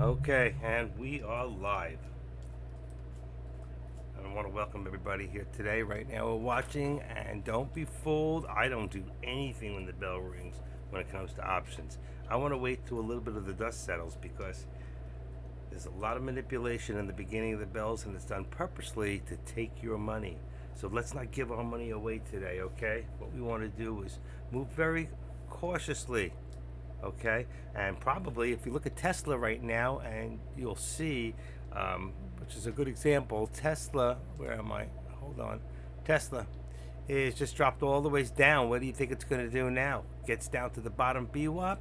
Okay, and we are live. I want to welcome everybody here today. Right now, we're watching, and don't be fooled. I don't do anything when the bell rings when it comes to options. I want to wait till a little bit of the dust settles because there's a lot of manipulation in the beginning of the bells, and it's done purposely to take your money. So let's not give our money away today, okay? What we want to do is move very cautiously, okay? And probably if you look at Tesla right now, and you'll see, which is a good example, Tesla, where am I? Hold on. Tesla is just dropped all the ways down. What do you think it's going to do now? Gets down to the bottom BWAP.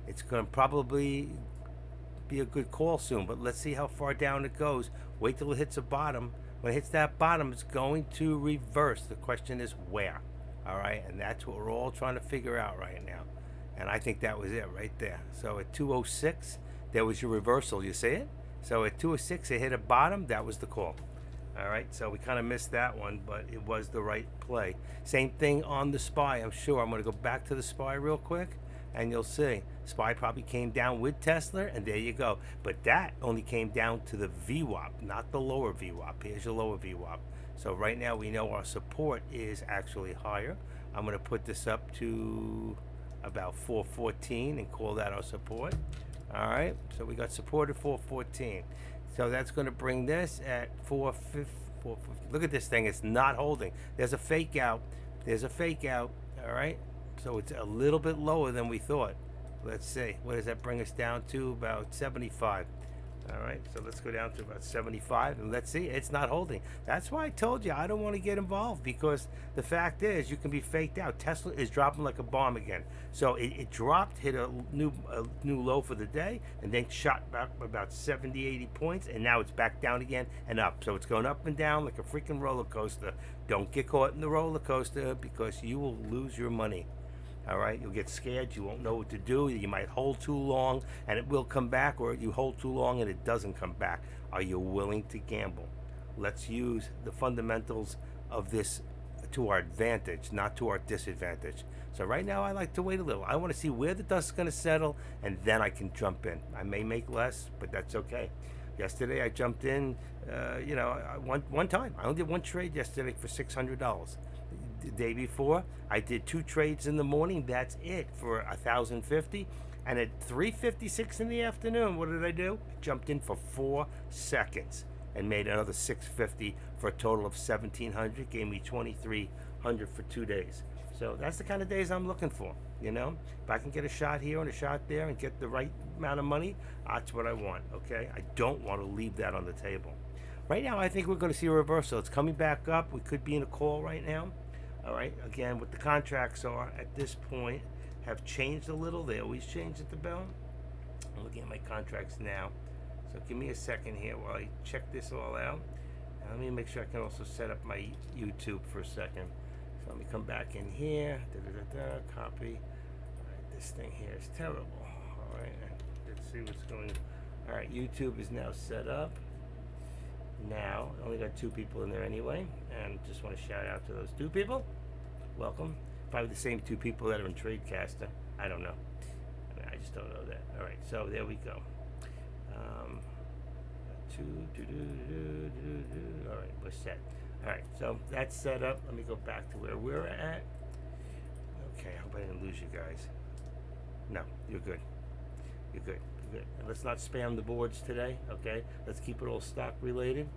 It's going to probably be a good call soon, but let's see how far down it goes. Wait till it hits a bottom. When it hits that bottom, it's going to reverse. The question is where? All right, and that's what we're all trying to figure out right now. And I think that was it right there. So at 206, there was your reversal. You see it? So at 206, it hit a bottom. That was the call. All right, so we kind of missed that one, but it was the right play. Same thing on the SPY. I'm sure I'm going to go back to the SPY real quick, and you'll see SPY probably came down with Tesla, and there you go. But that only came down to the VWAP, not the lower VWAP. Here's your lower VWAP. So right now we know our support is actually higher. I'm going to put this up to about 414 and call that our support. All right, so we got support at 414. So that's going to bring this at 450. Look at this thing, it's not holding. There's a fake out. There's a fake out. All right, so it's a little bit lower than we thought. Let's see, what does that bring us down to? About 75. All right, so let's go down to about 75, and let's see, it's not holding. That's why I told you I don't want to get involved, because the fact is you can be faked out. Tesla is dropping like a bomb again. So it dropped, hit a new low for the day, and then shot back about 70, 80 points, and now it's back down again and up. So it's going up and down like a freaking roller coaster. Don't get caught in the roller coaster, because you will lose your money. All right, you'll get scared. You won't know what to do. You might hold too long and it will come back, or you hold too long and it doesn't come back. Are you willing to gamble? Let's use the fundamentals of this to our advantage, not to our disadvantage. So right now I like to wait a little. I want to see where the dust is going to settle, and then I can jump in. I may make less, but that's okay. Yesterday I jumped in, one time. I only did one trade yesterday for $600. The day before, I did two trades in the morning. That's it for 1,050. And at 3:56 in the afternoon, what did I do? I jumped in for 4 seconds and made another 650 for a total of 1,700. Gave me 2,300 for 2 days. So that's the kind of days I'm looking for. If I can get a shot here and a shot there and get the right amount of money, that's what I want. Okay, I don't want to leave that on the table. Right now, I think we're going to see a reversal. It's coming back up. We could be in a call right now. All right, again, what the contracts are at this point have changed a little. They always change at the bell. I'm looking at my contracts now. So give me a second here while I check this all out. And let me make sure I can also set up my YouTube for a second. So let me come back in here. Copy. All right, this thing here is terrible. All right, let's see what's going on. All right, YouTube is now set up. Now, I only got 2 people in there anyway, and just want to shout out to those 2 people. Welcome. Probably the same 2 people that are in Tradecaster. I don't know. I just don't know that. All right, so there we go. All right, we're set. All right, so that's set up. Let me go back to where we're at. Okay, I hope I didn't lose you guys. No, you're good. You're good. You're good. And let's not spam the boards today, okay? Let's keep it all stock related.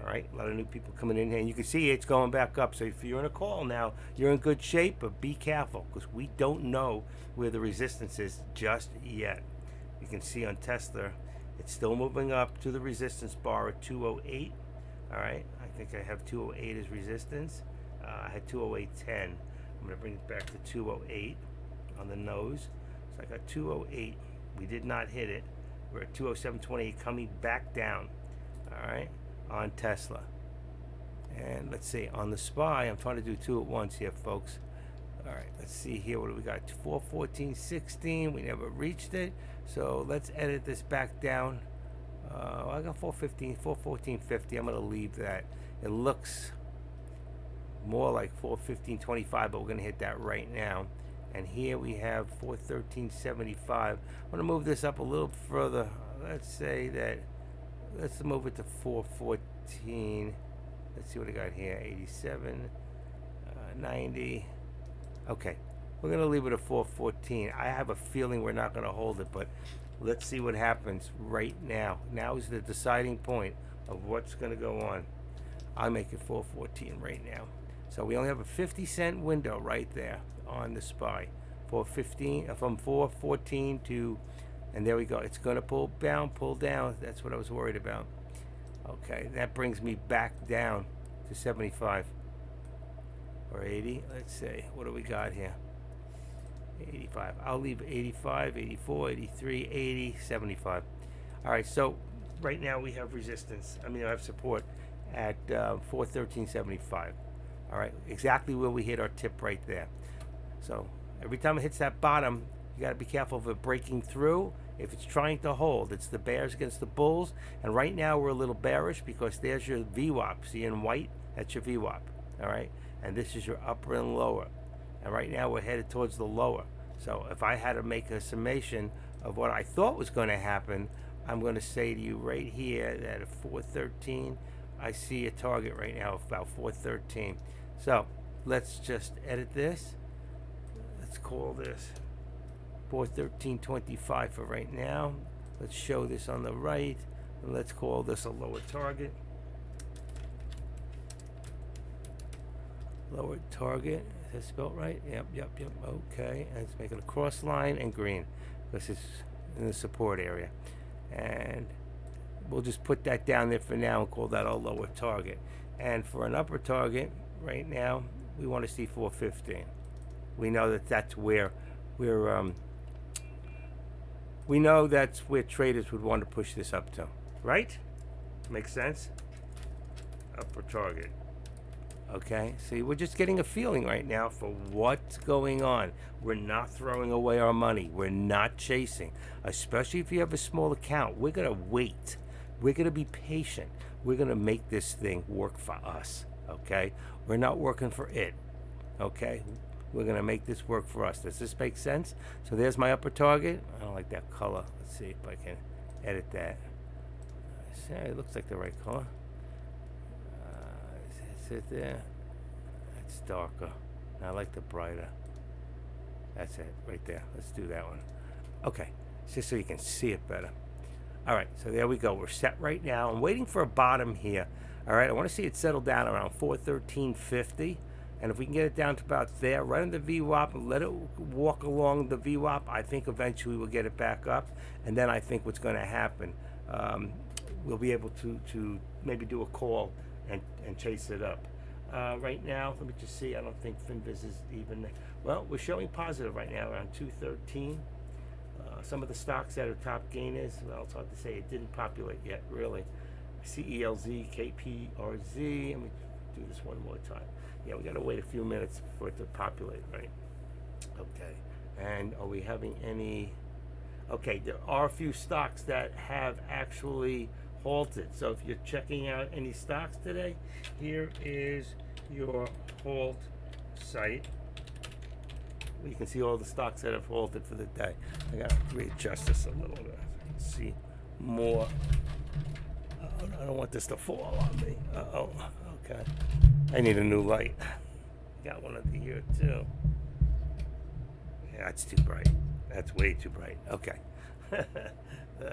All right, a lot of new people coming in here, and you can see it's going back up. So if you're in a call now, you're in good shape, but be careful, because we don't know where the resistance is just yet. You can see on Tesla, it's still moving up to the resistance bar at 208. All right, I think I have 208 as resistance. I had 208.10. I'm going to bring it back to 208 on the nose. So I got 208. We did not hit it. We're at 207.28 coming back down. All right, on Tesla. And let's see, on the SPY, I'm trying to do 2 at once here, folks. All right, let's see here. What do we got? 414.16. We never reached it. So let's edit this back down. I got 415, 414.50. I'm going to leave that. It looks more like 415.25, but we're going to hit that right now. And here we have 413.75. I'm going to move this up a little further. let's say that, let's move it to 414. Let's see what I got here. 87, 90. Okay, we're gonna leave it at 414. I have a feeling we're not gonna hold it, but let's see what happens right now. Now is the deciding point of what's gonna go on. I'll make it 414 right now. So we only have a 50-cent window right there on the SPY. 415 from 414 to, and there we go. It's gonna pull down, pull down. That's what I was worried about. Okay, that brings me back down to 75 or 80. Let's see, what do we got here? 85. I'll leave 85, 84, 83, 80, 75. All right, so right now we have resistance. I mean, I have support at 413.75. All right, exactly where we hit our tip right there. So every time it hits that bottom, you got to be careful of it breaking through. If it's trying to hold, it's the bears against the bulls. And right now we're a little bearish because there's your VWAP. See in white? That's your VWAP. All right, and this is your upper and lower. And right now we're headed towards the lower. So if I had to make a summation of what I thought was going to happen, I'm going to say to you right here that at 413, I see a target right now of about 413. So let's just edit this. Let's call this 413.25 for right now. Let's show this on the right. And let's call this a lower target. Lower target. Is that spelled right? Yep. Okay. And it's making a cross line and green because it's in the support area. And we'll just put that down there for now and call that our lower target. And for an upper target, right now, we want to see 415. We know that that's where we know that's where traders would want to push this up to, right? Makes sense? Upper target. Okay, see, we're just getting a feeling right now for what's going on. We're not throwing away our money. We're not chasing, especially if you have a small account. We're going to wait. We're going to be patient. We're going to make this thing work for us, okay? We're not working for it, okay? We're going to make this work for us. Does this make sense? So there's my upper target. I don't like that color. Let's see if I can edit that. It looks like the right color. Is it there? It's darker. I like the brighter. That's it, right there. Let's do that one. Okay, just so you can see it better. All right, so there we go. We're set right now. I'm waiting for a bottom here. All right, I want to see it settle down around 413.50. And if we can get it down to about there, right on the VWAP, and let it walk along the VWAP, I think eventually we'll get it back up. And then I think what's going to happen, we'll be able to maybe do a call and chase it up. Right now, let me just see. I don't think Finviz is even there. Well, we're showing positive right now around 213. Some of the stocks that are top gainers, well, it's hard to say. It didn't populate yet, really. CELZ, KPRZ. Let me do this one more time. Yeah, we got to wait a few minutes for it to populate, right? Okay. And are we having any? Okay, there are a few stocks that have actually halted. So if you're checking out any stocks today, here is your halt site. You can see all the stocks that have halted for the day. I got to readjust this a little bit. See more. I don't want this to fall on me. Okay. I need a new light. Got one of the here too. Yeah, that's too bright. That's way too bright. Okay.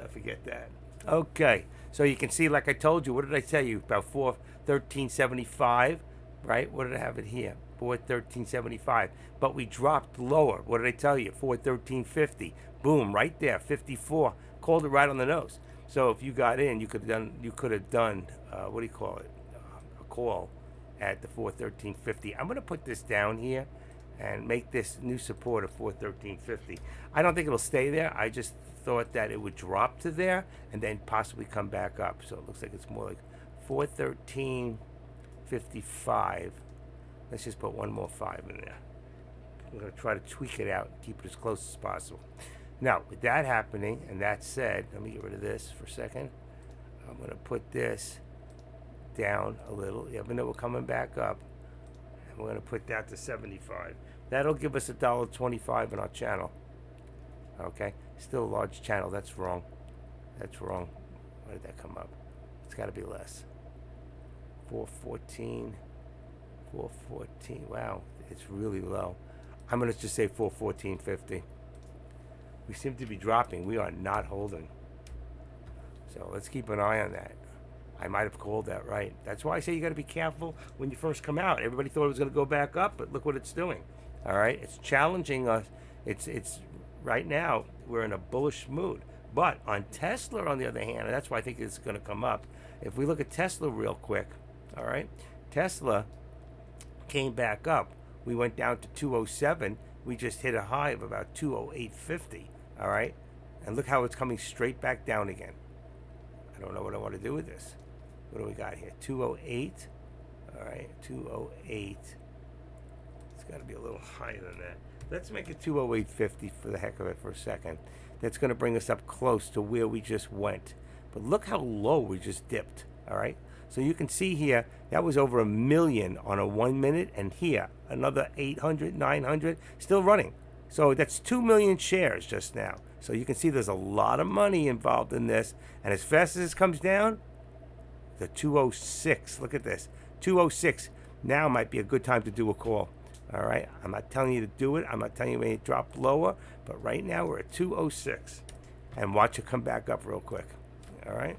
Forget that. Okay. So you can see, like I told you, what did I tell you? About 413.75, right? What did I have it here? 413.75. But we dropped lower. What did I tell you? 413.50. Boom, right there, 54. Called it right on the nose. So if you got in, you could have done what do you call it? A call at the 413.50. I'm going to put this down here and make this new support of 413.50. I don't think it'll stay there. I just thought that it would drop to there and then possibly come back up. So it looks like it's more like 413.55. Let's just put one more 5 in there. I'm going to try to tweak it out and keep it as close as possible. Now, with that happening, and that said, let me get rid of this for a second. I'm going to put this down a little, even though we're coming back up. And we're going to put that to 75. That'll give us $1.25 in our channel. Okay? Still a large channel. That's wrong. That's wrong. Why did that come up? It's got to be less. 414. 414. Wow, it's really low. I'm going to just say 414.50. We seem to be dropping. We are not holding. So let's keep an eye on that. I might have called that right. That's why I say you got to be careful when you first come out. Everybody thought it was going to go back up, but look what it's doing. All right, it's challenging us. It's right now we're in a bullish mood. But on Tesla, on the other hand, and that's why I think it's going to come up. If we look at Tesla real quick, all right, Tesla came back up. We went down to 207. We just hit a high of about 208.50. All right, and look how it's coming straight back down again. I don't know what I want to do with this. What do we got here? 208. All right, 208. It's got to be a little higher than that. Let's make it 208.50 for the heck of it for a second. That's going to bring us up close to where we just went. But look how low we just dipped. All right. So you can see here, that was over 1 million on a 1 minute. And here, another 800, 900, still running. So that's 2 million shares just now. So you can see there's a lot of money involved in this. And as fast as this comes down, the 206, look at this, 206 now might be a good time to do a call. All right, I'm not telling you to do it. I'm not telling you when it dropped lower, but right now we're at 206. And watch it come back up real quick. All right,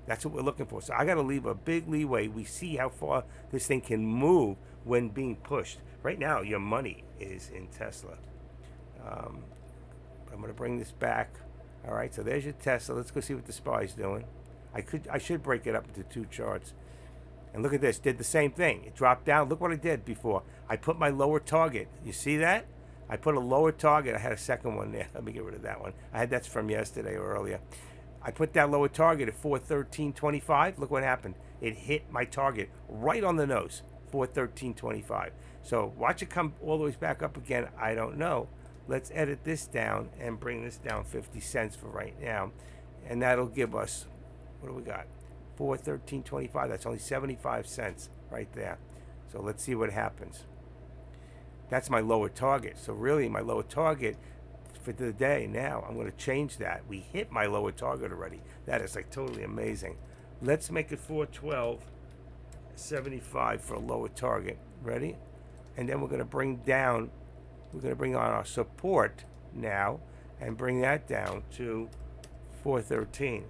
that's what we're looking for. So I got to leave a big leeway. We see how far this thing can move when being pushed. Right now, your money is in Tesla. I'm going to bring this back. All right, so there's your Tesla. Let's go see what the SPY's doing. I should break it up into two charts. And look at this, did the same thing. It dropped down. Look what I did before. I put my lower target. You see that? I put a lower target. I had a second one there. Let me get rid of that one. That's from yesterday or earlier. I put that lower target at 413.25. Look what happened. It hit my target right on the nose, 413.25. So watch it come all the way back up again. I don't know. Let's edit this down and bring this down 50 cents for right now. And that'll give us, what do we got? 413.25. That's only 75 cents right there. So let's see what happens. That's my lower target. So really my lower target for the day now, I'm going to change that. We hit my lower target already. That is like totally amazing. Let's make it 412.75 for a lower target. Ready? And then we're going to bring down, we're going to bring on our support now and bring that down to 413.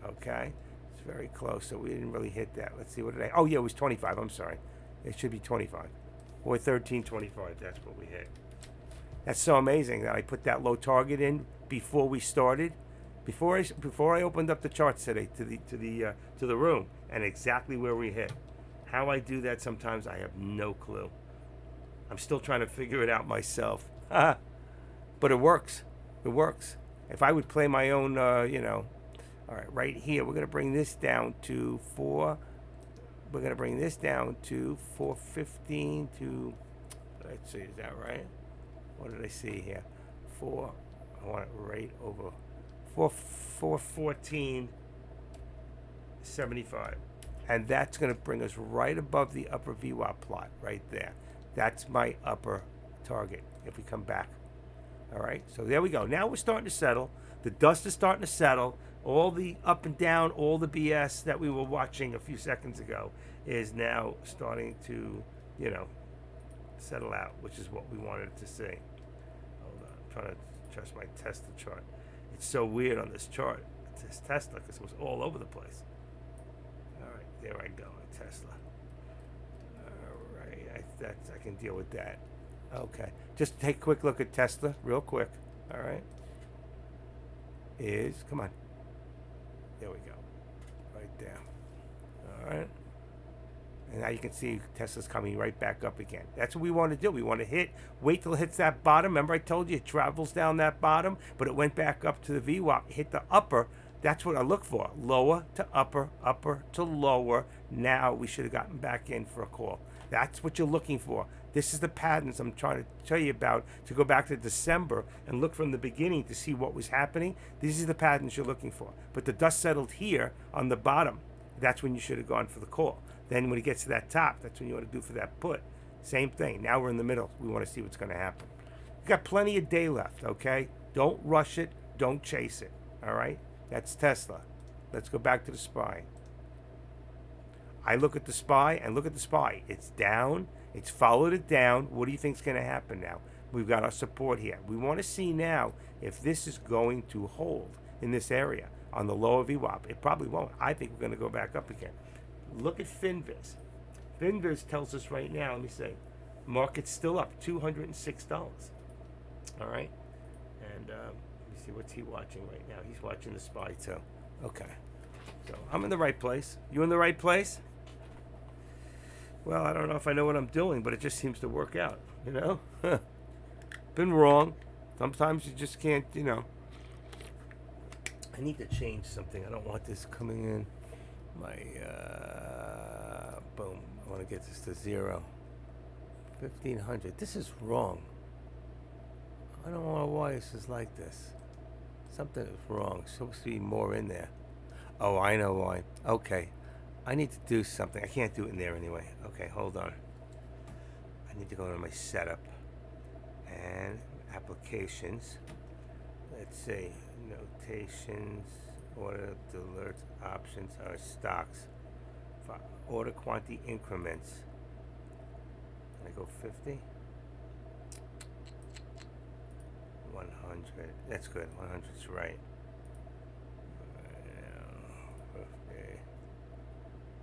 Okay, it's very close, so we didn't really hit that. Let's see, what did I, oh yeah, it was 25, I'm sorry. It should be 25. Or 13.25, that's what we hit. That's so amazing that I put that low target in before we started, before I opened up the charts today to the room, and exactly where we hit. How I do that sometimes, I have no clue. I'm still trying to figure it out myself. But it works. It works. If I would play my own, all right, right here, we're going to bring this down to 4. We're going to bring this down to 415 to, let's see, is that right? What did I see here? 4, I want it right over 414.75. And that's going to bring us right above the upper VWAP plot right there. That's my upper target if we come back. All right, so there we go. Now we're starting to settle. The dust is starting to settle. All the up and down, all the BS that we were watching a few seconds ago is now starting to, settle out, which is what we wanted to see. Hold on, I'm trying to adjust my Tesla chart. It's so weird on this chart, this Tesla, because it was all over the place. All right, there I go, Tesla. All right, I can deal with that. Okay, just take a quick look at Tesla real quick. All right, come on. There we go. Right there. All right. And now you can see Tesla's coming right back up again. That's what we want to do. We want to wait till it hits that bottom. Remember I told you it travels down that bottom, but it went back up to the VWAP, hit the upper. That's what I look for. Lower to upper, upper to lower. Now we should have gotten back in for a call. That's what you're looking for. This is the patterns I'm trying to tell you about, to go back to December and look from the beginning to see what was happening. These are the patterns you're looking for. But the dust settled here on the bottom. That's when you should have gone for the call. Then when it gets to that top, that's when you want to do for that put. Same thing. Now we're in the middle. We want to see what's going to happen. We've got plenty of day left, okay? Don't rush it. Don't chase it. All right, that's Tesla. Let's go back to the SPY. I look at the SPY and look at the SPY. It's down. It's followed it down. What do you think is going to happen now? We've got our support here. We want to see now if this is going to hold in this area on the low of VWAP. It probably won't. I think we're going to go back up again. Look at FinViz. FinViz tells us right now, let me see, market's still up $206. All right. And let me see, what's he watching right now? He's watching the SPY too. Okay. So I'm in the right place. You in the right place? Well, I don't know if I know what I'm doing, but it just seems to work out, you know? Been wrong. Sometimes you just can't, you know. I need to change something. I don't want this coming in. My, boom. I want to get this to 0. 1500. This is wrong. I don't know why this is like this. Something is wrong. There's supposed to be more in there. Oh, I know why. Okay. I need to do something. I can't do it in there anyway. Okay, hold on. I need to go to my setup and applications. Let's see. Notations, order, alerts, options, or stocks. Order quantity increments. Can I go 50? 100. That's good. 100's right. 50.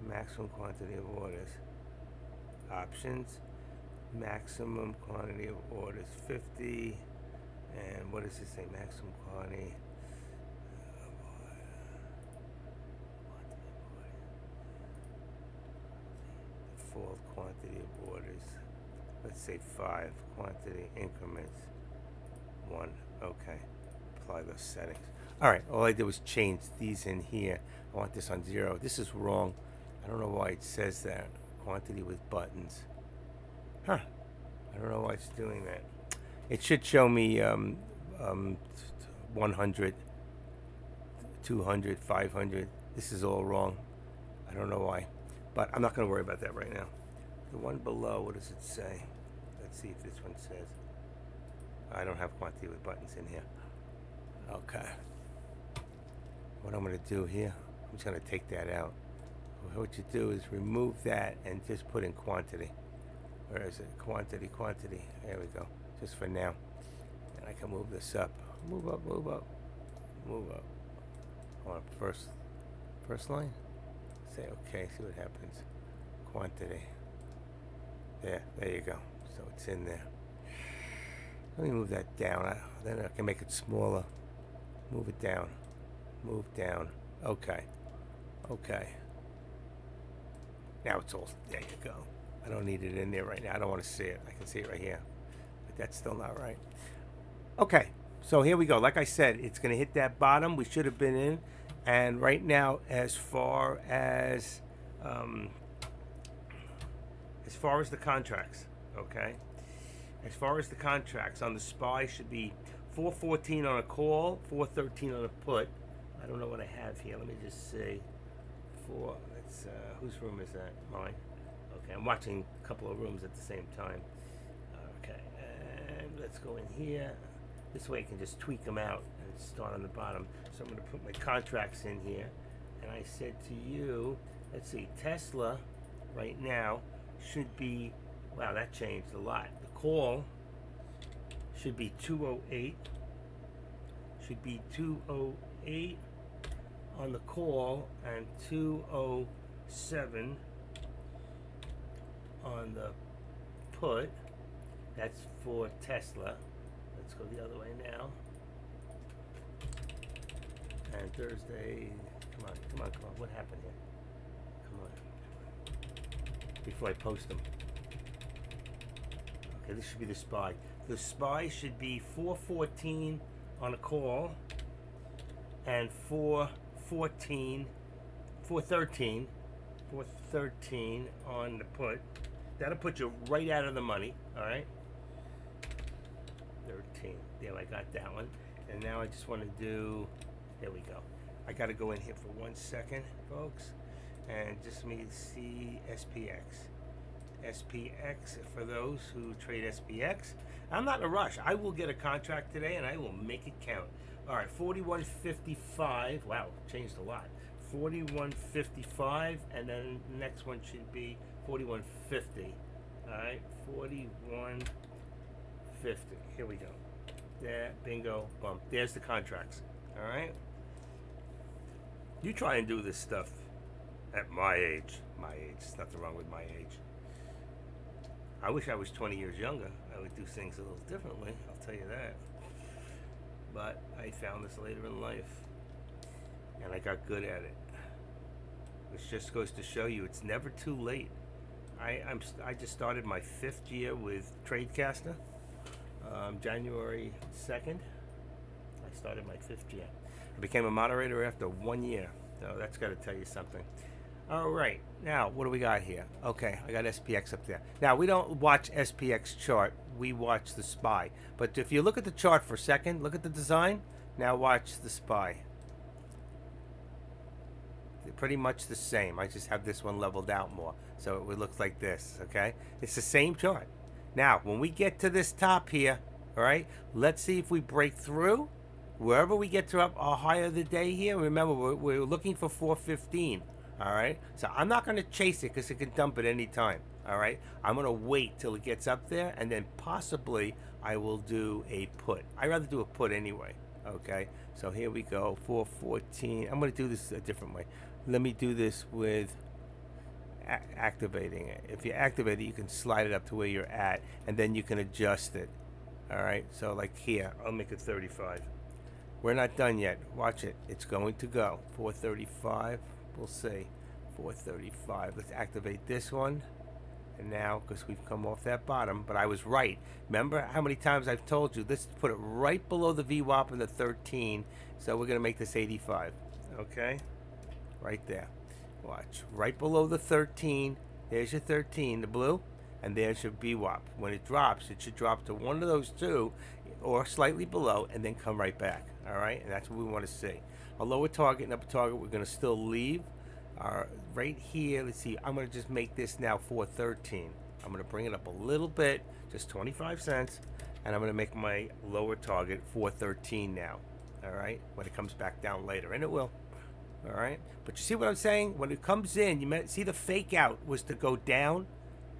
Maximum quantity of orders. Options. Maximum quantity of orders 50. And what does it say? Maximum quantity. Default quantity of orders. Let's say 5. Quantity increments 1. Okay. Apply those settings. All right. All I did was change these in here. I want this on 0. This is wrong. I don't know why it says that. Quantity with buttons. Huh. I don't know why it's doing that. It should show me 100, 200, 500. This is all wrong. I don't know why. But I'm not going to worry about that right now. The one below, what does it say? Let's see if this one says. I don't have quantity with buttons in here. Okay. What I'm going to do here, I'm just going to take that out. What you do is remove that and just put in quantity. Where is it? Quantity. There we go. Just for now. And I can move this up. Move up. On first line. Say okay, see what happens. Quantity. There you go. So it's in there. Let me move that down. Then I can make it smaller. Move it down. Move down. Okay. Now it's all, there you go. I don't need it in there right now. I don't want to see it. I can see it right here. But that's still not right. Okay, so here we go. Like I said, it's going to hit that bottom. We should have been in. And right now, as far as the contracts, okay? As far as the contracts on the SPY should be 414 on a call, 413 on a put. I don't know what I have here. Let me just see. Whose room is that? Mine. Okay, I'm watching a couple of rooms at the same time. Okay, and let's go in here. This way I can just tweak them out and start on the bottom. So I'm going to put my contracts in here. And I said to you, let's see, Tesla right now should be, wow, that changed a lot. The call should be 208. Should be 208 on the call and 207 on the put. That's for Tesla. Let's go the other way now. And Thursday, come on. What happened here? Come on. Before I post them. Okay, this should be the SPY. The SPY should be 414 on a call and 413 on the put. That'll put you right out of the money, all right? 13. There, I got that one. And now I just want to do, there we go. I got to go in here for 1 second, folks. And just let me see SPX. SPX, for those who trade SPX. I'm not in a rush. I will get a contract today and I will make it count. All right, 41.55. Wow, changed a lot. 41.55, and then the next one should be 41.50. All right, 41.50. Here we go. There, bingo, bump. There's the contracts. All right. You try and do this stuff at my age. My age. There's nothing wrong with my age. I wish I was 20 years younger. I would do things a little differently. I'll tell you that. But I found this later in life, and I got good at it. Which just goes to show you, it's never too late. I just started my 5th year with Tradecaster, January 2nd. I started my 5th year. I became a moderator after 1 year, so that's got to tell you something. All right, now what do we got here? Okay, I got SPX up there. Now we don't watch SPX chart, we watch the SPY. But if you look at the chart for a second, look at the design. Now watch the SPY. They're pretty much the same. I just have this one leveled out more, so it looks like this. Okay, it's the same chart. Now when we get to this top here, all right, let's see if we break through. Wherever we get to up our high of the day here, remember we're looking for 415. All right, so I'm not going to chase it because it can dump at any time. All right, I'm going to wait till it gets up there, and then possibly I will do a put. I'd rather do a put anyway. Okay, so here we go, 414. I'm going to do this a different way. Let me do this with activating it. If you activate it, you can slide it up to where you're at, and then you can adjust it. All right, so like here, I'll make it 35. We're not done yet. Watch it. It's going to go. 435. We'll see. 435. Let's activate this one. And now, because we've come off that bottom, but I was right. Remember how many times I've told you, let's put it right below the VWAP and the 13. So we're going to make this 85. Okay? Right there. Watch. Right below the 13. There's your 13, the blue. And there's your VWAP. When it drops, it should drop to one of those two or slightly below and then come right back. All right? And that's what we want to see. A lower target and upper target, we're going to still leave. Right here, let's see, I'm going to just make this now 413. I'm going to bring it up a little bit, just 25 cents, and I'm going to make my lower target 413 now. All right? When it comes back down later, and it will. All right? But you see what I'm saying? When it comes in, you see the fake out was to go down,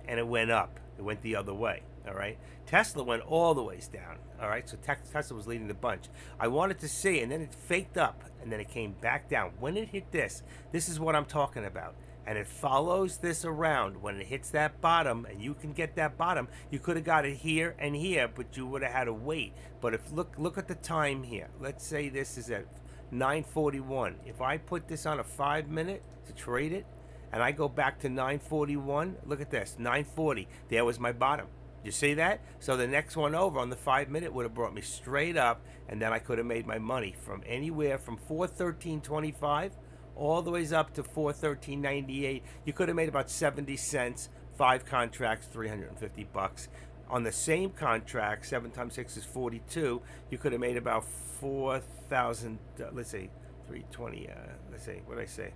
and it went up. It went the other way. All right, Tesla went all the ways down. All right, so Tesla was leading the bunch. I wanted to see, and then it faked up, and then it came back down. When it hit this is what I'm talking about. And it follows this around. When it hits that bottom, and you can get that bottom, you could have got it here and here, but you would have had to wait. But if look at the time here. Let's say this is at 9:41. If I put this on a 5-minute to trade it, and I go back to 9:41, look at this, 9:40. There was my bottom. You see that? So the next one over on the 5-minute would have brought me straight up, and then I could have made my money from anywhere from 413.25 all the ways up to 413.98. You could have made about 70 cents, 5 contracts, $350. On the same contract, 7 times 6 is 42. You could have made about 4,000. Let's say 320. Let's say what did I say?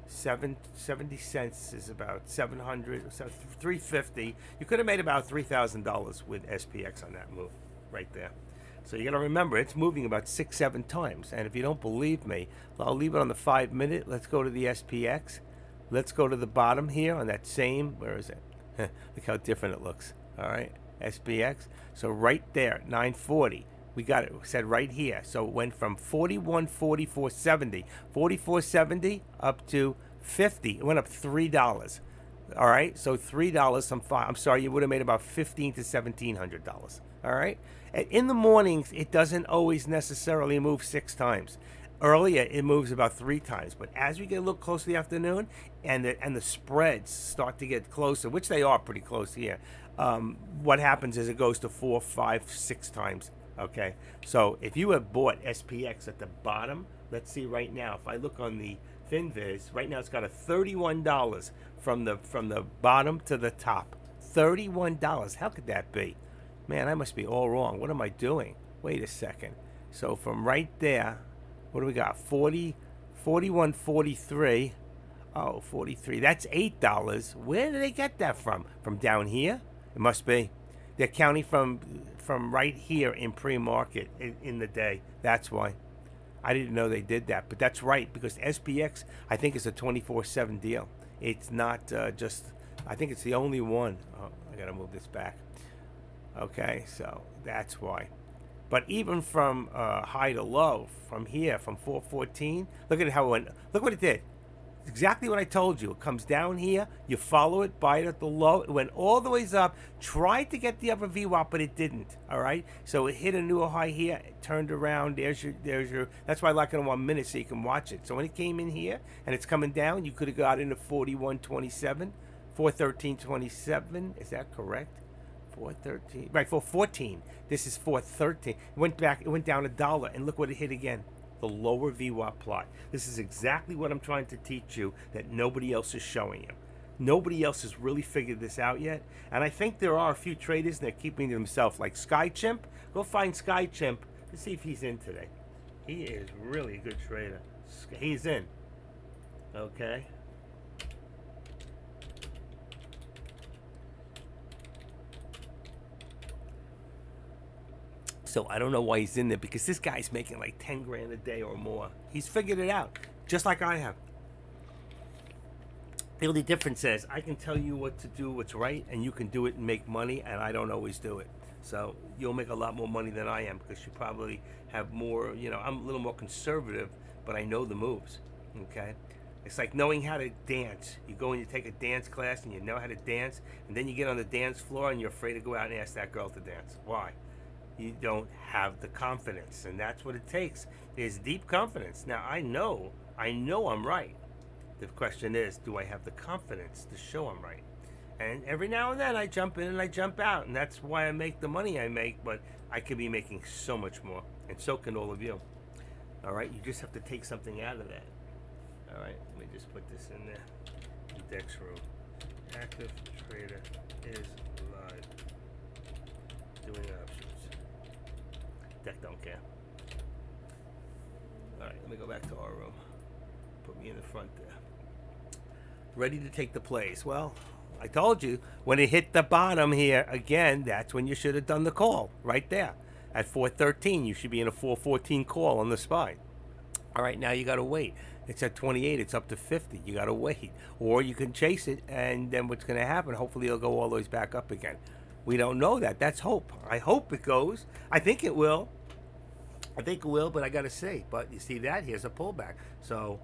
70 cents is about 700, 350. You could have made about $3,000 with SPX on that move right there. So you got to remember, it's moving about 6-7 times. And if you don't believe me, I'll leave it on the 5-minute. Let's go to the SPX. Let's go to the bottom here on that same, where is it? Look how different it looks. All right, SPX. So right there, 940. We got it said right here. So it went from 44.70 up to 50. It went up $3. All right, so $3. I'm sorry, you would have made about $1,500 to $1,700. All right, and in the mornings it doesn't always necessarily move 6 times. Earlier it moves about 3 times, but as we get a little close to the afternoon and the spreads start to get closer, which they are pretty close here, what happens is it goes to 4, 5, 6 times. Okay, so if you have bought SPX at the bottom, let's see right now. If I look on the FinViz, right now it's got a $31 from the bottom to the top. $31. How could that be? Man, I must be all wrong. What am I doing? Wait a second. So from right there, what do we got? 40, 41, 43. Oh, 43. That's $8. Where did they get that from? From down here? It must be. They're counting from from right here in pre-market in the day. That's why. I didn't know they did that, but that's right because SPX I think is a 24/7 deal. It's not just. I think it's the only one. Oh, I gotta move this back. Okay, so that's why. But even from high to low, from here, from 414, look at how it went. Look what it did. It's exactly what I told you. It comes down here, you follow it, buy it at the low. It went all the ways up, tried to get the upper VWAP, but it didn't. All right, so it hit a new high here, it turned around. There's your. That's why I like it in 1 minute so you can watch it. So when it came in here and it's coming down, you could have got into 41.27, 413.27. Is that correct? 413, right? 414. This is 413. It went back. It went down $1, and look what it hit again. The lower VWAP plot. This is exactly what I'm trying to teach you that nobody else is showing you. Nobody else has really figured this out yet. And I think there are a few traders and they're keeping to themselves, like SkyChimp. Go find SkyChimp to see if he's in today. He is really a good trader. He's in. Okay. So I don't know why he's in there because this guy's making like 10 grand a day or more. He's figured it out, just like I have. The only difference is I can tell you what to do, what's right, and you can do it and make money, and I don't always do it. So you'll make a lot more money than I am because you probably have more, I'm a little more conservative, but I know the moves, okay? It's like knowing how to dance. You go and you take a dance class and you know how to dance, and then you get on the dance floor and you're afraid to go out and ask that girl to dance. Why? You don't have the confidence, and that's what it takes is deep confidence. Now I know I'm right. The question is, do I have the confidence to show I'm right? And every now and then I jump in and I jump out, and that's why I make the money I make, but I could be making so much more, and so can all of you. All right, you just have to take something out of that. All right, let me just put this in there. Index room. Active trader is live. Doing options. Deck don't care. All right, let me go back to our room. Put me in the front there. Ready to take the plays. Well, I told you, when it hit the bottom here, again, that's when you should have done the call. Right there. At 413, you should be in a 414 call on the SPY. All right, now you got to wait. It's at 28. It's up to 50. You got to wait. Or you can chase it, and then what's going to happen, hopefully it'll go all the way back up again. We don't know that. That's hope. I hope it goes. I think it will. But I got to see. But you see that? Here's a pullback. So,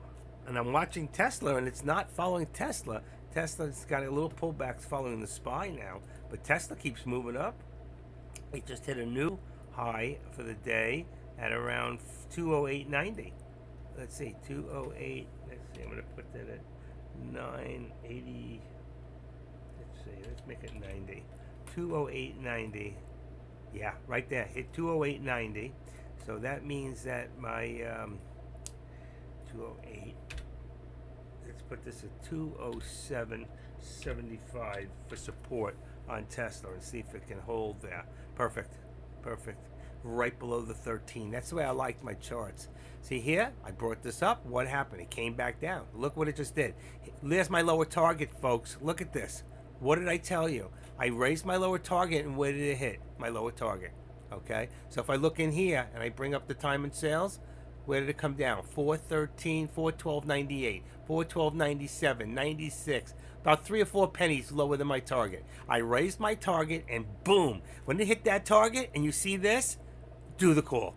and I'm watching Tesla, and it's not following Tesla. Tesla's got a little pullback following the SPY now. But Tesla keeps moving up. It just hit a new high for the day at around 208.90. Let's see, 208. Let's see, I'm going to put that at 980. Let's see, let's make it 90. 208.90. Yeah, right there. Hit 208.90. So that means that my 208. Let's put this at 207.75 for support on Tesla and see if it can hold there. Perfect. Right below the 13. That's the way I like my charts. See here? I brought this up. What happened? It came back down. Look what it just did. There's my lower target, folks. Look at this. What did I tell you? I raised my lower target, and where did it hit? My lower target. Okay? So if I look in here and I bring up the time and sales, where did it come down? 413, 412.98, 412.97, 96. About 3 or 4 pennies lower than my target. I raised my target, and boom. When it hit that target and you see this, do the call.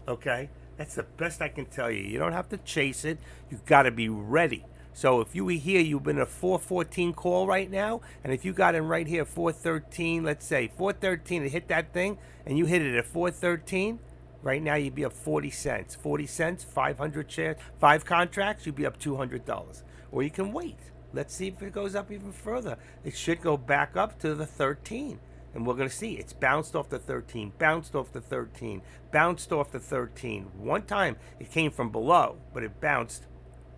Okay? That's the best I can tell you. You don't have to chase it. You've got to be ready. So if you were here, you've been a 414 call right now, and if you got in right here, 413, let's say 413, and hit that thing, and you hit it at 413, right now you'd be up 40 cents. 40 cents, 500 shares, 5 contracts, you'd be up $200. Or you can wait. Let's see if it goes up even further. It should go back up to the 13. And we're going to see it's bounced off the 13, bounced off the 13, bounced off the 13. One time it came from below, but it bounced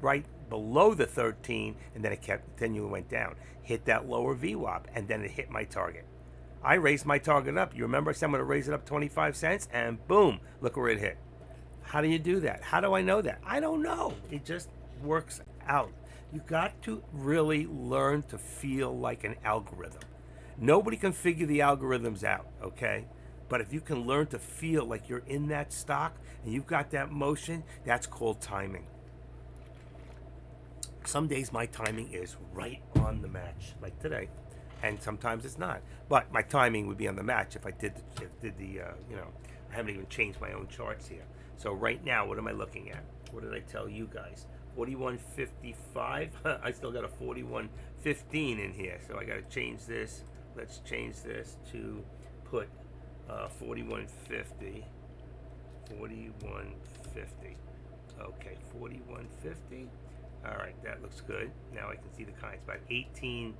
right below the 13, and then it went down. Hit that lower VWAP, and then it hit my target. I raised my target up. You remember I said I'm going to raise it up 25 cents, and boom, look where it hit. How do you do that? How do I know that? I don't know. It just works out. You got to really learn to feel like an algorithm. Nobody can figure the algorithms out, okay? But if you can learn to feel like you're in that stock and you've got that motion, that's called timing. Some days my timing is right on the match, like today, and sometimes it's not. But my timing would be on the match if I did the I haven't even changed my own charts here. So right now, what am I looking at? What did I tell you guys? 41.55. I still got a 41.15 in here, so I got to change this. Let's change this to put 41.50. 41.50. Okay, 41.50. All right, that looks good. Now I can see the kinds. About 18.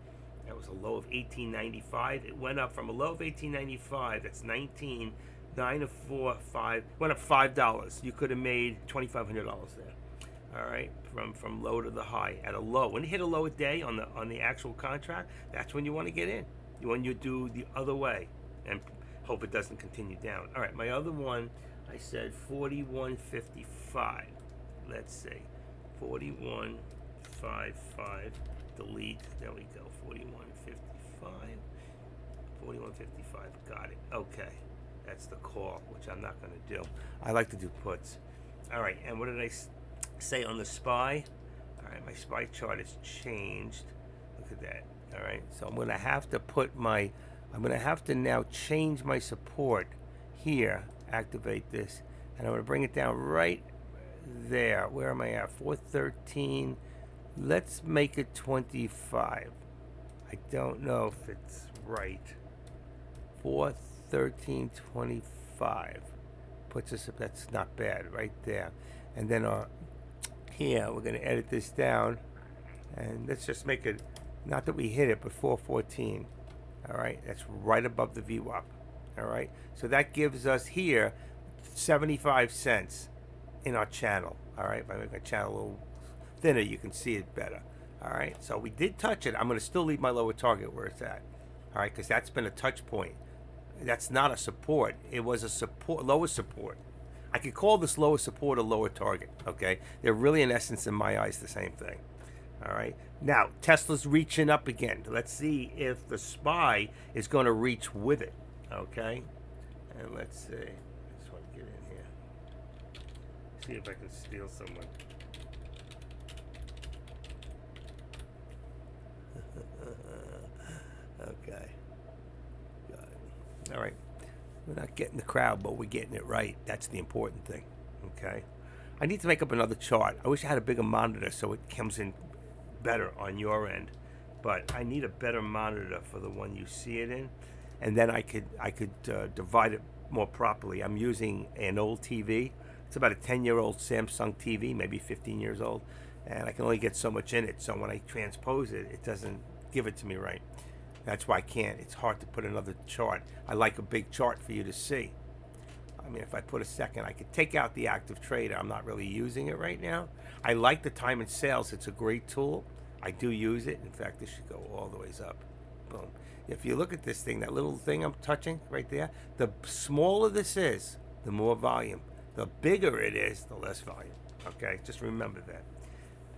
That was a low of 18.95. It went up from a low of 18.95. That's 19. 9 of 4, 5. Went up $5. You could have made $2,500 there. All right, from low to the high at a low. When you hit a low a day on the actual contract, that's when you want to get in. When you do the other way and hope it doesn't continue down. All right, my other one, I said 41.55. Let's see, 41.55. Delete. There we go. 41.55. 41.55. Got it. Okay, that's the call, which I'm not going to do. I like to do puts. All right, and what did I say on the SPY? All right, my SPY chart has changed. Look at that. All right, so I'm going to have to now change my support here, activate this, and I'm going to bring it down right there. Where am I at? 413. Let's make it 25. I don't know if it's right. 413.25 puts us up. That's not bad, right there. And then here we're going to edit this down, and let's just make it. Not that we hit it, but 414. All right, that's right above the VWAP. All right, so that gives us here 75 cents in our channel. All right, if I make my channel a little thinner, you can see it better. All right, so we did touch it. I'm going to still leave my lower target where it's at. All right, because that's been a touch point. That's not a support. It was a support, lower support. I could call this lower support a lower target. Okay, they're really, in essence, in my eyes, the same thing. All right. Now, Tesla's reaching up again. Let's see if the SPY is going to reach with it. Okay. And let's see. I just want to get in here. See if I can steal someone. Okay. Got it. All right. We're not getting the crowd, but we're getting it right. That's the important thing. Okay. I need to make up another chart. I wish I had a bigger monitor so it comes in better on your end, but I need a better monitor for the one you see it in, and then I could divide it more properly. I'm using an old TV. It's about a 10-year-old Samsung TV, maybe 15 years old, and I can only get so much in it. So when I transpose it, it doesn't give it to me right. That's why I can't. It's hard to put another chart. I like a big chart for you to see. I mean, if I put a second, I could take out the active trader. I'm not really using it right now. I like the time and sales. It's a great tool. I do use it. In fact, this should go all the ways up. Boom. If you look at this thing, that little thing I'm touching right there, the smaller this is, the more volume. The bigger it is, the less volume. Okay, just remember that.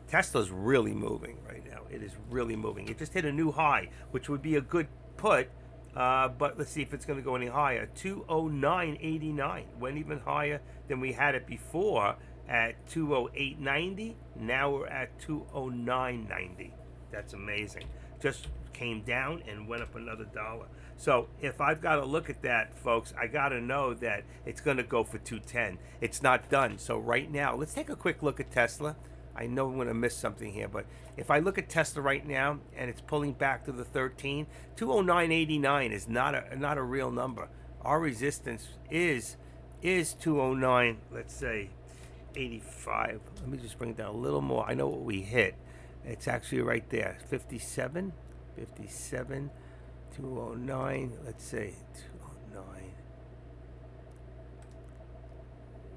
Tesla's really moving right now. It is really moving. It just hit a new high, which would be a good put. But let's see if it's going to go any higher. 209.89 went even higher than we had it before at 208.90. Now we're at 209.90. That's amazing. Just came down and went up another $1. So if I've got to look at that, folks, I got to know that it's going to go for 210. It's not done. So right now, let's take a quick look at Tesla. I know I'm going to miss something here, but if I look at Tesla right now and it's pulling back to the 13, 209.89 is not a real number. Our resistance is 209, let's say 85. Let me just bring it down a little more. I know what we hit. It's actually right there. 57, 209. Let's say 209.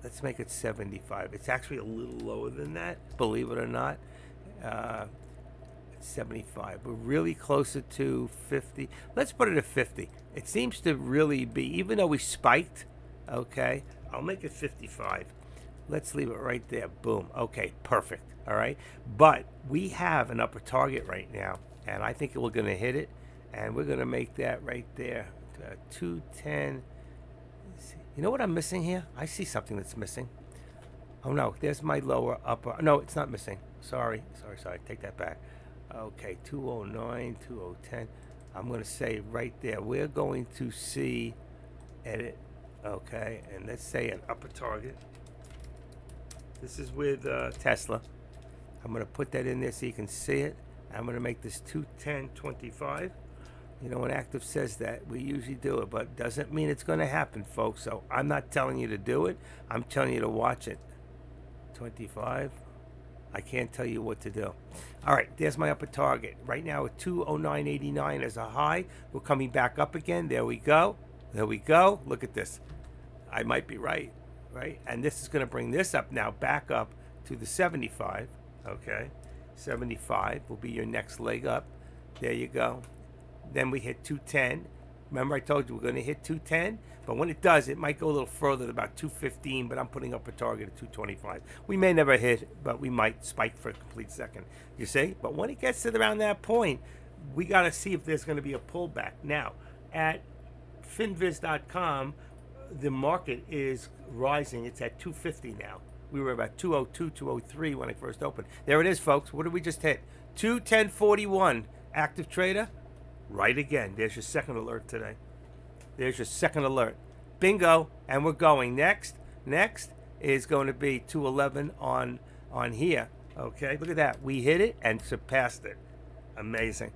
Let's make it 75. It's actually a little lower than that, believe it or not. 75. We're really closer to 50. Let's put it at 50. It seems to really be, even though we spiked, okay, I'll make it 55. Let's leave it right there. Boom. Okay, perfect. All right. But we have an upper target right now, and I think we're going to hit it, and we're going to make that right there. 210. You know what I'm missing here? I see something that's missing. Oh no, there's my lower upper. No, it's not missing. Sorry. Take that back. Okay, 209, 2010. I'm going to say right there, we're going to see edit. Okay, and let's say an upper target. This is with Tesla. I'm going to put that in there so you can see it. I'm going to make this 210.25. You know, when Active says that, we usually do it, but doesn't mean it's going to happen, folks. So I'm not telling you to do it. I'm telling you to watch it. 25. I can't tell you what to do. All right, there's my upper target. Right now at 209.89 as a high. We're coming back up again. There we go. There we go. Look at this. I might be right? And this is going to bring this up now, back up to the 75. Okay, 75 will be your next leg up. There you go. Then we hit 210. Remember I told you we're going to hit 210? But when it does, it might go a little further to about 215, but I'm putting up a target at 225. We may never hit, but we might spike for a complete second. You see? But when it gets to around that point, we got to see if there's going to be a pullback. Now, at finviz.com, the market is rising. It's at 250 now. We were about 202, 203 when I first opened. There it is, folks. What did we just hit? 210.41. Active trader, right again. There's your second alert today. There's your second alert. Bingo. And we're going. Next is going to be 211 on here. Okay, look at that. We hit it and surpassed it. Amazing.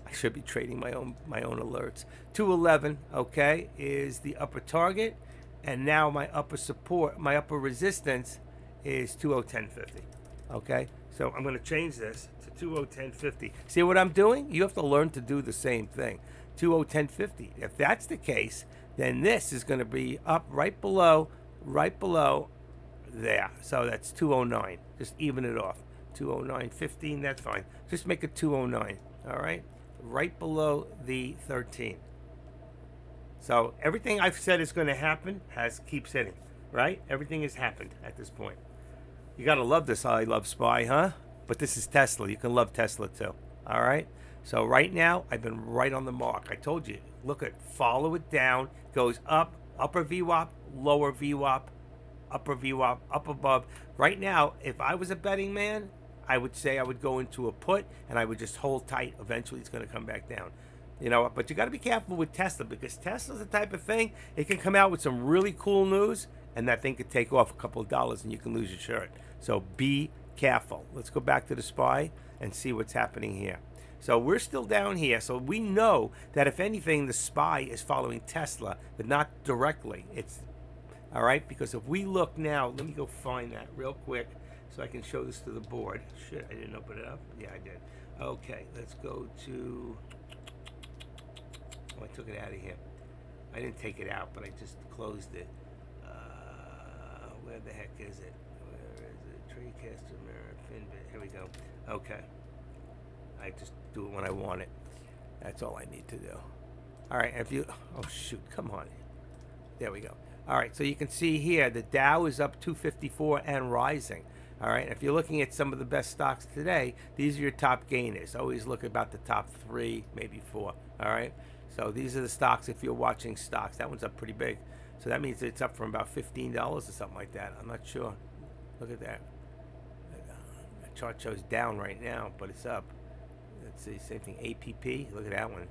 I should be trading my own alerts. 211, okay, is the upper target, and now my upper support, my upper resistance is 210.50. Okay, so I'm going to change this to 210.50. See what I'm doing? You have to learn to do the same thing. 210.50. If that's the case, then this is going to be up right below there. So that's 209. Just even it off. 209.15. That's fine. Just make it 209. All right. Right below the 13. So everything I've said is going to happen keeps hitting, right? Everything has happened at this point. You got to love this I Love SPY, huh? But this is Tesla. You can love Tesla too. All right? So right now, I've been right on the mark. I told you, look at, follow it down, goes up, upper VWAP, lower VWAP, upper VWAP, up above. Right now, if I was a betting man, I would say I would go into a put and I would just hold tight. Eventually, it's going to come back down. You know, but you got to be careful with Tesla, because Tesla's the type of thing, it can come out with some really cool news and that thing could take off a couple of dollars and you can lose your shirt. So be careful. Let's go back to the SPY and see what's happening here. So we're still down here. So we know that if anything, the SPY is following Tesla, but not directly. It's all right, because if we look now, let me go find that real quick so I can show this to the board. Shit, I didn't open it up. Yeah, I did. Okay, let's go to... Oh, I took it out of here. I didn't take it out, but I just closed it. Where the heck is it? Where is it? TradeCaster Mirror, Finbit. Here we go. Okay. I just do it when I want it. That's all I need to do. All right, if you... Oh, shoot. Come on. There we go. All right, so you can see here the Dow is up 254 and rising. All right, if you're looking at some of the best stocks today, these are your top gainers. Always look about the top 3, maybe 4. All right, so these are the stocks if you're watching stocks. That one's up pretty big. So that means it's up from about $15 or something like that. I'm not sure. Look at that. The chart shows down right now, but it's up. Let's see, same thing. APP, look at that one.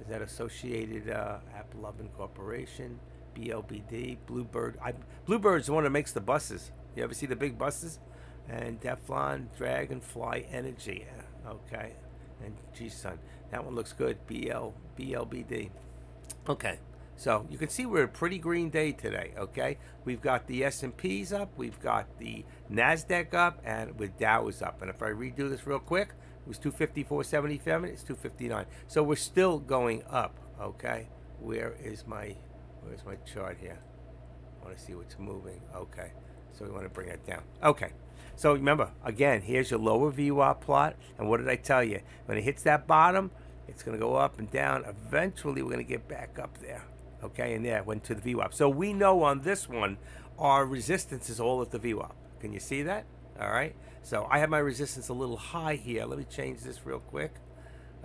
Is that Associated Appalachian Corporation? BLBD, Bluebird. Bluebird's the one that makes the buses. You ever see the big buses? And Teflon, Dragonfly Energy. Okay. And G-Sun. That one looks good. BLBD. Okay. So you can see we're a pretty green day today. Okay. We've got the S&Ps up. We've got the NASDAQ up. And with Dow is up. And if I redo this real quick, it was 254.77. It's 259. So we're still going up. Okay. Where's my chart here? I want to see what's moving. Okay. So we want to bring it down. Okay. So remember, again, here's your lower VWAP plot. And what did I tell you? When it hits that bottom, it's going to go up and down. Eventually, we're going to get back up there. Okay. And there, went to the VWAP. So we know on this one, our resistance is all at the VWAP. Can you see that? All right. So I have my resistance a little high here. Let me change this real quick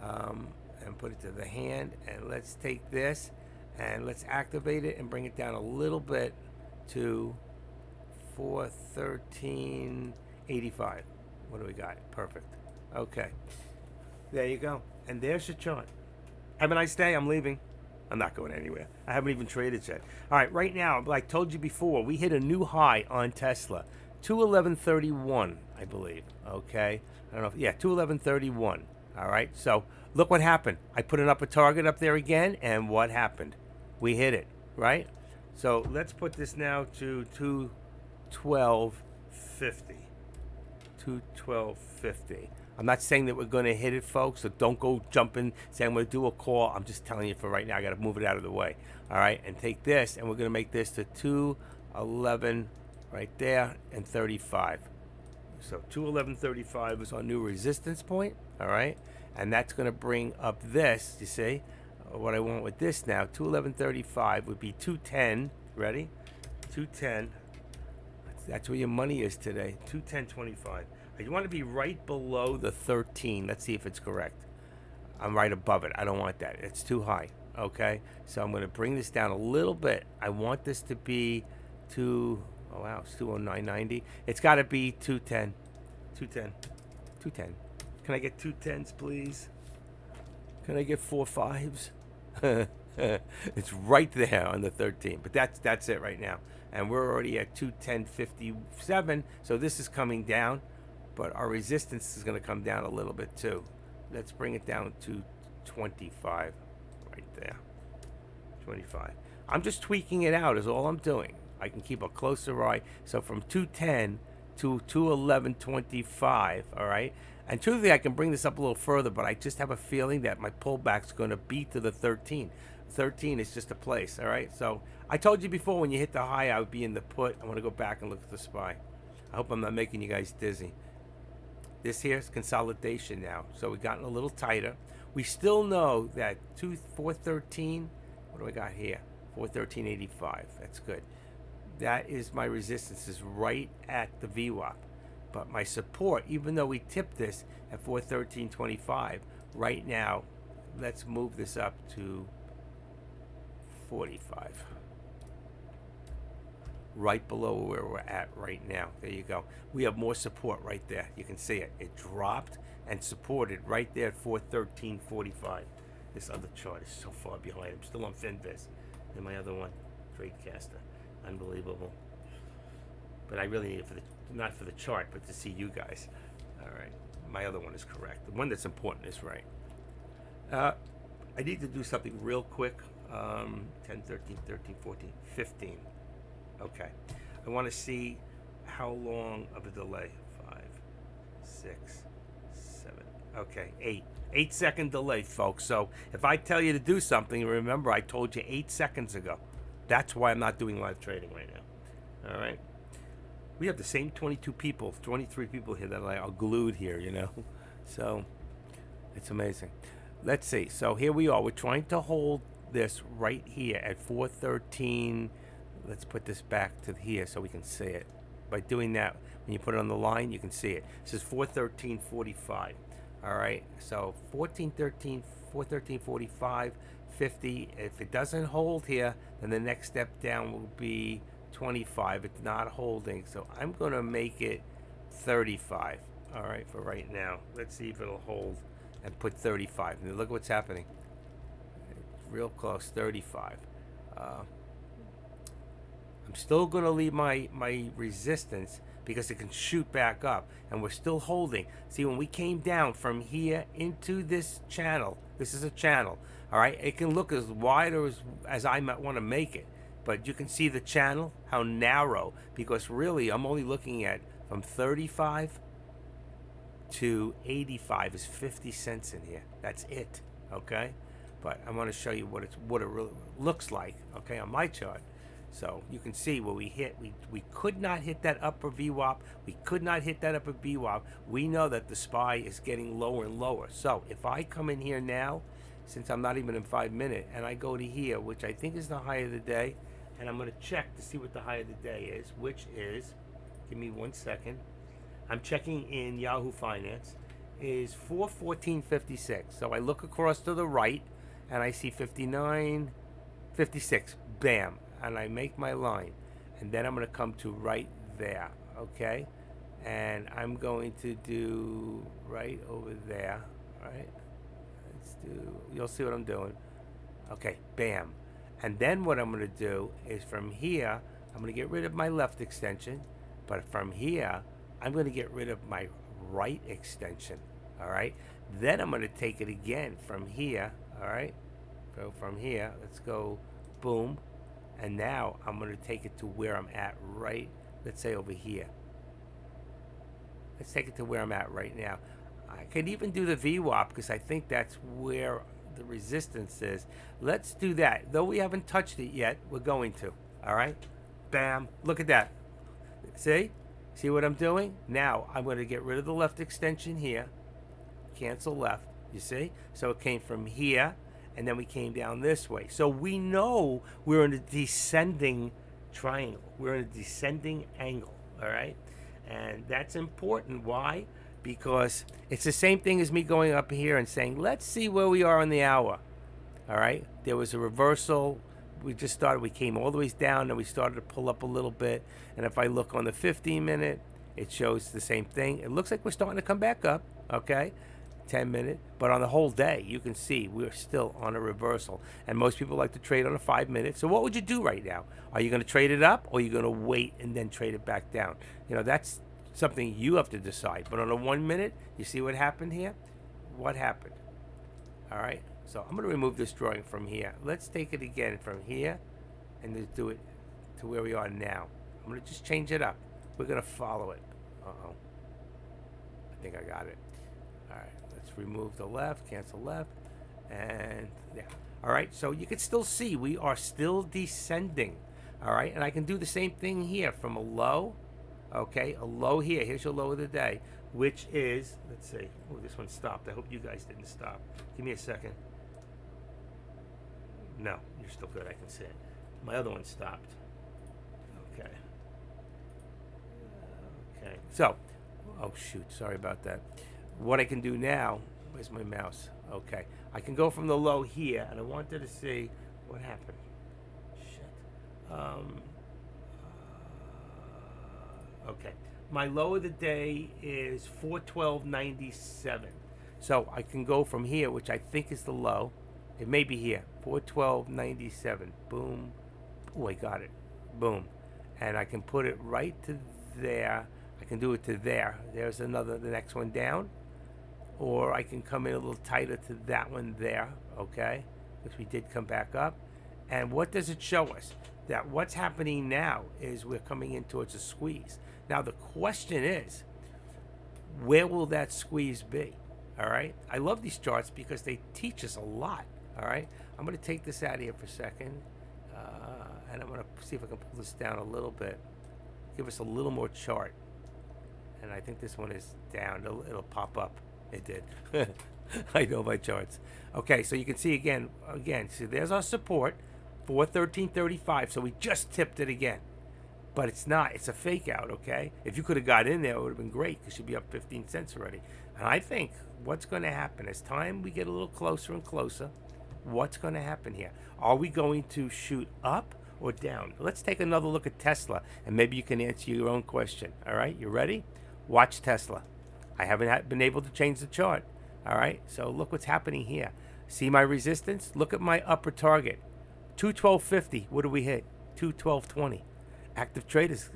and put it to the hand. And let's take this And let's activate it and bring it down a little bit to 413.85. What do we got? Perfect. Okay. There you go. And there's your chart. Have a nice day. I'm leaving. I'm not going anywhere. I haven't even traded yet. All right, right now, like I told you before, we hit a new high on Tesla. 211.31, I believe. Okay. I don't know if, yeah, 211.31. All right. So look what happened. I put an upper target up there again, and what happened? We hit it, right? So let's put this now to 212.50. 212.50. I'm not saying that we're going to hit it, folks, so don't go jumping, saying I'm going to do a call. I'm just telling you for right now, I got to move it out of the way. All right, and take this, and we're going to make this to 211 right there and 35. So 211.35 is our new resistance point, all right? And that's going to bring up this, you see? What I want with this now, 211.35 would be 210. Ready? 210. That's where your money is today. 210.25. You want to be right below the 13. Let's see if it's correct. I'm right above it. I don't want that. It's too high. Okay? So I'm going to bring this down a little bit. I want this to be oh wow, it's 209.90. It's got to be 210. 210. 210. Can I get 210s, please? Can I get 4 5s? It's right there on the 13. But that's it right now. And we're already at 210.57. So this is coming down. But our resistance is going to come down a little bit too. Let's bring it down to 25 right there. 25. I'm just tweaking it out is all I'm doing. I can keep a closer eye. So from 210 to 211.25, all right? And truthfully, I can bring this up a little further, but I just have a feeling that my pullback's going to be to the 13. 13 is just a place, all right? So I told you before when you hit the high, I would be in the put. I want to go back and look at the SPY. I hope I'm not making you guys dizzy. This here is consolidation now. So we've gotten a little tighter. We still know that 413, what do I got here? 413.85. That's good. That is my resistance, is right at the VWAP. But my support, even though we tipped this at 413.25, right now, let's move this up to 45. Right below where we're at right now. There you go. We have more support right there. You can see it. It dropped and supported right there at 413.45. This other chart is so far behind. I'm still on Finviz. And my other one, TradeCaster. Unbelievable. But I really need it for not for the chart, but to see you guys. All right. My other one is correct. The one that's important is right. I need to do something real quick. 10, 13, 13, 14, 15. Okay. I want to see how long of a delay. 5, 6, 7. Okay, 8. 8-second delay, folks. So if I tell you to do something, remember I told you 8 seconds ago. That's why I'm not doing live trading right now. All right. We have the same 22 people, 23 people here that are glued here, you know. So it's amazing. Let's see. So here we are. We're trying to hold this right here at 413. Let's put this back to here so we can see it. By doing that, when you put it on the line, you can see it. This is 413.45. All right. So 413.45, 50. If it doesn't hold here, then the next step down will be 25. It's not holding, so I'm going to make it 35. All right, for right now. Let's see if it'll hold and put 35. And look what's happening. Real close, 35. I'm still going to leave my resistance because it can shoot back up, and we're still holding. See, when we came down from here into this channel, this is a channel, all right? It can look as wide or as I might want to make it, but you can see the channel, how narrow, because really I'm only looking at from 35 to 85 is 50 cents in here. That's it, okay? But I want to show you what it really looks like, okay, on my chart. So you can see where we hit, we could not hit that upper VWAP. We could not hit that upper VWAP. We know that the SPY is getting lower and lower. So if I come in here now, since I'm not even in 5 minutes, and I go to here, which I think is the high of the day, and I'm going to check to see what the high of the day is, which is, give me 1 second. I'm checking in Yahoo Finance, is 414.56. So I look across to the right, and I see 59. 56. Bam. And I make my line. And then I'm going to come to right there. Okay? And I'm going to do right over there. Right? Let's do, you'll see what I'm doing. Okay, bam. And then what I'm going to do is from here, I'm going to get rid of my left extension. But from here, I'm going to get rid of my right extension. All right? Then I'm going to take it again from here. All right? So from here, let's go boom. And now I'm going to take it to where I'm at right, let's say over here. Let's take it to where I'm at right now. I could even do the VWAP because I think that's where the resistance is. Let's do that. Though we haven't touched it yet, we're going to. All right? Bam. Look at that. See? See what I'm doing? Now I'm going to get rid of the left extension here. Cancel left. You see? So it came from here, and then we came down this way. So we know we're in a descending triangle. We're in a descending angle. All right? And that's important. Why? Because it's the same thing as me going up here and saying, let's see where we are on the hour. All right? There was a reversal. We just started. We came all the way down, and we started to pull up a little bit. And if I look on the 15-minute, it shows the same thing. It looks like we're starting to come back up. Okay? 10-minute. But on the whole day, you can see we're still on a reversal. And most people like to trade on a 5-minute. So what would you do right now? Are you going to trade it up, or are you going to wait and then trade it back down? You know, that's something you have to decide. But on a 1-minute, you see what happened here? What happened? All right. So I'm going to remove this drawing from here. Let's take it again from here and just do it to where we are now. I'm going to just change it up. We're going to follow it. Uh-oh. I think I got it. All right. Let's remove the left, cancel left, and yeah. All right. So you can still see we are still descending. All right. And I can do the same thing here from a low. Okay. A low here. Here's your low of the day, which is, let's see. Oh, this one stopped. I hope you guys didn't stop. Give me a second. No, you're still good. I can see it. My other one stopped. Okay. Okay. So, oh shoot, sorry about that. What I can do now, where's my mouse? Okay. I can go from the low here, and I wanted to see what happened. Shit. Okay. My low of the day is 412.97. So I can go from here, which I think is the low. It may be here, 412.97. Boom. Oh, I got it. Boom. And I can put it right to there. I can do it to there. There's another, the next one down. Or I can come in a little tighter to that one there, okay? Which we did come back up. And what does it show us? That what's happening now is we're coming in towards a squeeze. Now the question is, where will that squeeze be? All right? I love these charts because they teach us a lot. All right, I'm going to take this out of here for a second, and I'm going to see if I can pull this down a little bit, give us a little more chart. And I think this one is down. It'll pop up. It did. I know my charts. Okay, so you can see again. See, there's our support, 413.35. So we just tipped it again, but it's not. It's a fake out. Okay, if you could have got in there, it would have been great because you'd be up 15 cents already. And I think what's going to happen as time we get a little closer and closer. What's going to happen here? Are we going to shoot up or down? Let's take another look at Tesla, and maybe you can answer your own question. All right, you ready? Watch Tesla. I haven't been able to change the chart. All right, so look what's happening here. See my resistance? Look at my upper target. 212.50. What do we hit? 212.20. Active traders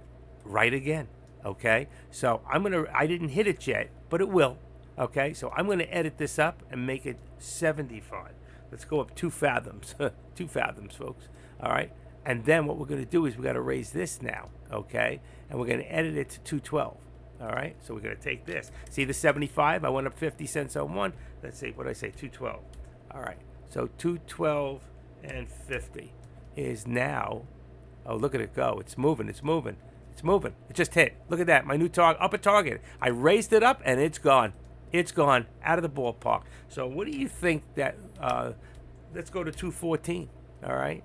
right again. Okay, so I didn't hit it yet, but it will. Okay, so I'm going to edit this up and make it 75. Let's go up 2 fathoms. 2 fathoms, folks. All right. And then what we're going to do is we got to raise this now. Okay. And we're going to edit it to 212. All right. So we're going to take this. See the 75? I went up 50 cents on one. Let's see. What did I say? 212. All right. So 212 and 50 is now. Oh, look at it go. It's moving. It's moving. It's moving. It just hit. Look at that. My new upper target. I raised it up and it's gone. It's gone out of the ballpark. So what do you think that, let's go to 214, all right?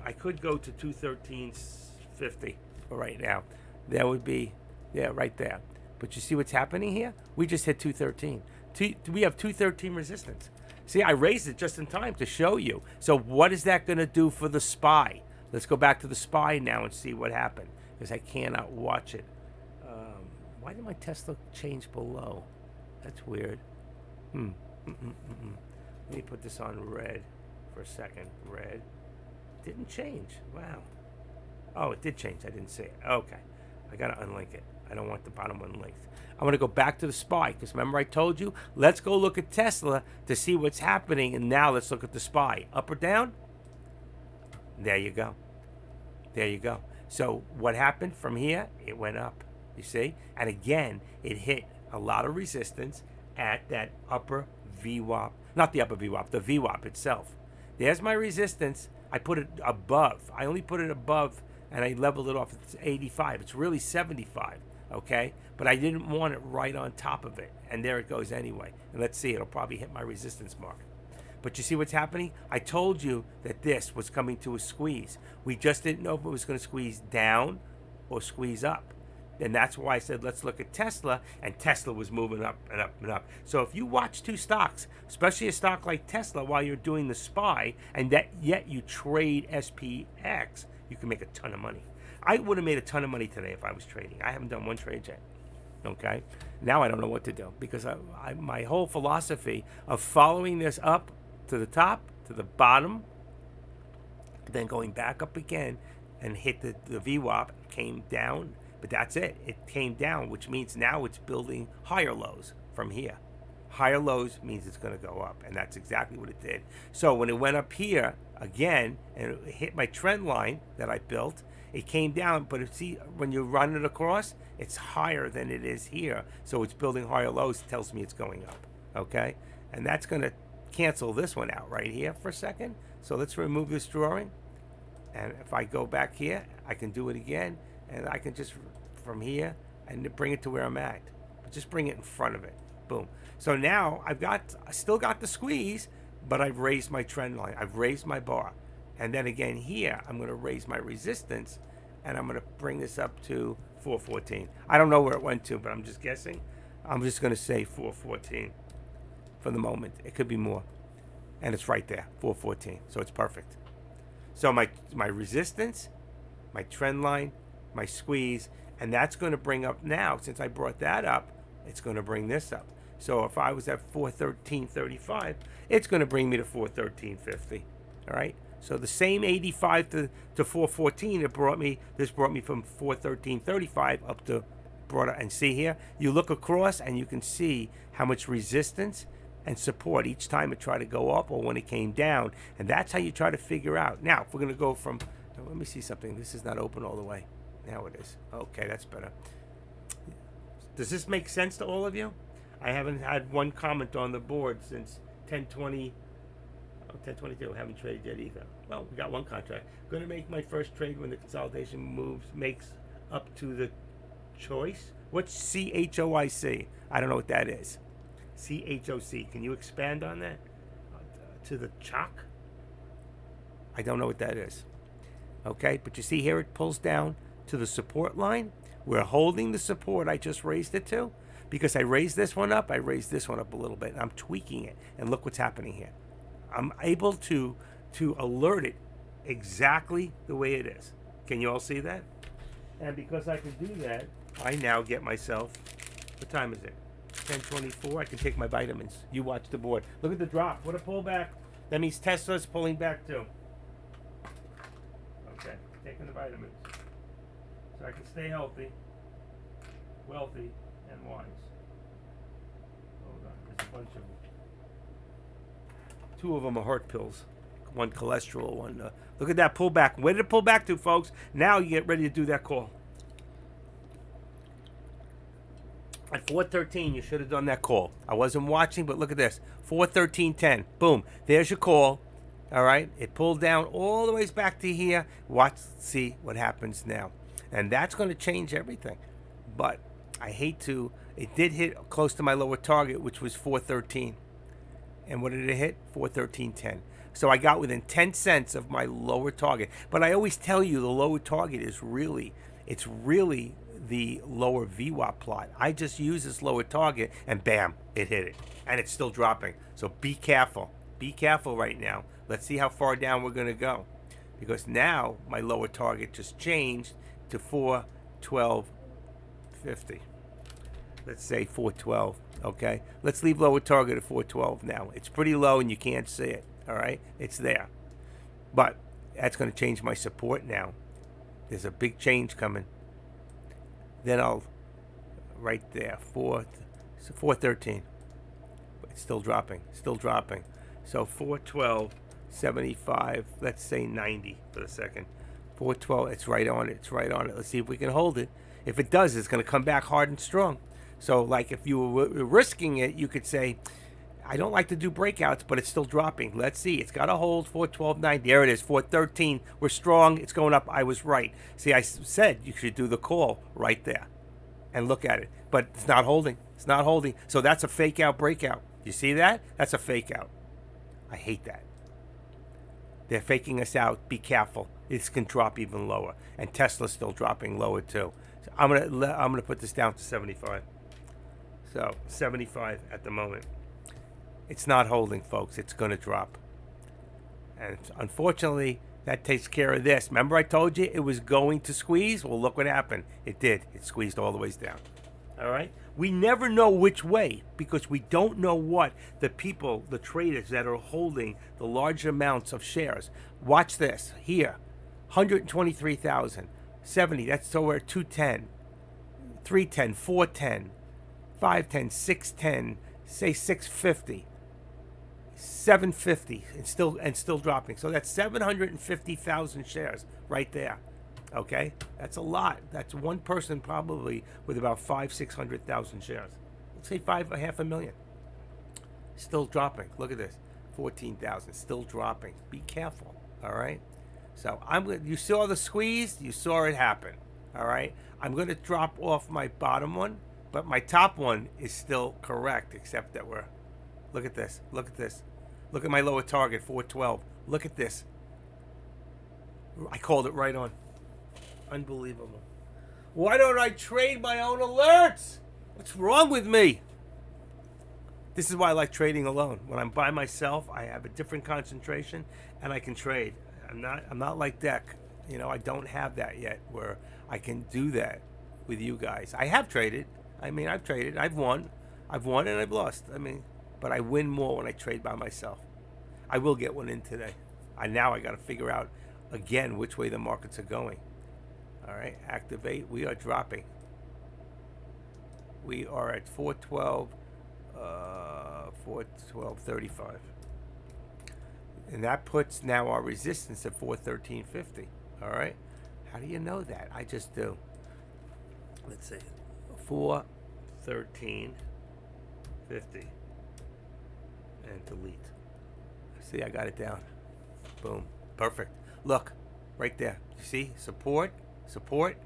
I could go to 213.50 for right now. That would be, yeah, right there. But you see what's happening here? We just hit 213. We have 213 resistance. See, I raised it just in time to show you. So what is that going to do for the SPY? Let's go back to the SPY now and see what happened, because I cannot watch it. Why did my Tesla change below? That's weird. Let me put this on red for a second. Red. Didn't change. Wow. Oh, it did change. I didn't see it. Okay. I got to unlink it. I don't want the bottom one linked. I'm going to go back to the SPY, because remember I told you, let's go look at Tesla to see what's happening, and now let's look at the SPY. Up or down? There you go. There you go. So what happened from here? It went up, you see? And again, it hit a lot of resistance at that upper VWAP. Not the upper VWAP, the VWAP itself. There's my resistance. I put it above. I only put it above, and I leveled it off at 85. It's really 75, okay? But I didn't want it right on top of it. And there it goes anyway. And let's see, it'll probably hit my resistance mark. But you see what's happening? I told you that this was coming to a squeeze. We just didn't know if it was going to squeeze down or squeeze up. And that's why I said, let's look at Tesla. And Tesla was moving up and up and up. So if you watch two stocks, especially a stock like Tesla, while you're doing the SPY, and that yet you trade SPX, you can make a ton of money. I would have made a ton of money today if I was trading. I haven't done one trade yet. Okay? Now I don't know what to do, because my whole philosophy of following this up to the top, to the bottom, then going back up again and hit the VWAP, came down. But that's it. It came down, which means now it's building higher lows from here. Higher lows means it's going to go up, and that's exactly what it did. So when it went up here again and it hit my trend line that I built, it came down. But see, when you run it across, it's higher than it is here. So it's building higher lows. It tells me it's going up. Okay? And that's going to cancel this one out right here for a second. So let's remove this drawing. And if I go back here, I can do it again. And I can just, from here, and bring it to where I'm at. But just bring it in front of it. Boom. So now I still got the squeeze, but I've raised my trend line. I've raised my bar. And then again here, I'm going to raise my resistance, and I'm going to bring this up to 414. I don't know where it went to, but I'm just guessing. I'm just going to say 414 for the moment. It could be more. And it's right there, 414. So it's perfect. So my resistance, my trend line, my squeeze, and that's going to bring up now, since I brought that up, it's going to bring this up. So if I was at 413.35, it's going to bring me to 413.50. All right. So the same 85 to 414, this brought me from 413.35 up to and see here, you look across and you can see how much resistance and support each time it tried to go up or when it came down, and that's how you try to figure out. Now, if we're going to go from, let me see something. This is not open all the way. Now it is. Okay, that's better. Does this make sense to all of you? I haven't had one comment on the board since 10:20. 10:22. Haven't traded yet either. Well, we got one contract. Going to make my first trade when the consolidation makes up to the choice. What's CHOIC? I don't know what that is. CHOC. Can you expand on that? To the chalk? I don't know what that is. Okay, but you see here it pulls down to the support line. We're holding the support I just raised it to, because I raised this one up, I raised this one up a little bit, and I'm tweaking it. And look what's happening here. I'm able to alert it exactly the way it is. Can you all see that? And because I can do that, I now get myself, what time is it? 10:24. I can take my vitamins. You watch the board. Look at the drop. What a pullback. That means Tesla's pulling back too. Okay, taking the vitamins. So I can stay healthy, wealthy, and wise. Hold on, there's a bunch of them. 2 of them are heart pills. One cholesterol, one. Look at that pullback. Where did it pull back to, folks? Now you get ready to do that call. At 4:13, you should have done that call. I wasn't watching, but look at this. 4:13:10. Boom. There's your call. All right. It pulled down all the way back to here. See what happens now. And that's going to change everything. But I hate to. It did hit close to my lower target, which was 413. And what did it hit? 413.10. So I got within 10 cents of my lower target. But I always tell you the lower target is really the lower VWAP plot. I just use this lower target and bam, it hit it. And it's still dropping. So be careful. Be careful right now. Let's see how far down we're going to go. Because now my lower target just changed to 412.50. Let's say 412. Okay, let's leave lower target at 412 now. It's pretty low and you can't see it. All right, it's there, but that's going to change my support now. There's a big change coming. Then I'll right there 413. It's still dropping, still dropping. So 412.75. Let's say 90 for the second. 412. It's right on it. It's right on it. Let's see if we can hold it. If it does, it's going to come back hard and strong. So, like, if you were risking it, you could say, I don't like to do breakouts, but it's still dropping. Let's see. It's got to hold 412.90. There it is, 413. We're strong. It's going up. I was right. See, I said you should do the call right there and look at it. But it's not holding. It's not holding. So that's a fake out breakout. You see that? That's a fake out. I hate that. They're faking us out. Be careful. This can drop even lower. And Tesla's still dropping lower, too. So I'm gonna put this down to 75. So 75 at the moment. It's not holding, folks. It's going to drop. And unfortunately, that takes care of this. Remember I told you it was going to squeeze? Well, look what happened. It did. It squeezed all the ways down. All right? We never know which way because we don't know what the people, the traders that are holding the large amounts of shares. Watch this. Here, 123,000. 70. That's somewhere 210. 310. 410. 510, 610, say 650, 750, and still dropping. So that's 750,000 shares right there. Okay, that's a lot. That's one person probably with about 600,000 shares. Let's say 500,000. Still dropping. Look at this, 14,000. Still dropping. Be careful. All right. So you saw the squeeze. You saw it happen. All right. I'm going to drop off my bottom one. But my top one is still correct, except that look at this. Look at this. Look at my lower target, 412. Look at this. I called it right on. Unbelievable. Why don't I trade my own alerts? What's wrong with me? This is why I like trading alone. When I'm by myself, I have a different concentration and I can trade. I'm not like Deck. You know, I don't have that yet where I can do that with you guys. I have traded. I mean, I've traded. I've won and I've lost. I mean, but I win more when I trade by myself. I will get one in today. Now I got to figure out again which way the markets are going. All right, activate. We are dropping. We are at 412.35, and that puts now our resistance at 413.50. All right, how do you know that? I just do. Let's see. 413.50 and delete. See, I got it down. Boom. Perfect. Look, right there. You see? Support, support,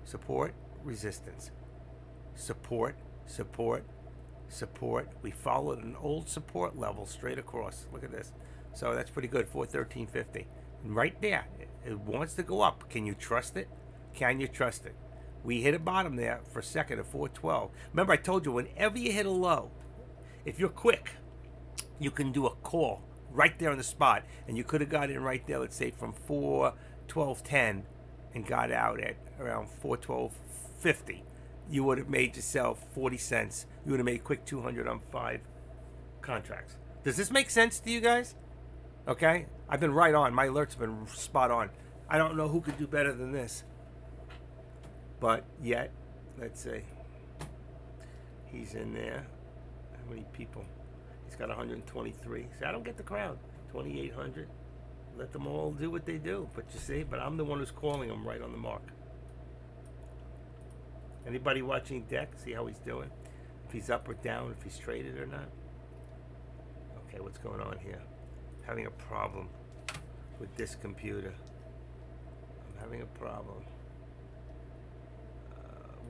support, resistance. Support, support, support. We followed an old support level straight across. Look at this. So that's pretty good. 413.50. And right there, it wants to go up. Can you trust it? Can you trust it? We hit a bottom there for a second at 412. Remember, I told you, whenever you hit a low, if you're quick, you can do a call right there on the spot. And you could have got in right there, let's say, from 412.10 and got out at around 412.50. You would have made yourself 40 cents. You would have made a quick 200 on 5 contracts. Does this make sense to you guys? Okay? I've been right on. My alerts have been spot on. I don't know who could do better than this. But yet, let's see. He's in there. How many people? He's got 123. See, I don't get the crowd. 2,800. Let them all do what they do. But you see, I'm the one who's calling them right on the mark. Anybody watching Deck? See how he's doing? If he's up or down, if he's traded or not? Okay, what's going on here? Having a problem with this computer. I'm having a problem.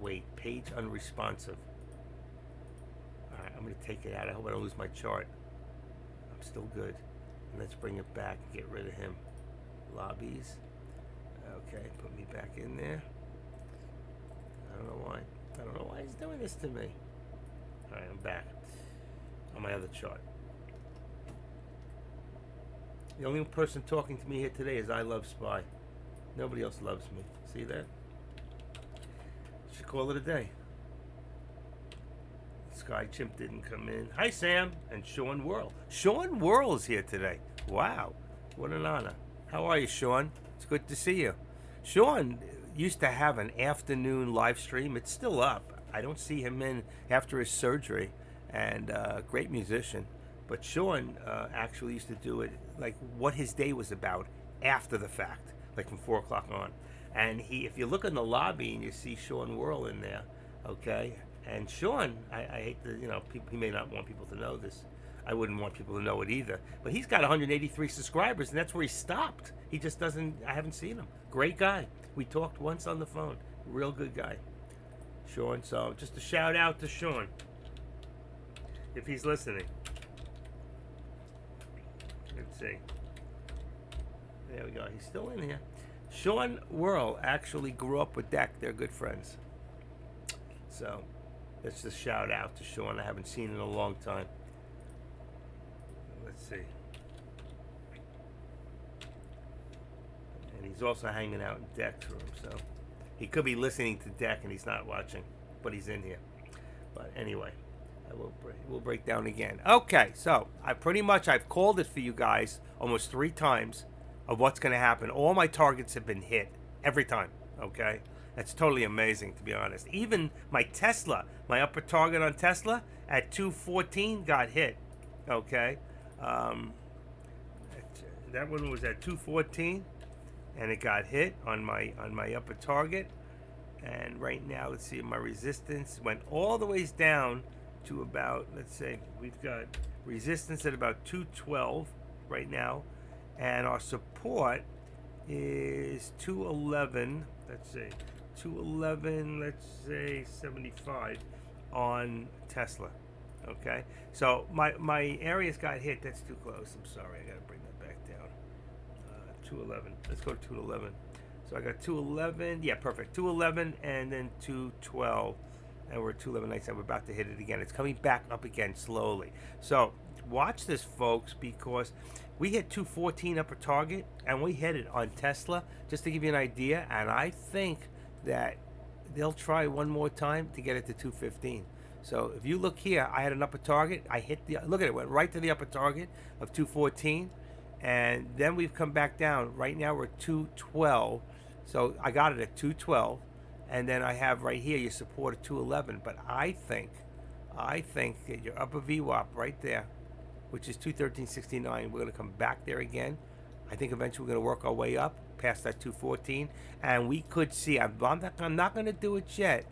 Wait, page unresponsive. Alright, I'm going to take it out. I hope I don't lose my chart. I'm still good. And let's bring it back and get rid of him. Lobbies. Okay, put me back in there. I don't know why. I don't know why he's doing this to me. Alright, I'm back on my other chart. The only person talking to me here today is I Love Spy. Nobody else loves me. See that? Should call it a day. Sky Chimp didn't come in. Hi, Sam and Sean Whirl. Sean Whirl is here today. Wow, what an honor. How are you, Sean? It's good to see you. Sean used to have an afternoon live stream. It's still up. I don't see him in after his surgery, and great musician. But Sean actually used to do it like what his day was about after the fact, like from 4 o'clock on. And if you look in the lobby and you see Sean Whirl in there, okay. And Sean, I hate to, he may not want people to know this. I wouldn't want people to know it either. But he's got 183 subscribers, and that's where he stopped. He just doesn't. I haven't seen him. Great guy. We talked once on the phone. Real good guy, Sean. So just a shout out to Sean if he's listening. Let's see. There we go. He's still in here. Sean Whirl actually grew up with Deck. They're good friends. So that's a shout out to Sean. I haven't seen in a long time. Let's see. And he's also hanging out in Deck's room. So he could be listening to Deck and he's not watching, but he's in here. But anyway, we'll break down again. Okay, so I've called it for you guys almost 3 times of what's going to happen. All my targets have been hit every time. Okay, that's totally amazing, to be honest. Even my Tesla, my upper target on Tesla at 214 got hit. Okay, that one was at 214, and it got hit on my upper target. And right now, let's see, my resistance went all the ways down to about, let's say, we've got resistance at about 212 right now, and our support is 211. Let's see, 211. Let's say 75 on Tesla. Okay, so my areas got hit. That's too close. I'm sorry. I got to bring that back down. 211. Let's go to 211. So I got 211. Yeah, perfect. 211 and then 212. And we're at 211.97. We're about to hit it again. It's coming back up again slowly. So watch this, folks, because we hit 214 upper target, and we hit it on Tesla, just to give you an idea. And I think that they'll try one more time to get it to 215. So if you look here, I had an upper target. I hit look at it, went right to the upper target of 214. And then we've come back down. Right now we're at 212. So I got it at 212. And then I have right here your support at 211. But I think that your upper VWAP right there, which is 213.69, we're going to come back there again. I think eventually we're going to work our way up past that 214. And we could see, I'm not going to do it yet.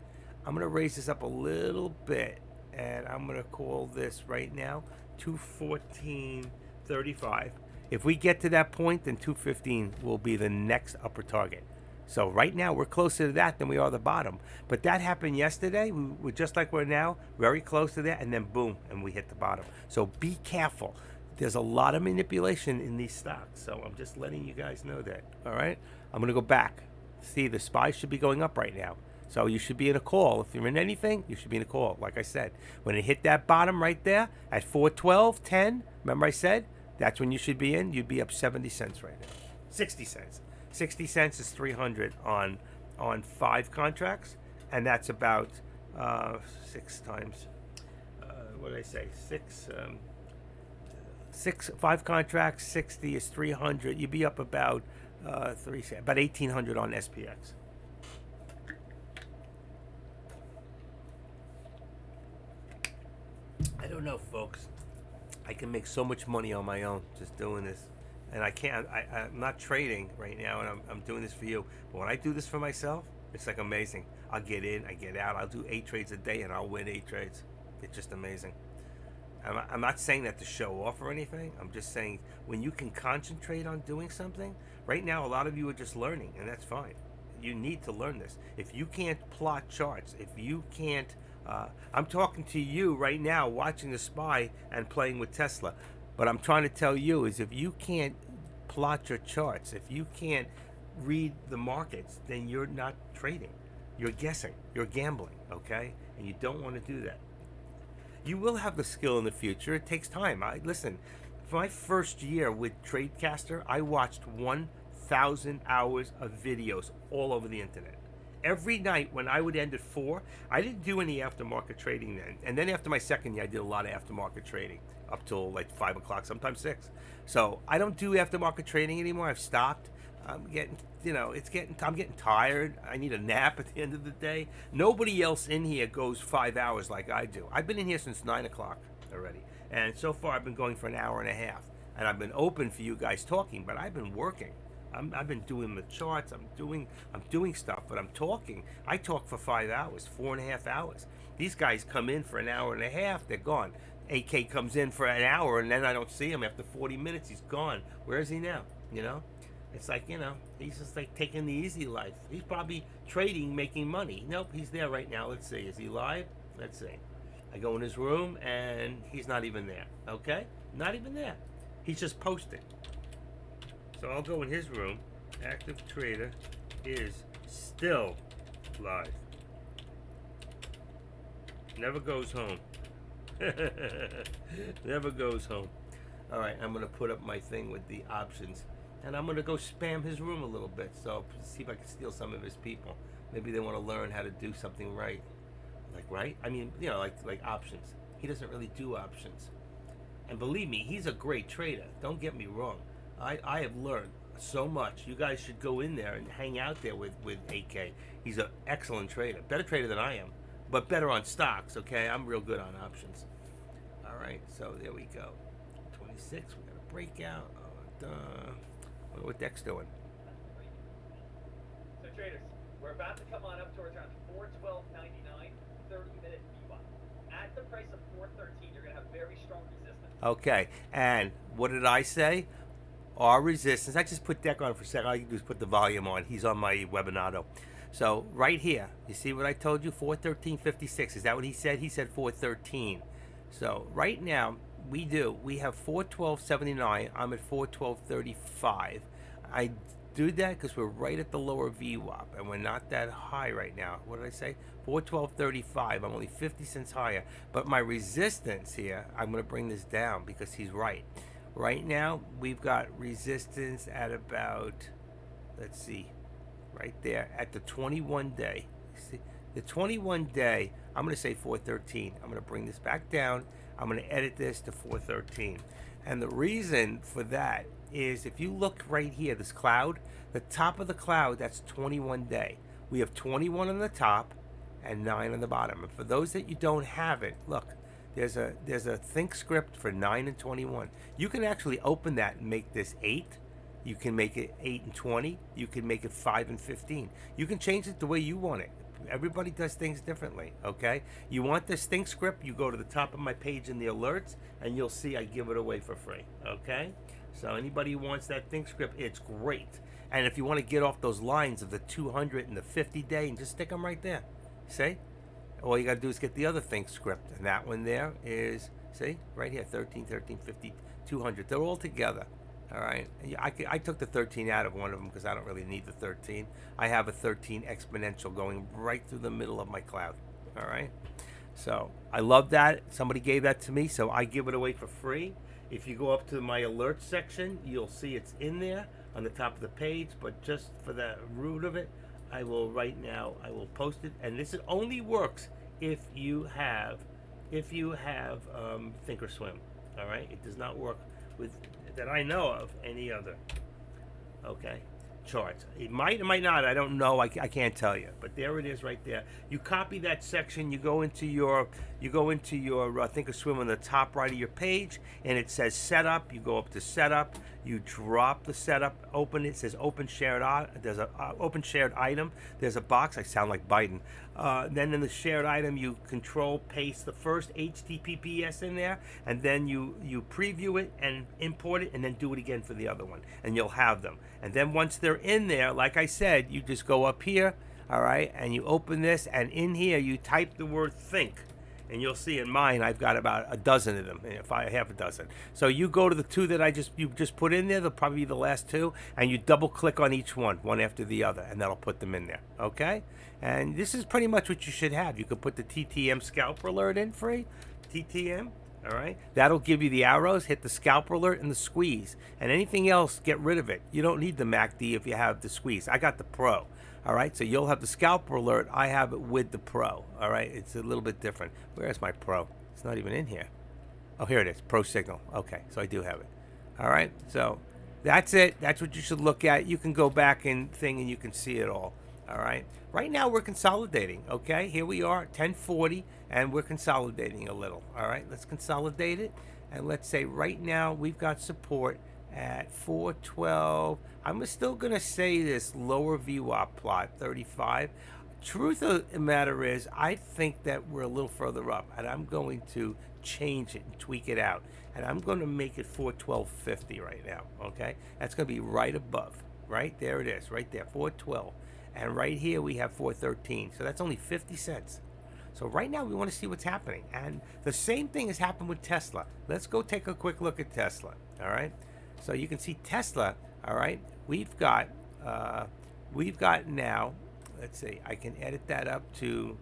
I'm going to raise this up a little bit. And I'm going to call this right now 214.35. If we get to that point, then 215 will be the next upper target. So right now we're closer to that than we are the bottom. But that happened yesterday. We were just like we're now, very close to that, and then boom, and we hit the bottom. So be careful. There's a lot of manipulation in these stocks. So I'm just letting you guys know that. All right? I'm going to go back. See, the SPY should be going up right now. So you should be in a call. If you're in anything, you should be in a call. Like I said, when it hit that bottom right there at 412.10, remember I said, that's when you should be in. You'd be up 70 cents right now. 60 cents. 60 cents is 300 on 5 contracts, and that's about 6 times. What did I say? 5 contracts. 60 is 300. You'd be up about about 1,800 on SPX. I don't know, folks. I can make so much money on my own just doing this. And I can't, I'm not trading right now, and I'm doing this for you. But when I do this for myself, it's like amazing. I'll get in, I get out. I'll do 8 trades a day, and I'll win 8 trades. It's just amazing. I'm not saying that to show off or anything. I'm just saying when you can concentrate on doing something, right now a lot of you are just learning, and that's fine. You need to learn this. If you can't plot charts, if you can't, I'm talking to you right now watching the SPY and playing with Tesla. What I'm trying to tell you is if you can't plot your charts, if you can't read the markets, then you're not trading. You're guessing. You're gambling, okay? And you don't want to do that. You will have the skill in the future. It takes time. Listen, For my first year with Tradecaster, I watched 1,000 hours of videos all over the internet. Every night when I would end at 4, I didn't do any aftermarket trading then. And then after my second year, I did a lot of aftermarket trading up till like 5 o'clock, sometimes 6. So I don't do aftermarket trading anymore. I've stopped. I'm getting, I'm getting tired. I need a nap at the end of the day. Nobody else in here goes 5 hours like I do. I've been in here since 9 o'clock already. And so far I've been going for an hour and a half. And I've been open for you guys talking, but I've been working. I've been doing the charts. I'm doing stuff, but I'm talking. I talk for 5 hours, 4.5 hours. These guys come in for an hour and a half. They're gone. AK comes in for an hour, and then I don't see him after 40 minutes. He's gone. Where is he now? It's like, he's just like taking the easy life. He's probably trading, making money. Nope, he's there right now. Let's see. Is he live? Let's see. I go in his room, and he's not even there. Okay? Not even there. He's just posting. So I'll go in his room. Active Trader is still live. Never goes home. Never goes home. All right, I'm going to put up my thing with the options. And I'm going to go spam his room a little bit. So see if I can steal some of his people. Maybe they want to learn how to do something right. Like, right? I mean, like options. He doesn't really do options. And believe me, he's a great trader. Don't get me wrong. I have learned so much. You guys should go in there and hang out there with AK. He's an excellent trader. Better trader than I am. But better on stocks, okay? I'm real good on options. All right, so there we go. 26, we got a breakout. Wonder what Deck's doing. So traders, we're about to come on up towards around 412.99, 30-minute VWAP. At the price of 413, you're going to have very strong resistance. Okay, and what did I say? Our resistance. I just put Deck on for a second. All you do is put the volume on. He's on my webinado. So right here, you see what I told you? 413.56. Is that what he said? He said 413. So right now, we have 412.79. I'm at 412.35. I do that because we're right at the lower VWAP, and we're not that high right now. What did I say? 412.35. I'm only 50 cents higher. But my resistance here, I'm going to bring this down because he's right. Right now, we've got resistance at about, let's see, right there at the 21 day. See, the 21 day, I'm going to say 413. I'm going to bring this back down. I'm going to edit this to 413. And the reason for that is if you look right here, this cloud, the top of the cloud, that's 21 day. We have 21 on the top and 9 on the bottom. And for those that you don't have it, look, there's a ThinkScript for 9 and 21. You can actually open that and make this 8. You can make it 8 and 20. You can make it 5 and 15. You can change it the way you want it. Everybody does things differently, okay? You want this ThinkScript, you go to the top of my page in the alerts, and you'll see I give it away for free, okay? So anybody who wants that ThinkScript, it's great. And if you want to get off those lines of the 200 and the 50 day, and just stick them right there, see? All you got to do is get the other ThinkScript, and that one there is, see, right here, 13, 13, 50, 200. They're all together. All right, I took the 13 out of one of them because I don't really need the 13. I have a 13 exponential going right through the middle of my cloud. All right, so I love that. Somebody gave that to me, so I give it away for free. If you go up to my alert section, you'll see it's in there on the top of the page. But just for the root of it, I will right now. I will post it, and this only works if you have Thinkorswim. All right, it does not work with that I know of any other charts. It might not. I don't know. I can't tell you. But there it is right there. You copy that section. You go into your Thinkorswim on the top right of your page, and it says setup. You go up to setup. You drop the setup. Open it. It says open shared. There's a open shared item. There's a box. I sound like Biden. Then in the shared item, you control paste the first HTTPS in there, and then you preview it and import it, and then do it again for the other one, and you'll have them. And then once they're in there, like I said, you just go up here, all right, and you open this, and in here you type the word think. And you'll see in mine, I've got about a dozen of them, half a dozen. So you go to the two that you just put in there, they'll probably be the last two, and you double click on each one after the other, and that'll put them in there, okay? And this is pretty much what you should have. You could put the TTM scalper alert in free, TTM, All right, that'll give you the arrows. Hit the scalper alert and the squeeze, and anything else, get rid of it. You don't need the MACD if you have the squeeze. I got the Pro. All right, so you'll have the scalper alert. I have it with the Pro. All right, it's a little bit different. Where's my Pro? It's not even in here. Oh, here it is. Pro Signal. Okay, so I do have it. All right, so that's it. That's what you should look at. You can go back and and you can see it all. All right. Right now we're consolidating. Okay, here we are, 1040, and we're consolidating a little. All right, let's consolidate it, and let's say right now we've got support at 412. I'm still gonna say this lower VWAP plot 35. Truth of the matter is, I think that we're a little further up, and I'm going to change it and tweak it out, and I'm going to make it 412.50 right now. Okay, that's going to be right above. Right there it is, right there, 412. And right here we have 413, so that's only 50 cents. So right now we want to see what's happening, and the same thing has happened with Tesla. Let's go take a quick look at Tesla. All right, so you can see Tesla. All right, we've got now. Let's see, I can edit that up to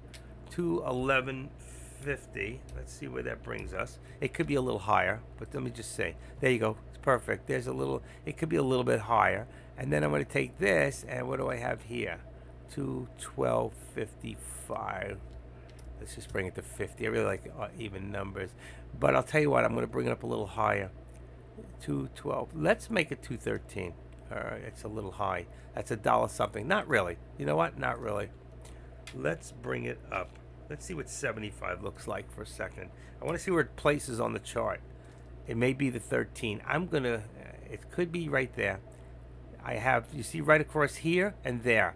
211.50. Let's see where that brings us. It could be a little higher, but let me just say, there you go. It's perfect. There's a little. It could be a little bit higher. And then I'm going to take this, and what do I have here? 212.55. Let's just bring it to 50. I really like even numbers. But I'll tell you what, I'm going to bring it up a little higher. 212. Let's make it 213. All right, it's a little high. That's $1 something. Not really. You know what? Not really. Let's bring it up. Let's see what 75 looks like for a second. I want to see where it places on the chart. It may be the 13. I'm going to, it could be right there. I have, you see right across here and there.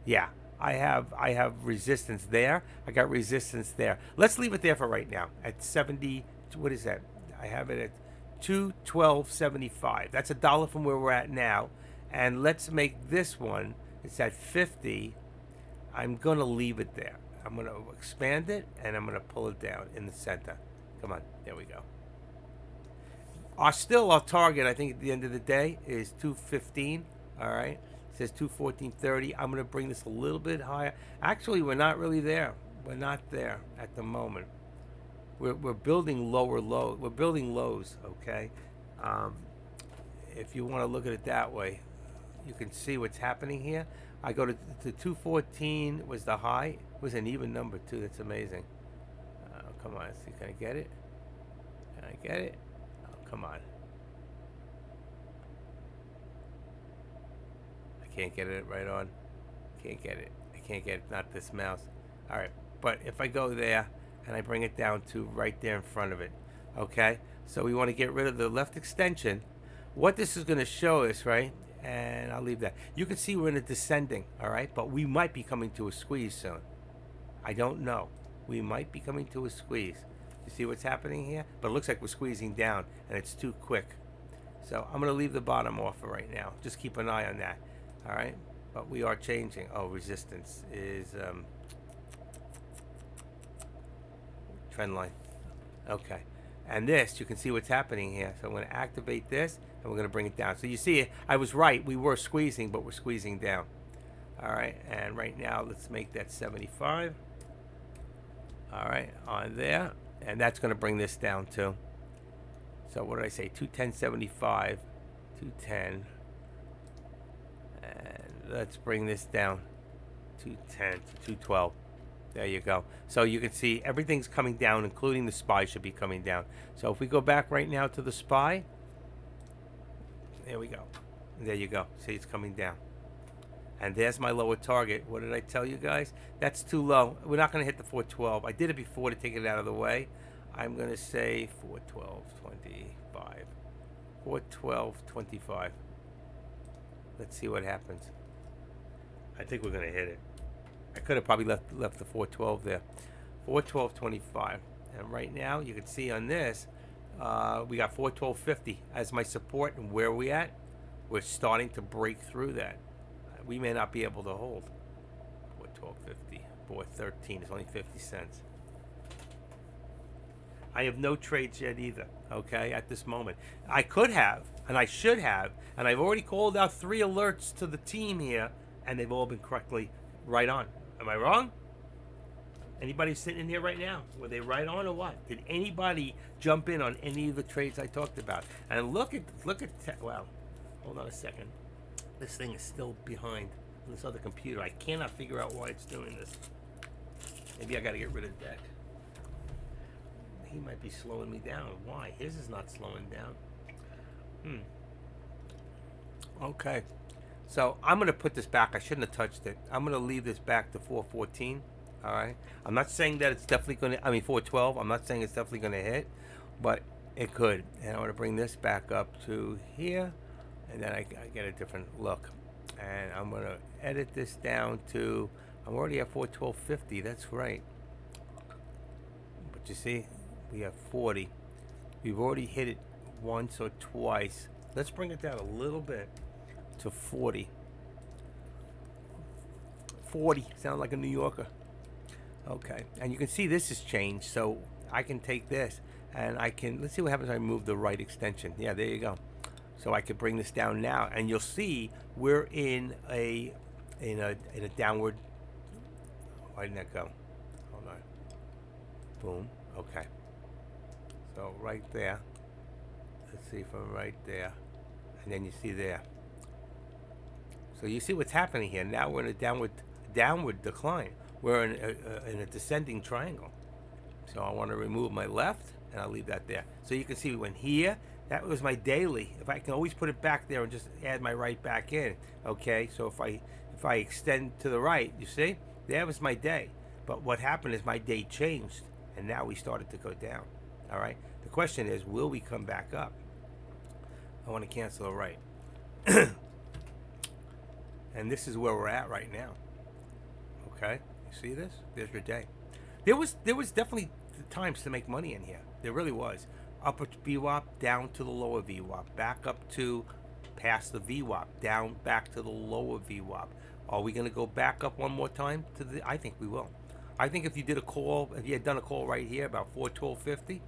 Yeah, I have resistance there. I got resistance there. Let's leave it there for right now at 70. What is that? I have it at 212.75. That's $1 from where we're at now. And let's make this one, it's at 50. I'm going to leave it there. I'm going to expand it, and I'm going to pull it down in the center. Come on, there we go. Our target, I think, at the end of the day is 215. All right, it says 214.30. I'm going to bring this a little bit higher. Actually, we're not really there. We're not there at the moment. We're building lower lows. We're building lows. Okay, if you want to look at it that way, you can see what's happening here. I go to 214 was the high. It was an even number too. That's amazing. Come on, let's see. Can I get it? Can I get it? Come on. I can't get it right on. Can't get it. I can't get it. Not this mouse. All right. But if I go there and I bring it down to right there in front of it. Okay. So we want to get rid of the left extension. What this is going to show us, right? And I'll leave that. You can see we're in a descending. All right. But we might be coming to a squeeze soon. I don't know. We might be coming to a squeeze. You see what's happening here? But it looks like we're squeezing down, and it's too quick. So I'm going to leave the bottom off for right now. Just keep an eye on that. All right? But we are changing. Oh, resistance is trend line. Okay. And this, you can see what's happening here. So I'm going to activate this, and we're going to bring it down. So you see, I was right. We were squeezing, but we're squeezing down. All right? And right now, let's make that 75. All right, on there. And that's going to bring this down too. So what did I say? 210.75, 210. And let's bring this down. 210 to 212. There you go. So you can see everything's coming down, including the SPY should be coming down. So if we go back right now to the SPY, there we go. There you go. See, it's coming down. And there's my lower target. What did I tell you guys? That's too low. We're not going to hit the 412. I did it before to take it out of the way. I'm going to say 412.25. 412.25. Let's see what happens. I think we're going to hit it. I could have probably left the 412 there. 412.25. And right now, you can see on this, we got 412.50 as my support. And where are we at? We're starting to break through that. We may not be able to hold. 412.50. 413 is only 50 cents. I have no trades yet either, okay, at this moment. I could have, and I should have, and I've already called out 3 alerts to the team here, and they've all been correctly right on. Am I wrong? Anybody sitting in here right now? Were they right on or what? Did anybody jump in on any of the trades I talked about? And look at well, hold on a second. This thing is still behind on this other computer. I cannot figure out why it's doing this. Maybe I got to get rid of deck. He might be slowing me down. Why? His is not slowing down. Okay. So I'm going to put this back. I shouldn't have touched it. I'm going to leave this back to 414. All right. I'm not saying that it's definitely going to, 412. I'm not saying it's definitely going to hit, but it could. And I want to bring this back up to here, and then I get a different look. And I'm going to edit this down to, I'm already at 412.50. That's right. But you see, we have 40. We've already hit it once or twice. Let's bring it down a little bit to 40. 40. Sound like a New Yorker. Okay. And you can see this has changed. So I can take this and I can, let's see what happens if I move the right extension. Yeah, there you go. So I could bring this down now, and you'll see we're in a downward. Why didn't that go? Hold on. Boom. Okay. So right there. Let's see from right there, and then you see there. So you see what's happening here. Now we're in a downward decline. We're in a descending triangle. So I want to remove my left, and I'll leave that there. So you can see we went here. That was my daily. If I can always put it back there and just add my right back in. Okay. So if I extend to the right, you see, that was my day. But what happened is my day changed, and now we started to go down. All right. The question is, will we come back up? I want to cancel a right. And this is where we're at right now. Okay, you see this? There's your day. There was definitely times to make money in here. There really was. Upper VWAP, down to the lower VWAP, back up to past the VWAP, down back to the lower VWAP. Are we going to go back up one more time to the? I think we will. I think if you did a call, if you had done a call right here about 412.50,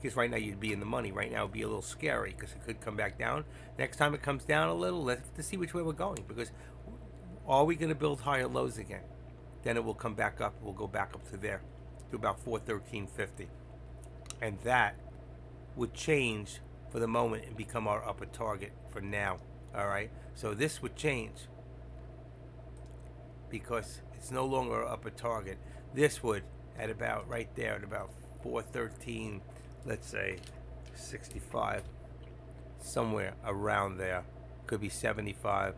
because right now you'd be in the money. Right now it'd be a little scary because it could come back down. Next time it comes down a little, let's have to see which way we're going, because are we going to build higher lows again? Then it will come back up. We'll go back up to there, to about 413.50, and that would change for the moment and become our upper target for now. All right. So this would change because it's no longer our upper target. This would, at about right there, at about 413, let's say 65, somewhere around there. Could be 75,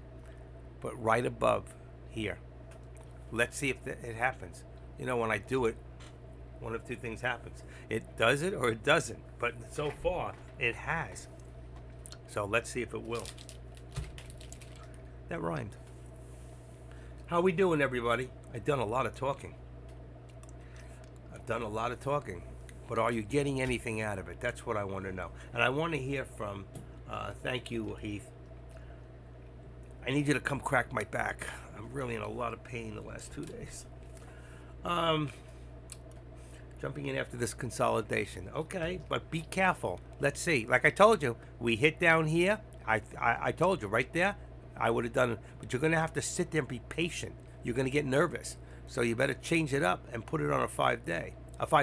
but right above here. Let's see if it happens. You know, when I do it, one of two things happens. It does it or it doesn't. But so far, it has. So let's see if it will. That rhymed. How we doing, everybody? I've done a lot of talking. But are you getting anything out of it? That's what I want to know. And I want to hear from, thank you, Heath. I need you to come crack my back. I'm really in a lot of pain the last 2 days. Jumping in after this consolidation. Okay, but be careful. Let's see. Like I told you, we hit down here. I told you right there, I would have done it. But you're going to have to sit there and be patient. You're going to get nervous. So you better change it up and put it on a 5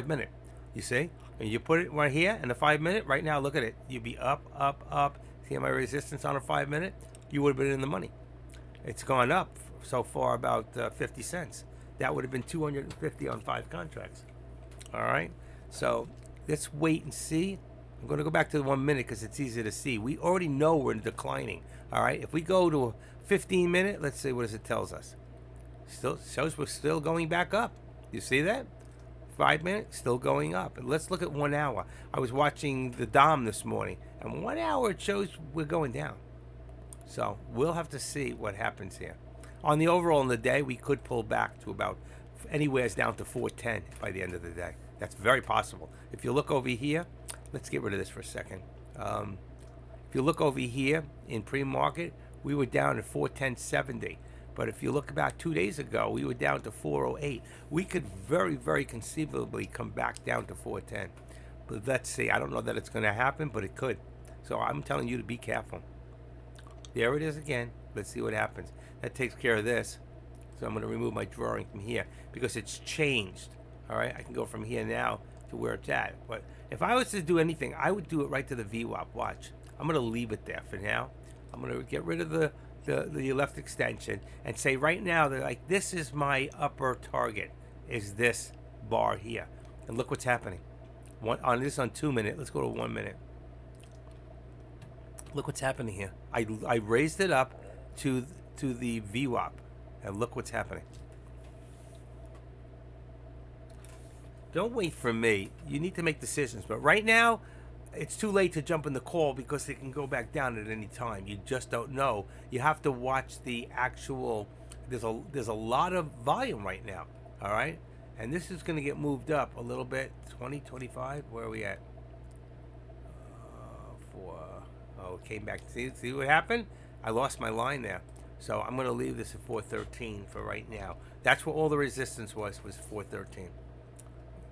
minute. You see? And you put it right here in the 5 minute. Right now, look at it. You'd be up, up, up. See my resistance on a 5 minute? You would have been in the money. It's gone up so far about 50 cents. That would have been 250 on 5 contracts. All right. So let's wait and see. I'm going to go back to the 1 minute because it's easier to see. We already know we're declining. All right. If we go to a 15 minute, let's see what does it tells us. Still shows we're still going back up. You see that? 5 minutes, still going up. And let's look at 1 hour. I was watching the Dom this morning, and 1 hour it shows we're going down. So we'll have to see what happens here. On the overall in the day, we could pull back to about anywhere down to 410 by the end of the day. That's very possible. If you look over here, let's get rid of this for a second. If you look over here in pre-market, we were down at 410.70. But if you look about 2 days ago, we were down to 408. We could very, very conceivably come back down to 410. But let's see. I don't know that it's going to happen, but it could. So I'm telling you to be careful. There it is again. Let's see what happens. That takes care of this. So I'm going to remove my drawing from here because it's changed. All right, I can go from here now to where it's at. But if I was to do anything, I would do it right to the VWAP. Watch, I'm gonna leave it there for now. I'm gonna get rid of the left extension and say right now that like this is my upper target, is this bar here, and look what's happening. On 2 minute. Let's go to 1 minute. Look what's happening here. I raised it up to the VWAP, and look what's happening. Don't wait for me. You need to make decisions. But right now, it's too late to jump in the call because it can go back down at any time. You just don't know. You have to watch the actual. There's a lot of volume right now. All right, and this is going to get moved up a little bit. 20, 25. Where are we at? It came back. See what happened? I lost my line there. So I'm going to leave this at 413 for right now. That's what all the resistance was 413.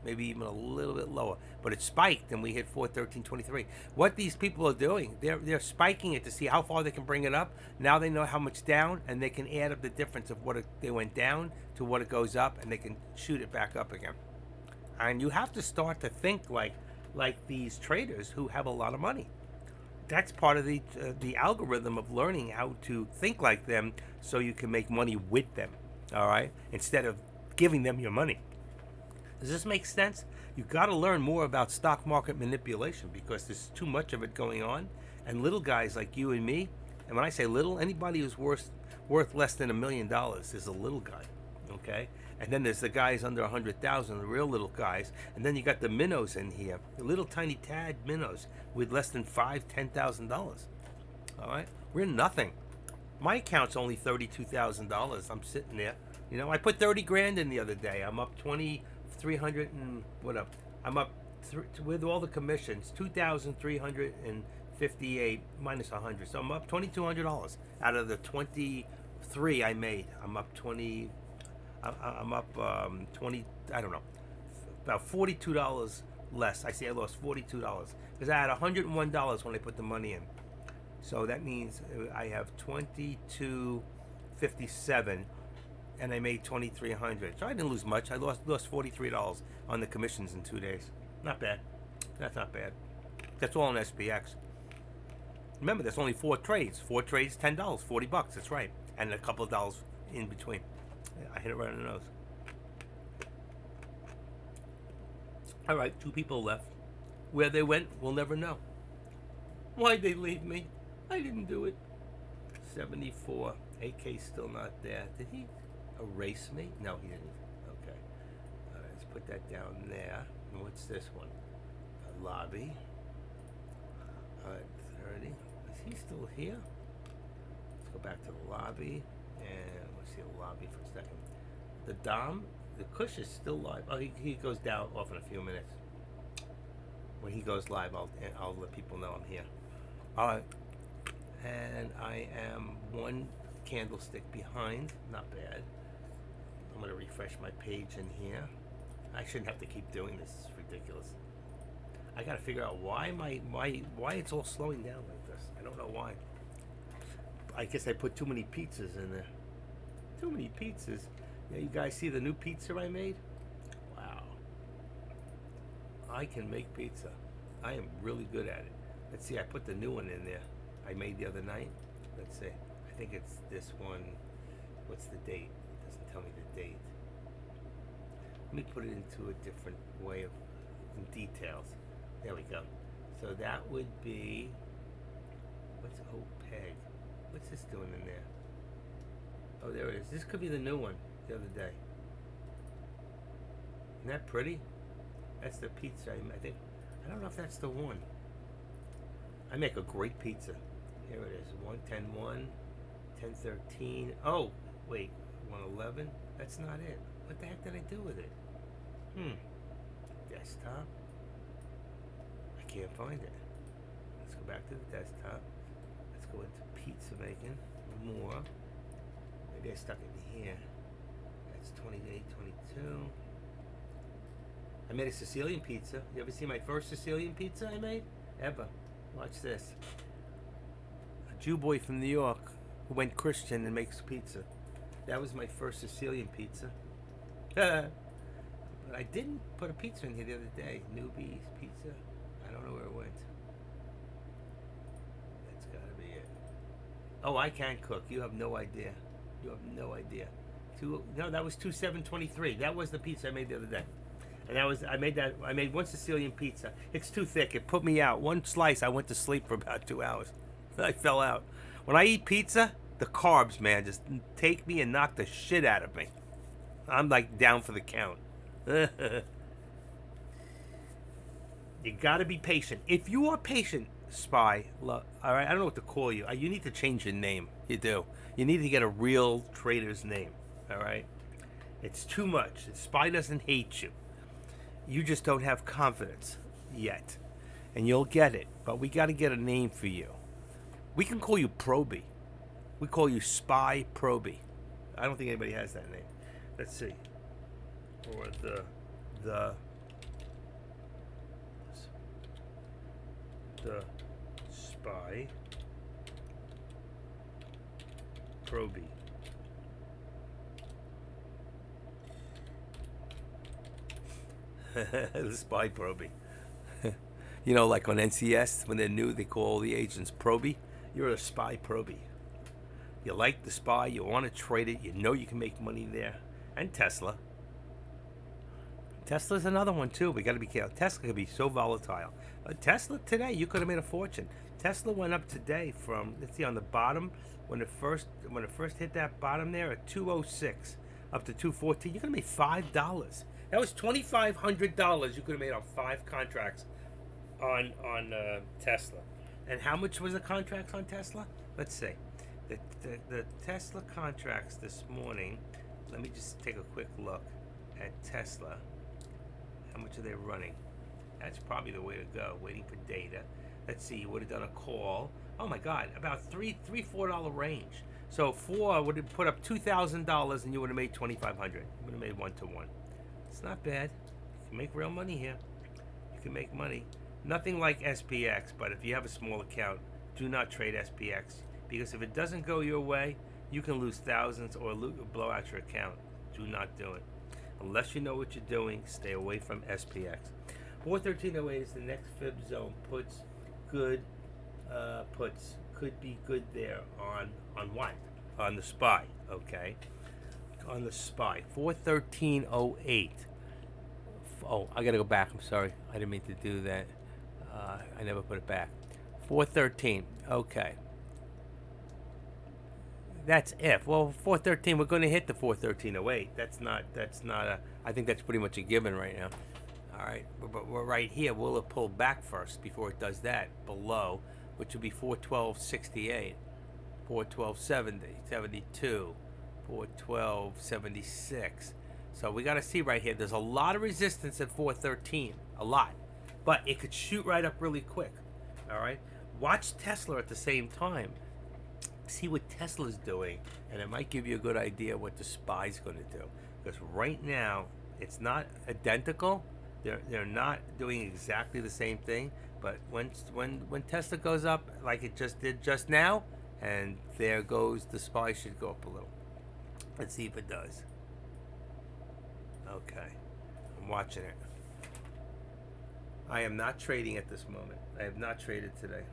Maybe even a little bit lower, but it spiked and we hit 413.23. What these people are doing, they're spiking it to see how far they can bring it up. Now they know how much down, and they can add up the difference of what they went down to what it goes up, and they can shoot it back up again. And you have to start to think like these traders who have a lot of money. That's part of the algorithm of learning how to think like them, so you can make money with them. All right, instead of giving them your money. Does this make sense? You got to learn more about stock market manipulation because there's too much of it going on. And little guys like you and me, and when I say little, anybody who's worth less than $1 million is a little guy, okay? And then there's the guys under 100,000, the real little guys. And then you got the minnows in here, the little tiny tad minnows with less than $5,000, $10,000. All right, we're nothing. My account's only $32,000. I'm sitting there. You know, I put 30 grand in the other day. I'm up 300 and what up? I'm up with all the commissions, 2,358 minus 100. So I'm up $2,200 out of the 23 I made. I'm up 20. I'm up 20. I don't know, about $42 less. I say I lost $42 because I had $101 when I put the money in. So that means I have 2257. And I made 2,300. So I didn't lose much. I lost $43 on the commissions in 2 days. Not bad. That's not bad. That's all on SPX. Remember, there's only 4 trades. 4 trades, $10, $40. That's right, and a couple of dollars in between. I hit it right on the nose. All right, 2 people left. Where they went, we'll never know. Why'd they leave me? I didn't do it. 74. AK's still not there. Did he erase me? No, he didn't. Okay. All right, let's put that down there. And what's this one? A lobby. All right, 30. Is he still here? Let's go back to the lobby. And let's see the lobby for a second. The Dom, the Kush is still live. Oh, he goes down off in a few minutes. When he goes live, I'll let people know I'm here. All right. And I am 1 candlestick behind. Not bad. I'm going to refresh my page in here. I shouldn't have to keep doing this. It's ridiculous. I got to figure out why it's all slowing down like this. I don't know why. I guess I put too many pizzas in there. Too many pizzas. Yeah, you guys see the new pizza I made? Wow. I can make pizza. I am really good at it. Let's see, I put the new one in there I made the other night. Let's see. I think it's this one. What's the date? It doesn't tell me the date. Let me put it into a different way of details. There we go. So that would be, what's OPEG? What's this doing in there? Oh, there it is. This could be the new one the other day. Isn't that pretty? That's the pizza I think. I don't know if that's the one. I make a great pizza. Here it is. 110.1, 1013. Oh, wait. 111. That's not it. What the heck did I do with it? Desktop. I can't find it. Let's go back to the desktop. Let's go into pizza making. More. Maybe I stuck it in here. That's 2822. I made a Sicilian pizza. You ever see my first Sicilian pizza I made? Ever. Watch this. A Jew boy from New York who went Christian and makes pizza. That was my first Sicilian pizza. But I didn't put a pizza in here the other day. Newbie's Pizza. I don't know where it went. That's gotta be it. Oh, I can cook. You have no idea. You have no idea. No, that was 2/7/23. That was the pizza I made the other day. And I made one Sicilian pizza. It's too thick. It put me out. One slice, I went to sleep for about 2 hours. I fell out. When I eat pizza, the carbs, man, just take me and knock the shit out of me. I'm like down for the count. You gotta be patient. If you are patient, Spy, all right, I don't know what to call you. You need to change your name. You do. You need to get a real trader's name. All right. It's too much. Spy doesn't hate you. You just don't have confidence yet, and you'll get it. But we got to get a name for you. We can call you Proby. We call you Spy Proby. I don't think anybody has that name. Let's see. Or the Spy Proby. The Spy Proby. You know, like on NCS, when they're new, they call all the agents Proby. You're a Spy Proby. You like the Spy, you want to trade it, you know you can make money there. And Tesla. Tesla's another one too. We got to be careful. Tesla could be so volatile. Tesla today, you could have made a fortune. Tesla went up today from, let's see, on the bottom when it first hit that bottom there at 206 up to 214. You could have made $5. That was $2,500 you could have made on 5 contracts on Tesla. And how much was the contracts on Tesla? Let's see. The Tesla contracts this morning. Let me just take a quick look at Tesla. How much are they running? That's probably the way to go. Waiting for data. Let's see. You would have done a call. Oh my God, about $4 range. So 4 would have put up $2,000, and you would have made $2,500. You would have made 1-to-1. It's not bad. You can make real money here. You can make money. Nothing like SPX, but if you have a small account, do not trade SPX, because if it doesn't go your way, you can lose thousands or blow out your account. Do not do it. Unless you know what you're doing, stay away from SPX. 413.08 is the next fib zone. Puts could be good there on what? On the SPY, okay? On the SPY. 413.08. Oh, I gotta go back. I'm sorry. I didn't mean to do that. I never put it back. 413. Okay. That's if. Well, 413. We're going to hit the 413.08. That's not a. I think that's pretty much a given right now. All right. But we're right here. Will it pull back first before it does that below, which would be 412.68, 412.70, 72, 412.76. So we got to see right here. There's a lot of resistance at 413. A lot. But it could shoot right up really quick. All right. Watch Tesla at the same time. See what Tesla's doing, and it might give you a good idea what the SPY's going to do. Because right now, it's not identical. They're not doing exactly the same thing. But when Tesla goes up, like it just did just now, and there goes the SPY, should go up a little. Let's see if it does. Okay, I'm watching it. I am not trading at this moment. I have not traded today.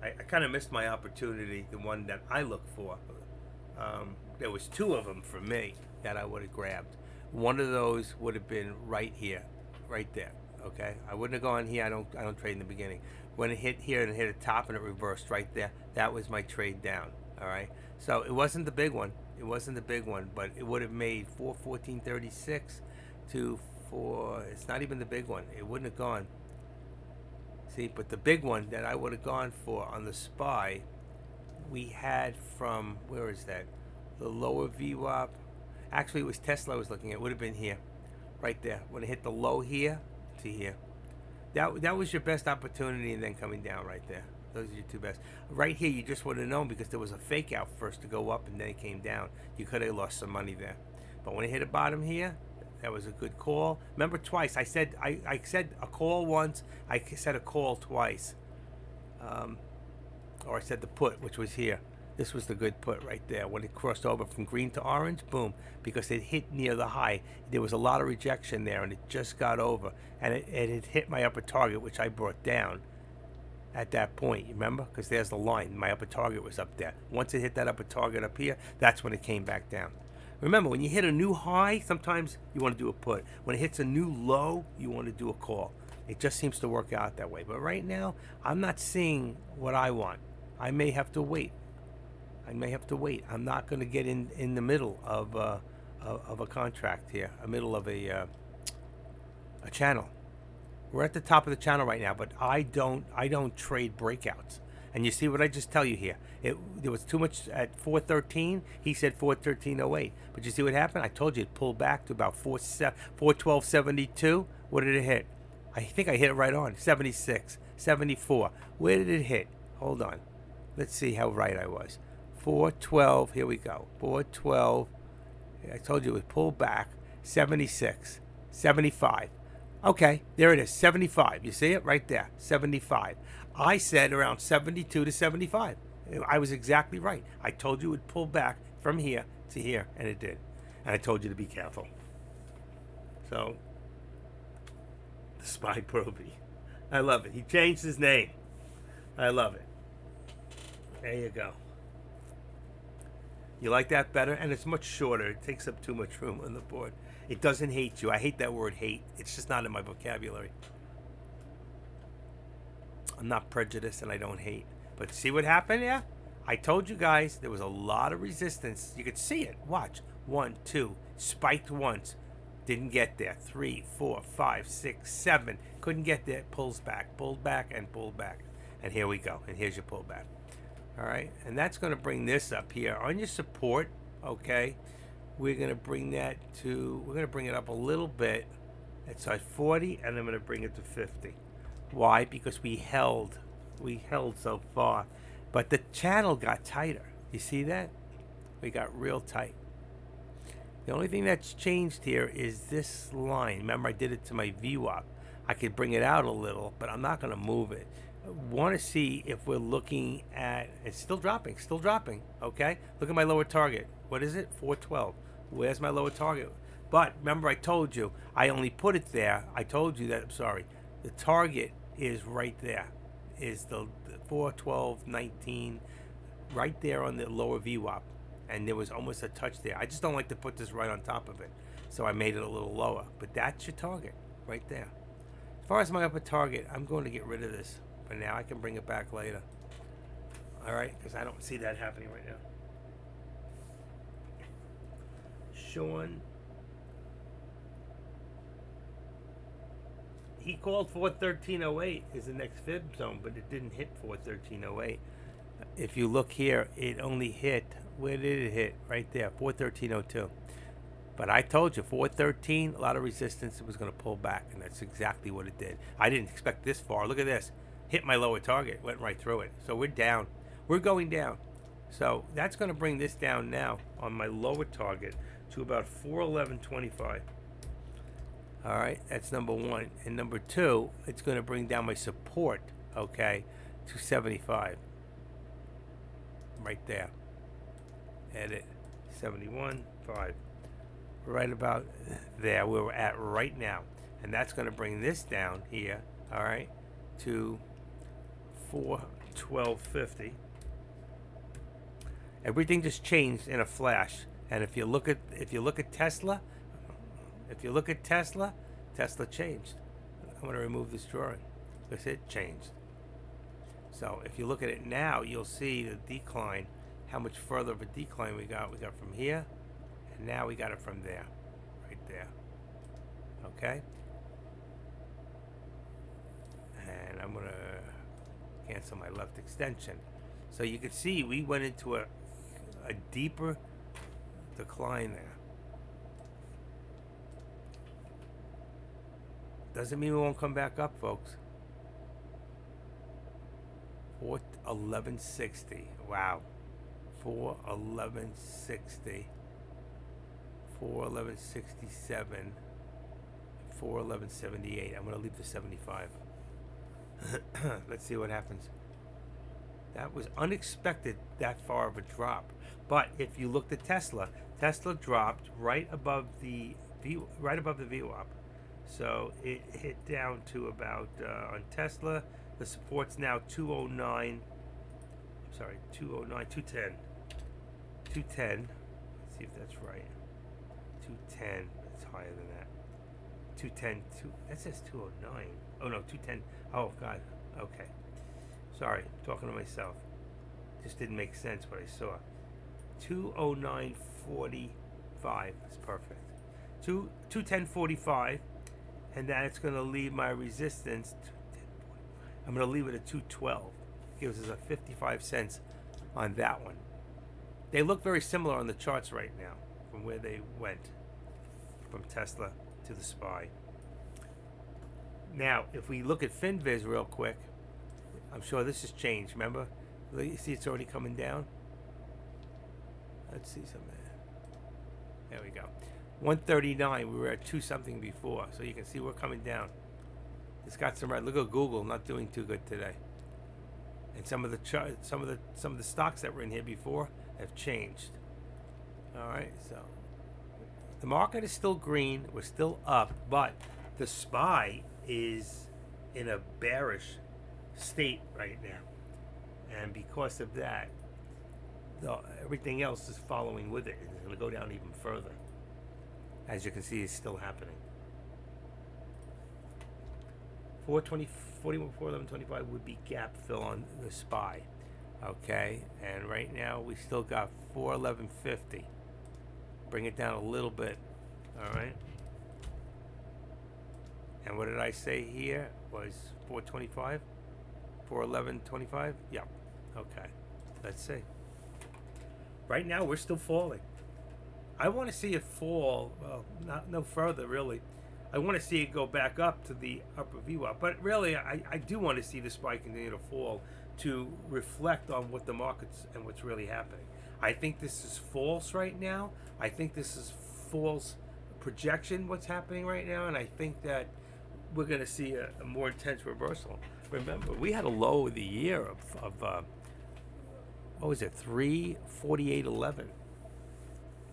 I kind of missed my opportunity, the one that I look for. There was 2 of them for me that I would have grabbed. One of those would have been right here, right there. Okay, I wouldn't have gone here. I don't trade in the beginning. When it hit here and it hit the top and it reversed right there, that was my trade down. All right, so it wasn't the big one. It wasn't the big one, but it would have made 414.36 to 4. It's not even the big one. It wouldn't have gone. See, but the big one that I would have gone for on the SPY, we had from, where is that? The lower VWAP. Actually, it was Tesla I was looking at. It would have been here, right there. When it hit the low here to here. That was your best opportunity, and then coming down right there. Those are your 2 best. Right here, you just would have known because there was a fake out first to go up, and then it came down. You could have lost some money there. But when it hit a bottom here, that was a good call. Remember twice. I said I said a call once. I said a call twice. Or I said the put, which was here. This was the good put right there. When it crossed over from green to orange, boom, because it hit near the high. There was a lot of rejection there, and it just got over. And it hit my upper target, which I brought down at that point. You remember? Because there's the line. My upper target was up there. Once it hit that upper target up here, that's when it came back down. Remember, when you hit a new high, sometimes you want to do a put. When it hits a new low, you want to do a call. It just seems to work out that way. But right now, I'm not seeing what I want. I may have to wait. I'm not going to get in the middle of a contract here, a middle of a channel. We're at the top of the channel right now, but I don't trade breakouts. And you see what I just tell you here? There was too much at 413. He said 413.08. But you see what happened? I told you it pulled back to about 412.72. What did it hit? I think I hit it right on. 76, 74. Where did it hit? Hold on. Let's see how right I was. 412. Here we go. 412. I told you it would pull back. 76, 75. Okay, there it is. 75. You see it right there? 75. I said around 72 to 75. I was exactly right. I told you it would pull back from here to here, and it did. And I told you to be careful. So, the Spy Proby. I love it. He changed his name. I love it. There you go. You like that better? And it's much shorter. It takes up too much room on the board. It doesn't hate you. I hate that word hate. It's just not in my vocabulary. I'm not prejudiced and I don't hate. But see what happened? Yeah? I told you guys there was a lot of resistance. You could see it. Watch. 1, 2. Spiked once. Didn't get there. 3, 4, 5, 6, 7. Couldn't get there. Pulls back. Pulled back and pulled back. And here we go. And here's your pullback. All right. And that's going to bring this up here. On your support, okay, we're going to bring that to, we're going to bring it up a little bit. It's at 40, and I'm going to bring it to 50. Why? Because we held so far. But the channel got tighter. You see that? We got real tight. The only thing that's changed here is this line. Remember, I did it to my VWAP. I could bring it out a little, but I'm not going to move it. I want to see if we're looking at, it's still dropping, okay? Look at my lower target. What is it? 412. Where's my lower target? But remember, I told you, I only put it there. I told you that, I'm sorry. The target is right there, is the 412.19, right there on the lower VWAP. And there was almost a touch there. I just don't like to put this right on top of it. So I made it a little lower. But that's your target, right there. As far as my upper target, I'm going to get rid of this. But now I can bring it back later. All right? Because I don't see that happening right now. Sean. He called 413.08 is the next fib zone, but it didn't hit 413.08. If you look here, it only hit, where did it hit? Right there, 413.02. But I told you, 413, a lot of resistance, it was going to pull back, and that's exactly what it did. I didn't expect this far. Look at this. Hit my lower target, went right through it. So we're down. We're going down. So that's going to bring this down now on my lower target to about 411.25. All right, that's number one. And number two, it's going to bring down my support, okay, to 75. Right there. Edit 71.5. Right about there where we're at right now. And that's going to bring this down here, all right, to 412.50. Everything just changed in a flash. And if you look at Tesla, Tesla changed. I'm going to remove this drawing because it changed. So if you look at it now, you'll see the decline, how much further of a decline we got. We got from here, and now we got it from there, right there. Okay? And I'm going to cancel my left extension. So you can see we went into a deeper decline there. Doesn't mean we won't come back up, folks. 411.60. Wow. 411.60. 411.67. 411.78. I'm going to leave the 75. Let's see what happens. That was unexpected, that far of a drop. But if you looked at Tesla, Tesla dropped right above the VWAP. So it hit down to about on Tesla, the support's now 209. Sorry, 209, 210. 210. Let's see if that's right. 210. It's higher than that. 210. That says 209. Oh no, 210. Oh God. Okay. Sorry, talking to myself. Just didn't make sense what I saw. 209.45 is perfect. 210.45, and then it's going to leave my resistance. I'm going to leave it at 212. Gives us a 55 cents on that one. They look very similar on the charts right now from where they went from Tesla to the SPY. Now, if we look at FinViz real quick, I'm sure this has changed. Remember? You see it's already coming down? Let's see something. There we go. 139. We were at 2 something before, so you can see we're coming down. It's got some right. Look at Google, not doing too good today. And some of the stocks that were in here before have changed. All right, so the market is still green. We're still up, but the SPY is in a bearish state right now, and because of that, everything else is following with it. It's going to go down even further. As you can see, it's still happening. 411.25 would be gap fill on the SPY. Okay, and right now we still got 411.50. Bring it down a little bit. All right. And what did I say here? Was 425? 411.25? Yeah. Okay. Let's see. Right now we're still falling. I want to see it fall. Well, no further really. I want to see it go back up to the upper VWAP, but really I do want to see the SPY continue to fall to reflect on what the markets and what's really happening. I think this is false right now. I think this is false projection, what's happening right now, and I think that we're going to see a more intense reversal. Remember, we had a low of the year of what was it, 348.11.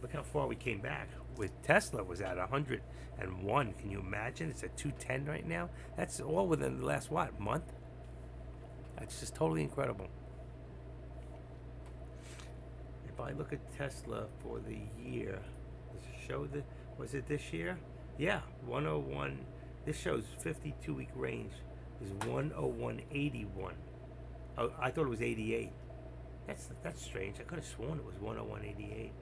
Look how far we came back. With Tesla was at 101. Can you imagine? It's at 210 right now. That's all within the last month? That's just totally incredible. If I look at Tesla for the year, does it show was it this year? Yeah, 101. This shows 52-week range is 101.81. Oh, I thought it was 88. That's strange. I could have sworn it was 101.88.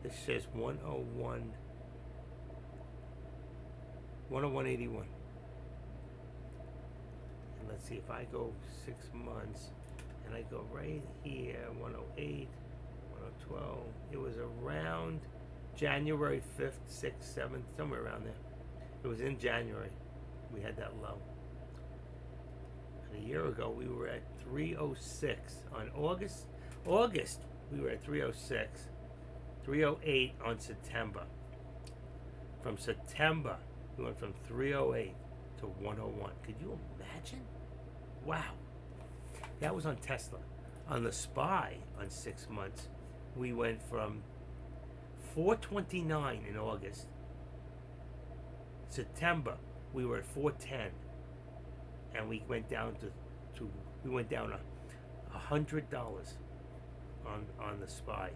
This says 101.81. And let's see if I go 6 months and I go right here, 108, 112. It was around January 5th, 6th, 7th, somewhere around there. It was in January. We had that low. And a year ago we were at 306. On August we were at 306. 308 on September. From September, we went from 308 to 101. Could you imagine? Wow. That was on Tesla. On the SPY, on 6 months, we went from 429 in August. September, we were at 410. And we went down we went down $100 on the SPY.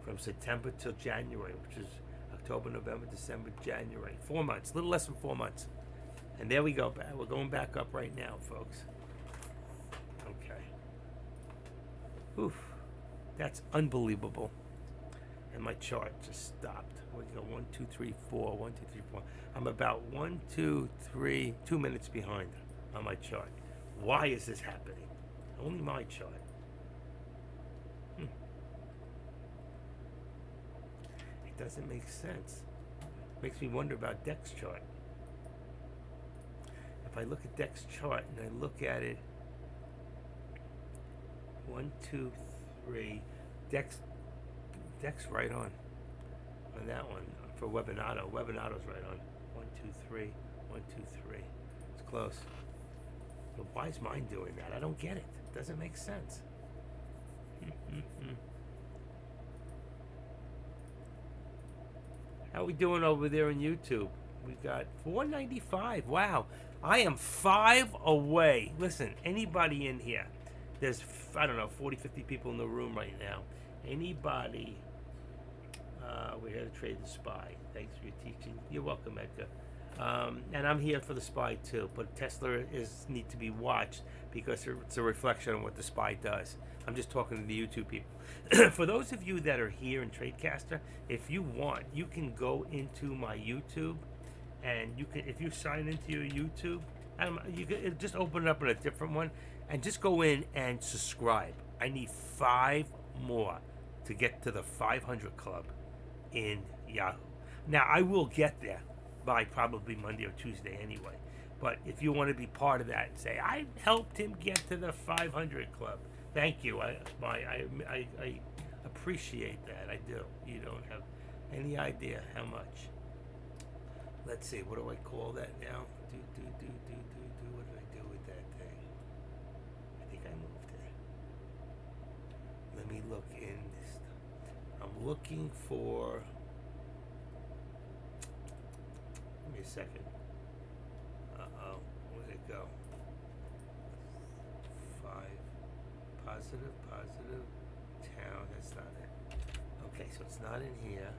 From September till January, which is October, November, December, January. 4 months, a little less than 4 months. And there we go. We're going back up right now, folks. Okay. Oof. That's unbelievable. And my chart just stopped. We go 1, 2, 3, 4. 1, 2, 3, 4. I'm about 1, 2, 3, 2 minutes behind on my chart. Why is this happening? Only my chart. Doesn't make sense. Makes me wonder about Dex chart. If I look at Dex chart and I look at it, 1, 2, 3, Dex right on that one for Webinato. Webinato's right on. 1, 2, 3, 1, 2, 3. It's close. We'll Why is mine doing that? I don't get it. It doesn't make sense. How we doing over there on YouTube? We got 495. Wow. I am 5 away. Listen, anybody in here, there's, I don't know, 40, 50 people in the room right now. Anybody, we're here to trade the spy. Thanks for your teaching. You're welcome, Edgar. And I'm here for the spy too, but Tesla need to be watched because it's a reflection on what the spy does. I'm just talking to the YouTube people. For those of you that are here in Tradecaster, if you want, you can go into my YouTube, and you can, if you sign into your YouTube, you can just open it up in a different one, and just go in and subscribe. I need 5 more to get to the 500 club in Yahoo. Now I will get there by probably Monday or Tuesday anyway. But if you want to be part of that and say, I helped him get to the 500 club, thank you. I appreciate that. I do. You don't have any idea how much. Let's see. What do I call that now? Do. What do I do with that thing? I think I moved it. Let me look in this. I'm looking for. Give me a second. Where'd it go? 5. Positive. Town. That's not it. Okay, so it's not in here.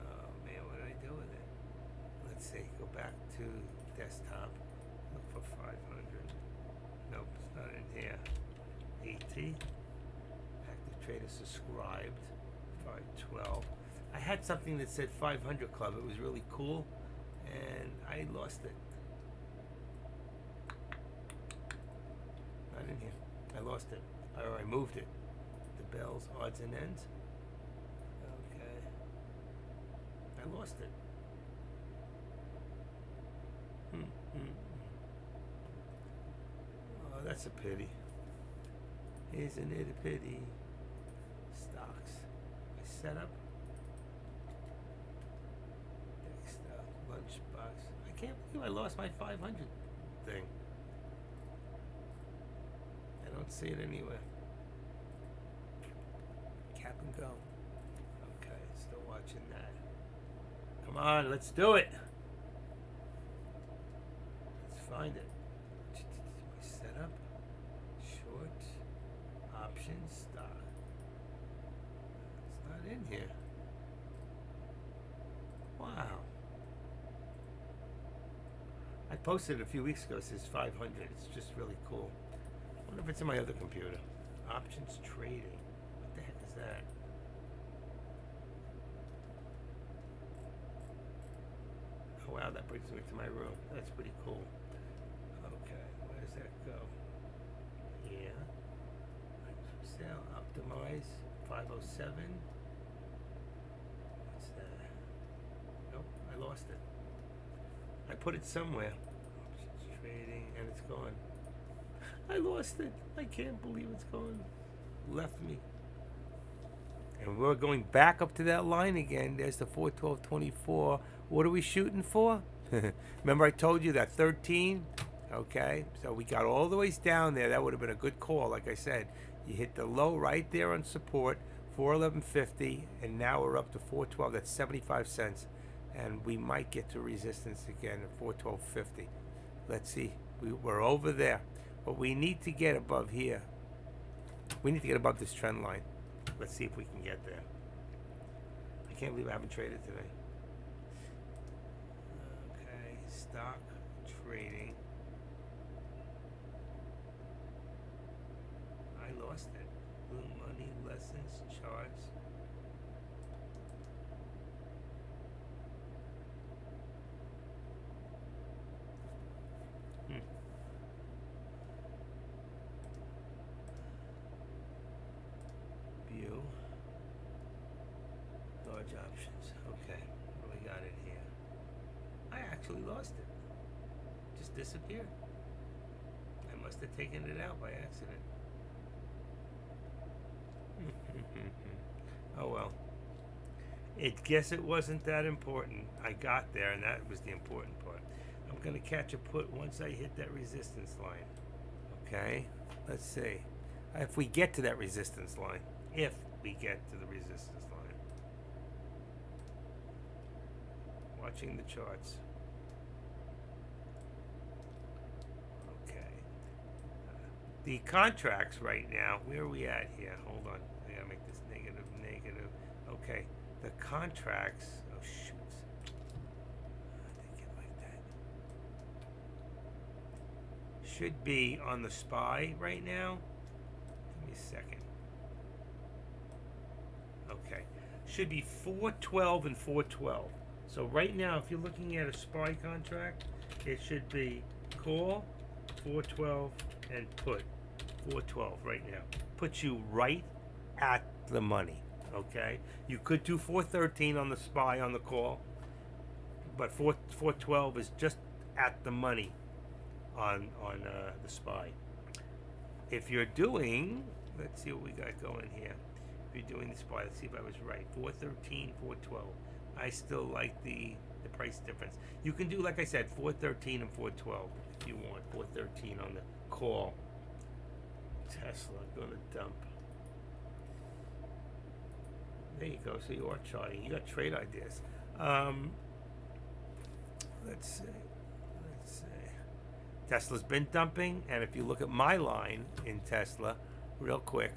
Oh man, what did I do with it? Let's see. Go back to desktop. Look for 500. Nope, it's not in here. 80. Active Trader subscribed. 512. I had something that said 500 Club. It was really cool, and I lost it. Not in here. I lost it. Or I moved it. The bells, odds and ends. Okay. I lost it. Oh, that's a pity. Isn't it a pity? Stocks. I set up. Lunchbox. I can't believe I lost my 500 thing. I don't see it anywhere. Cap and go. Okay, still watching that. Come on, let's do it. Let's find it. My setup. Short. Options. Stock. It's not in here. Wow. I posted it a few weeks ago. It says 500. It's just really cool. I wonder if it's in my other computer. Options trading. What the heck is that? Oh wow, that brings me to my room. That's pretty cool. Okay, where does that go? Here. Sale. Optimize. 507. What's that? Nope, I lost it. I put it somewhere. Options trading, and it's gone. I lost it. I can't believe it's gone. Left me. And we're going back up to that line again. There's the 412.24. What are we shooting for? Remember I told you that 13? Okay, so we got all the ways down there. That would have been a good call. Like I said, you hit the low right there on support, 411.50, and now we're up to 412. That's 75 cents. And we might get to resistance again at 412.50. Let's see. We're over there. But we need to get above here. We need to get above this trend line. Let's see if we can get there. I can't believe I haven't traded today. Okay, stock trading. I lost it. Blue money, lessons, charts. View. Large options. Okay, what do we got in here? I actually lost it. Just disappeared. I must have taken it out by accident. Oh well. Guess it wasn't that important. I got there, and that was the important part. I'm going to catch a put once I hit that resistance line. Okay, let's see. If we get to that resistance line. If we get to the resistance line. Watching the charts. Okay. The contracts right now, where are we at here? Hold on. I gotta make this negative. Okay. The contracts. Oh, shoot. I didn't get like that. Should be on the SPY right now. Give me a second. Okay. Should be 412 and 412. So right now, if you're looking at a SPY contract, it should be call 412 and put 412 right now. Puts you right at the money. Okay. You could do 413 on the SPY on the call, but 412 is just at the money on the SPY. If you're doing, let's see what we got going here. If you're doing the SPY, let's see if I was right. 413, 412. I still like the price difference. You can do, like I said, 413 and 412 if you want. 413 on the call. Tesla going to dump. There you go. So you are charting. You got trade ideas. Let's see. Tesla's been dumping, and if you look at my line in Tesla, real quick,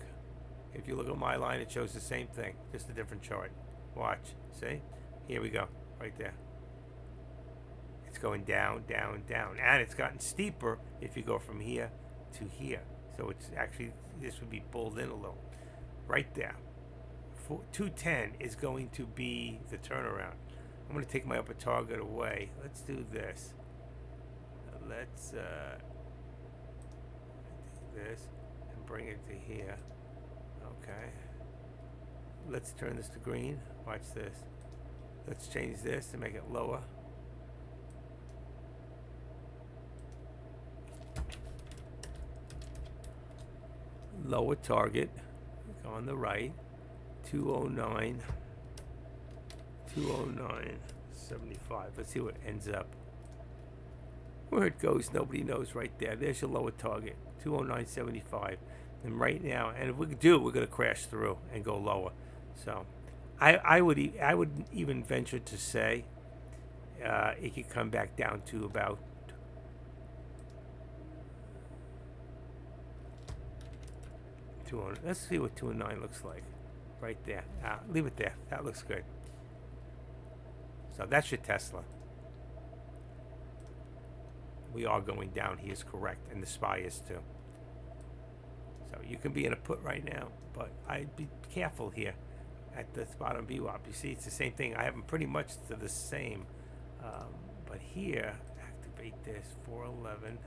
if you look at my line, it shows the same thing, just a different chart. Watch. See? Here we go. Right there. It's going down, down, down. And it's gotten steeper if you go from here to here. So it's actually, this would be pulled in a little. Right there. 210 is going to be the turnaround. I'm going to take my upper target away. Let's do this. Let's do this and bring it to here. Okay. Let's turn this to green. Watch this. Let's change this to make it lower. Lower target. On the right. 209. 209.75. Let's see what ends up. Where it goes, nobody knows right there. There's your lower target. 209.75. And right now, and if we do, we're going to crash through and go lower. So I would even venture to say it could come back down to about 200. Let's see what 209 looks like. Right there. Leave it there. That looks good. So that's your Tesla. We are going down. He is correct. And the SPY is too. So you can be in a put right now. But I'd be careful here at the spot on VWAP. You see, it's the same thing. I have them pretty much to the same. But here, activate this. 411.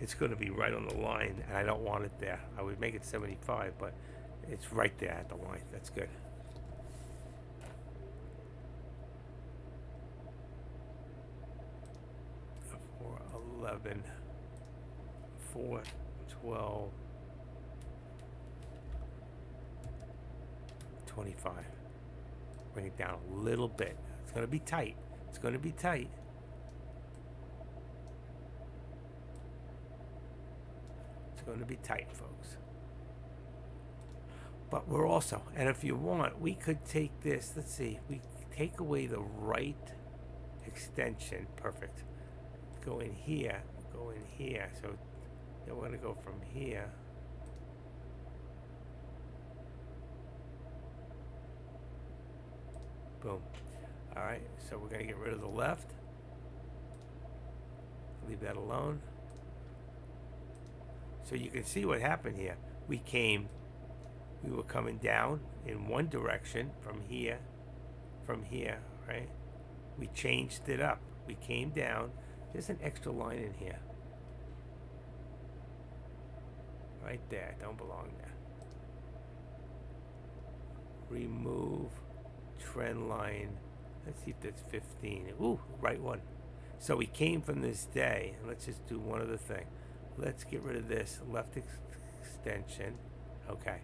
It's going to be right on the line, and I don't want it there. I would make it 75, but it's right there at the line. That's good. For 11, 4, 12, 25. Bring it down a little bit. It's going to be tight. It's going to be tight. Going to be tight, folks. But we're also, and if you want, we could take this. Let's see. We take away the right extension. Perfect. Go in here. Go in here. So then we're going to go from here. Boom. All right. So we're going to get rid of the left. Leave that alone. So you can see what happened here. We were coming down in one direction from here, right? We changed it up. We came down. There's an extra line in here. Right there. Don't belong there. Remove trend line. Let's see if that's 15. Ooh, right one. So we came from this day. And let's just do one other thing. Let's get rid of this left extension. Okay.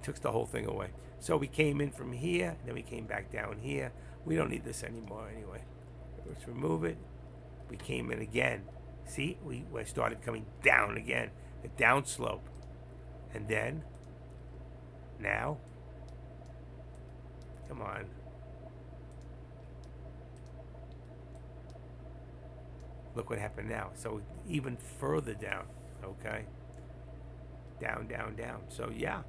took the whole thing away. So we came in from here, then we came back down here. We don't need this anymore anyway. Let's remove it. We came in again. See, we started coming down again, a down slope. And then, now, come on. Look what happened now. So even further down, okay? Down, down, down. So yeah,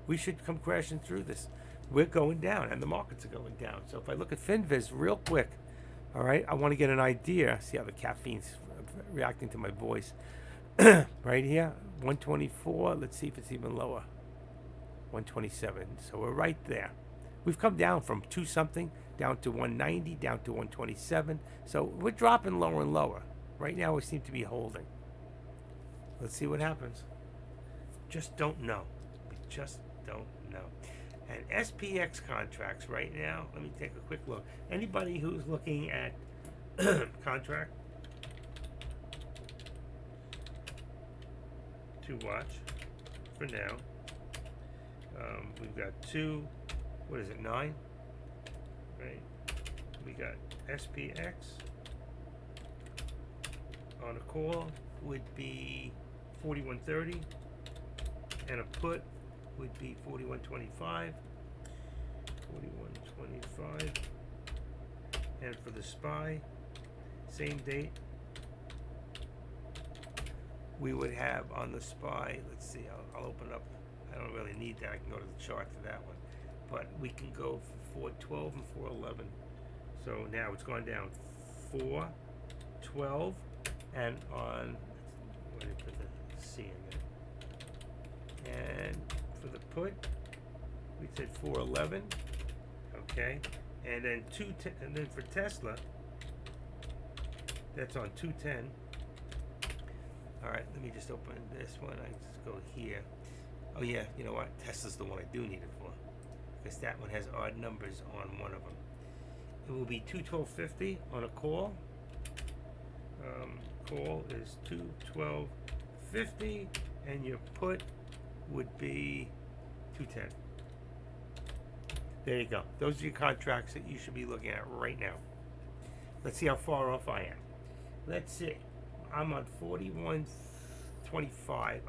we should come crashing through this. We're going down, and the markets are going down. So if I look at FinViz real quick, all right, I want to get an idea. See how the caffeine's reacting to my voice. Right here, 124. Let's see if it's even lower. 127. So we're right there. We've come down from 2 something down to 190, down to 127. So we're dropping lower and lower. Right now we seem to be holding. Let's see what happens. Just don't know. We just don't know. And SPX contracts right now, let me take a quick look. Anybody who's looking at contract to watch for now. We've got 2, what is it, 9? Right? We got SPX on a call would be 41.30, and a put would be 41.25. 41.25. And for the SPY, same date, we would have on the SPY, let's see, I'll open up. I don't really need that. I can go to the chart for that one. But we can go for 412 and 411. So now it's gone down 412, and on, where did I put the C in there? And for the put, we said 411. Okay, and then and then for Tesla, that's on 210. All right, let me just open this one. I just go here. Oh yeah, you know what? Tesla's the one I do need it for, because that one has odd numbers on one of them. It will be 212.50 on a call. Call is 212.50, and your put would be 210. There you go. Those are your contracts that you should be looking at right now. Let's see how far off I am. Let's see. I'm on 41.25.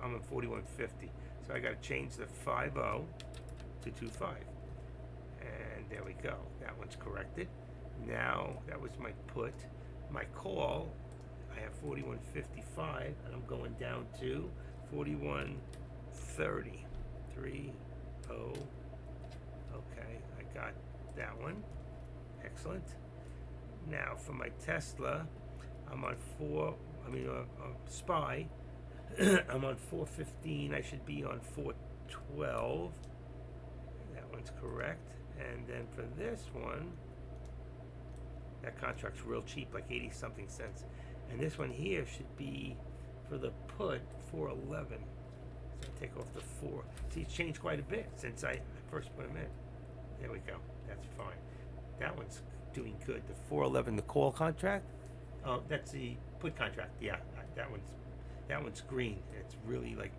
I'm on 41.50. So I got to change the 50 to 25. And there we go. That one's corrected. Now, that was my put. My call, I have 41.55, and I'm going down to 41.30. 30. Okay, I got that one. Excellent. Now, for my Tesla, I'm on SPY. I'm on 415. I should be on 412. That one's correct. And then for this one, that contract's real cheap, like 80 something cents. And this one here should be for the put 411. So I take off the 4. See, it's changed quite a bit since I first put them in. There we go. That's fine. That one's doing good. The 411, the call contract. Oh, that's the put contract. Yeah, that one's green. It's really like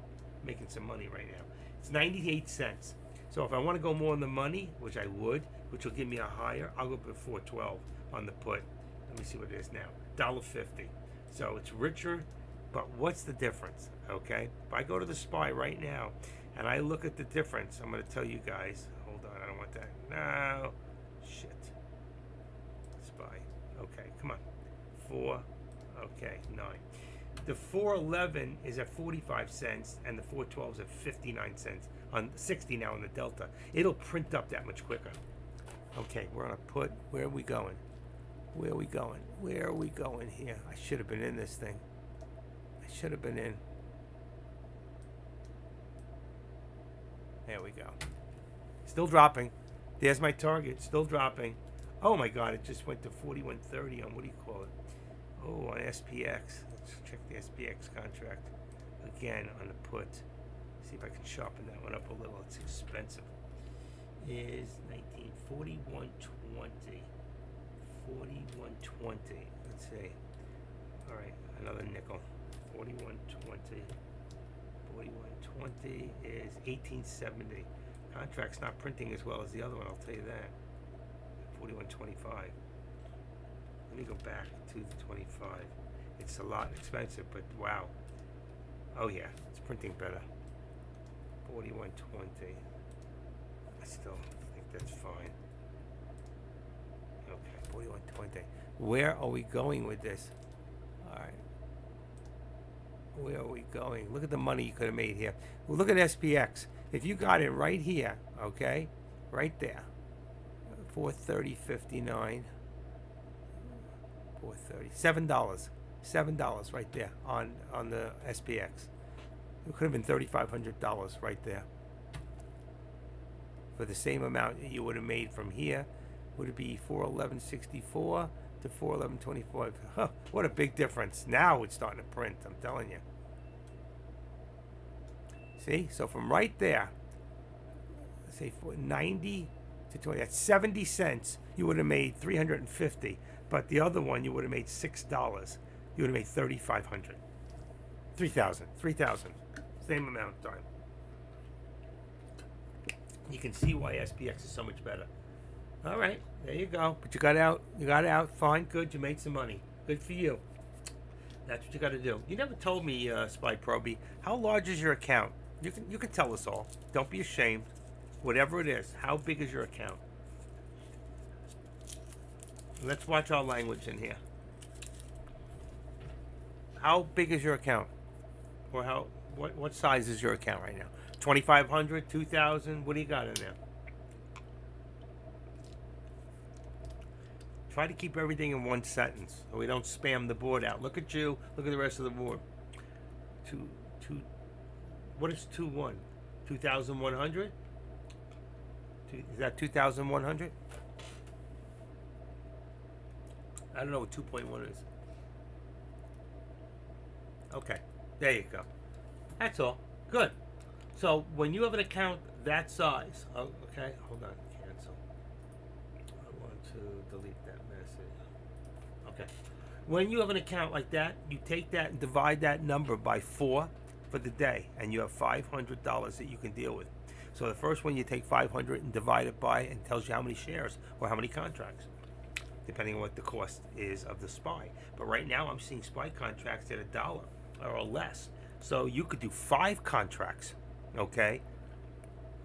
making some money right now. It's 98 cents. So if I want to go more on the money, which I would, which will give me a higher, I'll go for 412 on the put. Let me see what it is now. $1.50. So it's richer, but what's the difference? Okay, if I go to the SPY right now and I look at the difference, I'm going to tell you guys. Hold on, I don't want that. No, shit. SPY. Okay, come on. 4. Okay, 9. The 411 is at 45 cents, and the 412 is at 59 cents. On 60 now on the Delta. It'll print up that much quicker. Okay, we're on a put. Where are we going? Where are we going? Where are we going here? I should have been in this thing. I should have been in. There we go. Still dropping. There's my target. Still dropping. Oh my God, it just went to 41.30 on, what do you call it? Oh, on SPX. Let's check the SPX contract again on the put. See if I can sharpen that one up a little. It's expensive. Is 41.20. 41.20. Let's see. All right, another nickel. 41.20. 4120 is 1870. Contract's not printing as well as the other one, I'll tell you that. 4125. Let me go back to the 25. It's a lot expensive, but wow. Oh yeah, it's printing better. 4120. I still think that's fine. Okay, 4120. Where are we going with this? All right. Where are we going? Look at the money you could have made here. Well, look at SPX. If you got it right here, okay, right there, 430.59, 430, $7 right there on the SPX. It could have been $3,500 right there. For the same amount that you would have made from here, would it be 411.64 to 411.24? Huh, what a big difference! Now it's starting to print. I'm telling you. See, so from right there, say 90 to 20, that's 70 cents. You would have made 350, but the other one you would have made $6. You would have made 3,500, 3,000, same amount of time. You can see why SPX is so much better. All right, there you go. But you got out, fine, good. You made some money. Good for you. That's what you got to do. You never told me, Spy Proby, how large is your account? You can tell us all. Don't be ashamed. Whatever it is, how big is your account? Let's watch our language in here. How big is your account? Or what size is your account right now? 2,500, 2,000? What do you got in there? Try to keep everything in one sentence so we don't spam the board out. Look at you. Look at the rest of the board. What is 2-1? 2,100? Is that 2,100? I don't know what 2.1 is. Okay, there you go. That's all. Good. So when you have an account that size, okay, hold on, cancel. I want to delete that message. Okay. When you have an account like that, you take that and divide that number by 4 for the day, and you have $500 that you can deal with. So the first one you take 500 and divide it by, and tells you how many shares or how many contracts, depending on what the cost is of the SPY. But right now I'm seeing SPY contracts at $1 or less. So you could do 5 contracts, okay,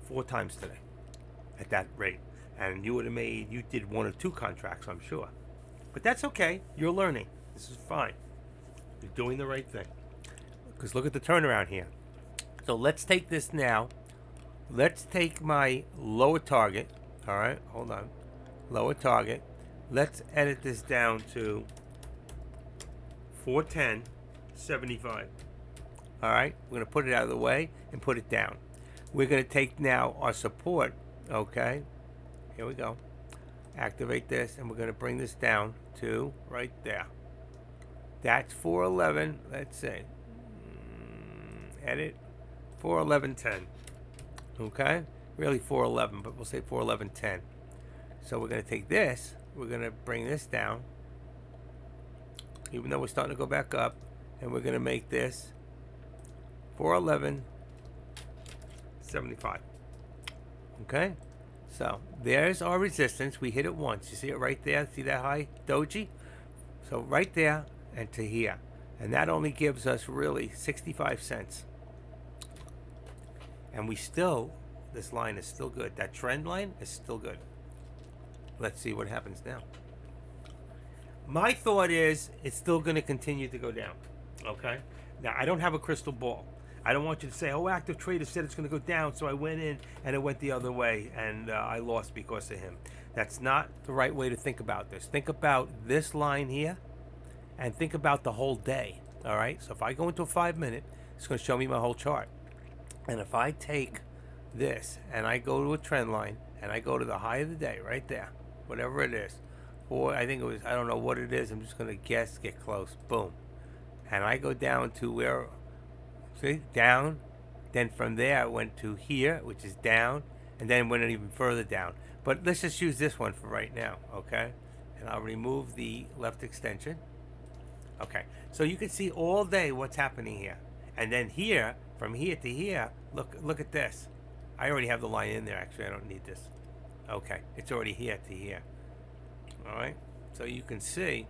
4 times today at that rate. And you would have made, you did 1 or 2 contracts, I'm sure. But that's okay. You're learning. This is fine. You're doing the right thing. Because look at the turnaround here. So let's take this now. Let's take my lower target. All right, hold on. Lower target. Let's edit this down to 410.75. All right, we're going to put it out of the way and put it down. We're going to take now our support. Okay, here we go. Activate this, and we're going to bring this down to right there. That's 411. Let's see. Edit 411.10. Okay, really 411, but we'll say 411.10. So we're going to take this. We're going to bring this down, even though we're starting to go back up, and we're going to make this 411.75. Okay, so there's our resistance. We hit it once. You see it right there? See that high doji? So right there and to here. And that only gives us really 65 cents. And we still, this line is still good. That trend line is still good. Let's see what happens now. My thought is it's still going to continue to go down. Okay? Now, I don't have a crystal ball. I don't want you to say, oh, Active Trader said it's going to go down, so I went in and it went the other way and I lost because of him. That's not the right way to think about this. Think about this line here and think about the whole day. All right? So if I go into a 5-minute, it's going to show me my whole chart. And if I take this and I go to a trend line and I go to the high of the day right there, whatever it is, or I think it was, I don't know what it is, I'm just going to guess, get close, boom. And I go down to where, see, down, then from there I went to here, which is down, and then went even further down. But let's just use this one for right now, okay? And I'll remove the left extension. Okay, so you can see all day what's happening here. And then here, from here to here, look at this. I already have the line in there. Actually, I don't need this. Okay, it's already here to here. All right, so you can see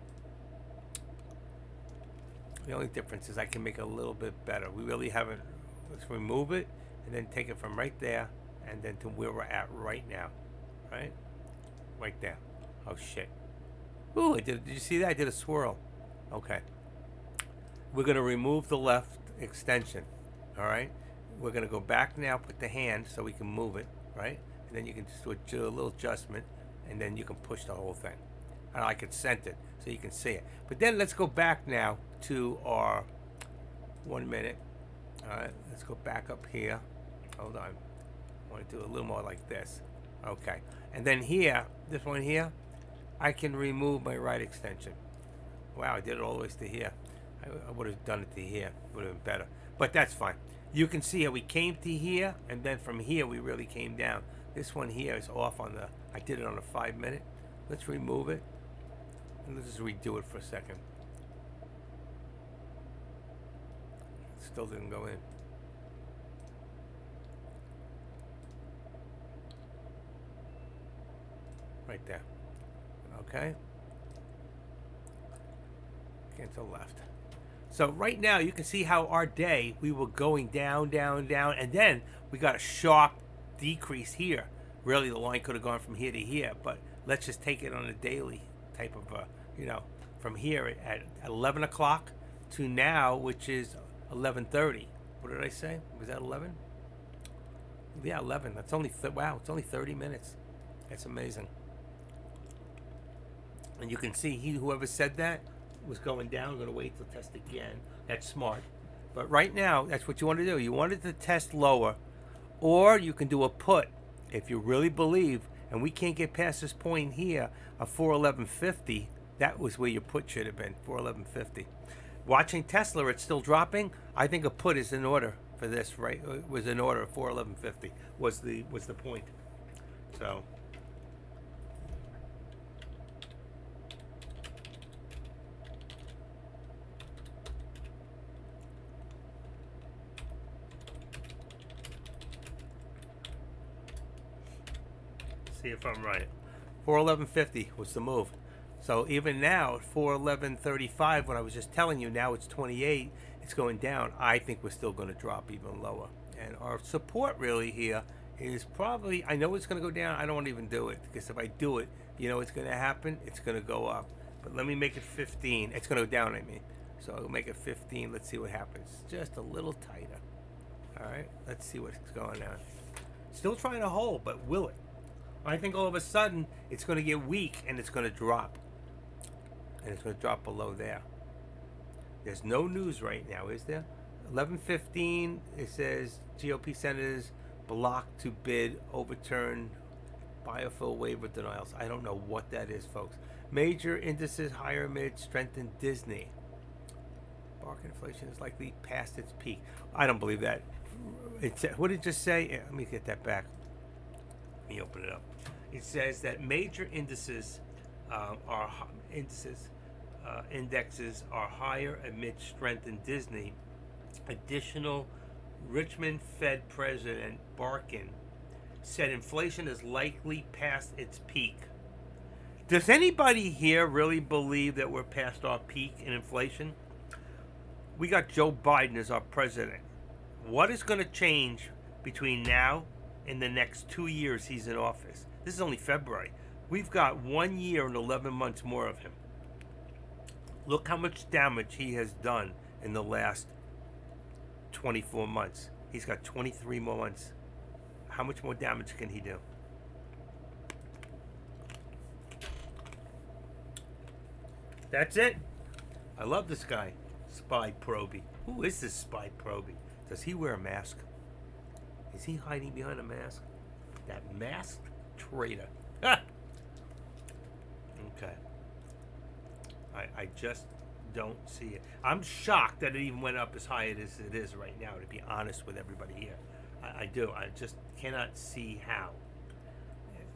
the only difference is I can make it a little bit better. We really haven't. Let's remove it and then take it from right there and then to where we're at right now. Right there. Oh shit. Ooh, did you see that? I did a swirl. Okay. We're going to remove the left extension. All right. We're going to go back now, put the hand so we can move it. Right. And then you can just do a little adjustment and then you can push the whole thing. And I could center it so you can see it. But then let's go back now to our 1 minute. All right. Let's go back up here. Hold on. I want to do a little more like this. Okay. And then here, this one here, I can remove my right extension. Wow, I did it all the way to here. I would have done it to here. Would have been better. But that's fine. You can see how we came to here, and then from here we really came down. This one here is off on the, I did it on a 5 minute. Let's remove it. And let's just redo it for a second. Still didn't go in. Right there. Okay. Cancel left. So right now you can see how our day we were going down, down, down, and then we got a sharp decrease here. Really, the line could have gone from here to here, but let's just take it on a daily type of, from here at 11 o'clock to now, which is 11:30. What did I say? Was that 11? Yeah, 11. That's only wow. It's only 30 minutes. That's amazing. And you can see whoever said that was going down. I'm going to wait till test again. That's smart. But right now, that's what you want to do. You wanted to test lower, or you can do a put if you really believe. And we can't get past this point here of 411.50. That was where your put should have been, 411.50. Watching Tesla, it's still dropping. I think a put is in order for this. Right, was in order. 411.50 was the point. So. See if I'm right. 411.50 was the move. So even now at 411.35, when I was just telling you, now it's 28. It's going down. I think we're still going to drop even lower. And our support really here is probably. I know it's going to go down. I don't want to even do it because if I do it, you know what's going to happen? It's going to go up. But let me make it 15. It's going to go down. I mean, so I'll make it 15. Let's see what happens. Just a little tighter. All right. Let's see what's going on. Still trying to hold, but will it? I think all of a sudden it's going to get weak and it's going to drop. And it's going to drop below there. There's no news right now, is there? 11:15, it says GOP senators blocked to bid overturn biofuel waiver denials. I don't know what that is, folks. Major indices higher amid strengthened Disney. Bark inflation is likely past its peak. I don't believe that. What did it just say? Yeah, let me get that back. Let me open it up. It says that major indexes are higher amid strength in Disney. Additional Richmond Fed President Barkin said inflation is likely past its peak. Does anybody here really believe that we're past our peak in inflation? We got Joe Biden as our president. What is going to change between now and the next 2 years he's in office? This is only February. We've got 1 year and 11 months more of him. Look how much damage he has done in the last 24 months. He's got 23 more months. How much more damage can he do? That's it. I love this guy, Spy Proby. Who is this Spy Proby? Does he wear a mask? Is he hiding behind a mask? That masked traitor. Okay. I just don't see it. I'm shocked that it even went up as high as it is right now, to be honest with everybody here. I do. I just cannot see how.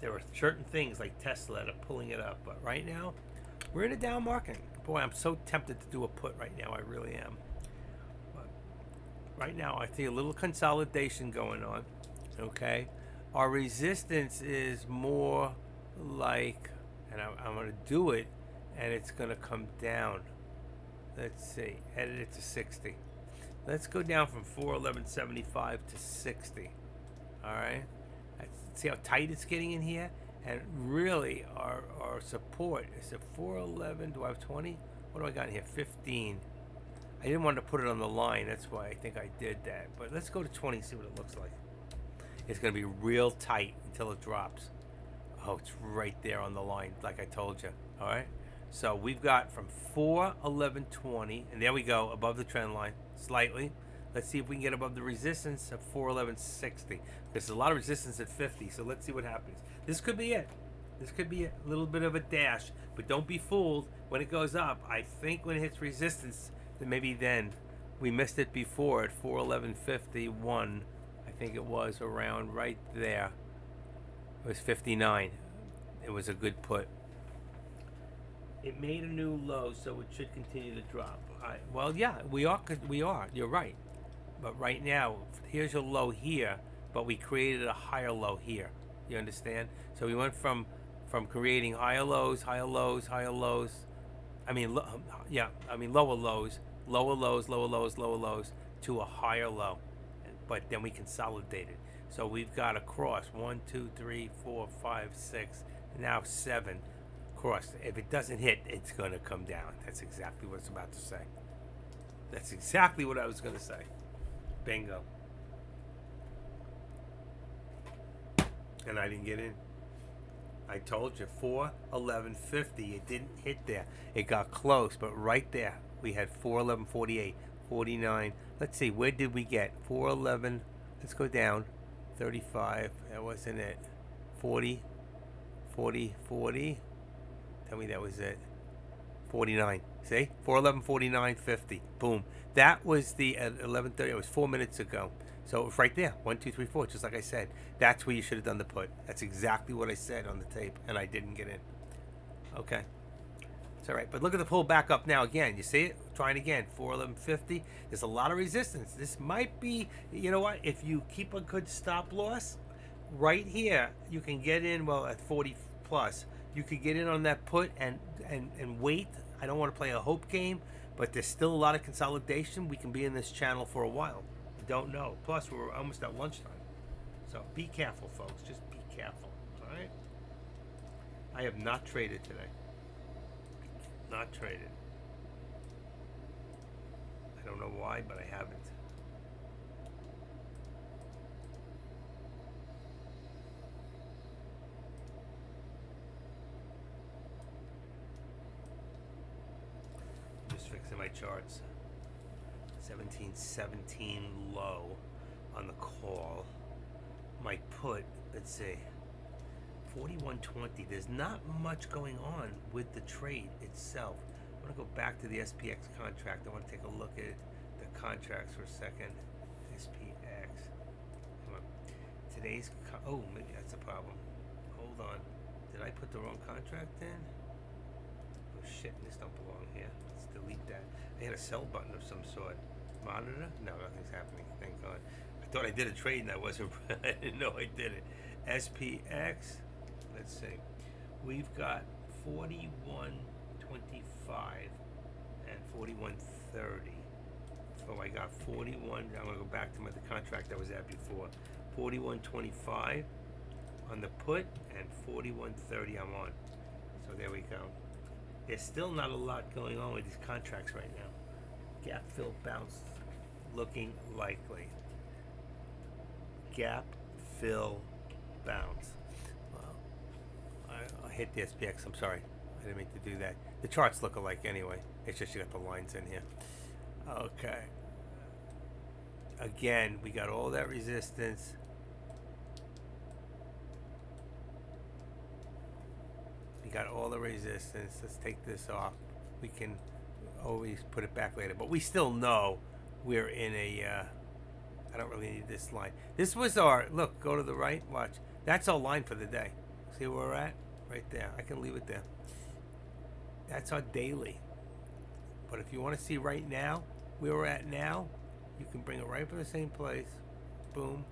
There are certain things like Tesla that are pulling it up, but right now, we're in a down market. Boy, I'm so tempted to do a put right now. I really am. But Right now, I see a little consolidation going on. Okay, our resistance is more like, and I'm going to do it, and it's going to come down. Let's see, edit it to 60. Let's go down from 411.75 to 60. All right, see how tight it's getting in here, and really our support is at 411. Do I have 20? What do I got in here? 15. I didn't want to put it on the line. That's why I think I did that. But let's go to 20 and see what it looks like. It's going to be real tight until it drops. Oh, it's right there on the line, like I told you. All right. So we've got from 411.20, and there we go, above the trend line, slightly. Let's see if we can get above the resistance of 411.60. There's a lot of resistance at 50, so let's see what happens. This could be it. This could be a little bit of a dash, but don't be fooled when it goes up. I think when it hits resistance, then maybe then. We missed it before at 411.51. I think it was around right there. It was 59. It was a good put. It made a new low, so it should continue to drop. Well, yeah, we are. You're right. But right now, here's your low here, but we created a higher low here. You understand? So we went from creating higher lows, higher lows, higher lows. I mean, lower lows, lower lows, lower lows, lower lows to a higher low. But then we consolidated. So we've got a cross 1, 2, 3, 4, 5, 6, now 7 cross. If it doesn't hit, it's going to come down. That's exactly what I was about to say. That's exactly what I was going to say. Bingo. And I didn't get in. I told you, 411.50. It didn't hit there. It got close, but right there we had 411.48, 49. Let's see, where did we get 411? Let's go down. 35. That wasn't it. 40, 40, 40. Tell me that was it. 49. See? 411.49.50. Boom. That was the at 11:30. It was 4 minutes ago. So it was right there. 1, 2, 3, 4. Just like I said. That's where you should have done the put. That's exactly what I said on the tape, and I didn't get in. Okay. It's all right. But look at the pull back up now again. You see it? Trying again. 411.50. There's a lot of resistance. This might be, you know what? If you keep a good stop loss, right here, you can get in, well, at 40 plus. You could get in on that put and wait. I don't want to play a hope game, but there's still a lot of consolidation. We can be in this channel for a while. Don't know. Plus, we're almost at lunchtime. So be careful, folks. Just be careful. All right? I have not traded today. Not traded. I don't know why, but I haven't. Just fixing my charts. 1717 low on the call. My put, let's see, 41.20. There's not much going on with the trade itself. I want to go back to the SPX contract. I want to take a look at the contracts for a second. SPX. Come on. Today's, oh, maybe that's a problem. Hold on. Did I put the wrong contract in? Oh shit, this don't belong here. Let's delete that. I had a sell button of some sort. Monitor? No, nothing's happening. Thank God. I thought I did a trade and I wasn't. I didn't know I did it. SPX. Let's see. We've got 41.25 and 41.30. So I got 41. I'm gonna go back to the contract I was at before. 41.25 on the put and 41.30 I'm on. So there we go. There's still not a lot going on with these contracts right now. Gap fill bounce looking likely. Gap fill bounce. Well, I hit the SPX. I'm sorry. I didn't mean to do that. The charts look alike anyway. It's just you got the lines in here. Okay. Again, we got all that resistance. We got all the resistance. Let's take this off. We can always put it back later, but we still know we're in a I don't really need this line. This was our look. Go to the right. Watch. That's our line for the day. See where we're at? Right there. I can leave it there. That's our daily. But if you want to see right now where we're at now, you can bring it right from the same place, boom,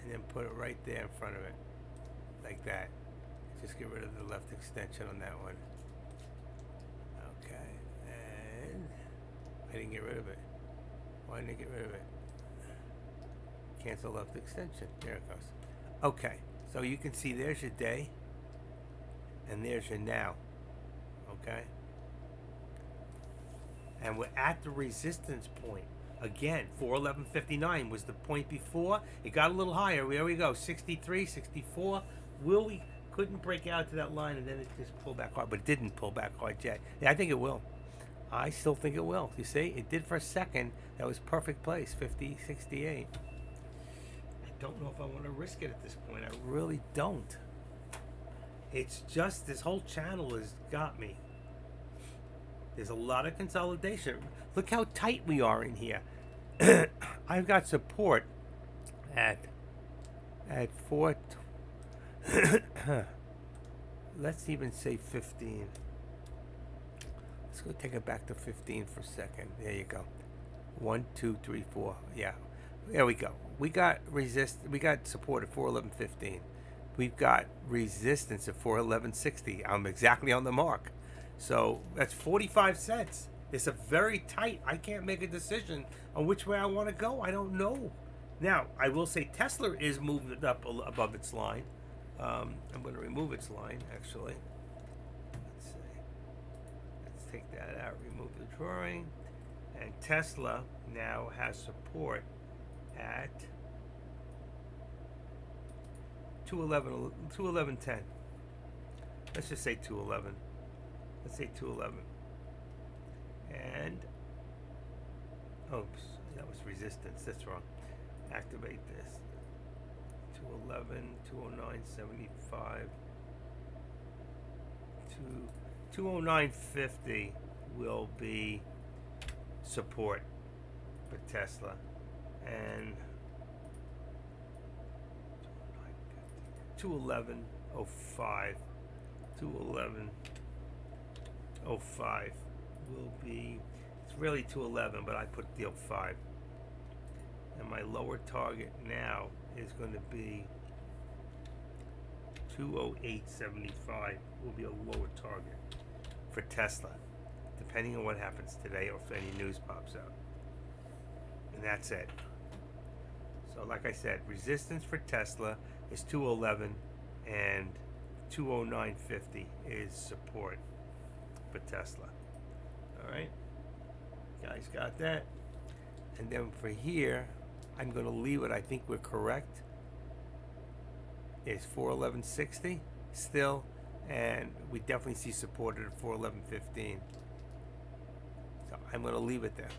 and then put it right there in front of it, like that. Just get rid of the left extension on that one. Okay, and I didn't get rid of it. Why didn't I get rid of it? Cancel left extension. There it goes. Okay, so you can see there's your day, and there's your now. Okay? And we're at the resistance point. Again, 411.59 was the point before. It got a little higher. There we go. 63, 64. We couldn't break out to that line, and then it just pulled back hard. But it didn't pull back hard yet. Yeah, I think it will. I still think it will. You see? It did for a second. That was perfect place. 50, 68. I don't know if I want to risk it at this point. I really don't. It's just this whole channel has got me. There's a lot of consolidation. Look how tight we are in here. I've got support at 4. Let's even say 15. Let's go take it back to 15 for a second. There you go. 1, 2, 3, 4. Yeah. There we go. We got support at 411.15. We've got resistance at 411.60. I'm exactly on the mark. So that's 45 cents. It's a very tight. I can't make a decision on which way I want to go. I don't know. Now, I will say Tesla is moving up above its line. I'm going to remove its line, actually. Let's see. Let's take that out, remove the drawing. And Tesla now has support at 211.10. Let's just say 211. Let's say 211. And oops, that was resistance. That's wrong. Activate this. 211, 209.75, 209.50 will be support for Tesla, and 211.05, 211.05 will be, it's really 211, but I put the 05. And my lower target now is going to be 208.75 will be a lower target for Tesla, depending on what happens today or if any news pops out. And that's it. So like I said, resistance for Tesla is 211 and 209.50 is support for Tesla. All right, guys got that? And then for here, I'm going to leave it. I think we're correct. It's 411.60 still, and we definitely see support at 411.15. So I'm going to leave it there.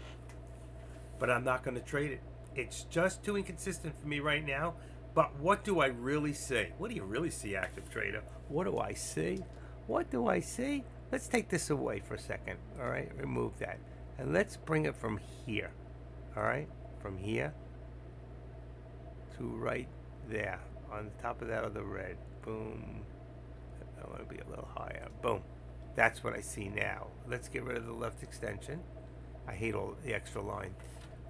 But I'm not going to trade it. It's just too inconsistent for me right now. But what do I really see? What do you really see, active trader? What do I see? What do I see? Let's take this away for a second. All right, remove that. And let's bring it from here. All right, from here to right there on the top of that other red. Boom. I want to be a little higher. Boom. That's what I see now. Let's get rid of the left extension. I hate all the extra line.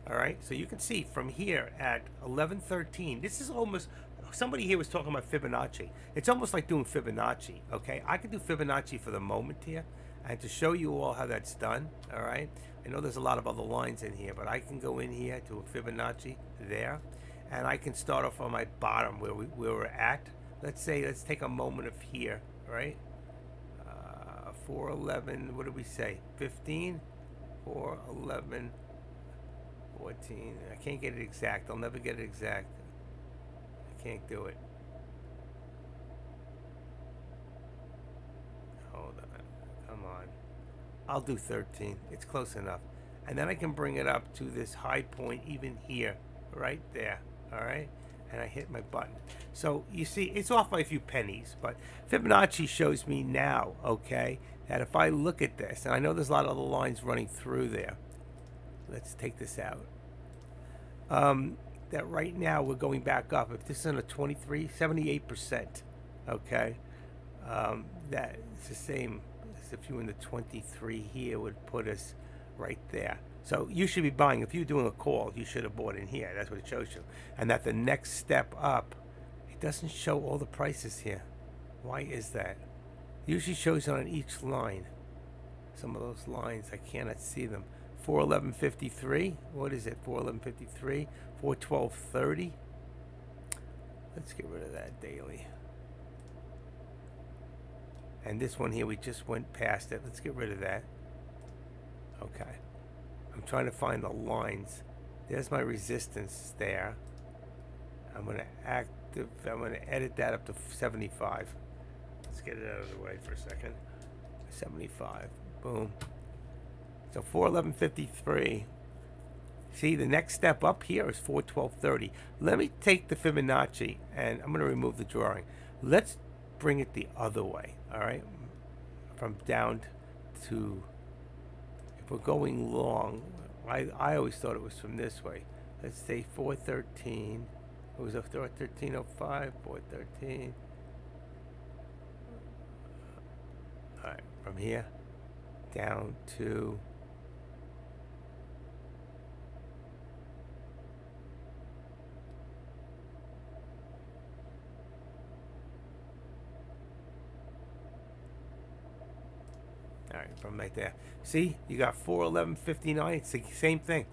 All right, so you can see from here at 11:13. This is almost, somebody here was talking about Fibonacci. It's almost like doing Fibonacci. Okay, I can do Fibonacci for the moment here, and to show you all how that's done. All right, I know there's a lot of other lines in here, but I can go in here to a Fibonacci there, and I can start off on my bottom where we're at. Let's take a moment of here, right? 411. What did we say? 15, 411. 14. I can't get it exact. I'll never get it exact. I can't do it. Hold on. Come on. I'll do 13. It's close enough. And then I can bring it up to this high point even here. Right there. Alright? And I hit my button. So, you see, it's off by a few pennies. But Fibonacci shows me now, okay, that if I look at this, and I know there's a lot of other lines running through there. Let's take this out. That right now we're going back up. If this is in a 78%, okay, that it's the same as if you were in the 23 here would put us right there. So you should be buying, if you're doing a call, you should have bought in here. That's what it shows you. And that the next step up, it doesn't show all the prices here. Why is that? It usually shows it on each line. Some of those lines, I cannot see them. 411.53. What is it? 411.53. 412.30. Let's get rid of that daily. And this one here, we just went past it. Let's get rid of that. Okay. I'm trying to find the lines. There's my resistance there. I'm going to edit that up to 75. Let's get it out of the way for a second. 75. Boom. So 411.53. See, the next step up here is 412.30. Let me take the Fibonacci, and I'm going to remove the drawing. Let's bring it the other way, all right? From down to, if we're going long, I always thought it was from this way. Let's say 413. It was a 413.05, 413. All right, from here down to all right, from right there. See, you got 411.59. It's the same thing.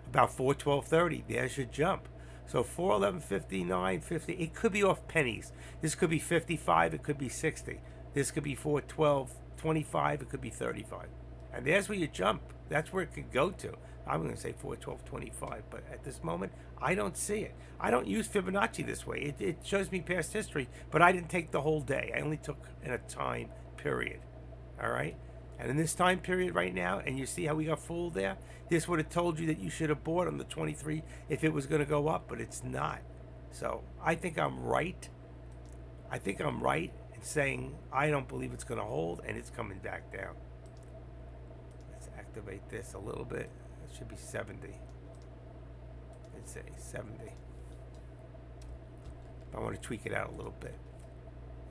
About 412.30. There's your jump. So 411.59, 50. It could be off pennies. This could be 55. It could be 60. This could be 412.25. It could be 35. And there's where you jump. That's where it could go to. I'm going to say 412.25, but at this moment, I don't see it. I don't use Fibonacci this way. It shows me past history, but I didn't take the whole day. I only took in a time period. All right? And in this time period right now, and you see how we got fooled there, this would have told you that you should have bought on the 23 if it was going to go up, but it's not. So I think I'm right. I think I'm right in saying I don't believe it's going to hold, and it's coming back down. Let's activate this a little bit. It should be 70. Let's say 70. I want to tweak it out a little bit.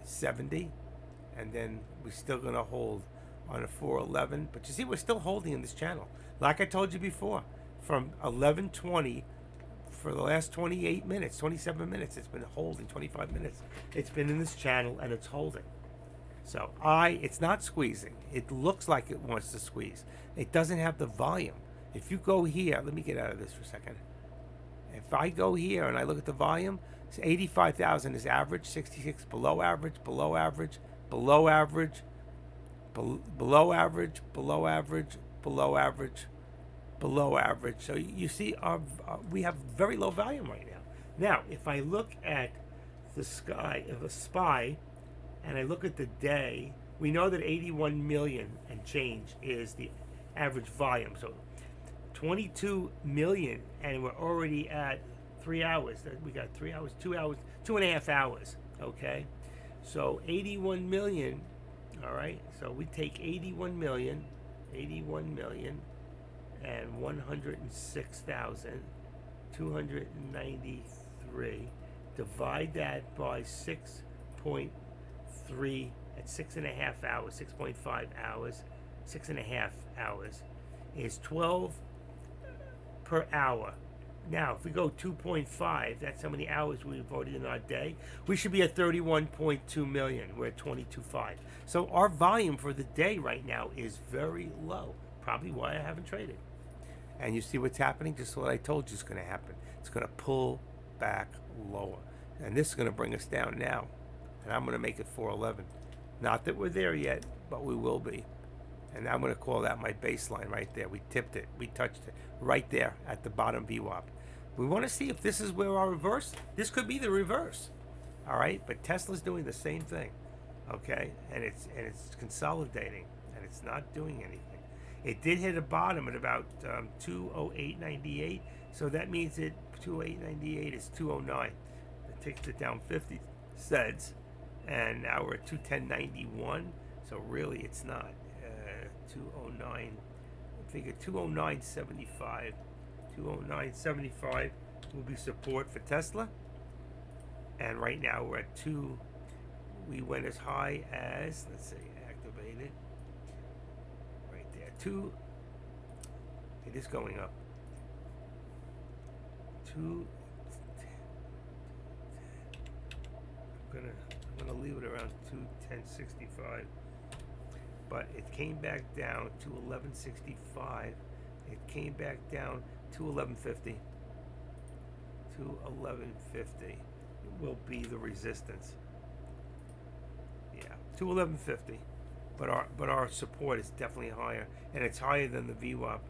70, and then we're still going to hold on a 411, but you see we're still holding in this channel. Like I told you before, from 11:20 for the last 28 minutes, 27 minutes, it's been holding, 25 minutes. It's been in this channel and it's holding. So it's not squeezing. It looks like it wants to squeeze. It doesn't have the volume. If you go here, let me get out of this for a second. If I go here and I look at the volume, 85,000 is average, 66 below average, below average, below average, below average, below average, below average, below average. So you see, we have very low volume right now. Now, if I look at the SPY, and I look at the day, we know that 81 million and change is the average volume. So 22 million, and we're already at 3 hours. We got 3 hours, 2 hours, 2.5 hours. Okay, so 81 million. All right, so we take 81 million and 106,293, divide that by 6.3 at 6.5 hours, 6.5 hours, 6.5 hours is 12 per hour. Now, if we go 2.5, that's how many hours we've voted in our day. We should be at 31.2 million. We're at 22.5. So our volume for the day right now is very low. Probably why I haven't traded. And you see what's happening? Just what I told you is going to happen. It's going to pull back lower. And this is going to bring us down now. And I'm going to make it 411. Not that we're there yet, but we will be. And I'm going to call that my baseline right there. We tipped it. We touched it right there at the bottom VWAP. We want to see if this is where our reverse. This could be the reverse. All right, but Tesla's doing the same thing. Okay, and it's consolidating, and it's not doing anything. It did hit a bottom at about 208.98, so that means 208.98 is 209. It takes it down 50 cents, and now we're at 210.91. So really, it's not 209. I figure 209.75. 209.75 will be support for Tesla. And right now we're at 2. We went as high as, let's see, activated. Right there. It is going up. 2. I'm gonna leave it around 210.65. But it came back down to 11.65. It came back down to 11.50. To 11.50 will be the resistance. Yeah, to 11.50. But our support is definitely higher, and it's higher than the VWAP.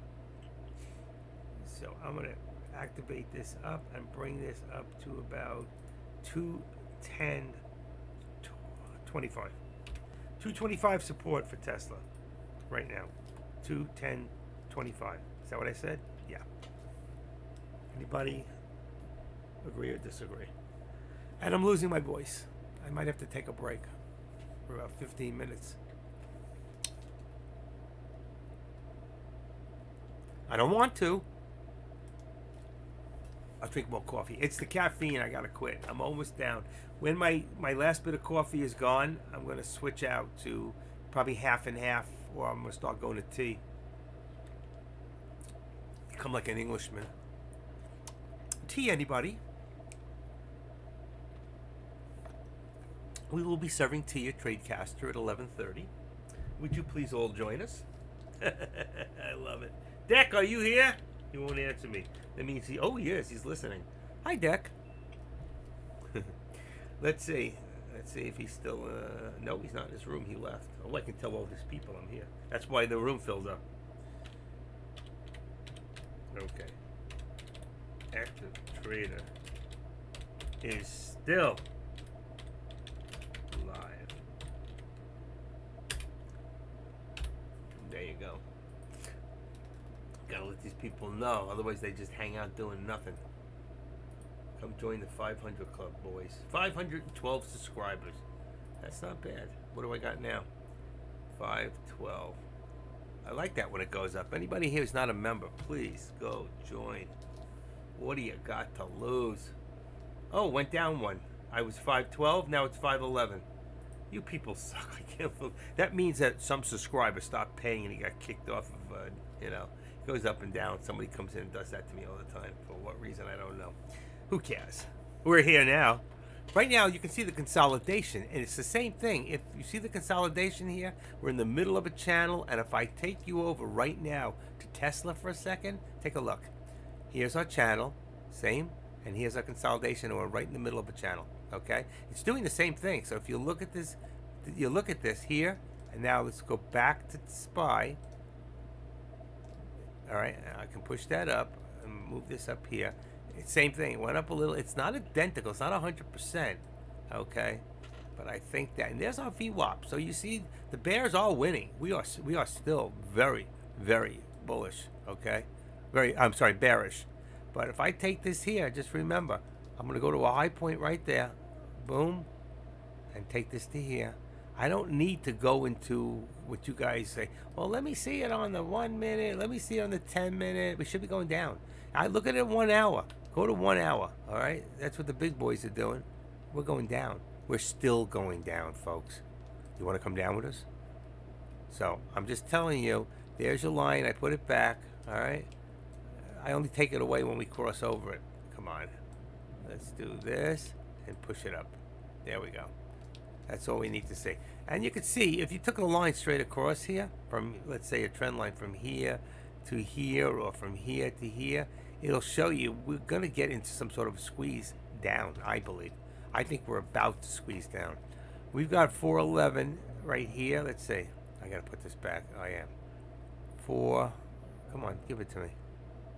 So I'm gonna activate this up and bring this up to about 210.25. 225 support for Tesla right now. 210.25. Is that what I said? Yeah. Anybody agree or disagree? And I'm losing my voice. I might have to take a break for about 15 minutes. I don't want to. I'll drink more coffee. It's the caffeine. I gotta quit. I'm almost down. When my last bit of coffee is gone, I'm gonna switch out to probably half and half, or I'm gonna start going to tea. Become like an Englishman. Tea, anybody? We will be serving tea at Tradecaster at 11:30. Would you please all join us? I love it. Deck, are you here? He won't answer me. That means oh yes, he's listening. Hi, Deck. Let's see if he's still. No, he's not in his room. He left. Oh, I can tell all his people I'm here. That's why the room filled up. Okay. Active Trader is still live. There you go. Gotta let these people know, otherwise they just hang out doing nothing. Come join the 500 Club, boys. 512 subscribers. That's not bad. What do I got now? 512. I like that when it goes up. Anybody here who's not a member, please go join. What do you got to lose? Oh, went down one. I was 512, now it's 511. You people suck. I can't believe that means that some subscriber stopped paying and he got kicked off of, it goes up and down. Somebody comes in and does that to me all the time. For what reason, I don't know. Who cares? We're here now. Right now, you can see the consolidation, and it's the same thing. If you see the consolidation here, we're in the middle of a channel, and if I take you over right now to Tesla for a second, take a look. Here's our channel, same, and here's our consolidation, and we're right in the middle of a channel, okay? It's doing the same thing. So if you look at this, here, and now let's go back to SPY. All right, I can push that up and move this up here. It's same thing. It went up a little. It's not identical. It's not 100%. Okay, but I think that. And there's our VWAP. So you see, the bears are winning. We are still very, very bullish. Okay, bearish. But if I take this here, just remember, I'm going to go to a high point right there. Boom, and take this to here. I don't need to go into what you guys say. Well, let me see it on the 1 minute. Let me see it on the 10 minute. We should be going down. I look at it 1 hour. Go to 1 hour. All right. That's what the big boys are doing. We're going down. We're still going down, folks. You want to come down with us? So I'm just telling you. There's your line. I put it back. All right. I only take it away when we cross over it. Come on. Let's do this and push it up. There we go. That's all we need to see. And you can see, if you took a line straight across here, from, let's say, a trend line from here to here, or from here to here, it'll show you we're going to get into some sort of squeeze down, I believe. I think we're about to squeeze down. We've got 411 right here. Let's see. I got to put this back. I am. 4. Come on, give it to me.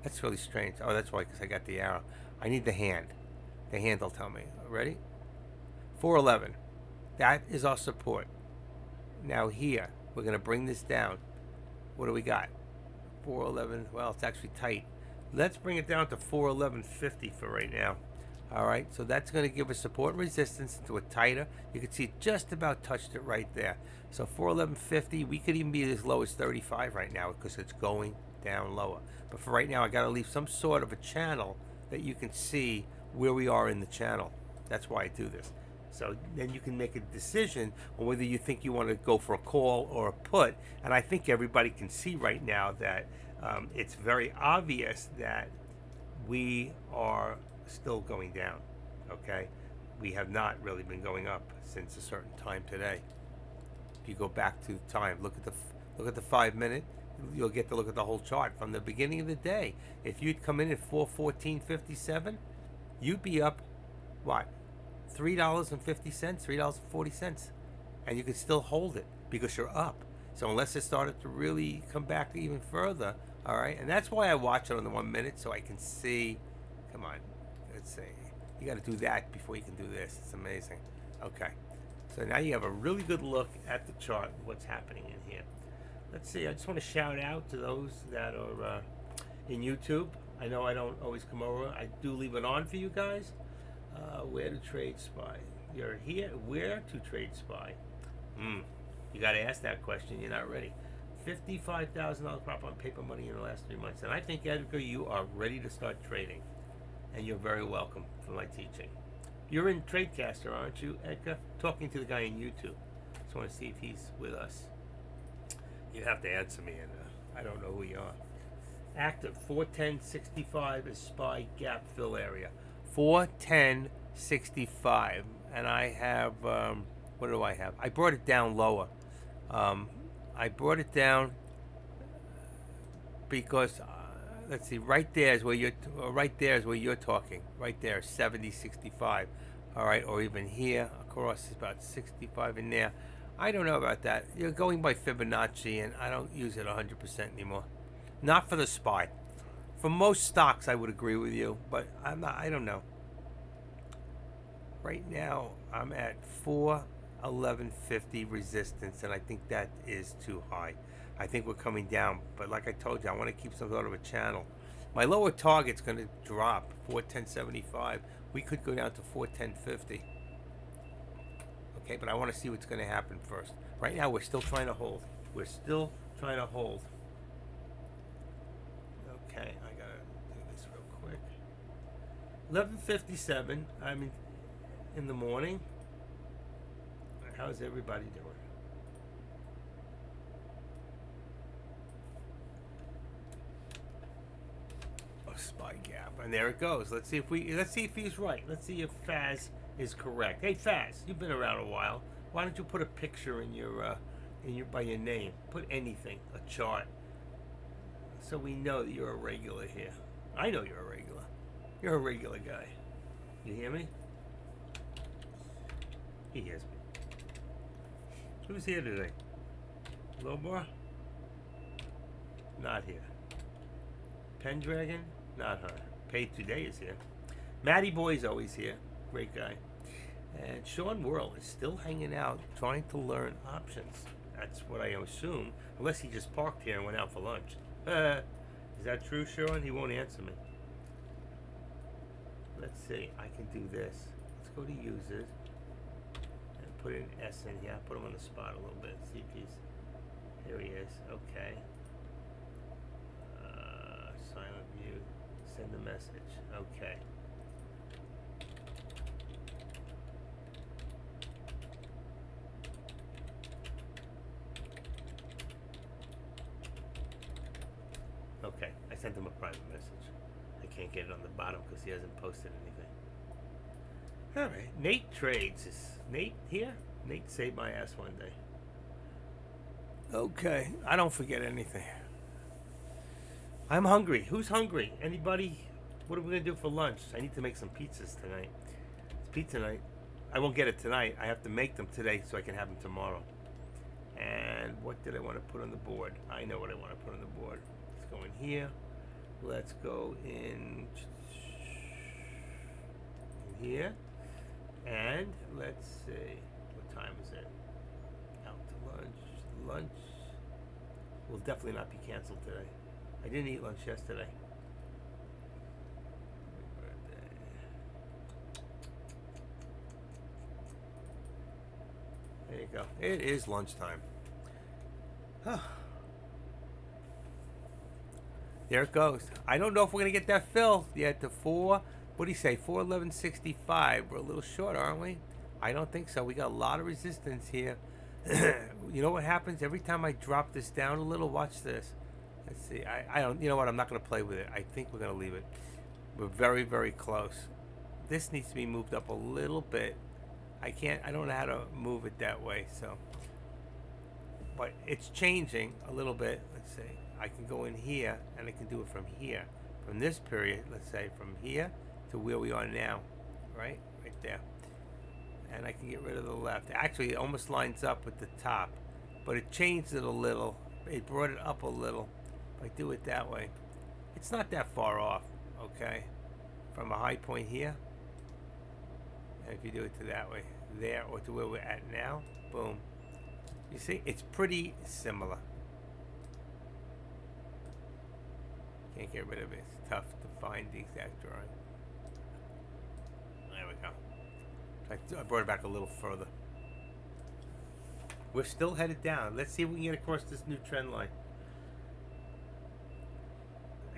That's really strange. Oh, that's why, because I got the arrow. I need the hand. The hand will tell me. Ready? 411. That is our support. Now here, we're going to bring this down. What do we got? 411. Well, it's actually tight. Let's bring it down to 411.50 for right now. All right, so that's going to give us support and resistance into a tighter. You can see it just about touched it right there. So 411.50, we could even be as low as 35 right now because it's going down lower. But for right now, I got to leave some sort of a channel that you can see where we are in the channel. That's why I do this. So then you can make a decision on whether you think you want to go for a call or a put. And I think everybody can see right now that It's very obvious that we are still going down. Okay, we have not really been going up since a certain time today. If you go back to the time, look at the 5 minute. You'll get to look at the whole chart from the beginning of the day. If you'd come in at 414.57, you'd be up what, $3.50, $3.40, and you could still hold it because you're up. So unless it started to really come back even further, all right, and that's why I watch it on the 1 minute so I can see. Come on, let's see. You got to do that before you can do this. It's amazing. Okay, so now you have a really good look at the chart, what's happening in here. Let's see. I just want to shout out to those that are in YouTube. I know I don't always come over. I do leave it on for you guys. Where to trade SPY? You're here. Where to trade SPY? You got to ask that question. You're not ready. $55,000 prop on paper money in the last 3 months. And I think, Edgar, you are ready to start trading. And you're very welcome for my teaching. You're in TradeCaster, aren't you, Edgar? Talking to the guy in YouTube. Just want to see if he's with us. You have to answer me, and I don't know who you are. Active 410.65 is SPY gap fill area. 410.65, and I have what do I have? I brought it down lower. I brought it down because let's see, right there is where you're talking. Right there, 70.65. All right, or even here across is about 65 in there. I don't know about that. You're going by Fibonacci, and I don't use it 100% anymore. Not for the SPY. For most stocks, I would agree with you, but I'm not. I don't know. Right now, I'm at 411.50 resistance, and I think that is too high. I think we're coming down, but like I told you, I want to keep some sort of a channel. My lower target's going to drop 410.75. We could go down to 410.50. Okay, but I want to see what's going to happen first. Right now, we're still trying to hold. We're still trying to hold. Okay, I got to do this real quick. 11:57. I'm in the morning. How's everybody doing? SPY gap, and there it goes. Let's see if he's right. Let's see if Faz is correct. Hey Faz, you've been around a while. Why don't you put a picture in your by your name? Put anything, a chart, so we know that you're a regular here. I know you're a regular. You're a regular guy. You hear me? He hears me. Who's here today? Lobar? Not here. Pendragon? Not her. Paid Today is here. Matty Boy's always here. Great guy. And Sean Whirl is still hanging out, trying to learn options. That's what I assume, unless he just parked here and went out for lunch. Is that true, Sean? He won't answer me. Let's see. I can do this. Let's go to users and put an S in here. Put him on the spot a little bit. See if he's... Here he is. Okay. Silent mute. Send a message. Okay. Okay, I sent him a private message. I can't get it on the bottom because he hasn't posted anything. Alright, Nate trades. Is Nate here? Nate saved my ass one day. Okay, I don't forget anything. I'm hungry. Who's hungry? Anybody? What are we going to do for lunch? I need to make some pizzas tonight. It's pizza night. I won't get it tonight. I have to make them today so I can have them tomorrow. And what did I want to put on the board? I know what I want to put on the board. Let's go in here. Let's go in here. And let's see. What time is it? Out to lunch. Lunch will definitely not be canceled today. I didn't eat lunch yesterday. There you go. It is lunchtime. There it goes. I don't know if we're going to get that fill yet to 4. What do you say? 411.65. We're a little short, aren't we? I don't think so. We got a lot of resistance here. You know what happens? Every time I drop this down a little, watch this. Let's see. I don't. You know what? I'm not going to play with it. I think we're going to leave it. We're very, very close. This needs to be moved up a little bit. I can't. I don't know how to move it that way. So, but it's changing a little bit. Let's see. I can go in here and I can do it from here, from this period. Let's say from here to where we are now, right there. And I can get rid of the left. Actually, it almost lines up with the top, but it changed it a little. It brought it up a little. If I do it that way, it's not that far off, okay? From a high point here, and if you do it to that way, there, or to where we're at now, boom. You see, it's pretty similar. Can't get rid of it. It's tough to find the exact drawing. There we go. I brought it back a little further. We're still headed down. Let's see if we can get across this new trend line.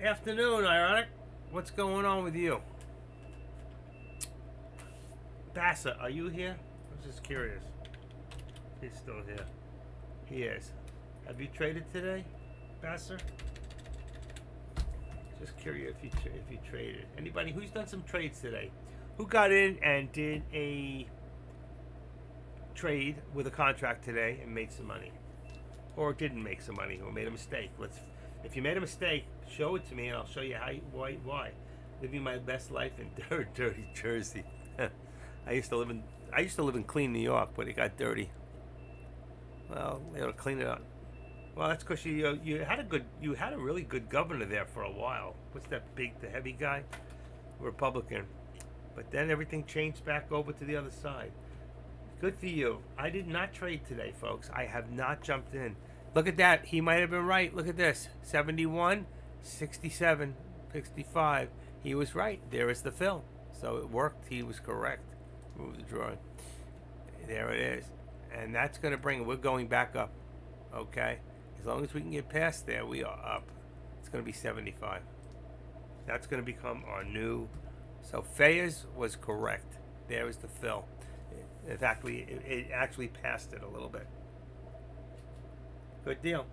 Afternoon, Ironic. What's going on with you? Bassett, are you here? I'm just curious. He's still here. He is. Have you traded today, Bassett? Just curious if you traded. Anybody who's done some trades today? Who got in and did a trade with a contract today and made some money, or didn't make some money, or made a mistake? If you made a mistake, show it to me and I'll show you why. Living my best life in dirty Jersey. I used to live in clean New York, but it got dirty. Well, they ought to clean it up. Well, that's because you had a really good governor there for a while. What's that the heavy guy? Republican. But then everything changed back over to the other side. Good for you. I did not trade today, folks. I have not jumped in. Look at that. He might have been right. Look at this. 71, 67, 65. He was right. There is the fill. So it worked. He was correct. Move the drawing. There it is. And that's going to bring, we're going back up. Okay? As long as we can get past there, we are up. It's going to be 75. That's going to become our new. So Fayez was correct. There is the fill. In fact, it actually passed it a little bit. Good deal.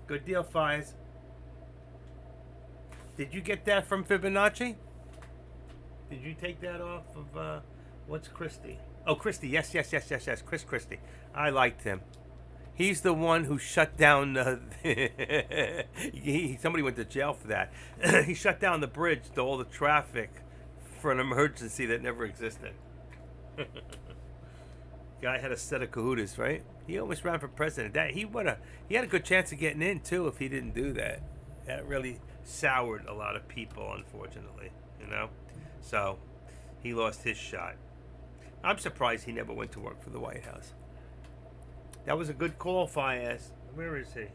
Good deal, Fayez. Did you get that from Fibonacci? Did you take that off of, what's Christie? Oh, Christie. Yes. Chris Christie. I liked him. He's the one who shut down somebody went to jail for that. He shut down the bridge to all the traffic for an emergency that never existed. Guy had a set of cahoots, right? He almost ran for president. He had a good chance of getting in too if he didn't do that. That really soured a lot of people, unfortunately. So he lost his shot. I'm surprised he never went to work for the White House. That was a good call, Fayez. Where is he?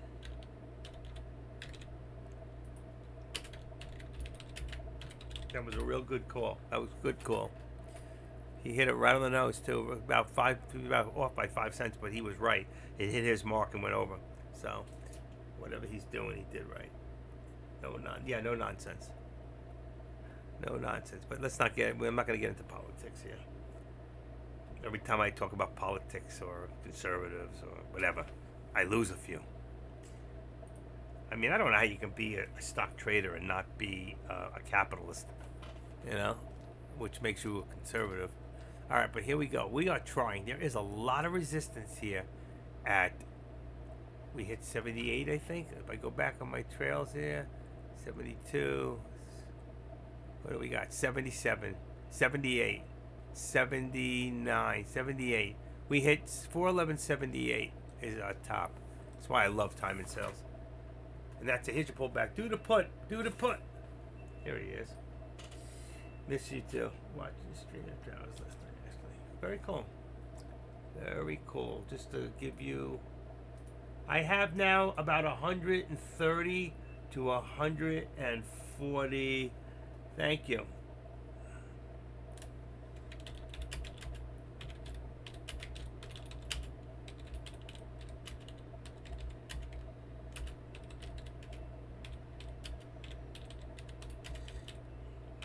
That was a real good call. That was a good call. He hit it right on the nose too. About off by 5 cents, but he was right. It hit his mark and went over. So, whatever he's doing, he did right. No nonsense. No nonsense. But let's not get. I'm not going to get into politics here. Every time I talk about politics or conservatives or whatever, I lose a few. I mean, I don't know how you can be a stock trader and not be a capitalist, which makes you a conservative. All right, but here we go. We are trying. There is a lot of resistance here we hit 78, I think. If I go back on my trails here, 72. What do we got? 77, 78. 79, 78. We hit 411.78 is our top. That's why I love timing sales. And that's a here's your pullback. Do the put. Here he is. Miss you too. Watch the stream after hours last night, actually. Very cool. Very cool. Just to give you, I have now about 130 to 140. Thank you.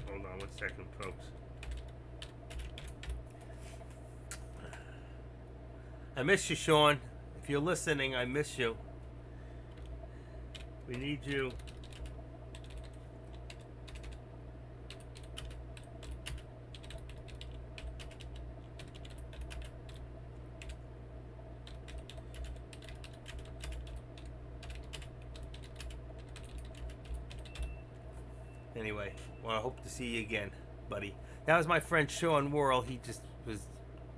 Hold on 1 second, folks. I miss you, Sean. If you're listening, I miss you. We need you. Anyway, well, I hope to see you again, buddy. That was my friend Sean Worrell. He just was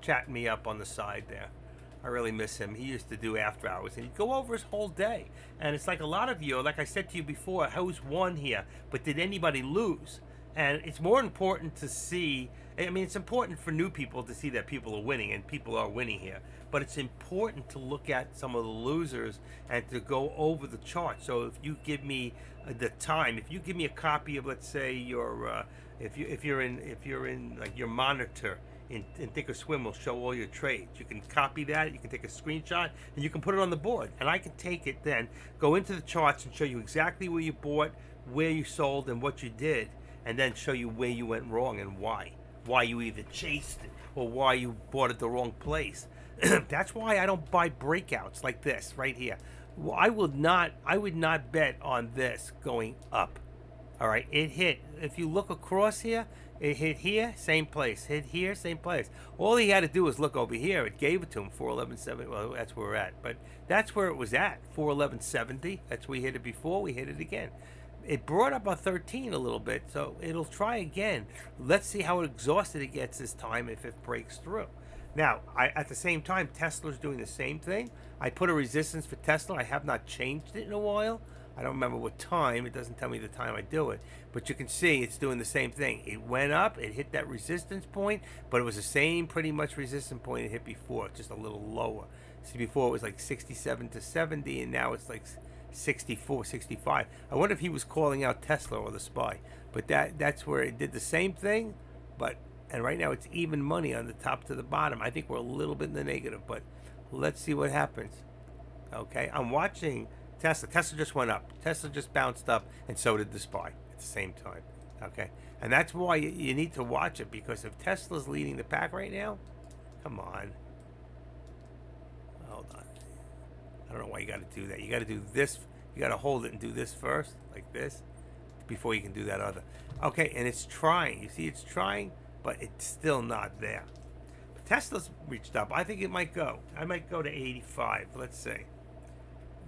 chatting me up on the side there. I really miss him. He used to do after hours, and he'd go over his whole day. And it's like a lot of you, like I said to you before, who's won here, but did anybody lose? And it's more important to see. I mean, it's important for new people to see that people are winning, and people are winning here. But it's important to look at some of the losers and to go over the chart. So if you give me the time, if you give me a copy of, let's say, your, if you're in like your monitor in Thinkorswim will show all your trades. You can copy that, you can take a screenshot, and you can put it on the board. And I can take it then, go into the charts and show you exactly where you bought, where you sold, and what you did, and then show you where you went wrong and why. Why you either chased it or why you bought it the wrong place. That's why I don't buy breakouts like this right here. Well, I would not bet on this going up. All right, it hit. If you look across here, it hit here, same place. Hit here, same place. All he had to do was look over here. It gave it to him, 411.70. Well, that's where we're at. But that's where it was at, 411.70. That's where we hit it before. We hit it again. It brought up a 13 a little bit, so it'll try again. Let's see how exhausted it gets this time if it breaks through. Now, at the same time, Tesla's doing the same thing. I put a resistance for Tesla. I have not changed it in a while. I don't remember what time. It doesn't tell me the time I do it. But you can see it's doing the same thing. It went up. It hit that resistance point. But it was the same pretty much resistance point it hit before, just a little lower. See, before it was like 67 to 70, and now it's like 64, 65. I wonder if he was calling out Tesla or the SPY. But that's where it did the same thing. And right now it's even money on the top to the bottom. I think we're a little bit in the negative. But let's see what happens. Okay, I'm watching Tesla. Tesla just went up. Tesla just bounced up, and so did the SPY at the same time. Okay, and that's why you need to watch it, because if Tesla's leading the pack right now, come on. Hold on. I don't know why you got to do that. You got to do this. You got to hold it and do this first, like this, before you can do that other. Okay, and it's trying. You see, it's trying, but it's still not there. But Tesla's reached up. I think it might go. I might go to 85. Let's see.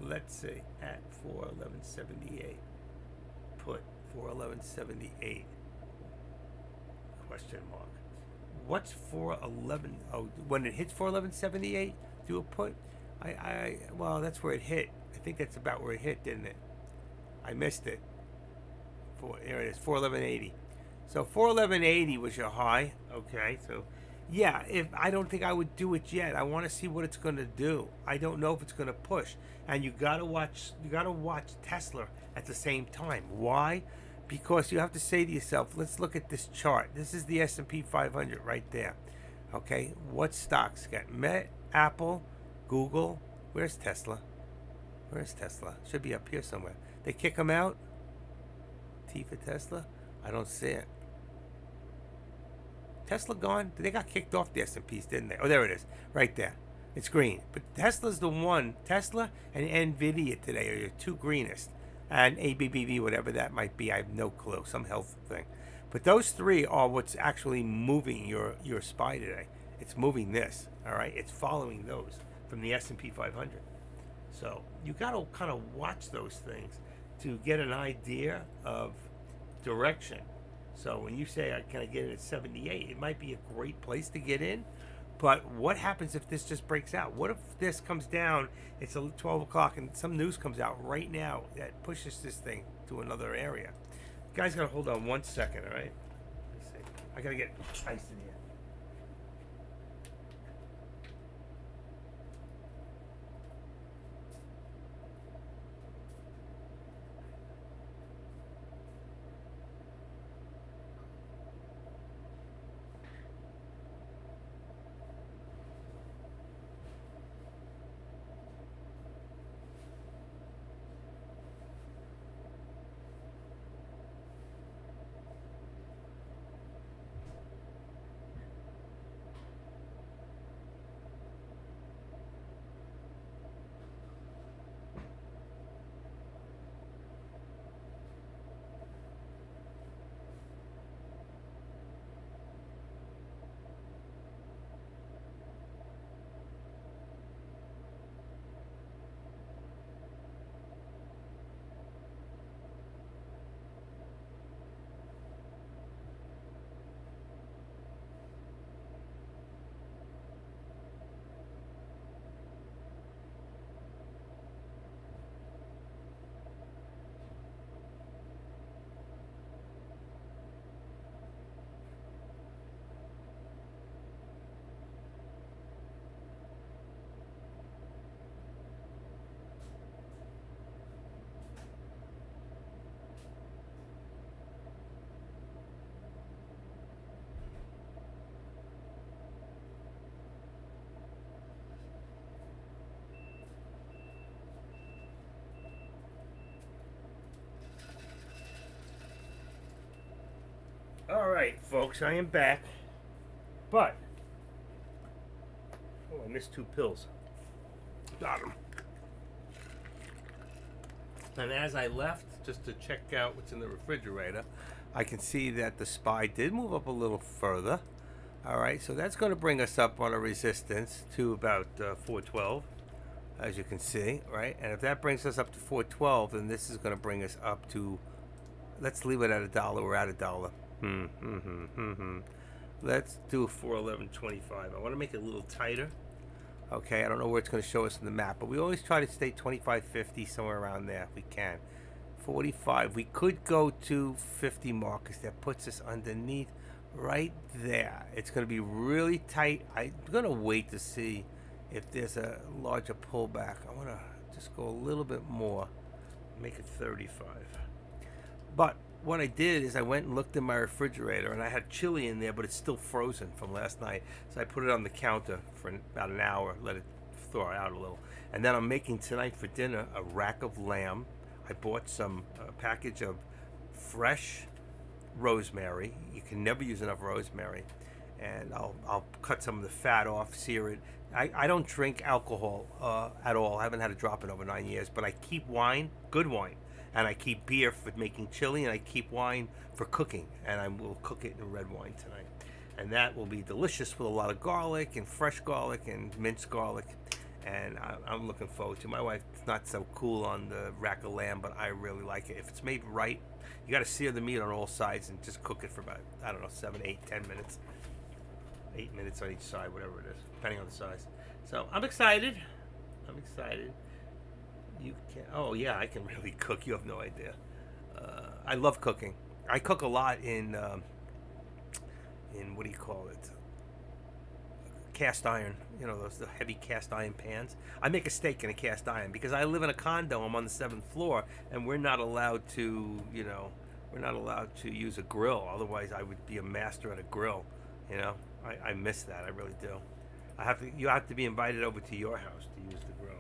Let's see, at 411.78. Put 411.78. Question mark. What's 411? Oh, when it hits 411.78, do a put? Well, that's where it hit. I think that's about where it hit, didn't it? I missed it. Here it is, 411.80. So 411.80 was your high. Okay, so yeah, I don't think I would do it yet. I want to see what it's going to do. I don't know if it's going to push. And you got to watch Tesla at the same time. Why? Because you have to say to yourself, let's look at this chart. This is the S&P 500 right there. Okay, what stocks? Got Meta, Apple, Google. Where's Tesla? Where's Tesla? Should be up here somewhere. They kick them out? T for Tesla? I don't see it. Tesla gone? They got kicked off the S&Ps, didn't they? Oh, there it is. Right there. It's green. But Tesla's the one. Tesla and NVIDIA today are your two greenest. And ABBV, whatever that might be. I have no clue. Some health thing. But those three are what's actually moving your SPY today. It's moving this. All right? It's following those from the S&P 500. So you got to kind of watch those things to get an idea of direction. So when you say, can I get in at 78, it might be a great place to get in. But what happens if this just breaks out? What if this comes down, it's 12 o'clock, and some news comes out right now that pushes this thing to another area? You guys got to hold on 1 second, all right? Let's see. I got to get ice in here. All right, folks, I am back. But I missed 2 pills. Got them. And as I left, just to check out what's in the refrigerator, I can see that the SPY did move up a little further. All right, so that's going to bring us up on a resistance to about 412, as you can see, right? And if that brings us up to 412, then this is going to bring us up to, let's leave it at $1. We're at $1. Let's do 411.25. I want to make it a little tighter. Okay, I don't know where it's going to show us in the map, but we always try to stay 25.50, somewhere around there if we can. 45. We could go to 50 markers. That puts us underneath right there. It's going to be really tight. I'm going to wait to see if there's a larger pullback. I want to just go a little bit more, make it 35. But what I did is I went and looked in my refrigerator, and I had chili in there, but it's still frozen from last night. So I put it on the counter for about an hour, let it thaw out a little. And then I'm making tonight for dinner a rack of lamb. I bought some package of fresh rosemary. You can never use enough rosemary. And I'll cut some of the fat off, sear it. I don't drink alcohol at all. I haven't had a drop in over 9 years, but I keep wine, good wine. And I keep beer for making chili, and I keep wine for cooking. And I will cook it in red wine tonight. And that will be delicious with a lot of garlic and fresh garlic and minced garlic. And I'm looking forward to it. My wife's not so cool on the rack of lamb, but I really like it. If it's made right, you got to sear the meat on all sides and just cook it for about, I don't know, 7, 8, 10 minutes. 8 minutes on each side, whatever it is, depending on the size. So I'm excited. I'm excited. You can. Oh yeah, I can really cook. You have no idea. I love cooking. I cook a lot in what do you call it? Cast iron. You know, the heavy cast iron pans. I make a steak in a cast iron because I live in a condo. I'm on the 7th floor, and we're not allowed to. We're not allowed to use a grill. Otherwise, I would be a master at a grill. You know, I miss that. I really do. You have to be invited over to your house to use the grill.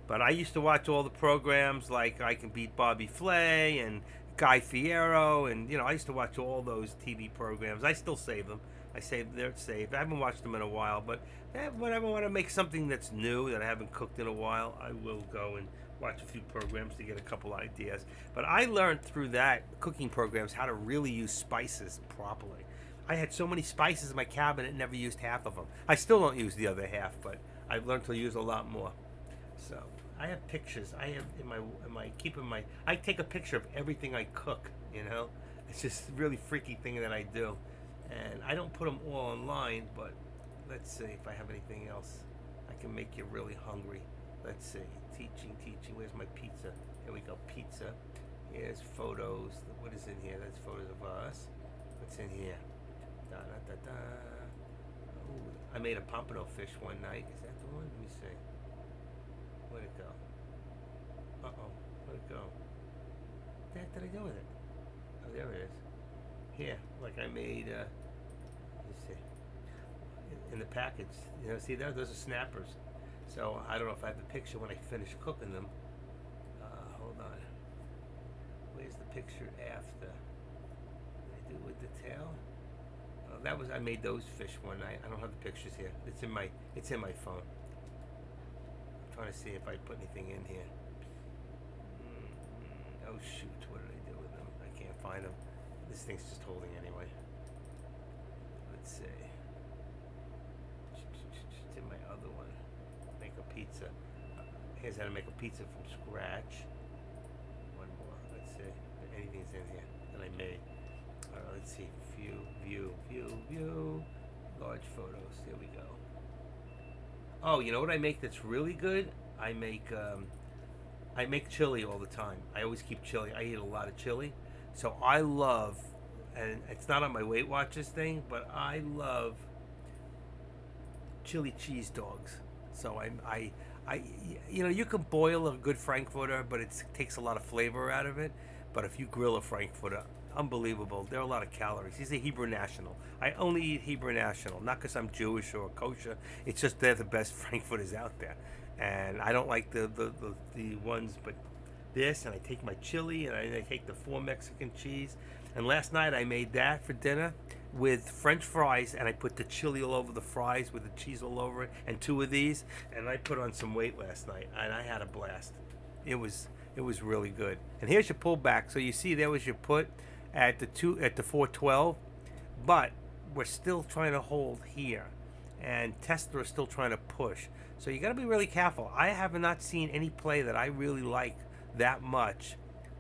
But I used to watch all the programs like I Can Beat Bobby Flay and Guy Fieri, and I used to watch all those TV programs. I still save them. They're saved. I haven't watched them in a while, but whenever I want to make something that's new that I haven't cooked in a while, I will go and watch a few programs to get a couple ideas. But I learned through that cooking programs how to really use spices properly. I had so many spices in my cabinet, never used half of them. I still don't use the other half, but I've learned to use a lot more. So I have pictures. I have I take a picture of everything I cook. It's just a really freaky thing that I do, and I don't put them all online. But let's see if I have anything else. I can make you really hungry. Let's see. Teaching. Where's my pizza? Here we go. Pizza. Here's photos. What is in here? That's photos of us. What's in here? Da, da, da, da. Ooh, I made a pompano fish one night. Is that the one? Let me see. Where'd it go? Uh-oh. Where'd it go? What the heck did I do with it? Oh, there it is. Here. Like I made, let me see. In the package. See that? Those are snappers. So I don't know if I have the picture when I finish cooking them. Hold on. Where's the picture after? Did I do it with the tail? I made those fish one night. I don't have the pictures here. It's in my phone. I'm trying to see if I put anything in here. Oh shoot, what did I do with them? I can't find them. This thing's just holding anyway. Let's see. It's in my other one. Make a pizza. Here's how to make a pizza from scratch. One more. Let's see if anything's in here that I made. Let's see. View. Large photos. There we go. Oh, you know what I make that's really good? I make chili all the time. I always keep chili. I eat a lot of chili. So I love, and it's not on my Weight Watchers thing, but I love chili cheese dogs. So you can boil a good Frankfurter, but it takes a lot of flavor out of it. But if you grill a Frankfurter, unbelievable. There are a lot of calories. He's a Hebrew National. I only eat Hebrew National, not because I'm Jewish or kosher. It's just they're the best Frankfurters out there. And I don't like the ones, but this, and I take my chili, and I take the 4 Mexican cheese, And last night I made that for dinner with French fries, and I put the chili all over the fries with the cheese all over it, and 2 of these, and I put on some weight last night, and I had a blast. It was really good. And here's your pullback. So you see there was your put at the 412, but we're still trying to hold here, and Tesla is still trying to push. So you got to be really careful. I have not seen any play that I really like that much.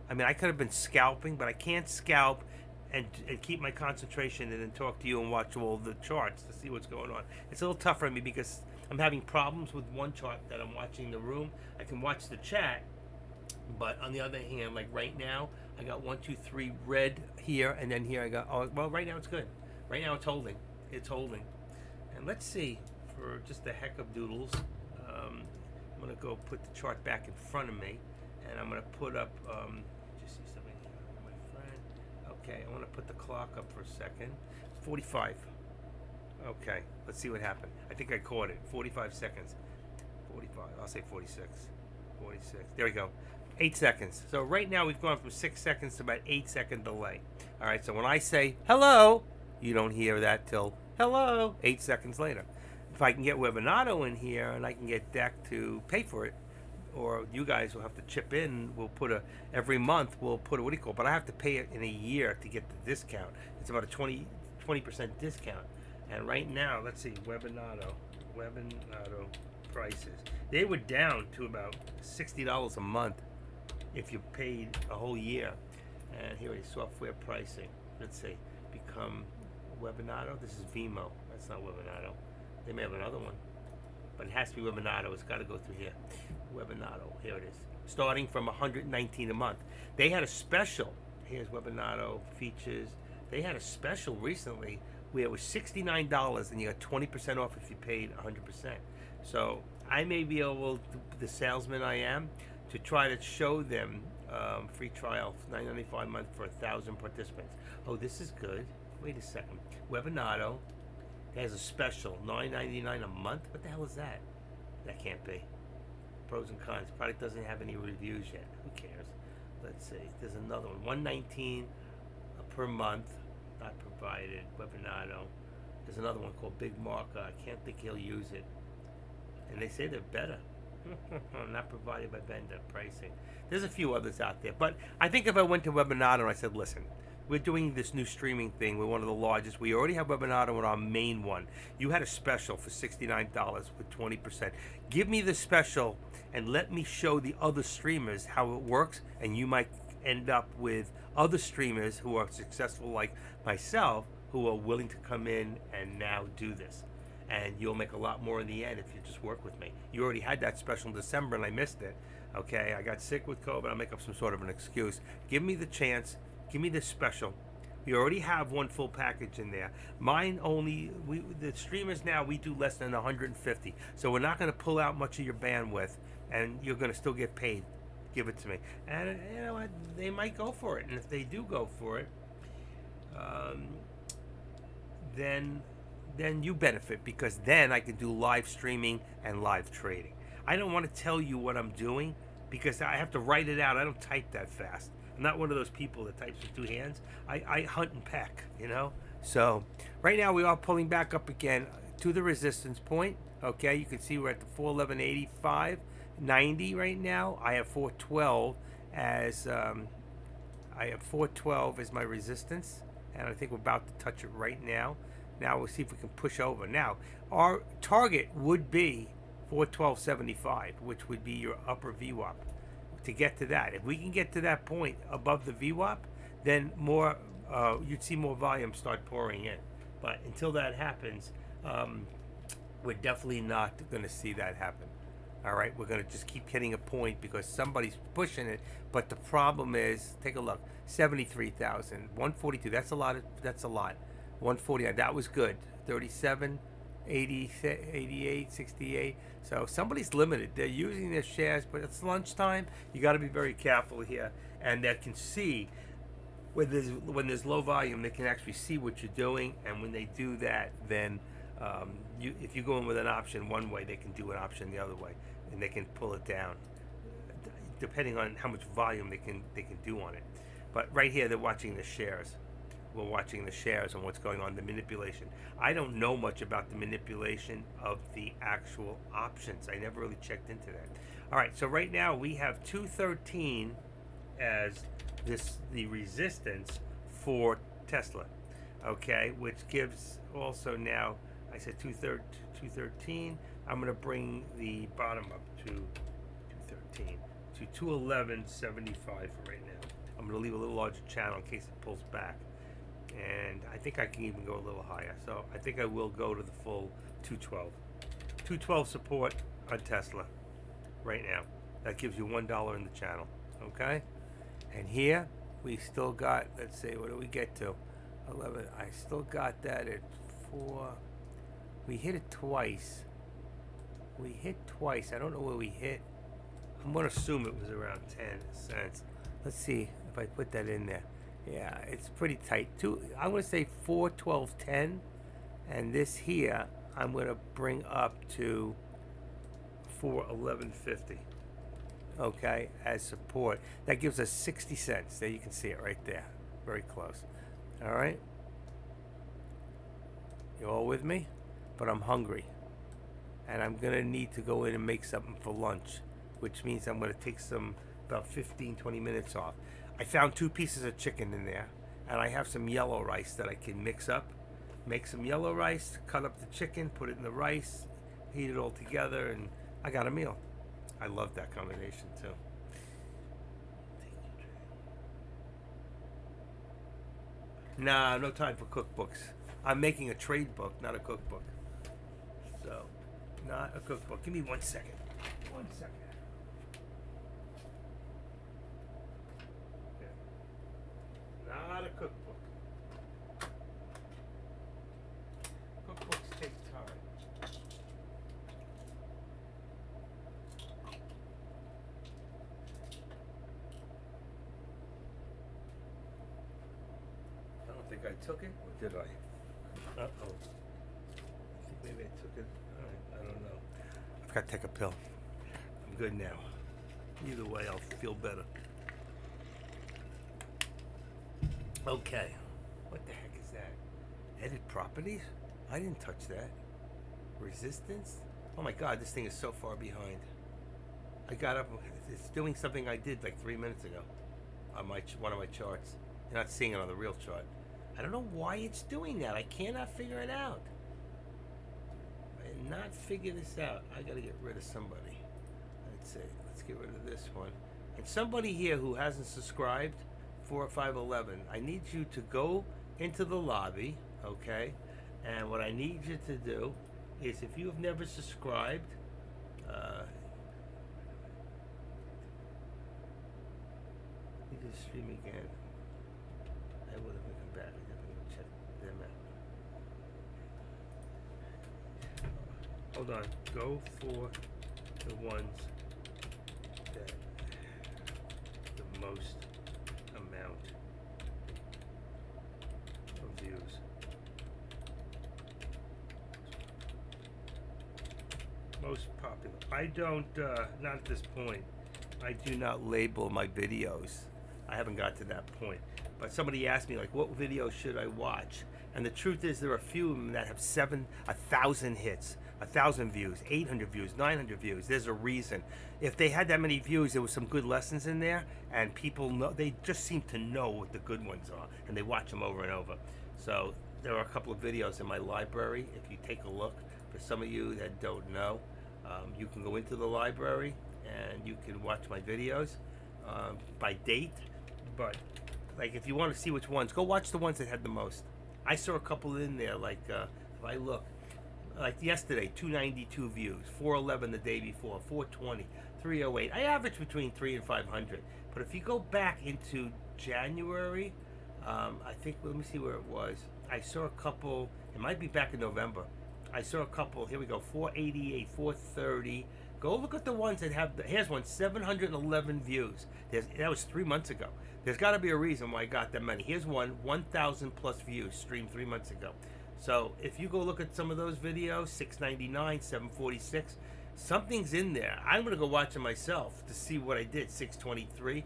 I mean, I could have been scalping, but I can't scalp and keep my concentration and then talk to you and watch all the charts to see what's going on. It's a little tough for me because I'm having problems with one chart that I'm watching the room. I can watch the chat, but on the other hand, like right now, I got 1, 2, 3 red here, and then here I got, oh, well, right now it's good. Right now it's holding. It's holding. And let's see, for just the heck of doodles, I'm going to go put the chart back in front of me, and I'm going to put up, just see something here, my friend. Okay, I want to put the clock up for a second. 45. Okay, let's see what happened. I think I caught it. 45 seconds. 45. I'll say 46. 46. There we go. 8 seconds. So right now we've gone from 6 seconds to about 8-second delay. All right, so when I say hello, you don't hear that till hello, 8 seconds later. If I can get Webinato in here and I can get Deck to pay for it, or you guys will have to chip in, we'll put every month we'll put a, what do you call it? But I have to pay it in a year to get the discount. It's about a 20% discount. And right now, let's see, Webinato prices. They were down to about $60 a month if you paid a whole year. And here is software pricing. Let's see, become Webinato. This is Vimo. That's not Webinato. They may have another one, but it has to be Webinato. It's got to go through here. Webinato. Here it is. Starting from $119 a month. They had a special. Here's Webinato features. They had a special recently where it was $69 and you got 20% off if you paid 100%. So I may be able, the salesman I am, to try to show them free trial, $9.95 a month for 1,000 participants. Oh, this is good. Wait a second. Webinato has a special, $9.99 a month. What the hell is that? That can't be. Pros and cons. Product doesn't have any reviews yet. Who cares? Let's see. There's another one. $119 per month. Not provided. Webinato. There's another one called Big Marker. I can't think he'll use it. And they say they're better. Not provided by vendor pricing. There's a few others out there. But I think if I went to Webinato and I said, listen, we're doing this new streaming thing. We're one of the largest. We already have Webinato on our main one. You had a special for $69 with 20%. Give me the special and let me show the other streamers how it works, and you might end up with other streamers who are successful like myself who are willing to come in and now do this. And you'll make a lot more in the end if you just work with me. You already had that special in December and I missed it. Okay, I got sick with COVID. I'll make up some sort of an excuse. Give me the chance. Give me this special. We already have one full package in there. Mine only, the streamers now, we do less than 150. So we're not going to pull out much of your bandwidth, and you're going to still get paid. Give it to me. And you know what? They might go for it. And if they do go for it, then you benefit, because then I can do live streaming and live trading. I don't want to tell you what I'm doing because I have to write it out. I don't type that fast. I'm not one of those people that types with 2 hands. I hunt and peck, you know. So right now we are pulling back up again to the resistance point. Okay, you can see we're at the 411.85.90 right now. I have 412 as my resistance, and I think we're about to touch it right now. Now we'll see if we can push over. Now our target would be 412.75, which would be your upper VWAP. To get to that, if we can get to that point above the VWAP, then more you'd see more volume start pouring in. But until that happens, we're definitely not going to see that happen. All right, we're going to just keep hitting a point because somebody's pushing it. But the problem is, take a look, 73,000, 142. That's a lot. That's a lot. 149. That was good. 37. 80, 88, 68. So somebody's limited. They're using their shares, but it's lunchtime. You got to be very careful here. And they can see when there's low volume, they can actually see what you're doing. And when they do that, then if you go in with an option one way, they can do an option the other way, and they can pull it down depending on how much volume they can do on it. But right here, they're watching the shares. we're watching the shares and what's going on, the manipulation. I don't know much about the manipulation of the actual options. I never really checked into that. All right, so right now we have 213 as the resistance for Tesla, okay, which gives also now, I said 213. I'm going to bring the bottom up to 213 to 211.75 for right now. I'm going to leave a little larger channel in case it pulls back, and I think I can even go a little higher. So I think I will go to the full 212. 212 support on Tesla right now. That gives you $1 in the channel, okay? And here we still got, let's see, what do we get to? 11. I still got that at 4. We hit it twice. We hit twice. I don't know where we hit. I'm going to assume it was around 10 cents. Let's see if I put that in there. Yeah, it's pretty tight. I'm going to say 412.10, and this here I'm going to bring up to 411.50. Okay, as support. That gives us 60 cents. There you can see it right there. Very close. All right. You all with me? But I'm hungry. And I'm going to need to go in and make something for lunch, which means I'm going to take about 15, 20 minutes off. I found 2 pieces of chicken in there, and I have some yellow rice that I can mix up. Make some yellow rice, cut up the chicken, put it in the rice, heat it all together, and I got a meal. I love that combination too. Nah, no time for cookbooks. I'm making a trade book, not a cookbook. So, not a cookbook. Give me 1 second. 1 second. Okay. Not a cookbook. Cookbooks take time. I don't think I took it, or did I? Uh-oh. I think maybe I took it. All right, I don't know. I've got to take a pill. I'm good now. Either way, I'll feel better. Okay. What the heck is that? Edit properties? I didn't touch that. Resistance? Oh my god, this thing is so far behind. I got up. It's doing something I did like 3 minutes ago on one of my charts. You're not seeing it on the real chart. I don't know why it's doing that. I cannot figure it out. I did not figure this out. I gotta get rid of somebody. Let's see. Let's get rid of this one. And somebody here who hasn't subscribed, 4511, I need you to go into the lobby, okay? And what I need you to do is, if you have never subscribed, you just stream again. I would have come back. I definitely check them out. Hold on. Go for the ones that the most amount of views. Most popular. I don't, not at this point. I do not label my videos. I haven't got to that point. But somebody asked me, like, what video should I watch? And the truth is, there are a few of them that have 1,000 hits, 1,000 views, 800 views, 900 views. There's a reason. If they had that many views, there was some good lessons in there, and people know, they just seem to know what the good ones are, and they watch them over and over. So there are a couple of videos in my library. If you take a look, for some of you that don't know, you can go into the library and you can watch my videos by date. But like, if you want to see which ones, go watch the ones that had the most. I saw a couple in there, like if I look, like yesterday, 292 views, 411 the day before, 420, 308. I average between 300 and 500. But if you go back into January, I think, let me see where it was. I saw a couple, it might be back in November. I saw a couple, here we go, 488, 430. Go look at the ones that have, here's one, 711 views. That was 3 months ago. There's got to be a reason why I got that many. Here's one, 1,000 plus views, streamed 3 months ago. So if you go look at some of those videos, 699, 746, something's in there. I'm going to go watch it myself to see what I did, 623.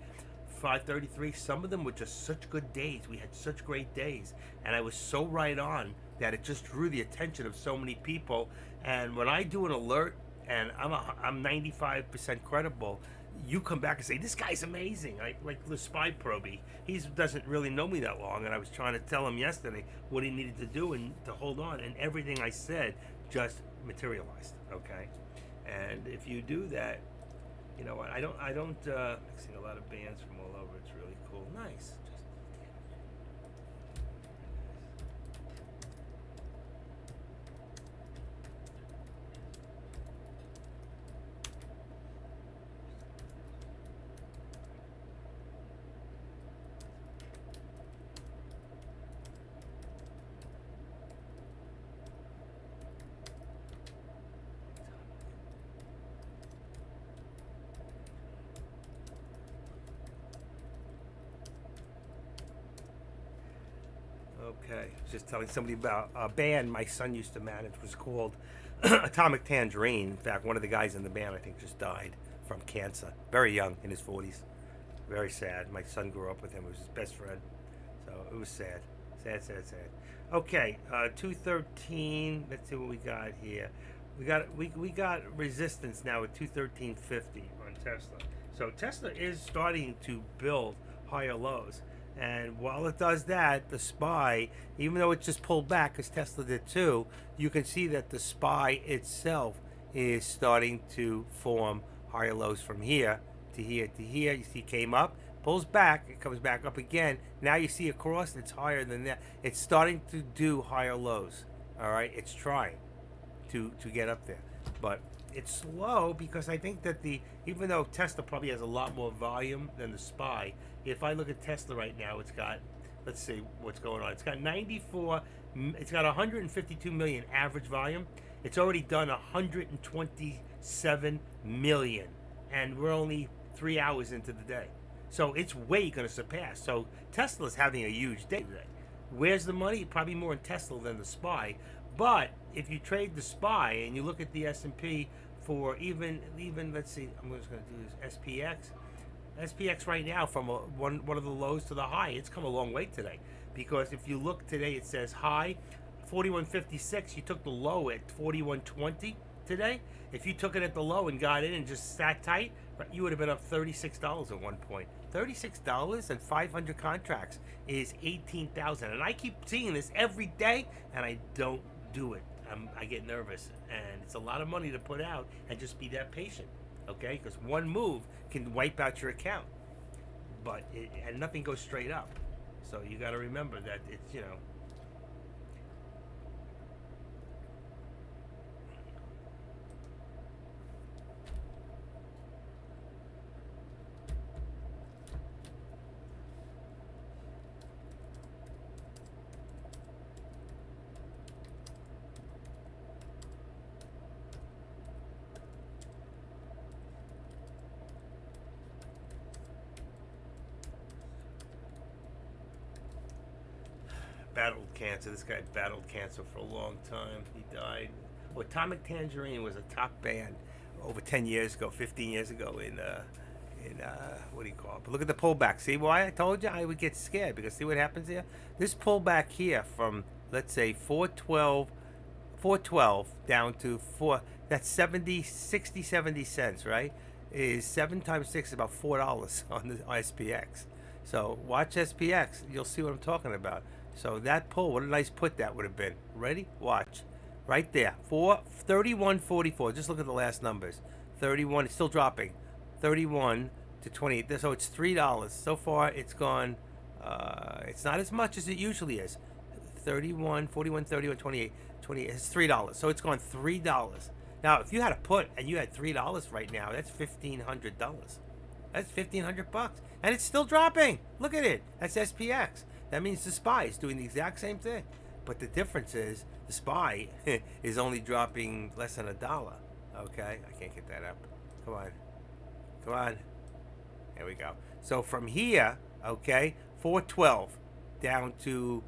533. Some of them were just such good days. We had such great days, and I was so right on that it just drew the attention of so many people. And when I do an alert and I'm 95% credible, you come back and say, this guy's amazing. Like the spy proby. He doesn't really know me that long, and I was trying to tell him yesterday what he needed to do and to hold on, and everything I said just materialized. Okay, and if you do that, you know what? I don't. Mixing a lot of bands from all over. It's really cool. Nice. Okay, I was just telling somebody about a band my son used to manage. Was called Atomic Tangerine. In fact, one of the guys in the band, I think, just died from cancer. Very young, in his 40s. Very sad. My son grew up with him. It was his best friend. So it was sad. Sad, sad, sad. Okay, 213. Let's see what we got here. We got resistance now at 213.50 on Tesla. So Tesla is starting to build higher lows. And while it does that, the SPY, even though it just pulled back, because Tesla did too, you can see that the SPY itself is starting to form higher lows from here to here to here. You see it came up, pulls back, it comes back up again. Now you see across, it's higher than that. It's starting to do higher lows. All right, it's trying to get up there. But it's slow because I think that even though Tesla probably has a lot more volume than the SPY, if I look at Tesla right now, it's got, let's see what's going on. It's got 152 million average volume. It's already done 127 million, and we're only 3 hours into the day. So it's way going to surpass. So Tesla's having a huge day today. Where's the money? Probably more in Tesla than the SPY. But if you trade the SPY and you look at the S&P for even let's see, I'm just going to do this SPX. SPX right now from one of the lows to the high, it's come a long way today. Because if you look today, it says high 41.56. You took the low at 41.20 today. If you took it at the low and got in and just sat tight, you would have been up $36 at one point. $36 and 500 contracts is 18,000. And I keep seeing this every day, and I don't do it. I get nervous, and it's a lot of money to put out, and just be that patient, okay? Because one move can wipe out your account, and nothing goes straight up. So you got to remember that it's, you know. Battled cancer. This guy battled cancer for a long time. He died. Well, Atomic Tangerine was a top band over 10 years ago, 15 years ago in what do you call it? But look at the pullback. See why I told you I would get scared? Because see what happens here? This pullback here from, let's say, 412 down to 4, that's 70 cents, right? Is 7 times 6 is about $4 on the SPX. So watch SPX. You'll see what I'm talking about. So that pull, what a nice put that would have been. Ready? Watch. Right there. 31.44. Just look at the last numbers. 31. It's still dropping. 31 to 28. So it's $3. So far, it's gone. It's not as much as it usually is. 31, 41, 31, 28. 28. It's $3. So it's gone $3. Now, if you had a put and you had $3 right now, that's $1,500. That's $1,500, and it's still dropping. Look at it. That's SPX. That means the SPY is doing the exact same thing, but the difference is the SPY is only dropping less than $1. Okay, I can't get that up. Come on, come on. There we go. So from here, okay, 412 down to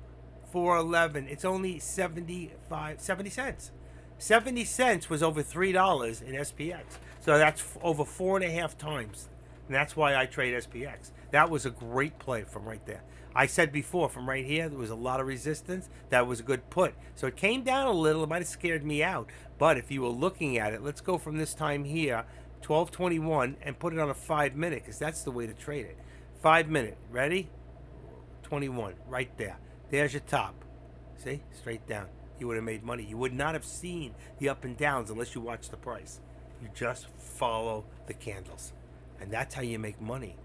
411. It's only 70 cents. 70 cents was over $3 in SPX. So that's over 4.5 times And that's why I trade SPX. That was a great play from right there. I said before, from right here, there was a lot of resistance. That was a good put. So it came down a little. It might have scared me out. But if you were looking at it, let's go from this time here, 12:21, and put it on a 5-minute, because that's the way to trade it. 5-minute. Ready? 21. Right there. There's your top. See? Straight down. You would have made money. You would not have seen the up and downs unless you watched the price. You just follow the candles. And that's how you make money.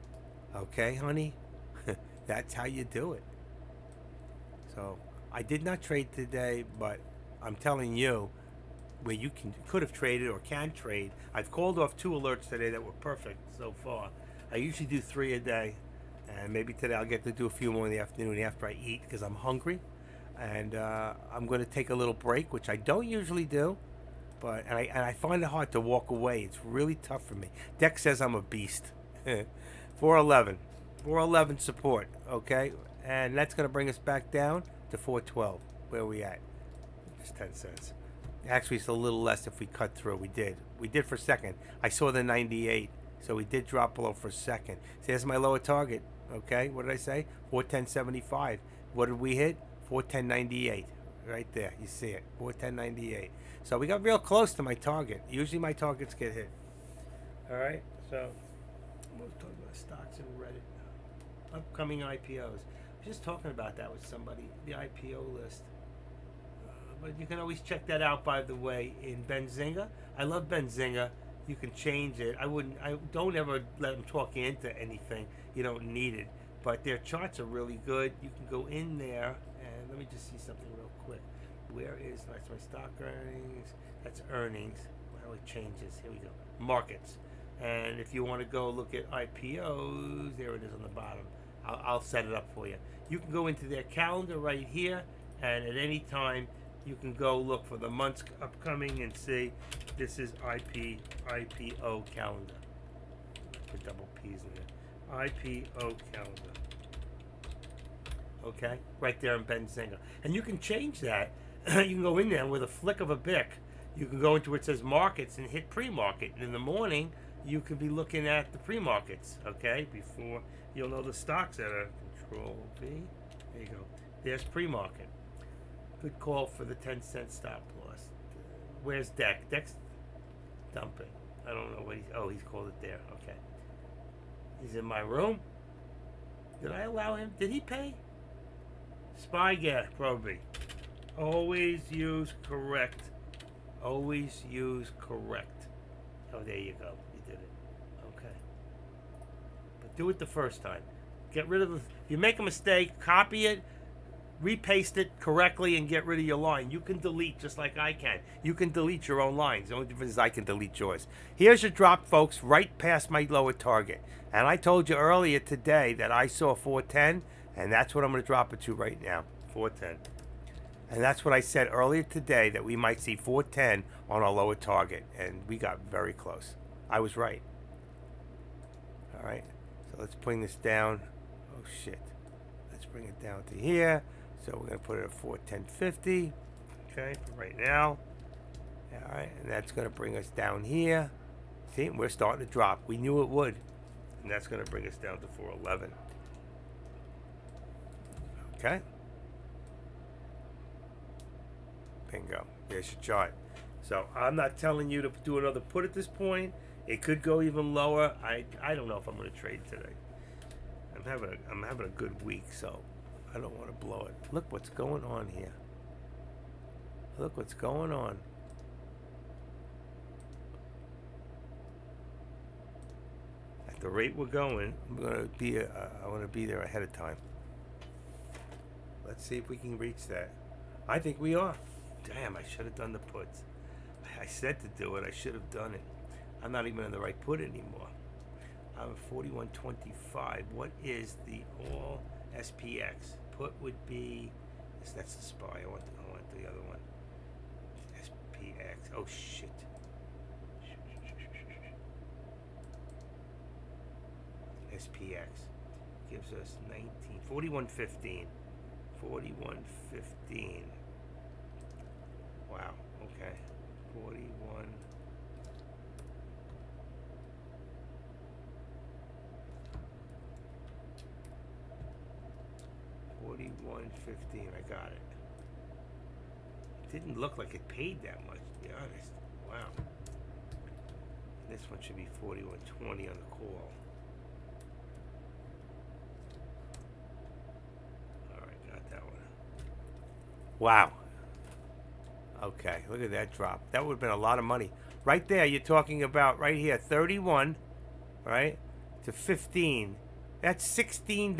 Okay, honey? That's how you do it. So I did not trade today, but I'm telling you, where you could have traded or can trade. I've called off 2 alerts today that were perfect so far. I usually do 3 a day, and maybe today I'll get to do a few more in the afternoon after I eat because I'm hungry. And I'm going to take a little break, which I don't usually do. But I find it hard to walk away. It's really tough for me. Dex says I'm a beast. 411 support, okay? And that's going to bring us back down to 412. Where are we at? Just 10 cents. Actually, it's a little less if we cut through. We did for a second. I saw the 98, so we did drop below for a second. See, that's my lower target, okay? What did I say? 410.75. What did we hit? 410.98. Right there, you see it, 410.98. So we got real close to my target. Usually my targets get hit. All right, so we'll talk about stocks and Reddit. Upcoming IPOs. I was just talking about that with somebody, the IPO list. But you can always check that out, by the way, in Benzinga. I love Benzinga. You can change it. I don't ever let them talk you into anything. You don't need it. But their charts are really good. You can go in there and let me just see something real quick. That's my stock earnings. That's earnings. Well, it changes. Here we go. Markets. And if you want to go look at IPOs, there it is on the bottom. I'll set it up for you. You can go into their calendar right here, and at any time you can go look for the months upcoming and see this is IPO calendar. Put double P's in there. IPO calendar. Okay, right there in Benzinga. And you can change that. You can go in there with a flick of a bic. You can go into where it says markets and hit pre-market. And in the morning, you could be looking at the pre-markets, okay, before you'll know the stocks that are Control V. There you go. There's pre-market. Good call for the 10-cent stop loss. Where's Dex? Dex dumping. I don't know what he's called it there. Okay. He's in my room. Did I allow him? Did he pay? Spygate, probably. Always use correct. Always use correct. Oh, there you go. You did it. Okay. But do it the first time. Get rid of the... If you make a mistake, copy it, repaste it correctly, and get rid of your line. You can delete just like I can. You can delete your own lines. The only difference is I can delete yours. Here's your drop, folks, right past my lower target. And I told you earlier today that I saw 410, and that's what I'm going to drop it to right now. 410. And that's what I said earlier today, that we might see 410 on our lower target. And we got very close. I was right. All right. So let's bring this down. Oh, shit. Let's bring it down to here. So we're going to put it at 410.50. Okay, for right now. All right. And that's going to bring us down here. See, we're starting to drop. We knew it would. And that's going to bring us down to 411. Okay. Bingo. There's your chart. So I'm not telling you to do another put at this point. It could go even lower. I don't know if I'm going to trade today. I'm having a good week, so I don't want to blow it. Look what's going on here. Look what's going on. At the rate we're going, I'm going to be. I want to be there ahead of time. Let's see if we can reach that. I think we are. Damn, I should have done the puts. I said to do it. I should have done it. I'm not even in the right put anymore. I'm at 41.25. What is the all SPX? Put would be... That's the SPY. I want the other one. SPX. Oh, shit. SPX gives us 41.15. 41.15. Wow. Okay. 41. 41.15. I got it. Didn't look like it paid that much, to be honest. Wow. This one should be 41.20 on the call. Alright, got that one. Wow. Okay, look at that drop. That would have been a lot of money. Right there, you're talking about right here, 31, right, to 15. That's $16.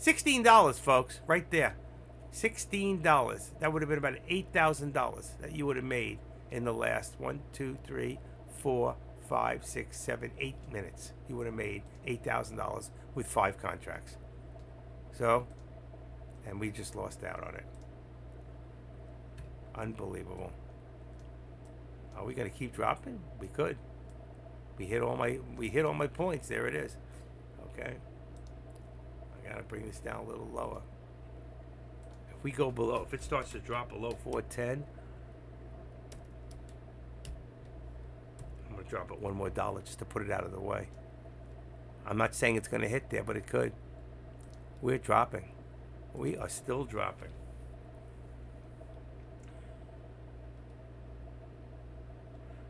$16, folks, right there. $16. That would have been about $8,000 that you would have made in the last 1, 2, 3, 4, 5, 6, 7, 8 minutes. You would have made $8,000 with 5 contracts. So, and we just lost out on it. Unbelievable. Are we gonna keep dropping? We could. We hit all my points. There it is. Okay. I gotta bring this down a little lower. If we go below, if it starts to drop below 410, I'm gonna drop it $1 more just to put it out of the way. I'm not saying it's gonna hit there, but it could. We're dropping. We are still dropping.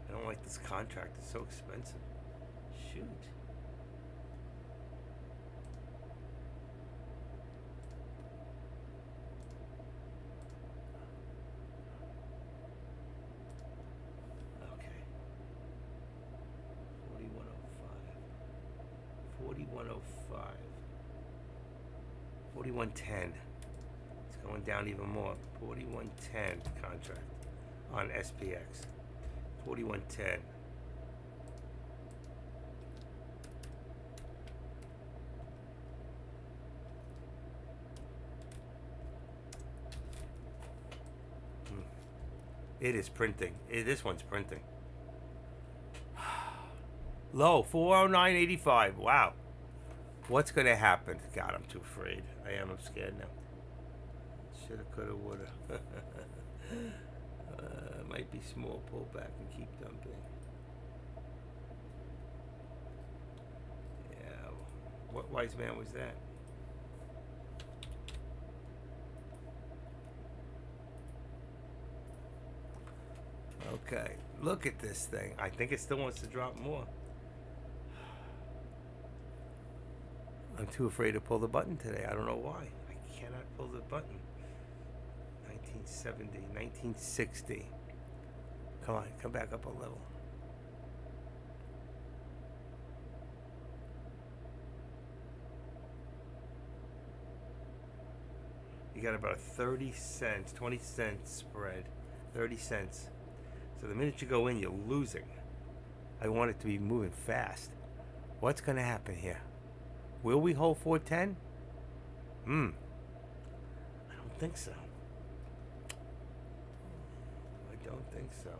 I don't like this contract. It's so expensive. Shoot. Okay. 4105. 4105. 4110. It's going down even more. 4110 contract on SPX. 4110. It is printing. This one's printing. Low, 409.85. Wow. What's going to happen? God, I'm too afraid. I'm scared now. Shoulda, coulda, woulda. Might be small pullback and keep dumping. Yeah. What wise man was that? Okay. Look at this thing. I think it still wants to drop more. I'm too afraid to pull the button today. I don't know why. I cannot pull the button. 1970, 1960. Come on, come back up a little. You got about 30 cents, 20 cents spread. 30 cents. So the minute you go in, you're losing. I want it to be moving fast. What's going to happen here? Will we hold 410? I don't think so. I don't think so.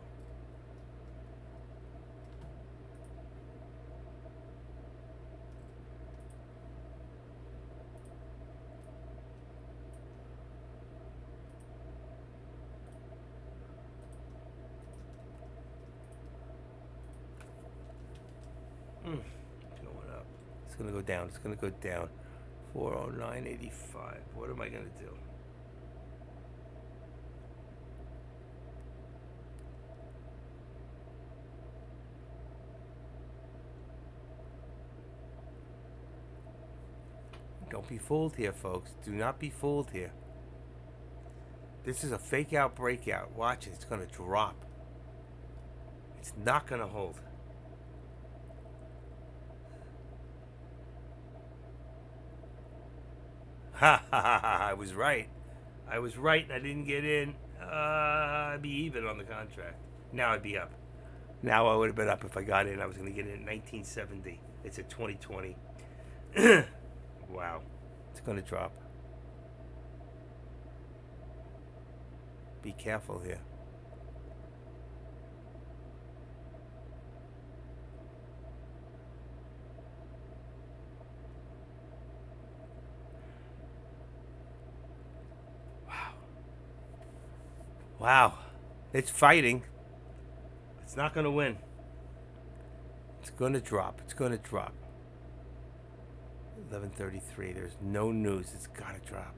It's going up. It's going to go down. It's going to go down. 409.85. What am I going to do? Don't be fooled here, folks. Do not be fooled here. This is a fake out breakout. Watch it. It's going to drop. It's not going to hold. Ha ha ha ha. I was right. I was right and I didn't get in. I'd be even on the contract. Now I'd be up. Now I would have been up if I got in. I was going to get in 1970. It's at 2020. Wow. It's going to drop. Be careful here. Wow. It's fighting. It's not going to win. It's going to drop. It's going to drop. 11:33. There's no news. It's got to drop.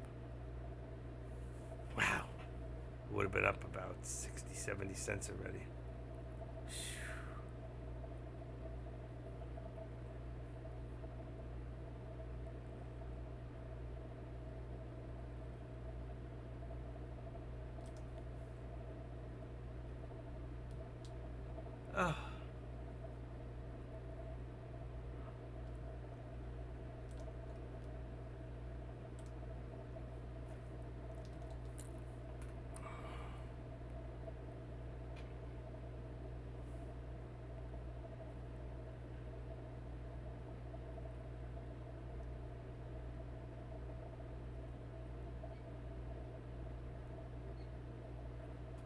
Wow. It would have been up about 60, 70 cents already. Oh.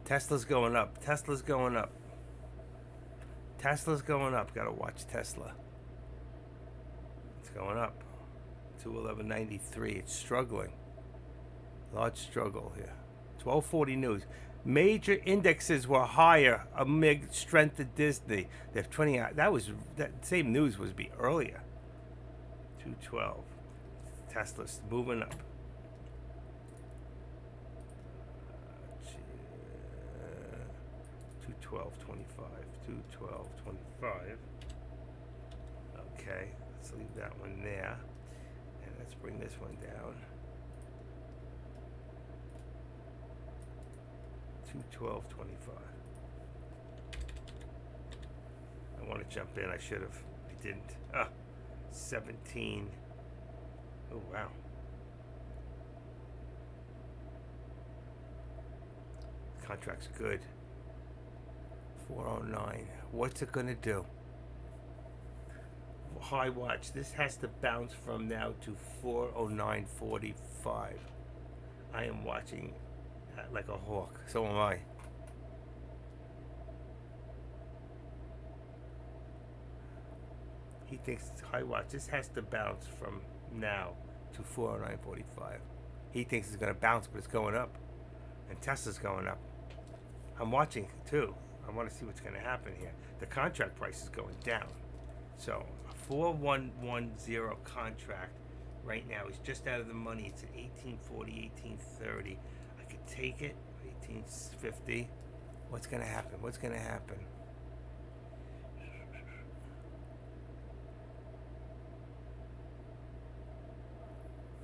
Tesla's going up. Tesla's going up. Tesla's going up. Gotta watch Tesla. It's going up. 211.93. It's struggling. Large struggle here. 1240 news. Major indexes were higher amid strength of Disney. They're 20 out. That same news was be earlier. 212. Tesla's moving up. 212.25. 212.25. Okay, let's leave that one there. And let's bring this one down. 212.25. I want to jump in. I should have. I didn't. 17. Oh, wow. Contract's good. 409. What's it going to do? High watch. This has to bounce from now to 409.45. I am watching like a hawk. So am I. He thinks it's high watch. This has to bounce from now to 409.45. He thinks it's going to bounce, but it's going up. And Tesla's going up. I'm watching too. I want to see what's going to happen here. The contract price is going down. So a 4110 contract right now is just out of the money. It's at 1840, 1830. I could take it. 1850. What's going to happen? What's going to happen?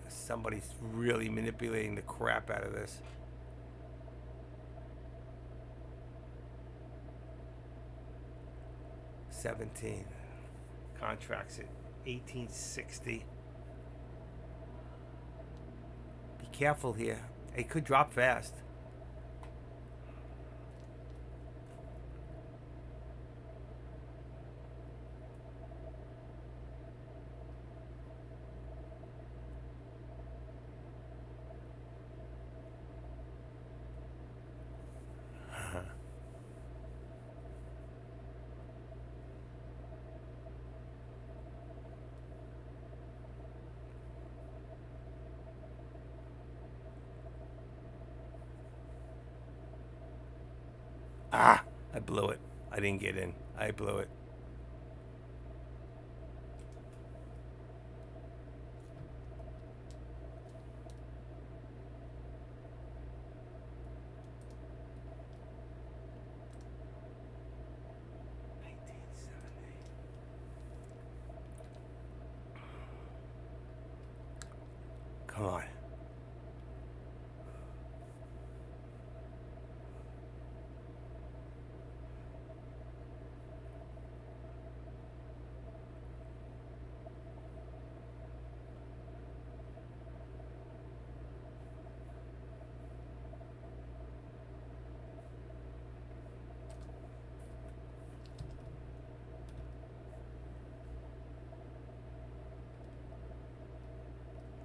Somebody's really manipulating the crap out of this. $17. Contracts at 1860. Be careful here. It could drop fast. I blew it. I didn't get in. I blew it. Come on.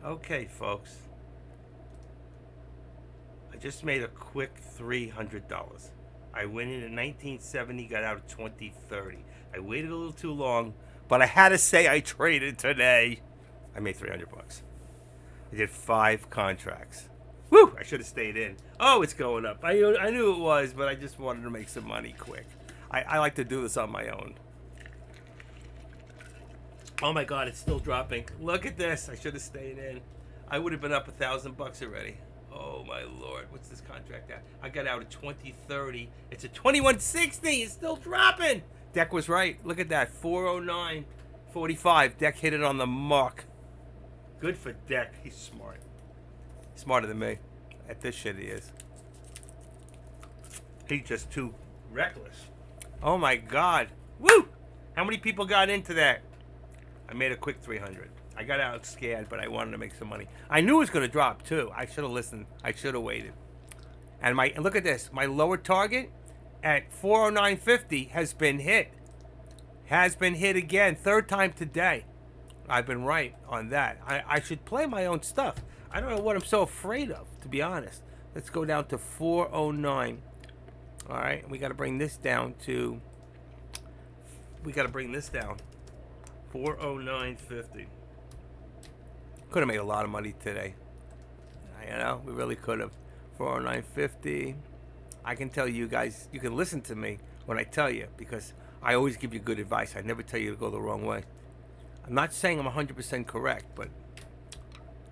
Okay, folks. I just made a quick $300. I went in at 1970, got out at 2030. I waited a little too long, but I had to say I traded today. I made $300. I did 5 contracts. Woo! I should have stayed in. Oh, it's going up. I knew it was, but I just wanted to make some money quick. I like to do this on my own. Oh my God, it's still dropping. Look at this. I should have stayed in. I would have been up $1,000 already. Oh my lord, what's this contract at? I got out at 2030. It's at 2160. It's still dropping. Deck was right. Look at that. 409.45. Deck hit it on the mark. Good for Deck. He's smart. Smarter than me. At this shit he is. He's just too reckless. Oh my god. Woo! How many people got into that? I made a quick 300. I got out scared, but I wanted to make some money. I knew it was going to drop too. I should have listened. I should have waited. And look at this. My lower target at 409.50 has been hit. Has been hit again. Third time today. I've been right on that. I should play my own stuff. I don't know what I'm so afraid of, to be honest. Let's go down to 409. All right. We got to bring this down to... We got to bring this down. 409.50. Could have made a lot of money today. You know, we really could have. 409.50. I can tell you guys, you can listen to me when I tell you, because I always give you good advice. I never tell you to go the wrong way. I'm not saying I'm 100% correct, but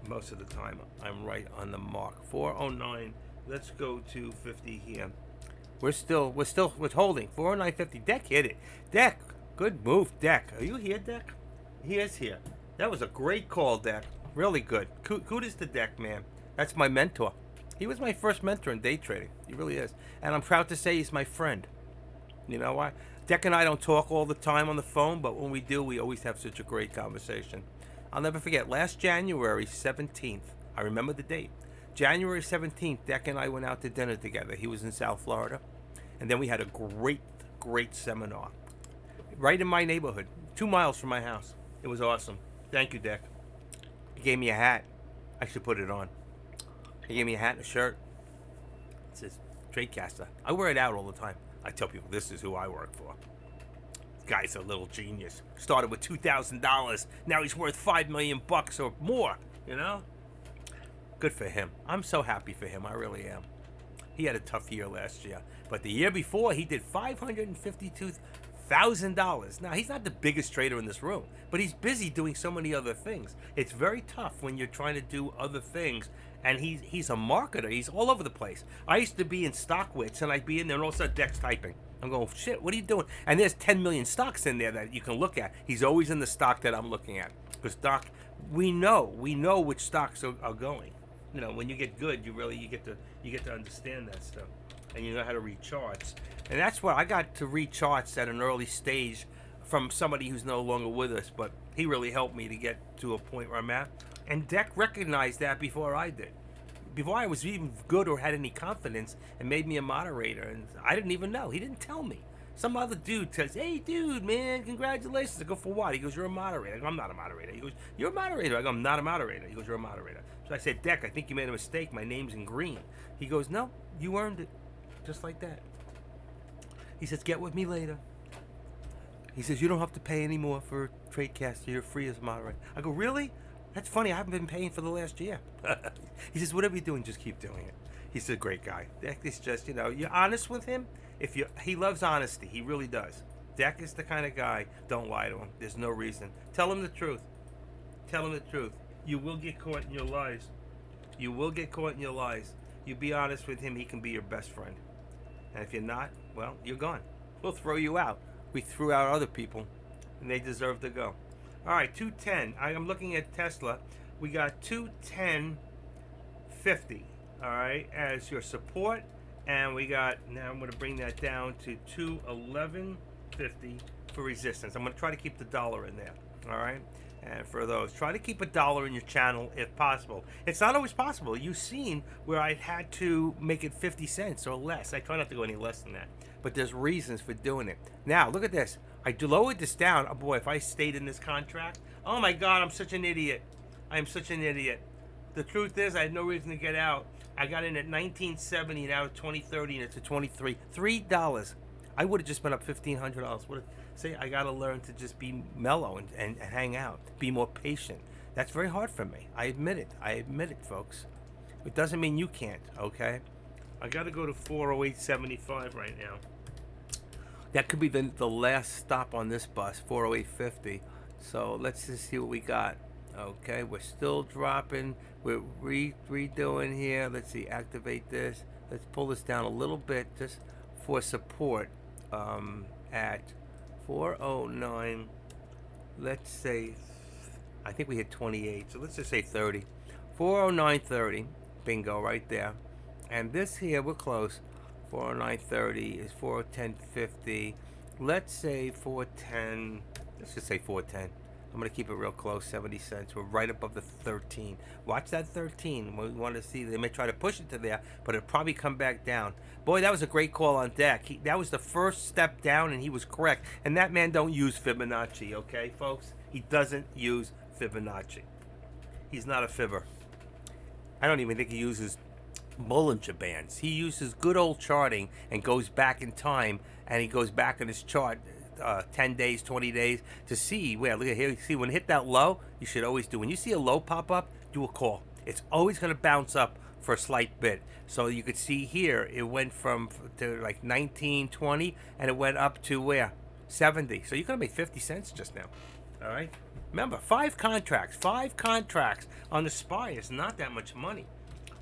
most of the time I'm right on the mark. 409. Let's go to 50 here. We're holding. 409.50. Deck hit it. Deck, good move, Deck. Are you here, Deck? He is here. That was a great call, Deck. Really good. Kudos to Deck, man. That's my mentor. He was my first mentor in day trading. He really is. And I'm proud to say he's my friend. You know why? Deck and I don't talk all the time on the phone, but when we do, we always have such a great conversation. I'll never forget, last January 17th, I remember the date. January 17th, Deck and I went out to dinner together. He was in South Florida. And then we had a great seminar. Right in my neighborhood, 2 miles from my house. It was awesome. Thank you, Deck. He gave me a hat. I should put it on. He gave me a hat and a shirt. It says Tradecaster. I wear it out all the time. I tell people this is who I work for. This guy's a little genius. Started with $2,000. Now he's worth $5 million or more. You know? Good for him. I'm so happy for him. I really am. He had a tough year last year. But the year before, he did $552,000. Now, he's not the biggest trader in this room, but he's busy doing so many other things. It's very tough when you're trying to do other things, and he's a marketer. He's all over the place. I used to be in StockWits, and I'd be in there, and all of a sudden, Deck's typing. I'm going, shit, what are you doing? And there's 10 million stocks in there that you can look at. He's always in the stock that I'm looking at. Because we know which stocks are going. You know, when you get good, you get to understand that stuff. And you know how to read charts. And that's what I got to read charts at an early stage from somebody who's no longer with us, but he really helped me to get to a point where I'm at. And Deck recognized that before I did. Before I was even good or had any confidence, and made me a moderator. And I didn't even know. He didn't tell me. Some other dude says, hey, dude, man, congratulations. I go, for what? He goes, you're a moderator. I go, I'm not a moderator. He goes, you're a moderator. I go, I'm not a moderator. He goes, you're a moderator. So I said, Deck, I think you made a mistake. My name's in green. He goes, no, you earned it. Just like that. He says, get with me later. He says, you don't have to pay any more for Tradecaster. You're free as a moderator. I go, really? That's funny. I haven't been paying for the last year. He says, whatever you're doing, just keep doing it. He's a great guy. Deck is just, you're honest with him. He loves honesty. He really does. Deck is the kind of guy, don't lie to him. There's no reason. Tell him the truth. Tell him the truth. You will get caught in your lies. You will get caught in your lies. You be honest with him, he can be your best friend. And if you're not, well, you're gone. We'll throw you out. We threw out other people, and they deserve to go. All right, 210. I'm looking at Tesla. We got 210.50, all right, as your support. And we got, now I'm going to bring that down to 211.50 for resistance. I'm going to try to keep the dollar in there, all right? And for those, try to keep $1 in your channel if possible. It's not always possible. You've seen where I had to make it 50 cents or less. I try not to go any less than that. But there's reasons for doing it. Now, look at this. I lowered this down. Oh, boy, if I stayed in this contract. Oh, my God, I'm such an idiot. I am such an idiot. The truth is, I had no reason to get out. I got in at 1970, now at 2030, and it's at 23. $3. I would have just been up $1,500. Say, I got to learn to just be mellow and hang out, be more patient. That's very hard for me. I admit it. I admit it, folks. It doesn't mean you can't, okay? I got to go to 408.75 right now. That could be the last stop on this bus, 408.50. So let's just see what we got. Okay, we're still dropping. We're redoing here. Let's see, activate this. Let's pull this down a little bit just for support at 409. Let's say, I think we hit 28, so let's just say 30. 409.30, bingo, right there. And this here, we're close. 409.30 is 410.50. Let's say 410. Let's just say 410. I'm going to keep it real close, 70 cents. We're right above the 13. Watch that 13. We want to see, they may try to push it to there, but it'll probably come back down. Boy, that was a great call on deck. That was the first step down, and he was correct. And that man don't use Fibonacci, okay, folks? He doesn't use Fibonacci. He's not a fibber. I don't even think he uses Bollinger Bands. He uses good old charting and goes back in time, and he goes back in his chart 10 days, 20 days to see where. Look at here. You see, when it hit that low, you should always do. When you see a low pop up, do a call. It's always going to bounce up for a slight bit. So you could see here, it went from to like 19, 20, and it went up to where? 70. So you're going to make 50 cents just now. All right? Remember, 5 contracts on the SPY is not that much money.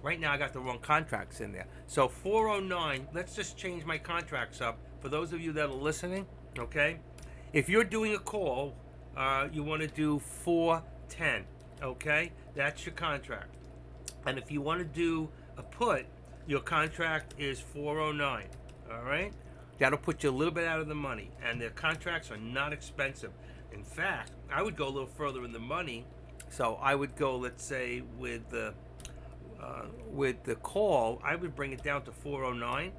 Right now, I got the wrong contracts in there. So 409, let's just change my contracts up. For those of you that are listening, okay? If you're doing a call, you want to do 410, okay? That's your contract. And if you want to do a put, your contract is 409, all right? That'll put you a little bit out of the money. And the contracts are not expensive. In fact, I would go a little further in the money. So I would go, let's say, with the call, I would bring it down to 409,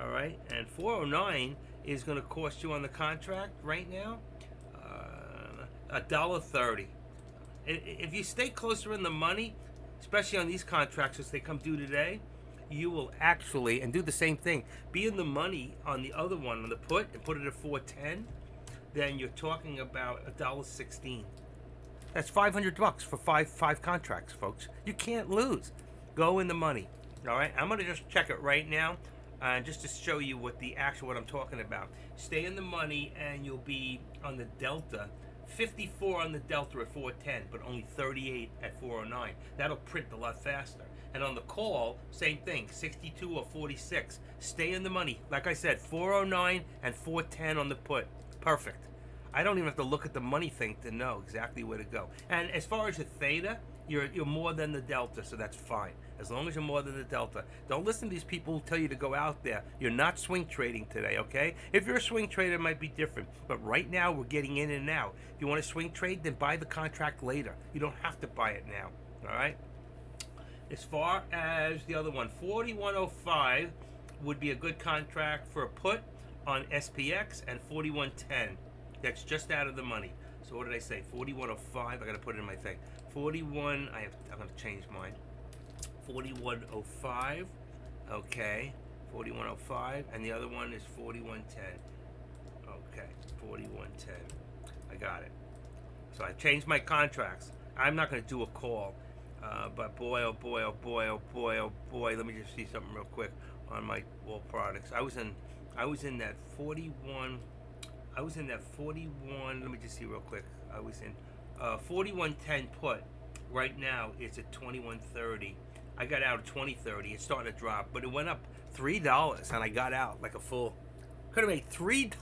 all right? And 409 is going to cost you on the contract right now $1.30. If you stay closer in the money, especially on these contracts as they come due today, you will actually, and do the same thing, be in the money on the other one, on the put, and put it at 410, then you're talking about $1.16. That's $500 for five contracts, folks. You can't lose. Go in the money. All right, I'm going to just check it right now, just to show you what I'm talking about. Stay in the money, and you'll be on the delta. 54 on the delta at 410, but only 38 at 409. That'll print a lot faster. And on the call, same thing, 62 or 46. Stay in the money. Like I said, 409 and 410 on the put. Perfect. I don't even have to look at the money thing to know exactly where to go. And as far as your theta, you're more than the delta, so that's fine. As long as you're more than the delta. Don't listen to these people who tell you to go out there. You're not swing trading today, okay? If you're a swing trader, it might be different. But right now, we're getting in and out. If you want to swing trade, then buy the contract later. You don't have to buy it now, all right? As far as the other one, 4105 would be a good contract for a put on SPX, and 4110. That's just out of the money. So what did I say? 4105. I got to put it in my thing. 41. I'm going to change mine. 4105. Okay. 4105. And the other one is 4110. Okay. 4110. I got it. So I changed my contracts. I'm not going to do a call. But boy, oh boy, oh boy, oh boy, oh boy. Let me just see something real quick on my all products. I was in that 41. Let me just see real quick. I was in 4110 put. Right now it's at 2130. I got out at 2030. It's starting to drop, but it went up $3, and I got out like a fool. Could have made $3.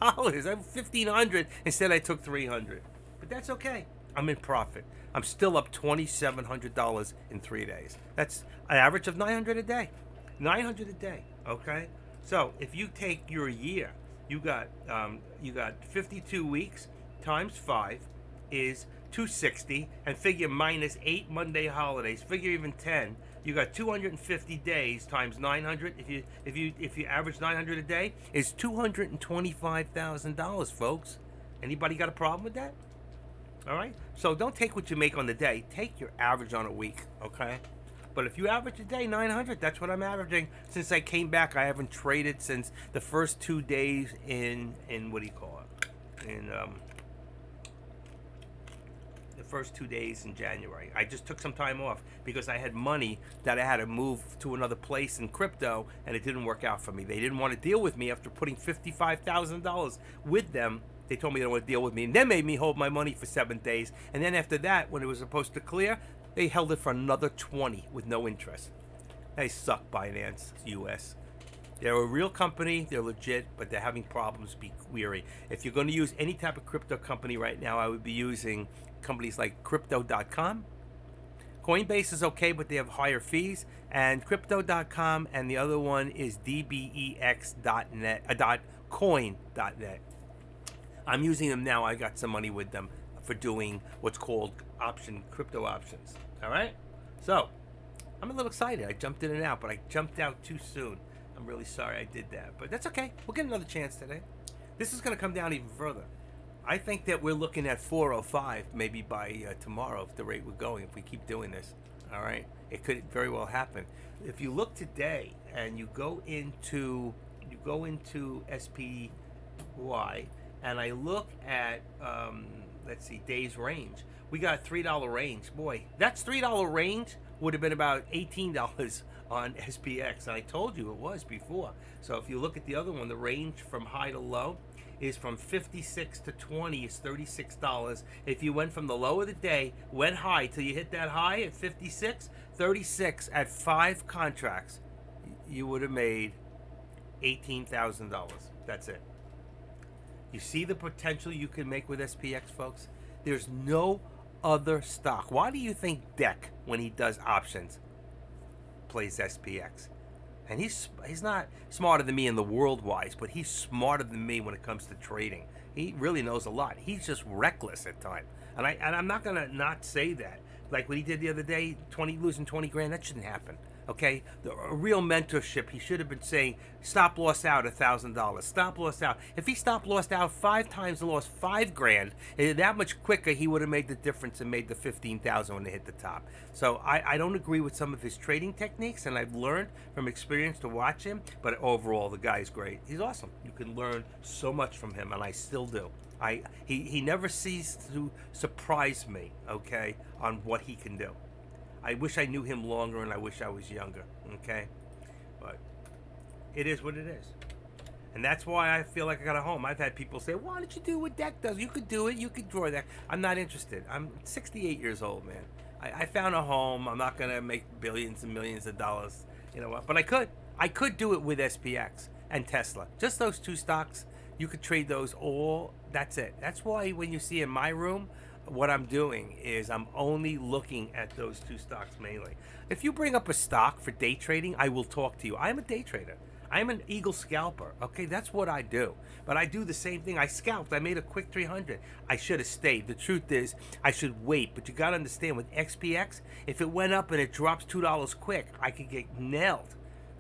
I'm $1,500. Instead, I took $300. But that's okay. I'm in profit. I'm still up $2,700 in 3 days. That's an average of $900 a day. $900 a day. Okay. So if you take your year, you got 52 weeks times 5 is 260, and figure minus 8 Monday holidays. Figure even 10. You got 250 days times 900. If you average 900 a day, is $225,000, folks. Anybody got a problem with that? All right. So don't take what you make on the day. Take your average on a week. Okay. But if you average a day 900, that's what I'm averaging. Since I came back, I haven't traded since the first 2 days in what do you call it? In the first 2 days in January. I just took some time off because I had money that I had to move to another place in crypto, and it didn't work out for me. They didn't want to deal with me after putting $55,000 with them They told me they don't want to deal with me, and then made me hold my money for 7 days. And then after that, when it was supposed to clear, they held it for another 20 with no interest. They suck, Binance US. They're a real company. They're legit, but they're having problems. Be wary. If you're going to use any type of crypto company right now, I would be using companies like Crypto.com. Coinbase is okay, but they have higher fees. And Crypto.com, and the other one is DBEX.net, .coin.net. I'm using them now. I got some money with them for doing what's called crypto options. All right? So, I'm a little excited. I jumped in and out, but I jumped out too soon. I'm really sorry I did that, but that's okay. We'll get another chance today. This is going to come down even further. I think that we're looking at 405 maybe by tomorrow if the rate we're going, if we keep doing this. All right? It could very well happen. If you look today and you go into SPY, and I look at let's see, days range. We got a $3 range. Boy, that's $3 range would have been about $18 on SPX. And I told you it was before. So if you look at the other one, the range from high to low is from 56 to 20 is $36. If you went from the low of the day, went high till you hit that high at 56, 36 at 5 contracts, you would have made $18,000. That's it. You see the potential you can make with SPX, folks? There's no other stock. Why do you think Deck, when he does options, plays SPX? And he's not smarter than me in the world-wise, but he's smarter than me when it comes to trading. He really knows a lot. He's just reckless at times. And I'm not going to not say that. Like what he did the other day, losing 20 grand, that shouldn't happen. Okay, a real mentorship. He should have been saying, stop loss out $1,000. Stop loss out. If he stopped loss out 5 times and lost 5 grand, that much quicker he would have made the difference and made the 15,000 when they hit the top. So I don't agree with some of his trading techniques, and I've learned from experience to watch him. But overall, the guy's great. He's awesome. You can learn so much from him, and I still do. He never ceases to surprise me. Okay, on what he can do. I wish I knew him longer, and I wish I was younger, okay? But it is what it is. And that's why I feel like I got a home. I've had people say, why don't you do what Deck does? You could do it. You could draw that. I'm not interested. I'm 68 years old, man. I found a home. I'm not going to make billions and millions of dollars. You know what? But I could. I could do it with SPX and Tesla. Just those 2 stocks. You could trade those all. That's it. That's why when you see in my room, what I'm doing is I'm only looking at those 2 stocks mainly. If you bring up a stock for day trading, I will talk to you. I'm a day trader. I'm an eagle scalper. Okay, that's what I do. But I do the same thing. I scalped. I made a quick 300. I should have stayed. The truth is, I should wait. But you got to understand, with XPX, if it went up and it drops $2 quick, I could get nailed.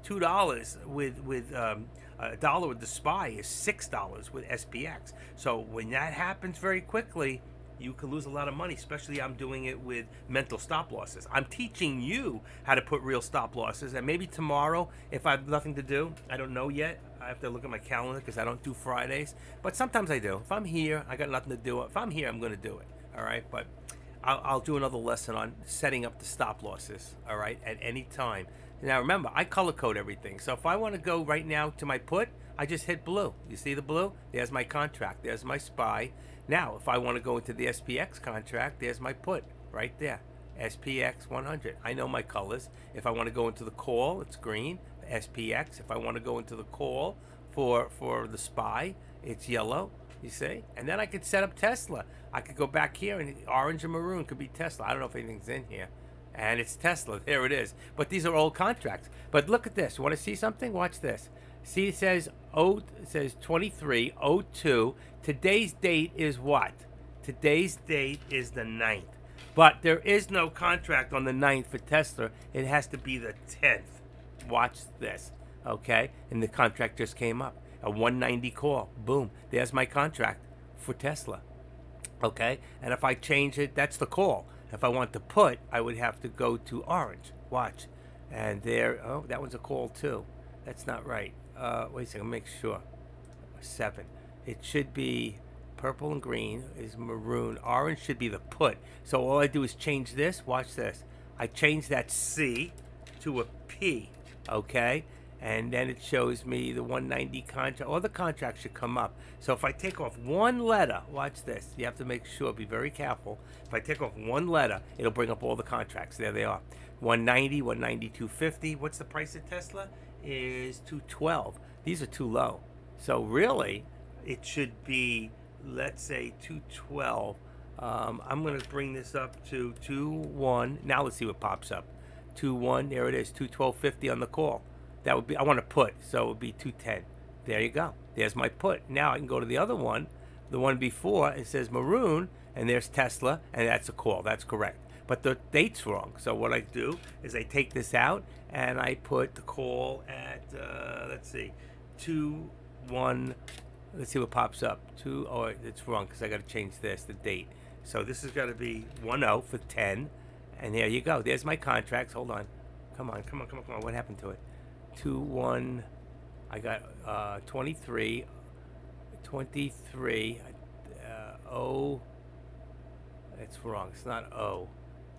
$2 with $1 with the SPY is $6 with SPX. So when that happens very quickly, you can lose a lot of money, especially I'm doing it with mental stop losses. I'm teaching you how to put real stop losses, and maybe tomorrow, if I have nothing to do, I don't know yet. I have to look at my calendar because I don't do Fridays, but sometimes I do. If I'm here, I got nothing to do. If I'm here, I'm going to do it, all right? But I'll do another lesson on setting up the stop losses, all right, at any time. Now, remember, I color code everything, so if I want to go right now to my put, I just hit blue. You see the blue? There's my contract. There's my SPY. Now, if I want to go into the SPX contract, there's my put right there, SPX 100. I know my colors. If I want to go into the call, it's green, SPX. If I want to go into the call for the SPY, it's yellow, you see? And then I could set up Tesla. I could go back here, and orange and maroon could be Tesla. I don't know if anything's in here. And it's Tesla. There it is. But these are old contracts. But look at this. You want to see something? Watch this. See, it says 2302. Today's date is what? Today's date is the 9th. But there is no contract on the 9th for Tesla. It has to be the 10th. Watch this, okay? And the contract just came up. A 190 call. Boom. There's my contract for Tesla, okay? And if I change it, that's the call. If I want to put, I would have to go to orange. Watch. And there, oh, that one's a call too. That's not right. Wait a second, make sure. 7. It should be purple and green is maroon. Orange should be the put. So all I do is change this. Watch this. I change that C to a P, okay? and then it shows me the 190 contract. All the contracts should come up. So if I take off one letter, watch this. You have to make sure, be very careful. If I take off one letter, it'll bring up all the contracts. There they are. 190, 190, 250. What's the price of Tesla? Is 212. These are too low. So really, it should be, let's say 212. I'm going to bring this up to 21. Now let's see what pops up. 21, there it is, 212.50 on the call. That would be, I want to put, so it would be 210. There you go. There's my put. Now I can go to the other one, the one before. It says maroon, and there's Tesla, and that's a call. That's correct. But the date's wrong. So what I do is I take this out, and I put the call at, let's see, 2-1. Let's see what pops up. Oh, it's wrong because I got to change this, the date. So this has got to be 10 for 10. And there you go. There's my contracts. Hold on. Come on. What happened to it? 2-1. I got 23. Oh. It's wrong. It's not O.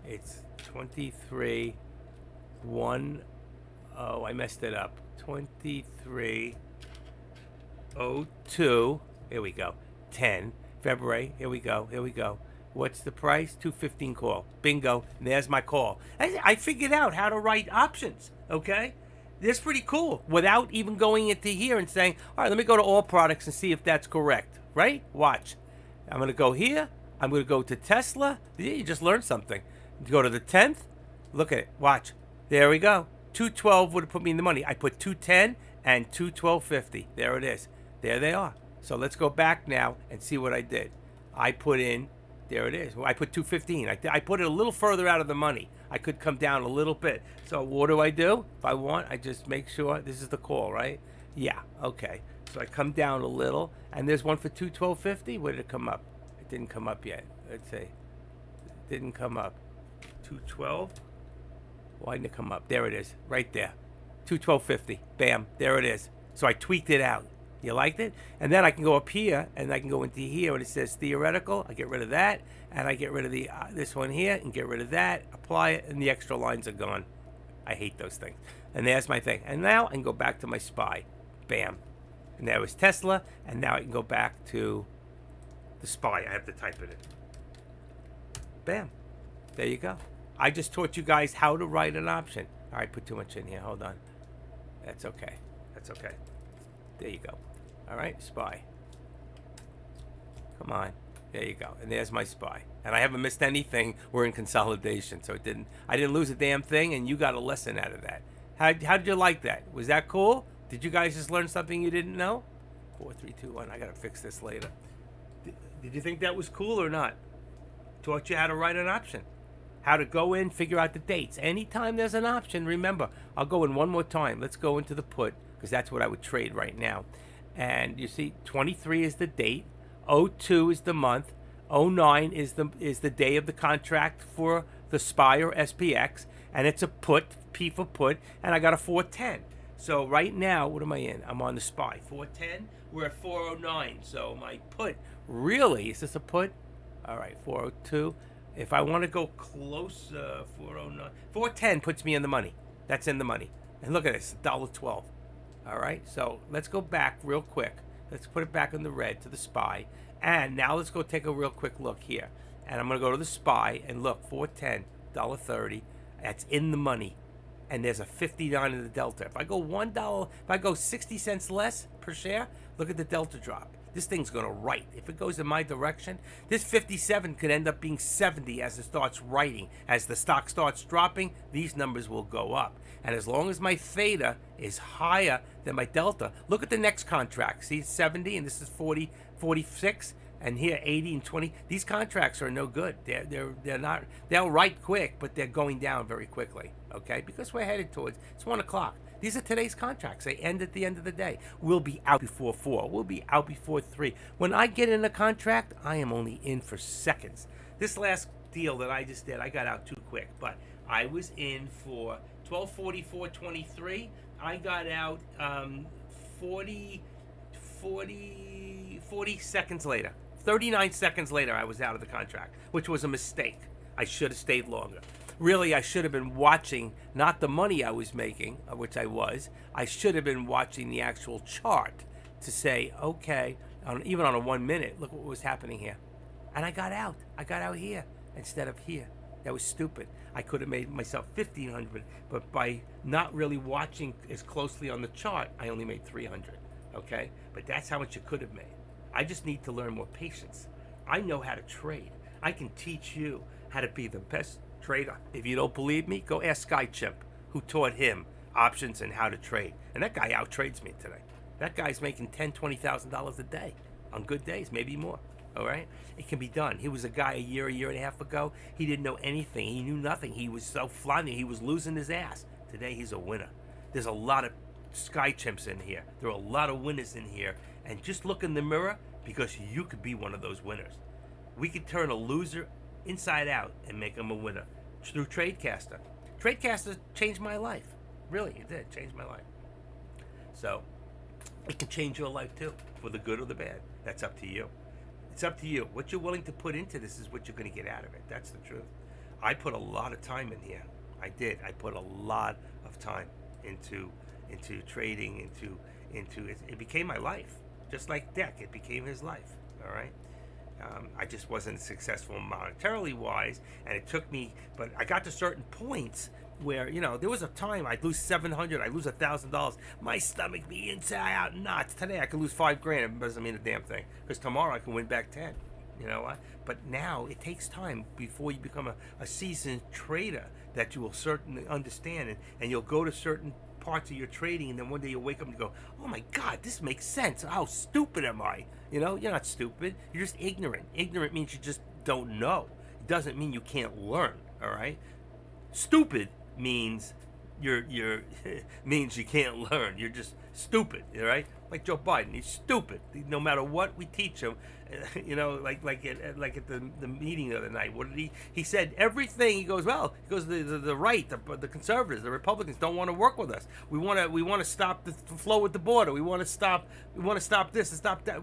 It's 23. 1. Oh, I messed it up. 23. 02. Here we go. 10. February. Here we go. What's the price? 215 call. Bingo. And there's my call. I figured out how to write options. Okay? That's pretty cool. Without even going into here and saying, all right, let me go to all products and see if that's correct. Right? Watch. I'm going to go here. I'm going to go to Tesla. You just learned something. Go to the 10th. Look at it. Watch. There we go. 212 would have put me in the money. I put 210 and 212.50. There it is. There they are. So let's go back now and see what I did. I put in, there it is. I put 215. I put it a little further out of the money. I could come down a little bit. So what do? If I want, I just make sure this is the call, right? Yeah, okay. So I come down a little, and there's one for 212.50. Where did it come up? It didn't come up yet. Let's see. It didn't come up. 212. Why didn't it come up? There it is, right there. 212.50. Bam, there it is. So I tweaked it out. You liked it? And then I can go up here, and I can go into here, and it says theoretical. I get rid of that, and I get rid of the this one here, and get rid of that. Apply it, and the extra lines are gone. I hate those things. And there's my thing. And now I can go back to my SPY. Bam. And there was Tesla, and now I can go back to the SPY. I have to type it in. Bam. There you go. I just taught you guys how to write an option. All right, put too much in here. Hold on. That's okay. That's okay. There you go. All right, SPY. Come on. There you go. And there's my SPY. And I haven't missed anything. We're in consolidation, so I didn't lose a damn thing, and you got a lesson out of that. How did you like that? Was that cool? Did you guys just learn something you didn't know? 4, 3, 2, 1. I got to fix this later. Did you think that was cool or not? Taught you how to write an option. How to go in, figure out the dates. Anytime there's an option, remember, I'll go in one more time. Let's go into the put, because that's what I would trade right now. And you see, 23 is the date, 02 is the month, 09 is the day of the contract for the SPY or SPX, and it's a put, P for put, and I got a 410. So right now, what am I in? I'm on the SPY. 410, we're at 409. So my put, really, is this a put? All right, 402. If I want to go close, 409, 410 puts me in the money. That's in the money. And look at this, $1.12. All right, so let's go back real quick. Let's put it back in the red to the SPY. And now let's go take a real quick look here. And I'm going to go to the SPY and look, 410, $1.30. That's in the money. And there's a 59 in the delta. If I go $1, if I go 60 cents less per share, look at the delta drop. This thing's going to write. If it goes in my direction, this 57 could end up being 70 as it starts writing. As the stock starts dropping, these numbers will go up. And as long as my theta is higher than my delta, look at the next contract. See, 70, and this is 40, 46, and here 80 and 20. These contracts are no good. They're not. They'll write quick, but they're going down very quickly. Okay, because we're headed towards, it's 1 o'clock. These are today's contracts. They end at the end of the day. We'll be out before 4. We'll be out before 3. When I get in a contract, I am only in for seconds. This last deal that I just did, I got out too quick, but I was in for 12:44.23. I got out 40 seconds later. 39 seconds later, I was out of the contract, which was a mistake. I should have stayed longer. Really, I should have been watching not the money I was making, which I was. I should have been watching the actual chart to say, okay, even on a 1 minute, look what was happening here. And I got out. I got out here instead of here. That was stupid. I could have made myself 1,500, but by not really watching as closely on the chart, I only made 300. Okay, but that's how much you could have made. I just need to learn more patience. I know how to trade. I can teach you how to be the best trader. If you don't believe me, go ask SkyChimp, who taught him options and how to trade. And that guy out trades me today. That guy's making $10,000, $20,000 a day on good days, maybe more. All right, it can be done. He was a guy a year and a half ago. He didn't know anything. He knew nothing. He was so flying. He was losing his ass. Today he's a winner. There's a lot of SkyChimps in here. There are a lot of winners in here. And just look in the mirror, because you could be one of those winners. We could turn a loser inside out and make him a winner through Tradecaster. Tradecaster changed my life. Really, it did change my life. So it can change your life too, for the good or the bad. That's up to you. It's up to you. What you're willing to put into this is what you're going to get out of it. That's the truth. I put a lot of time in here. I did. I put a lot of time into trading, into it. It became my life. Just like Deck, it became his life. All right. I just wasn't successful monetarily wise, and it took me. But I got to certain points where, there was a time I'd lose $700, I'd lose $1,000. My stomach be inside out knots. Today I could lose $5,000. It doesn't mean a damn thing, because tomorrow I can win back 10. You know what? But now it takes time before you become a seasoned trader that you will certainly understand, and you'll go to certain parts of your trading, and then one day you'll wake up and go, oh my God, this makes sense. How stupid am I? You're not stupid. You're just ignorant. Ignorant means you just don't know. It doesn't mean you can't learn. All right. Stupid means means you can't learn. You're just stupid. All right. Like Joe Biden, he's stupid. No matter what we teach him, like at the meeting the other night. What did he said everything. He goes, the right, the conservatives, the Republicans don't want to work with us. We want to stop the flow at the border. We want to stop this and stop that.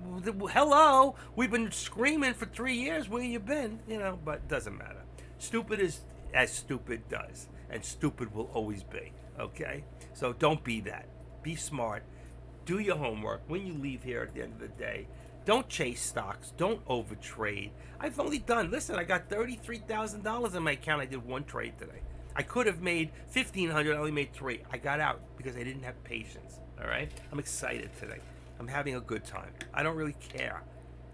Hello, we've been screaming for 3 years. Where you been? But it doesn't matter. Stupid is as stupid does, and stupid will always be. Okay, so don't be that. Be smart. Do your homework. When you leave here at the end of the day, don't chase stocks. Don't overtrade. I've only done, I got $33,000 in my account. I did one trade today. I could have made $1,500. I only made 3. I got out because I didn't have patience. All right? I'm excited today. I'm having a good time. I don't really care.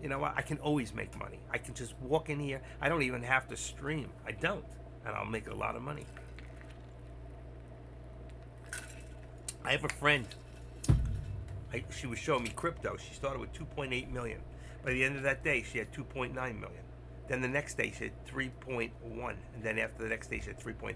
You know what? I can always make money. I can just walk in here. I don't even have to stream. I don't. And I'll make a lot of money. I have a friend. She was showing me crypto. She started with 2.8 million. By the end of that day, she had 2.9 million. Then the next day, she had 3.1. And then after the next day, she had 3.3.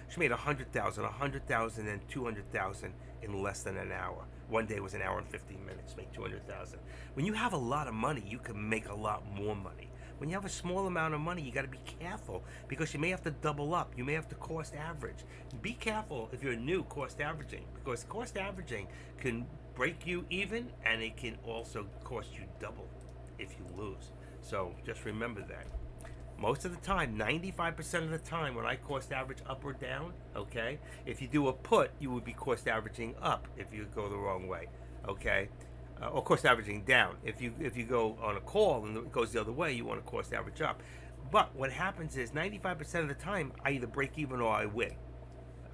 She made 100,000, and 200,000 in less than an hour. One day was an hour and 15 minutes, make 200,000. When you have a lot of money, you can make a lot more money. When you have a small amount of money, you got to be careful, because you may have to double up. You may have to cost average. Be careful if you're new cost averaging, because cost averaging can break you even, and it can also cost you double if you lose. So just remember that. Most of the time, 95% of the time, when I cost average up or down, okay, if you do a put, you would be cost averaging up if you go the wrong way, okay, or cost averaging down. If you go on a call and it goes the other way, you want to cost average up. But what happens is 95% of the time, I either break even or I win.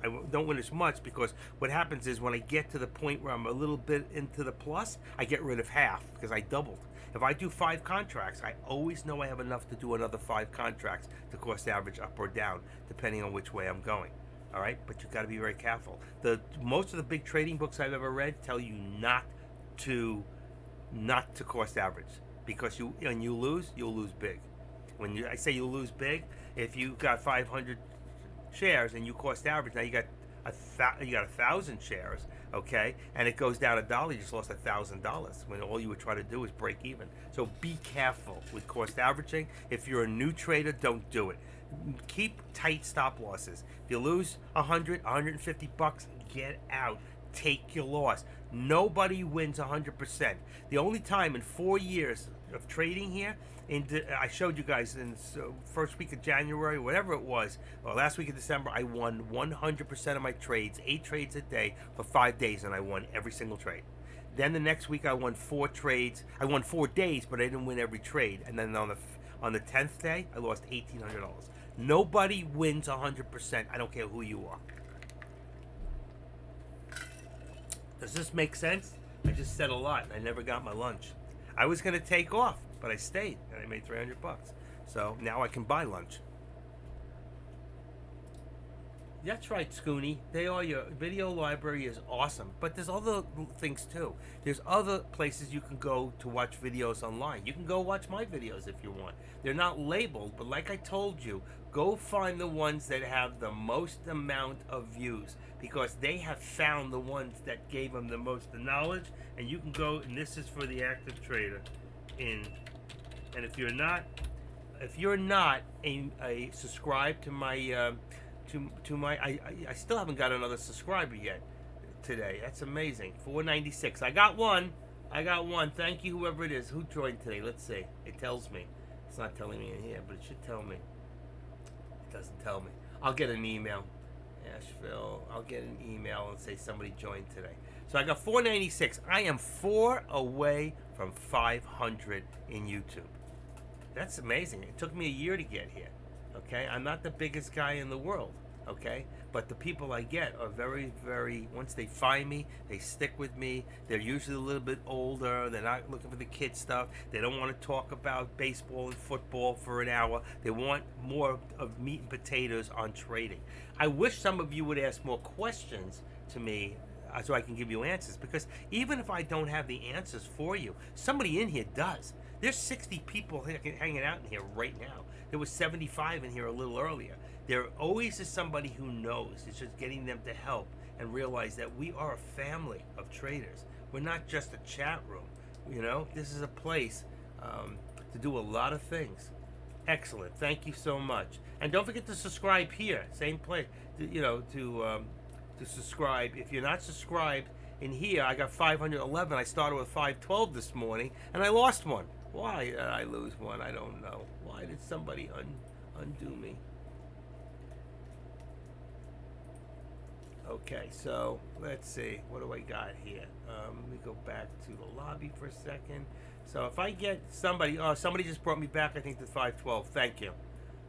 I don't win as much, because what happens is when I get to the point where I'm a little bit into the plus, I get rid of half because I doubled. If I do 5 contracts, I always know I have enough to do another 5 contracts to cost average up or down, depending on which way I'm going. All right, but you've got to be very careful. Most of the big trading books I've ever read tell you not to cost average, because when you lose, you'll lose big. I say you'll lose big, if you got 500 shares and you cost average, now you got 1,000 shares, okay, and it goes down $1, you just lost $1,000 when all you would try to do is break even. So be careful with cost averaging. If you're a new trader, don't do it. Keep tight stop losses. If you lose $150, get out. Take your loss. Nobody wins 100%. The only time in 4 years, of trading here. I showed you guys in the first week of January, whatever it was, or last week of December, I won 100% of my trades, 8 trades a day for 5 days, and I won every single trade. Then the next week I won 4 trades. I won 4 days, but I didn't win every trade. And then on the 10th day, I lost $1,800. Nobody wins 100%. I don't care who you are. Does this make sense? I just said a lot, and I never got my lunch. I was going to take off, but I stayed, and I made $300. So now I can buy lunch. That's right, Scooney. Your video library is awesome, but there's other things too. There's other places you can go to watch videos online. You can go watch my videos if you want. They're not labeled, but like I told you, go find the ones that have the most amount of views, because they have found the ones that gave them the most knowledge. And you can go, and this is for the active trader. And if you're not a subscribe to my I still haven't got another subscriber yet today. That's amazing. 496. I got one. Thank you, whoever it is. Who joined today? Let's see. It tells me. It's not telling me in here, but it should tell me. It doesn't tell me. I'll get an email. Asheville. I'll get an email and say somebody joined today. So I got 496. I am 4 away from 500 in YouTube. That's amazing. It took me a year to get here. Okay, I'm not the biggest guy in the world, okay? But the people I get are very, very, once they find me, they stick with me. They're usually a little bit older. They're not looking for the kid stuff. They don't want to talk about baseball and football for an hour. They want more of meat and potatoes on trading. I wish some of you would ask more questions to me so I can give you answers, because even if I don't have the answers for you, somebody in here does. There's 60 people hanging out in here right now. There was 75 in here a little earlier. There always is somebody who knows. It's just getting them to help and realize that we are a family of traders. We're not just a chat room. You know, this is a place to do a lot of things. Excellent. Thank you so much. And don't forget to subscribe here. Same place. To subscribe. If you're not subscribed in here, I got 511. I started with 512 this morning, and I lost one. Why did I lose one? I don't know. Why did somebody undo me? Okay, so let's see. What do I got here? Let me go back to the lobby for a second. So if I get somebody, somebody just brought me back, I think, to 512. Thank you.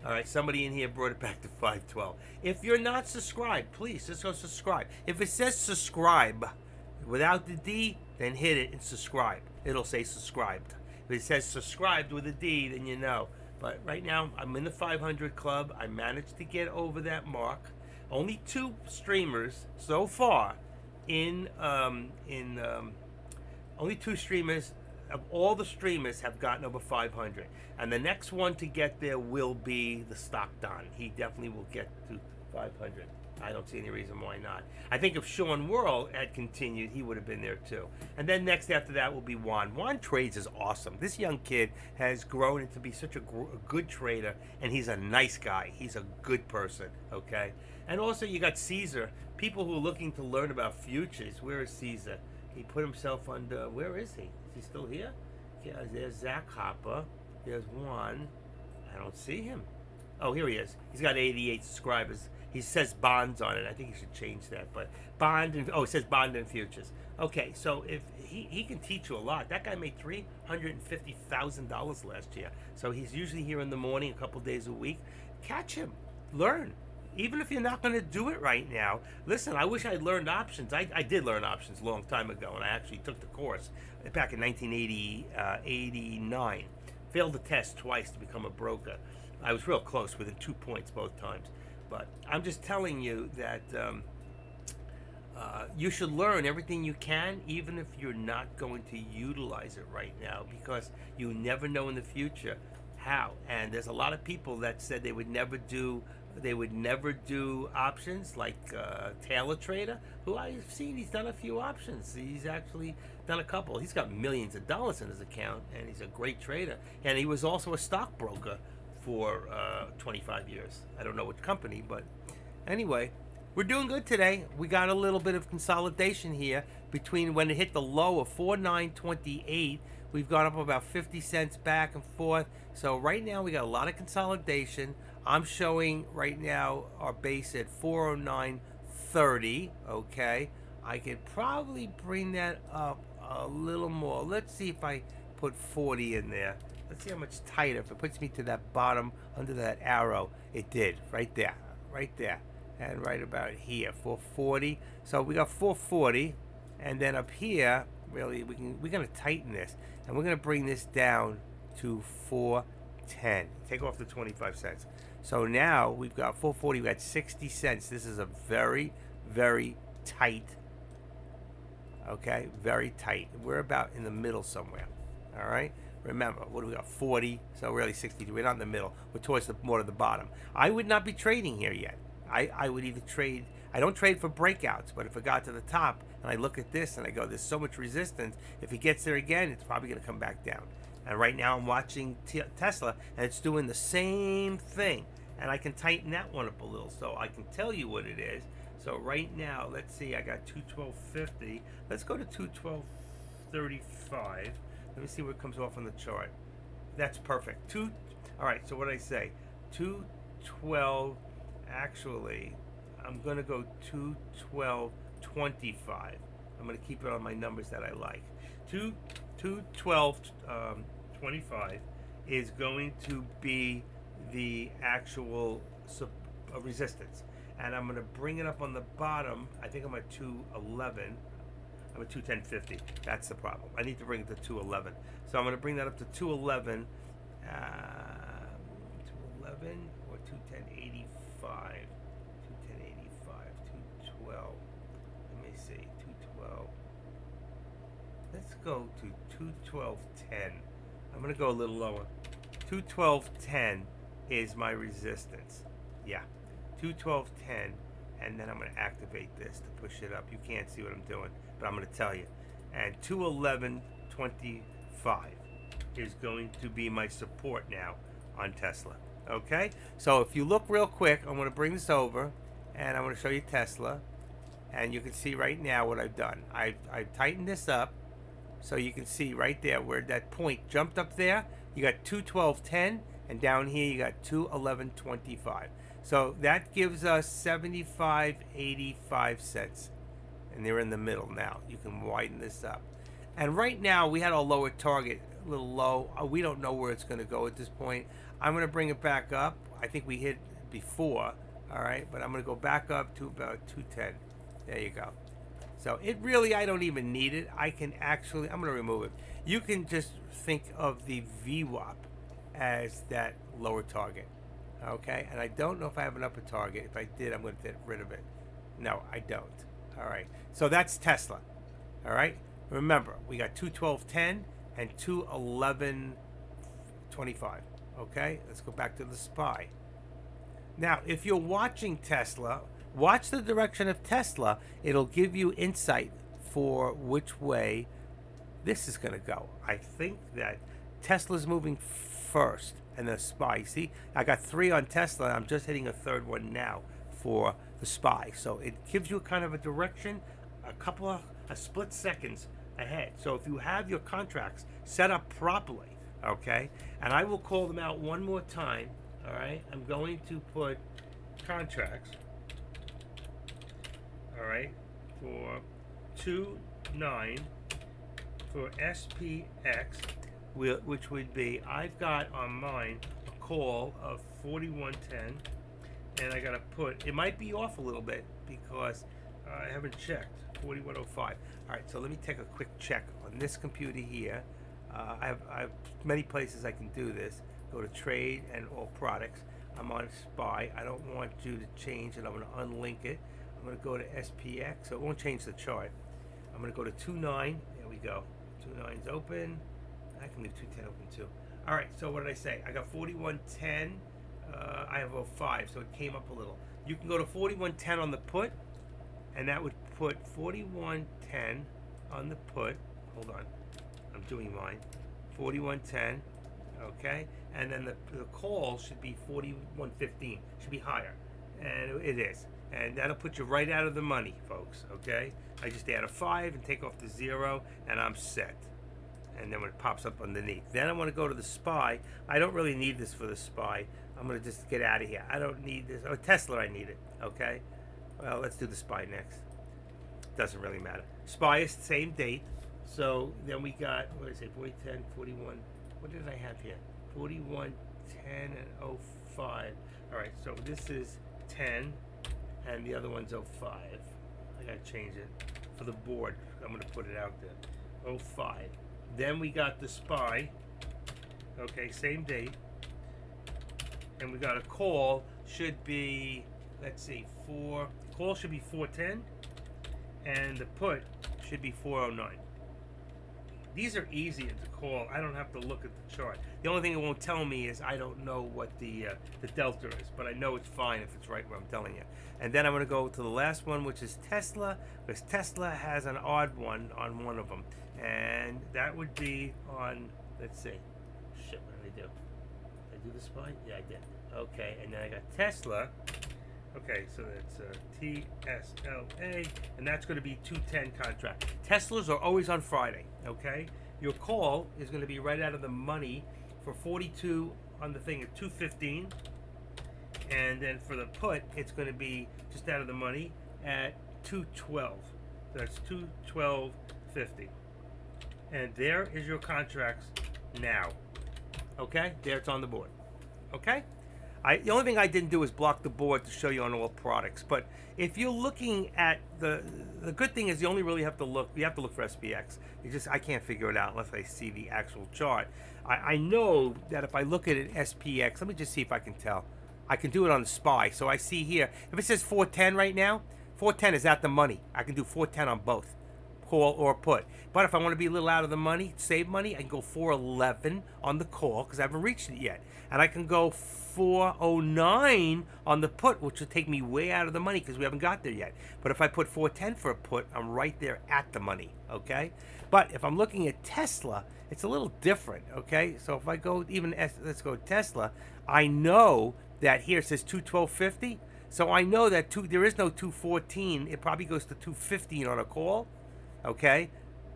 All right, somebody in here brought it back to 512. If you're not subscribed, please just go subscribe. If it says subscribe without the D, then hit it and subscribe. It'll say subscribed. If it says subscribed with a D, then you know. But right now, I'm in the 500 club. I managed to get over that mark. Only 2 streamers so far only 2 streamers of all the streamers have gotten over 500. And the next one to get there will be the Stock Don. He definitely will get to 500. I don't see any reason why not. I think if Sean Worrell had continued, he would have been there too. And then next after that will be Juan. Juan Trades is awesome. This young kid has grown into be such a good trader, and he's a nice guy. He's a good person, okay? And also you got Caesar. People who are looking to learn about futures. Where is Caesar? He put himself under, where is he? Is he still here? Yeah, there's Zach Hopper. There's Juan. I don't see him. Oh, here he is. He's got 88 subscribers. He says bonds on it. I think he should change that. But bond and it says bond and futures. Okay, so if he can teach you a lot. That guy made $350,000 last year. So he's usually here in the morning, a couple days a week. Catch him, learn. Even if you're not going to do it right now, listen. I wish I'd learned options. I did learn options a long time ago, and I actually took the course back in 1989. Failed the test twice to become a broker. I was real close, within 2 points both times. But I'm just telling you that you should learn everything you can, even if you're not going to utilize it right now, because you never know in the future how. And there's a lot of people that said they would never do options, like Taylor Trader, who I've seen. He's done a few options. He's actually done a couple. He's got millions of dollars in his account, and he's a great trader. And he was also a stockbroker for 25 years. I don't know which company, but anyway, we're doing good today. We got a little bit of consolidation here between when it hit the low of 4928. We've gone up about 50 cents back and forth. So right now we got a lot of consolidation. I'm showing right now our base at 409.30. Okay, I could probably bring that up a little more. Let's see if I put 40 in there. Let's see how much tighter. If it puts me to that bottom under that arrow, it did right there, and right about here, 440. So we got 440, and then up here, really, we're gonna tighten this, and we're gonna bring this down to 410. Take off the 25 cents. So now we've got 440. We got 60 cents. This is a very, very tight. Okay, very tight. We're about in the middle somewhere. All right. Remember, what do we got? 40. So really 62. We're not in the middle. We're towards the more to the bottom. I would not be trading here yet. I would either trade. I don't trade for breakouts, but if it got to the top and I look at this and I go, there's so much resistance. If it gets there again, it's probably going to come back down. And right now I'm watching Tesla, and it's doing the same thing. And I can tighten that one up a little, so I can tell you what it is. So right now, let's see, I got 212.50. Let's go to 212.35. Let me see what comes off on the chart. That's perfect. All right, so what did I say? 212, actually, I'm going to go 212.25. I'm going to keep it on my numbers that I like. 212.25 is going to be the actual resistance. And I'm going to bring it up on the bottom. I think I'm at 211. I'm at 210.50. That's the problem. I need to bring it to 211. So I'm going to bring that up to 211. 211 or 210.85. 210.85. 212. Let me see. 212. Let's go to 212.10. I'm going to go a little lower. 212.10 is my resistance. Yeah. 212.10, and then I'm going to activate this to push it up. You can't see what I'm doing, but I'm going to tell you. And 211.25 is going to be my support now on Tesla. Okay? So if you look real quick, I'm going to bring this over, and I'm going to show you Tesla. And you can see right now what I've done. I've tightened this up, so you can see right there where that point jumped up there. You got 212.10, and down here you got 211.25. So that gives us 75.85 cents. And they're in the middle now. You can widen this up. And right now we had a lower target, a little low. We don't know where it's going to go at this point. I'm going to bring it back up. I think we hit before, all right? But I'm going to go back up to about 210. There you go. So it really, I don't even need it. I can actually, I'm going to remove it. You can just think of the VWAP as that lower target. Okay, and I don't know if I have an upper target. If I did, I'm going to get rid of it. No, I don't. All right, so that's Tesla. All right, remember, we got 212.10 and 211.25. Okay, let's go back to the SPY. Now, if you're watching Tesla, watch the direction of Tesla. It'll give you insight for which way this is going to go. I think that Tesla's moving first. And the SPY. See, I got 3 on Tesla. I'm just hitting a third one now for the SPY. So it gives you kind of a direction, a split seconds ahead. So if you have your contracts set up properly, okay, and I will call them out one more time. All right, I'm going to put contracts. All right, for 2.9 for SPX. Which would be, I've got on mine a call of 41.10, and I got to put, it might be off a little bit because I haven't checked, 41.05. All right, so let me take a quick check on this computer here. I have many places I can do this. Go to trade and all products. I'm on SPY. I don't want you to change it. I'm going to unlink it. I'm going to go to SPX, so it won't change the chart. I'm going to go to 2.9. There we go. 2.9's open. I can leave 210 open too. All right, so what did I say? I got 41.10. I have 05, so it came up a little. You can go to 41.10 on the put, and that would put 41.10 on the put. Hold on, I'm doing mine. 41.10, okay? And then the call should be 41.15. Should be higher, and it is. And that'll put you right out of the money, folks, okay? I just add a 5 and take off the 0, and I'm set. and then when it pops up underneath. Then I want to go to the SPY. I don't really need this for the SPY. I'm going to just get out of here. I don't need this. Oh, Tesla, I need it. Okay. Well, let's do the SPY next. Doesn't really matter. SPY is the same date. So then we got, what is it, 4010, 41. What did I have here? 41, 10, and 05. All right, so this is 10, and the other one's 05. I got to change it for the board. I'm going to put it out there. 05. Then we got the SPY. Okay, same date. And we got a call. Should be, let's see, call should be 410. And the put should be 409. These are easy to call. I don't have to look at the chart. The only thing it won't tell me is I don't know what the delta is, but I know it's fine if it's right where I'm telling you. And then I'm going to go to the last one, which is Tesla, because Tesla has an odd one on one of them, and that would be on, let's see, shit, what did I do? Did I do the SPY? Yeah, I did. Okay, and then I got Tesla. Okay, so that's TSLA, and that's going to be 210 contract. Teslas are always on Friday, okay? Your call is going to be right out of the money for 42 on the thing at 215, and then for the put, it's going to be just out of the money at 212. So that's 212.50. And there is your contracts now. Okay? There it's on the board. Okay? The only thing I didn't do is block the board to show you on all products. But if you're looking at the good thing is you only really have to look. You have to look for SPX. I can't figure it out unless I see the actual chart. I know that if I look at an SPX, let me just see if I can tell. I can do it on the SPY. So I see here, if it says 410 right now, 410 is at the money. I can do 410 on both, call or put. But if I want to be a little out of the money, save money, I can go 411 on the call because I haven't reached it yet. And I can go 409 on the put, which will take me way out of the money because we haven't got there yet. But if I put 410 for a put, I'm right there at the money, okay? But if I'm looking at Tesla, it's a little different, okay? So if I go let's go Tesla, I know that here it says 212.50. So I know that there is no 214. It probably goes to 215 on a call, okay?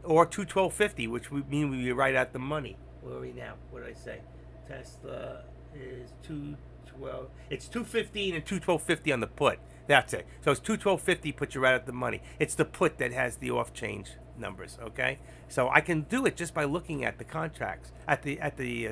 Or 212.50, which would mean we'd be right at the money. Where are we now? What did I say? Tesla is 212. It's 215 and 212.50 on the put. That's it. So it's 212.50 puts you right at the money. It's the put that has the off change numbers. Okay. So I can do it just by looking at the contracts at the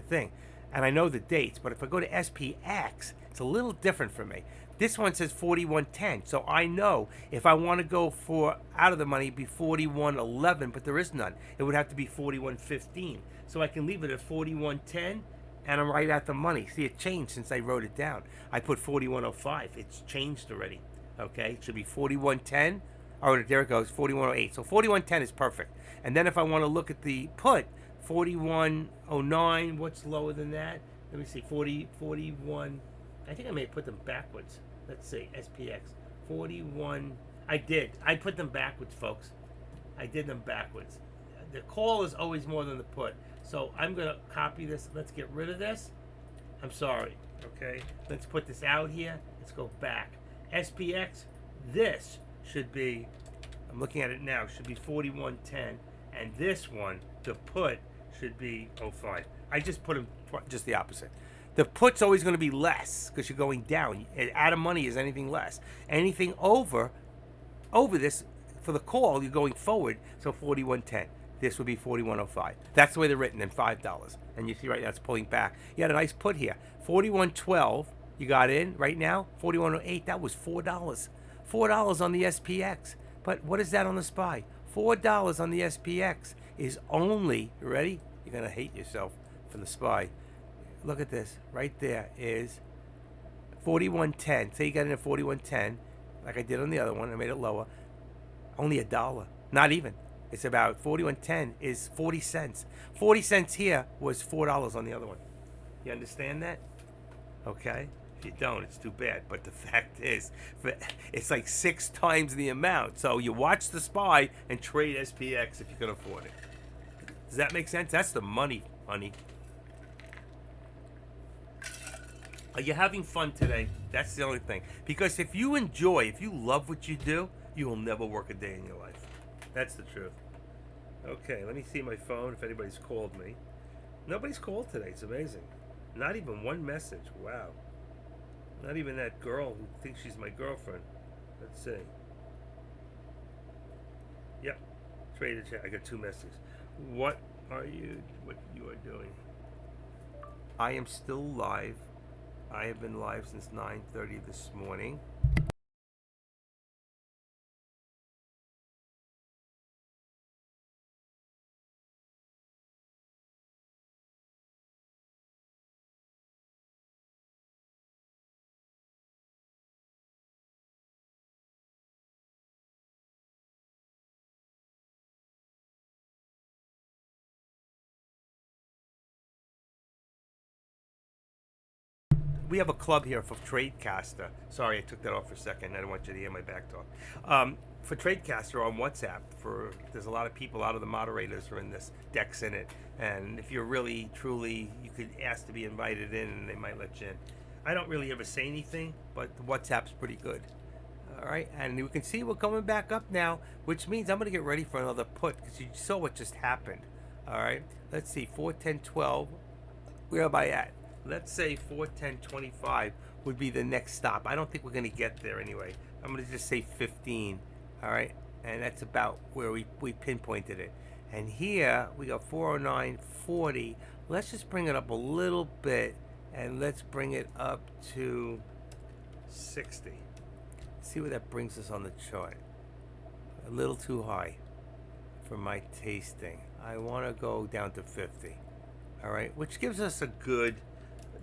thing, and I know the dates. But if I go to SPX, it's a little different for me. This one says 4110, so I know if I want to go for out of the money, it'd be 4111, but there is none. It would have to be 4115. So I can leave it at 4110. And I'm right at the money. See, it changed since I wrote it down. I put 4105. It's changed already. Okay, it should be 4110. Oh, there it goes, 4108. So 4110 is perfect. And then if I want to look at the put, 4109. What's lower than that? Let me see. 41. I think I may have put them backwards. Let's see. SPX 41. I did. I put them backwards, folks. I did them backwards. The call is always more than the put. So I'm going to copy this. Let's get rid of this. I'm sorry. Okay. Let's put this out here. Let's go back. SPX, this should be, I'm looking at it now, should be 4110. And this one, the put, should be 05. I just put them just the opposite. The put's always going to be less because you're going down. Out of money is anything less. Anything over this, for the call, you're going forward. So 4110. This would be 4105. That's the way they're written, and $5. And you see right now it's pulling back. You had a nice put here. 4112, you got in right now. 4108, that was $4. $4 on the SPX. But what is that on the SPY? $4 on the SPX is only, you ready? You're going to hate yourself for the SPY. Look at this. Right there is 4110. Say you got in at 4110, like I did on the other one. I made it lower. Only $1. Not even. It's about 4110 is 40 cents. 40 cents here was $4 on the other one. You understand that? Okay. If you don't, it's too bad. But the fact is, it's like 6 times the amount. So you watch the SPY and trade SPX if you can afford it. Does that make sense? That's the money, honey. Are you having fun today? That's the only thing. Because if you love what you do, you will never work a day in your life. That's the truth. Okay, let me see my phone if anybody's called me. Nobody's called today. It's amazing. Not even one message. Wow. Not even that girl who thinks she's my girlfriend. Let's see. Yep. Trader chat. I got 2 messages. What you are doing? I am still live. I have been live since 9:30 this morning. We have a club here for Tradecaster. Sorry, I took that off for a second. I don't want you to hear my back talk. For Tradecaster on WhatsApp, there's a lot of people. A lot of the moderators are in this. Dex in it, and if you're really truly, you could ask to be invited in, and they might let you in. I don't really ever say anything, but the WhatsApp's pretty good. All right, and you can see we're coming back up now, which means I'm going to get ready for another put because you saw what just happened. All right, let's see, 410.12. Where am I at? Let's say 410.25 would be the next stop. I don't think we're going to get there anyway. I'm going to just say 15. All right, and that's about where we pinpointed it. And here we got 409.40. Let's just bring it up a little bit, and let's bring it up to 60. See where that brings us on the chart. A little too high for my tasting. I want to go down to 50. All right, which gives us a good,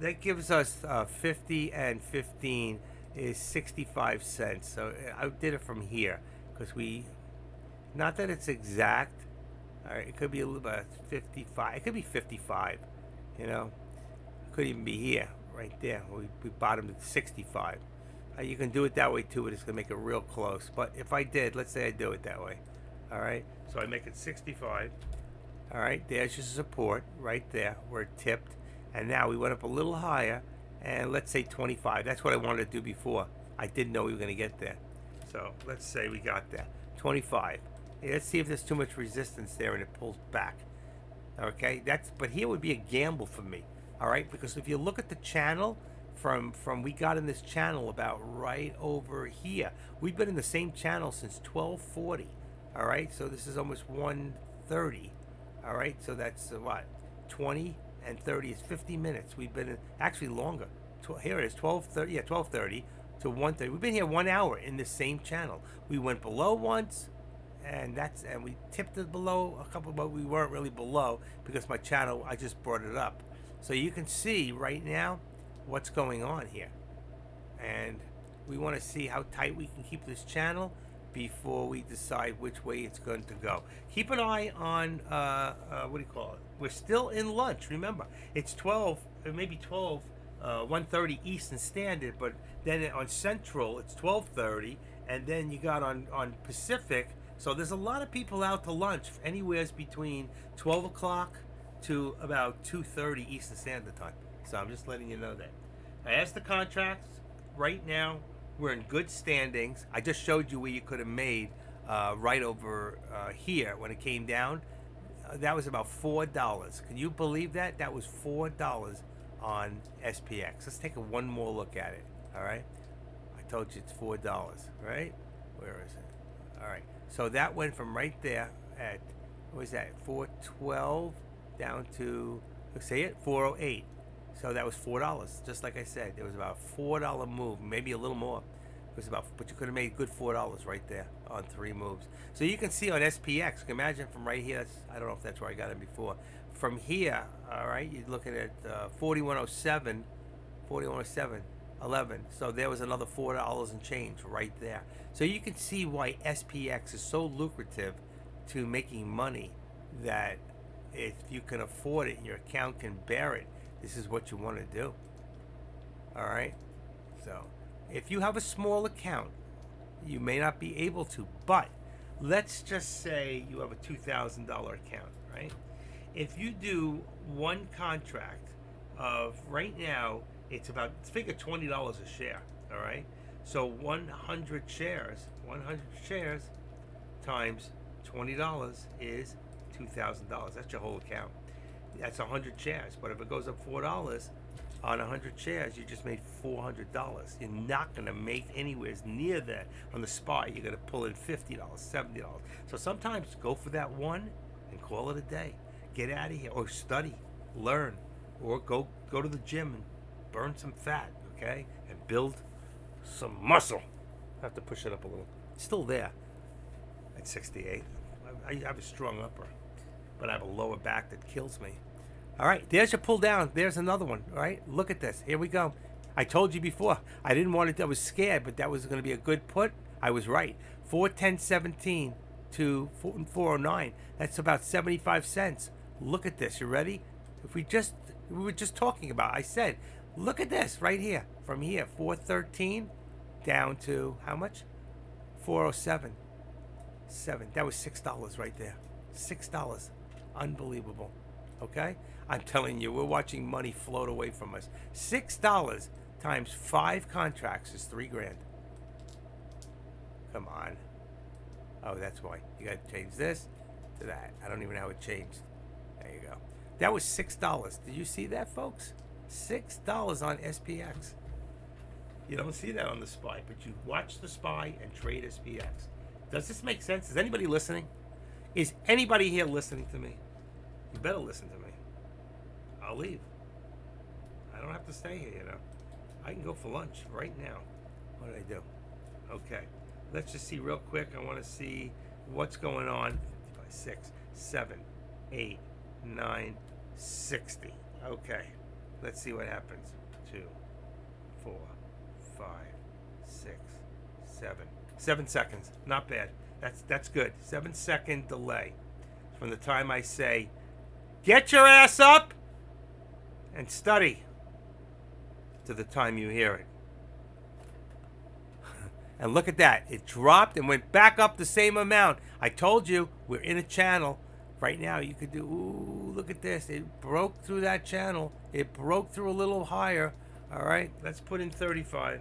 that gives us 50 and 15 is 65 cents. So I did it from here because not that it's exact. All right, it could be a little bit 55. It could be 55, you know. It could even be here, right there. We bottomed at 65. You can do it that way too, but it's gonna make it real close. But if I did, let's say I do it that way. All right, so I make it 65. All right, there's your support right there where it tipped. And now we went up a little higher, and let's say 25. That's what I wanted to do before. I didn't know we were going to get there. So let's say we got there. 25. Yeah, let's see if there's too much resistance there and it pulls back. Okay, but here would be a gamble for me. All right, because if you look at the channel, from we got in this channel about right over here. We've been in the same channel since 1240. All right, so this is almost 130. All right, so that's what, 20 and 30 is 50 minutes. We've been in, actually longer. Here it is, 12:30. Yeah, 12:30 to 1:30. We've been here 1 hour in the same channel. We went below once, and we tipped it below a couple, but we weren't really below because my channel, I just brought it up. So you can see right now what's going on here, and we want to see how tight we can keep this channel before we decide which way it's going to go. Keep an eye on, what do you call it? We're still in lunch, remember. It's 12, maybe 12, 1:30 Eastern Standard, but then on Central, it's 12:30, and then you got on Pacific, so there's a lot of people out to lunch, anywhere between 12 o'clock to about 2:30 Eastern Standard Time. So I'm just letting you know that. I asked the contracts right now. We're in good standings. I just showed you where you could have made right over here when it came down. That was about $4. Can you believe that? That was $4 on SPX. Let's take one more look at it. All right. I told you it's $4, right? Where is it? All right. So that went from right there at, what was that? 412 down to, let's say it, 408. So that was $4, just like I said. It was about a $4 move, maybe a little more. It was about, but you could have made good $4 right there on 3 moves. So you can see on SPX. You can imagine from right here. I don't know if that's where I got it before. From here, all right, you're looking at 4107, 11. So there was another $4 and change right there. So you can see why SPX is so lucrative to making money, that if you can afford it and your account can bear it, this is what you want to do. All right. So if you have a small account, you may not be able to, but let's just say you have a $2,000 account, right? If you do one contract of, right now, it's about, figure $20 a share, all right? So 100 shares times $20 is $2,000. That's your whole account. That's 100 shares. But if it goes up $4 on 100 shares, you just made $400. You're not going to make anywhere near that on the SPY. You're going to pull in $50, $70. So sometimes go for that one and call it a day. Get out of here, or study, learn, or go to the gym and burn some fat, okay, and build some muscle. I have to push it up a little. Still there at 68. I have a strong upper, but I have a lower back that kills me. All right, there's your pull down. There's another one. All right, look at this. Here we go. I told you before. I didn't want it. I was scared, but that was going to be a good put. I was right. 410.17 to 409. That's about 75 cents. Look at this. You ready? If we were just talking about. I said, look at this right here. From here, 413 down to how much? 407. That was $6 right there. $6. Unbelievable. Okay? I'm telling you, we're watching money float away from us. $6 times 5 contracts is $3,000. Come on. Oh, that's why. You got to change this to that. I don't even know how it changed. There you go. That was $6. Did you see that, folks? $6 on SPX. You don't see that on the SPY, but you watch the SPY and trade SPX. Does this make sense? Is anybody listening? Is anybody here listening to me? You better listen to me. I'll leave. I don't have to stay here, you know. I can go for lunch right now. What did I do? Okay. Let's just see real quick. I want to see what's going on. 6, 7, 8, 9, 60. Okay. Let's see what happens. 2, 4, 5, 6, 7. 7 seconds. Not bad. That's good. 7-second delay from the time I say, get your ass up and study, to the time you hear it. And look at that. It dropped and went back up the same amount. I told you, we're in a channel. Right now, you could do, ooh, look at this. It broke through that channel. It broke through a little higher. All right, let's put in 35.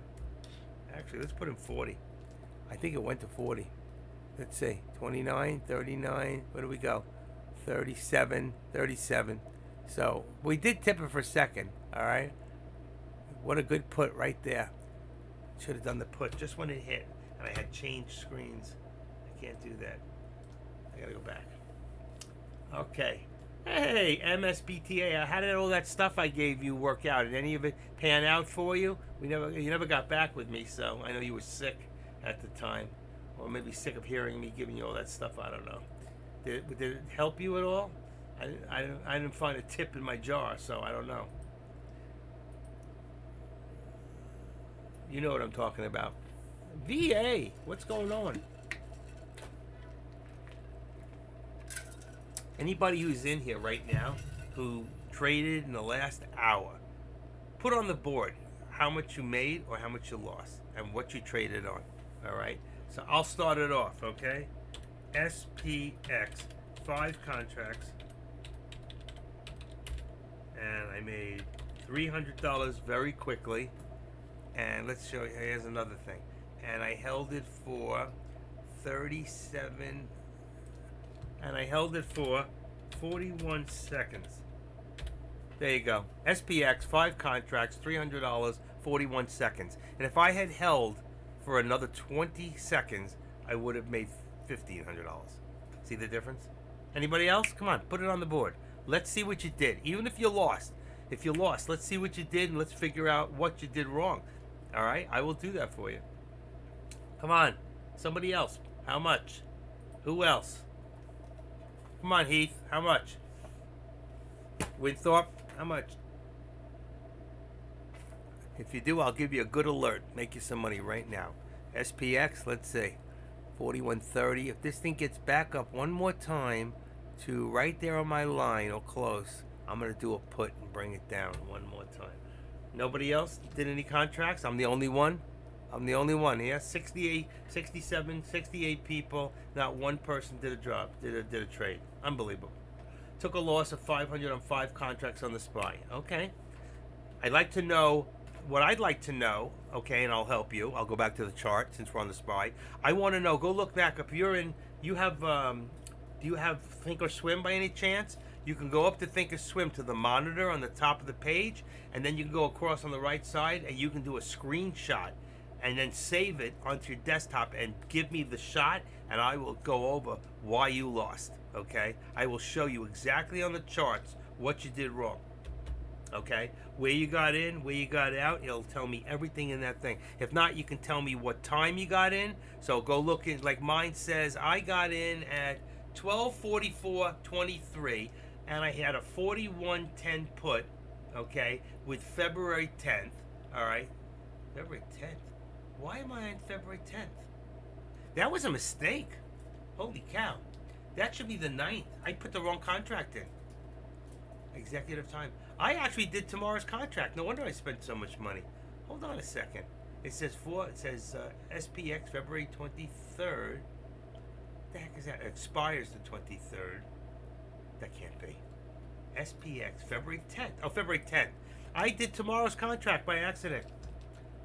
Actually, let's put in 40. I think it went to 40. Let's see, 29, 39, where do we go? 37, 37. So we did tip it for a second, all right? What a good put right there. Should have done the put just when it hit, and I had changed screens. I can't do that. I gotta go back. Okay. Hey, MSBTA, how did all that stuff I gave you work out? Did any of it pan out for you? You never got back with me, so I know you were sick at the time, or maybe sick of hearing me giving you all that stuff. I don't know. Did it help you at all? I didn't find a tip in my jar, so I don't know. You know what I'm talking about. VA, what's going on? Anybody who's in here right now who traded in the last hour, put on the board how much you made or how much you lost and what you traded on. All right? So I'll start it off, okay? SPX, 5 contracts. And I made $300 very quickly. And let's show you, here's another thing. And I held it for 37, and I held it for 41 seconds. There you go. SPX, 5 contracts, $300, 41 seconds. And if I had held for another 20 seconds, I would have made $1,500. See the difference? Anybody else? Come on, put it on the board. Let's see what you did. Even if you lost. If you lost, let's see what you did and let's figure out what you did wrong. All right? I will do that for you. Come on. Somebody else. How much? Who else? Come on, Heath. How much? Winthorpe, how much? If you do, I'll give you a good alert. Make you some money right now. SPX, let's see. 41.30. If this thing gets back up one more time to right there on my line or close, I'm going to do a put and bring it down one more time. Nobody else did any contracts? I'm the only one? I'm the only one here. 68, 67, 68 people. Not one person did a job, did a trade. Unbelievable. Took a loss of 500 on 5 contracts on the SPY. Okay. I'd like to know, what I'd like to know, okay, and I'll help you. I'll go back to the chart since we're on the SPY. I want to know, go look back. If you're in, you have, do Do you have Thinkorswim by any chance? You can go up to Thinkorswim to the monitor on the top of the page, and then you can go across on the right side, and you can do a screenshot, and then save it onto your desktop and give me the shot, and I will go over why you lost. Okay? I will show you exactly on the charts what you did wrong. Okay, where you got in, where you got out, it'll tell me everything in that thing. If not, you can tell me what time you got in. So go look in, like mine says, I got in at 12:44:23, and I had a 41:10 put, okay, with February 10th. All right, February 10th. Why am I on February 10th? That was a mistake. Holy cow, that should be the 9th. I put the wrong contract in. Executive time. I actually did tomorrow's contract. No wonder I spent so much money. Hold on a second. It says SPX February 23rd. The heck is that? It expires the 23rd. That can't be. SPX February 10th. Oh, February 10th. I did tomorrow's contract by accident.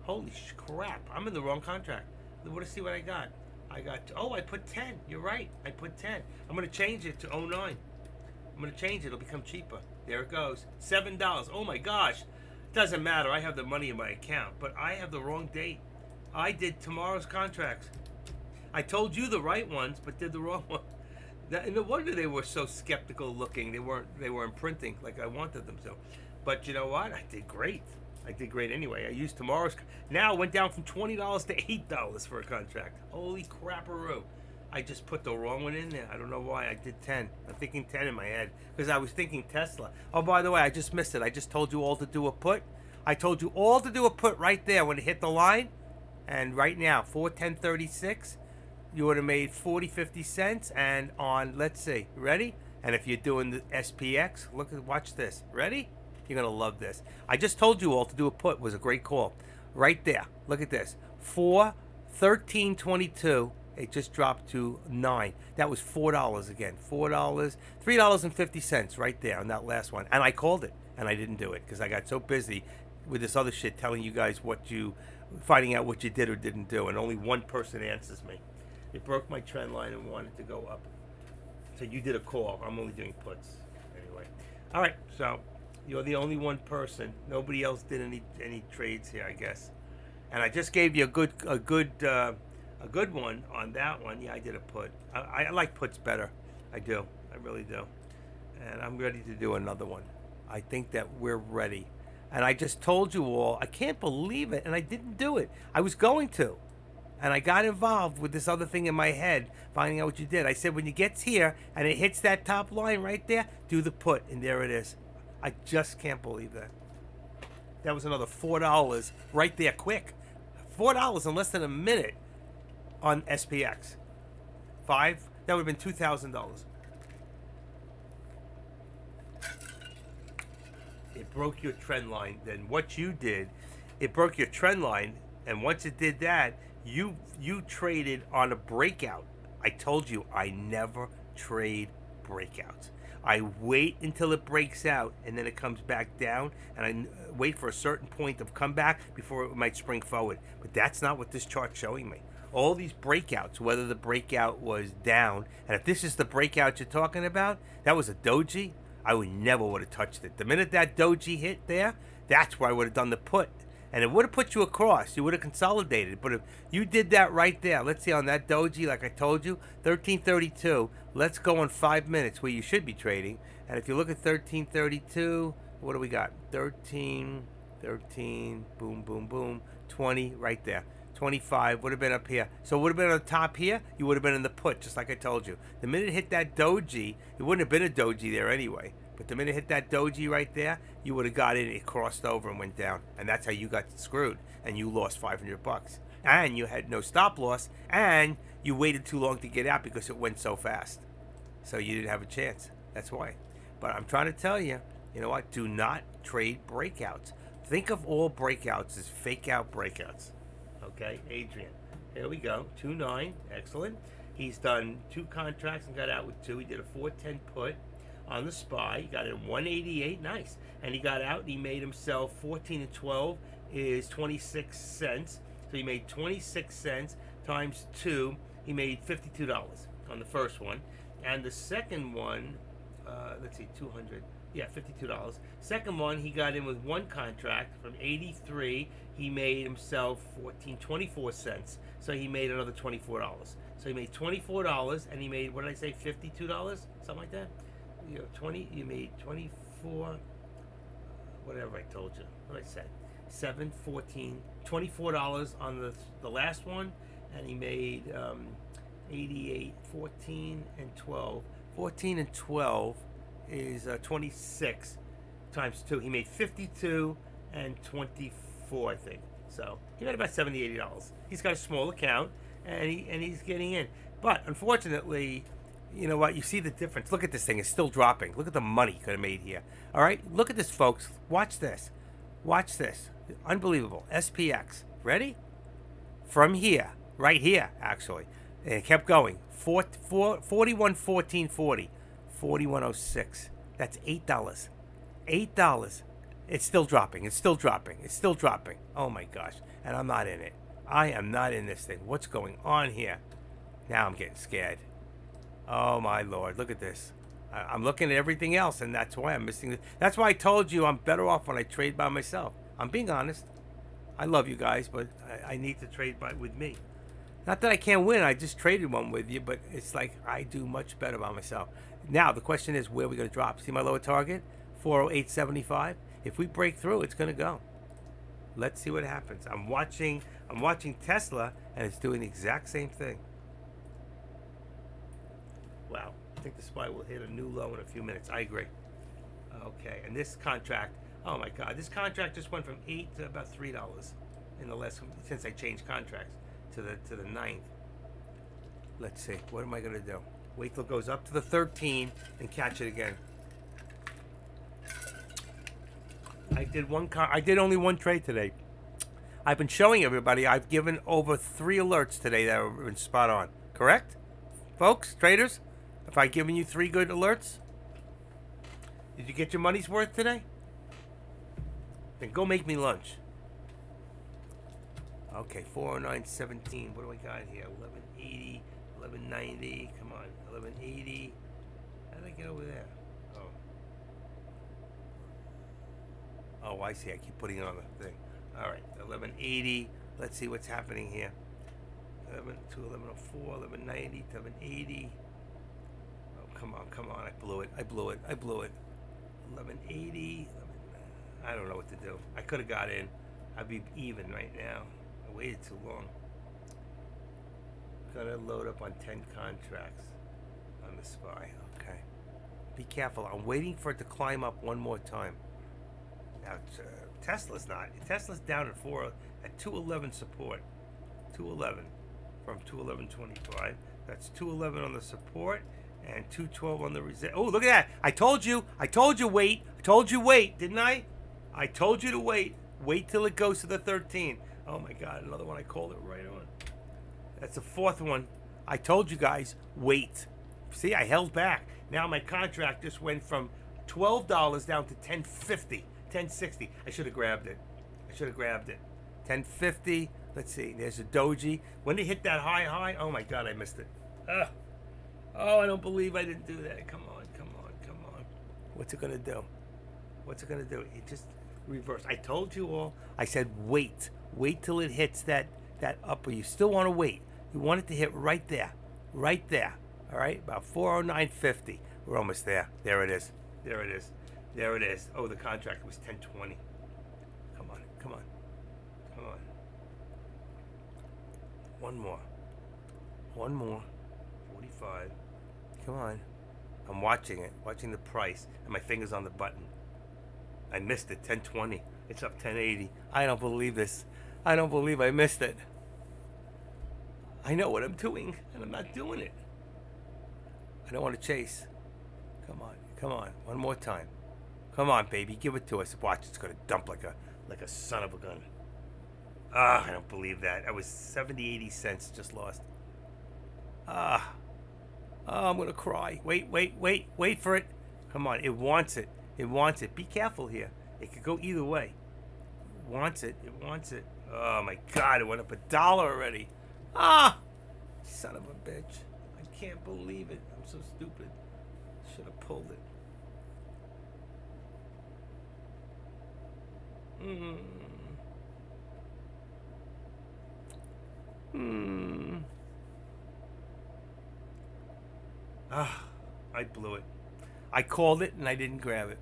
Holy crap. I'm in the wrong contract. Want to see what I got? I put 10. You're right. I put 10. I'm going to change it to 09. I'm going to change it. It'll become cheaper. There it goes. $7. Oh my gosh. Doesn't matter. I have the money in my account. But I have the wrong date. I did tomorrow's contracts. I told you the right ones, but did the wrong one. No wonder they were so skeptical looking. They weren't printing like I wanted them to. But you know what? I did great. I did great anyway. I used tomorrow's. Now it went down from $20 to $8 for a contract. Holy crapperoo. I just put the wrong one in there. I don't know why. I did 10. I'm thinking 10 in my head because I was thinking Tesla. Oh, by the way, I just missed it. I just told you all to do a put. I told you all to do a put right there when it hit the line. And right now, 410.36, you would have made 50 cents. And on, let's see, ready? And if you're doing the SPX, watch this. Ready? You're going to love this. I just told you all to do a put. It was a great call. Right there. Look at this. 413.22. It just dropped to 9. That was $4 again. $4, $3.50 right there on that last one. And I called it, and I didn't do it because I got so busy with this other shit telling you guys finding out what you did or didn't do, and only one person answers me. It broke my trend line and wanted to go up. So you did a call. I'm only doing puts anyway. All right, so you're the only one person. Nobody else did any trades here, I guess. And I just gave you a good one on that one. Yeah, I did a put. I like puts better. I do. I really do. And I'm ready to do another one. I think that we're ready. And I just told you all, I can't believe it, and I didn't do it. I was going to. And I got involved with this other thing in my head, finding out what you did. I said, when you get here and it hits that top line right there, do the put. And there it is. I just can't believe that. That was another $4 right there, quick. $4 in less than a minute. On SPX. 5, that would have been $2,000. It broke your trend line. Then what you did, it broke your trend line, and once it did that, you traded on a breakout. I told you I never trade breakouts. I wait until it breaks out, and then it comes back down, and I wait for a certain point of comeback before it might spring forward. But that's not what this chart's showing me. All these breakouts, whether the breakout was down, and if this is the breakout you're talking about, that was a doji, I would never would have touched it. The minute that doji hit there, that's where I would have done the put. And it would have put you across. You would have consolidated. But if you did that right there, let's see on that doji, like I told you, 1332, let's go on 5 minutes where you should be trading. And if you look at 1332, what do we got? 13, boom, boom, boom, 20 right there. 25 would have been up here. So it would have been on the top here. You would have been in the put, just like I told you. The minute it hit that doji, it wouldn't have been a doji there anyway. But the minute it hit that doji right there, you would have got in. It crossed over and went down. And that's how you got screwed. And you lost $500. And you had no stop loss. And you waited too long to get out because it went so fast. So you didn't have a chance. That's why. But I'm trying to tell you, you know what? Do not trade breakouts. Think of all breakouts as fake out breakouts. Okay, Adrian. Here we go. 2-9. Excellent. He's done 2 contracts and got out with 2. He did a 410 put on the SPY. He got in 188. Nice. And he got out and he made himself 14 and 12 is 26 cents. So he made 26 cents times 2. He made $52 on the first one. And the second one, let's see, 200. Yeah, $52. Second one, he got in with one contract from 83. He made himself 14.24 cents. So he made another $24. So he made $24, and he made, what did I say, $52, something like that. You made 24. Whatever I told you. What I said, 7, 14, $24 on the last one, and he made 88, 14, and 12. 14 and 12 is 26 times 2. He made 52 and 24, I think. So he made about $70, $80. He's got a small account, and he's getting in. But unfortunately, you know what? You see the difference. Look at this thing. It's still dropping. Look at the money he could have made here. All right? Look at this, folks. Watch this. Watch this. Unbelievable. SPX. Ready? From here. Right here, actually. And it kept going. 41, 14, 40. 41.06. That's $8. $8. It's still dropping. It's still dropping. It's still dropping. Oh, my gosh. And I'm not in it. I am not in this thing. What's going on here? Now I'm getting scared. Oh, my Lord. Look at this. I'm looking at everything else, and that's why I'm missing it. That's why I told you I'm better off when I trade by myself. I'm being honest. I love you guys, but I need to trade with me. Not that I can't win. I just traded one with you, but it's like I do much better by myself. Now, the question is, where are we going to drop? See my lower target? 408.75. If we break through, it's going to go. Let's see what happens. I'm watching Tesla, and it's doing the exact same thing. Wow. I think the SPY will hit a new low in a few minutes. I agree. Okay. And this contract, oh my God, this contract just went from $8 to about $3 in the last, since I changed contracts to the 9th. Let's see. What am I going to do? Wait till it goes up to the 13 and catch it again. I did only one trade today. I've been showing everybody. I've given over 3 alerts today that have been spot on. Correct, folks, traders? Have I given you 3 good alerts? Did you get your money's worth today? Then go make me lunch. Okay, 409.17. What do I got here? 1180, 1190. Come on, 1180. How did I get over there? Oh, I see. I keep putting it on the thing. All right, 1180. Let's see what's happening here. 11 to 1104, 1190 to 1180. Oh, come on. I blew it. 1180. I don't know what to do. I could have got in. I'd be even right now. I waited too long. Gonna load up on 10 contracts on the SPY. Okay. Be careful. I'm waiting for it to climb up one more time. Now, Tesla's not. Tesla's down at 211 support. 211 from 211.25. That's 211 on the support and 212 on the resist. Oh, look at that. I told you wait. I told you wait, didn't I? I told you to wait. Wait till it goes to the 13. Oh my God, another one. I called it right on. That's the 4th one. I told you guys, wait. See, I held back. Now my contract just went from $12 down to $10.50. 1060. I should have grabbed it. 1050. Let's see. There's a doji. When it hit that high, oh my God, I missed it. Oh, I don't believe I didn't do that. Come on. What's it gonna do? It just reversed. I told you all. I said wait till it hits that upper. You still want to wait. You want it to hit right there. All right, about 409.50. We're almost there. There it is. Oh, the contract was 1020. Come on. One more. 45. Come on. I'm watching the price, and my finger's on the button. I missed it, 1020. It's up 1080. I don't believe this. I don't believe I missed it. I know what I'm doing, and I'm not doing it. I don't want to chase. Come on. One more time. Come on, baby. Give it to us. Watch, it's going to dump like a son of a gun. I don't believe that. That was 70, 80 cents just lost. I'm going to cry. Wait for it. Come on. It wants it. Be careful here. It could go either way. It wants it. Oh, my God. It went up $1 already. Son of a bitch. I can't believe it. I'm so stupid. Should have pulled it. I blew it. I called it and I didn't grab it.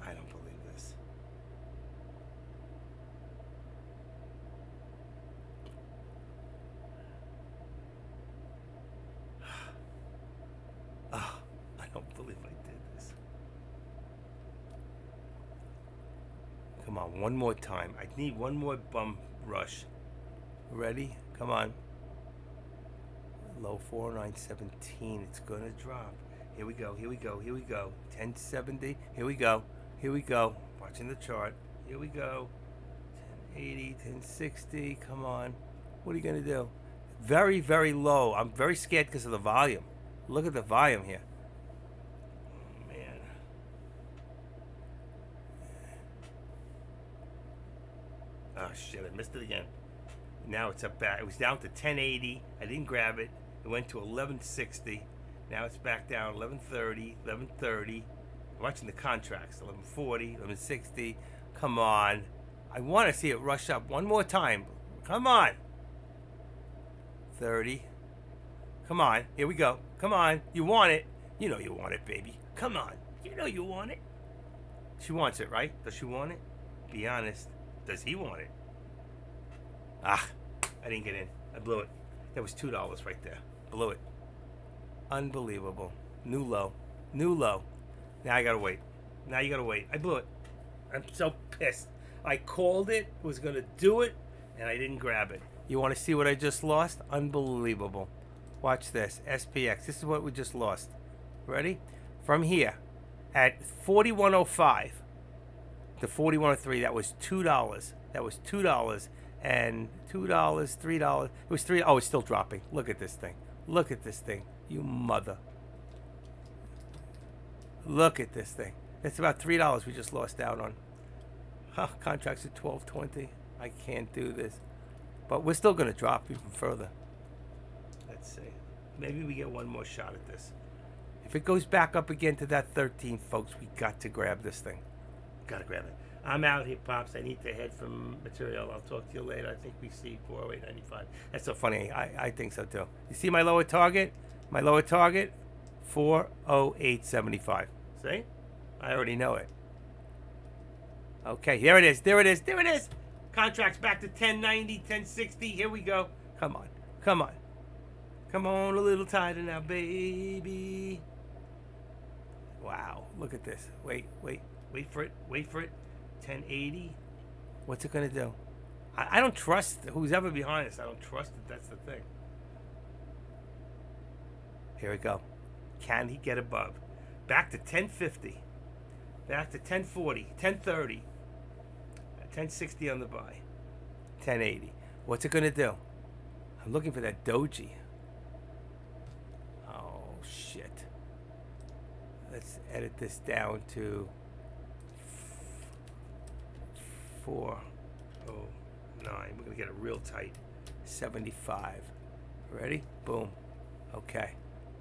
I don't believe this. I don't believe I did this. Come on, one more time. I need one more bum rush. Ready? Come on. Low 409.17. It's gonna drop. Here we go. Here we go. Here we go. 1070. Here we go. Here we go. Watching the chart. Here we go. 1080. 1060. Come on. What are you gonna do? Very, very low. I'm very scared because of the volume. Look at the volume here. Oh, man. Oh shit! I missed it again. Now it's up back. It was down to 1080. I didn't grab it. It went to 1160. Now it's back down 1130, 1130. I'm watching the contracts. 1140, 1160. Come on. I want to see it rush up one more time. Come on. 30. Come on. Here we go. Come on. You want it. You know you want it, baby. Come on. You know you want it. She wants it, right? Does she want it? Be honest. Does he want it? I didn't get in. I blew it. That was $2 right there. Blew it. Unbelievable. New low. New low. Now I gotta wait. Now you gotta wait. I blew it. I'm so pissed. I called it, was gonna do it, and I didn't grab it. You wanna see what I just lost? Unbelievable. Watch this. SPX. This is what we just lost. Ready? From here, at 4105 to 4103, that was $2. That was $2. And $2, $3. It was $3. Oh, it's still dropping. Look at this thing. Look at this thing. You mother. Look at this thing. That's about $3 we just lost out on. Contracts at 1220. I can't do this. But we're still going to drop even further. Let's see. Maybe we get one more shot at this. If it goes back up again to that 13, folks, we got to grab this thing. Got to grab it. I'm out here, Pops. I need to head from material. I'll talk to you later. I think we see 408.95. That's so funny. I think so, too. You see my lower target? My lower target? 408.75. See? I already know it. Okay, here it is. There it is. There it is. Contracts back to 1090, 1060. Here we go. Come on. Come on. Come on a little tighter now, baby. Wow. Look at this. Wait for it. Wait for it. 1080. What's it going to do? I don't trust who's ever behind us. I don't trust it. That's the thing. Here we go. Can he get above? Back to 1050. Back to 1040. 1030. 1060 on the buy. 1080. What's it going to do? I'm looking for that doji. Oh, shit. Let's edit this down to 409. We're going to get it real tight. 75. Ready? Boom. Okay.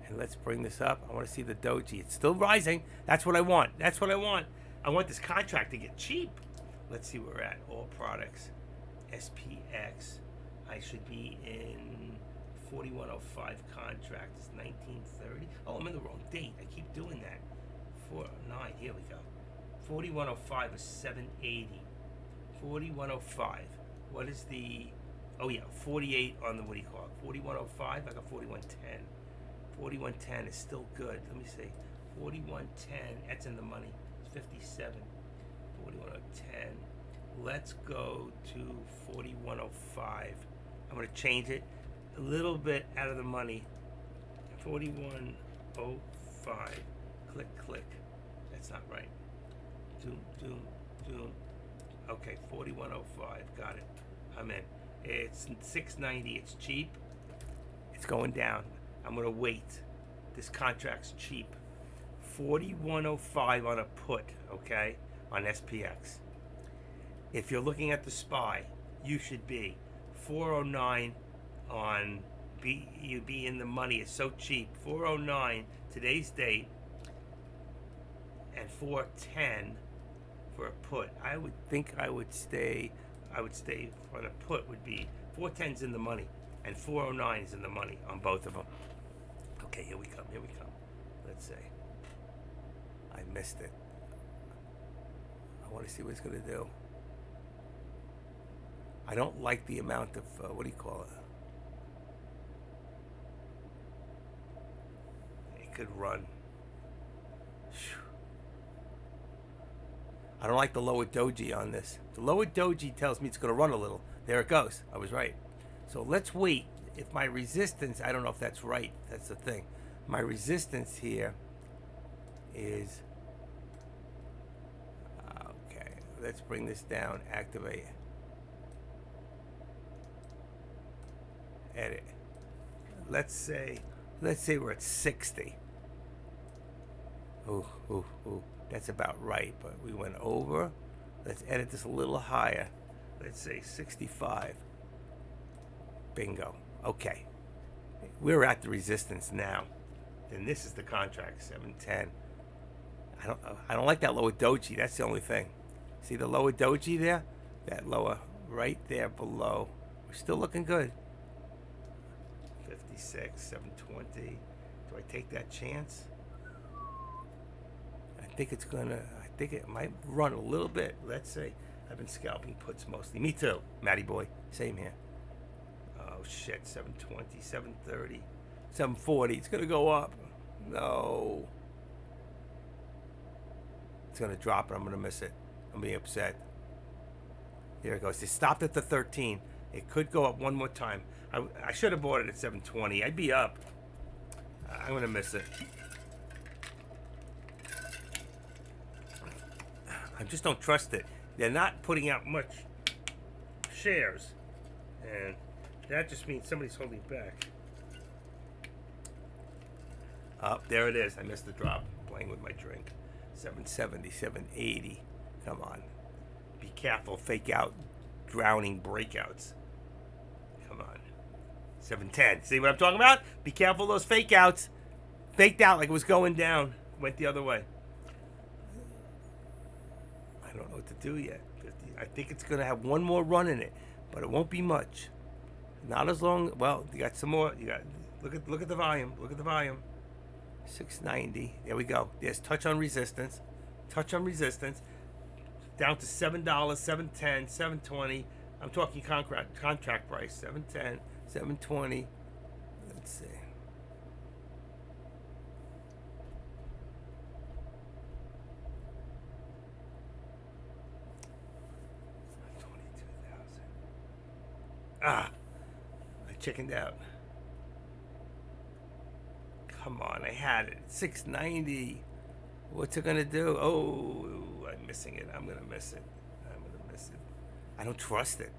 And let's bring this up. I want to see the doji. It's still rising. That's what I want. That's what I want. I want this contract to get cheap. Let's see where we're at. All products. SPX. I should be in 4105 contract. It's 1930. Oh, I'm in the wrong date. I keep doing that. 409. Here we go. 4105 is 780. 4105. What is the... Oh, yeah. 48 on the... What do you call it? 4105? I got 4110. 4110 is still good. Let me see. 4110. That's in the money. It's 57. 4110. Let's go to 4105. I'm going to change it a little bit out of the money. 4105. Click, click. That's not right. Doom. Okay, 4105. Got it. I'm in. It's 690. It's cheap. It's going down. I'm going to wait. This contract's cheap. 4105 on a put, okay, on SPX. If you're looking at the SPY, you should be 409 on you'd be in the money. It's so cheap. 409 today's date, and 410 for a put. I would think I would stay for the put would be 410's in the money and 409 is in the money on both of them. Okay, here we come. Let's see. I missed it. I want to see what it's going to do. I don't like the amount of, what do you call it? It could run. I don't like the lower doji on this. The lower doji tells me it's going to run a little. There it goes. I was right. So let's wait. If my resistance, I don't know if that's right. That's the thing. My resistance here is, okay, let's bring this down, activate, edit. Let's say we're at 60. Ooh, that's about right, but we went over. Let's edit this a little higher. Let's say 65. Bingo. Okay. We're at the resistance now. Then this is the contract, 710. I don't like that lower doji. That's the only thing. See the lower doji there? That lower right there below. We're still looking good. 56, 720. Do I take that chance? I think it might run a little bit. Let's say I've been scalping puts mostly. Me too, Matty boy. Same here. Oh shit, 720, 730, 740. It's gonna go up. No. It's gonna drop and I'm gonna miss it. I'm being upset. There it goes. It stopped at the 13. It could go up one more time. I should have bought it at 720. I'd be up. I'm gonna miss it. I just don't trust it. They're not putting out much shares, and that just means somebody's holding back. There it is. I missed the drop. Playing with my drink. 770, 780. Come on. Be careful. Fake out. Drowning breakouts. Come on. 710. See what I'm talking about? Be careful of those fake outs. Faked out like it was going down. Went the other way. I don't know what to do yet. 50. I think it's going to have one more run in it, but it won't be much. Not as long. Well, you got some more. You got look at the volume. Look at the volume. 690. There we go. There's touch on resistance. Touch on resistance. Down to $7, 710, 720. I'm talking contract price. 710, 720. Let's see. I chickened out. Come on, I had it. 690. What's it gonna do? Oh, I'm missing it. I'm gonna miss it. I don't trust it.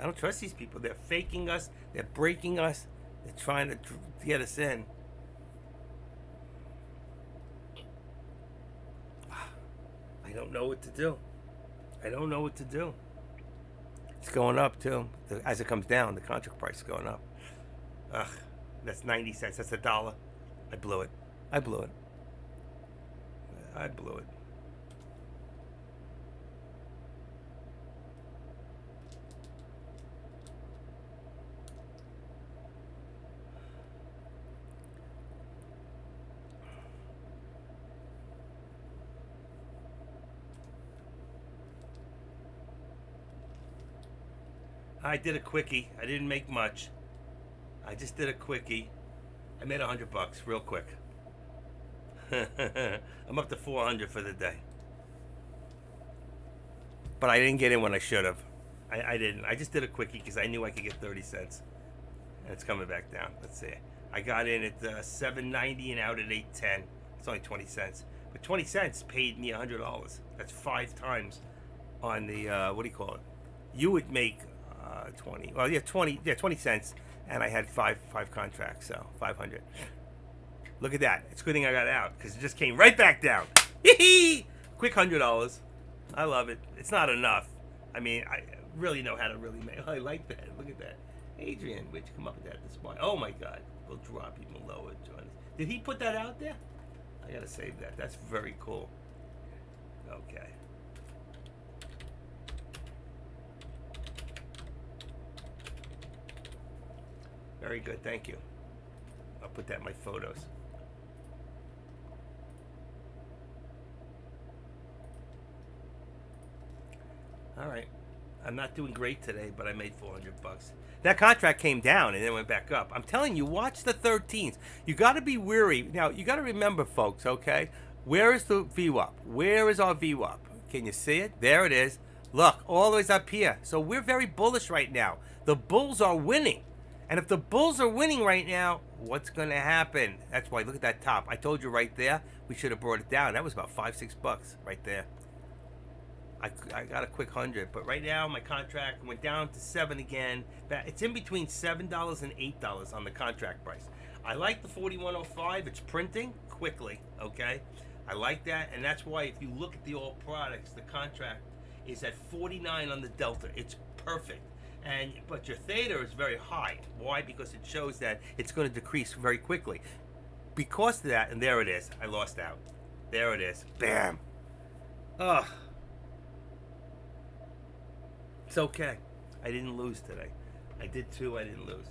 I don't trust these people. They're faking us. They're breaking us. They're trying to get us in. I don't know what to do. It's going up too. As it comes down, the contract price is going up. Ugh, that's 90 cents. That's $1. I blew it. I did a quickie. I didn't make much. I just did a quickie. I made $100 real quick. I'm up to 400 for the day. But I didn't get in when I should have. I didn't. I just did a quickie because I knew I could get 30 cents. And it's coming back down. Let's see. I got in at $7.90 and out at $8.10. It's only 20 cents. But 20 cents paid me $100. That's 5 times on the, what do you call it? You would make 20. Well, yeah, 20 cents. And I had five contracts, so 500. Look at that. It's a good thing I got out because it just came right back down. Hee-hee! Quick $100. I love it. It's not enough. I mean, really know how to really make. I like that. Look at that. Adrian, where'd you come up with that this morning? Oh my God. We'll drop even lower, John. Did he put that out there? I gotta save that. That's very cool. Okay. Very good. Thank you. I'll put that in my photos. All right. I'm not doing great today, but I made 400 bucks. That contract came down and then went back up. I'm telling you, watch the 13s. You got to be weary. Now, you got to remember, folks, okay? Where is the VWAP? Where is our VWAP? Can you see it? There it is. Look, all the way up here. So we're very bullish right now. The Bulls are winning. And if the Bulls are winning right now, what's going to happen? That's why, look at that top. I told you right there, we should have brought it down. That was about $5-6 right there. I got a quick 100, but right now my contract went down to 7 again. It's in between $7 and $8 on the contract price. I like the 4105. It's printing quickly, okay? I like that, and that's why if you look at the all products, the contract is at 49 on the Delta. It's perfect. But your theta is very high. Why? Because it shows that it's going to decrease very quickly. Because of that, and there it is. I lost out. There it is. Bam. Ugh. It's okay. I didn't lose today. I did 2. I didn't lose.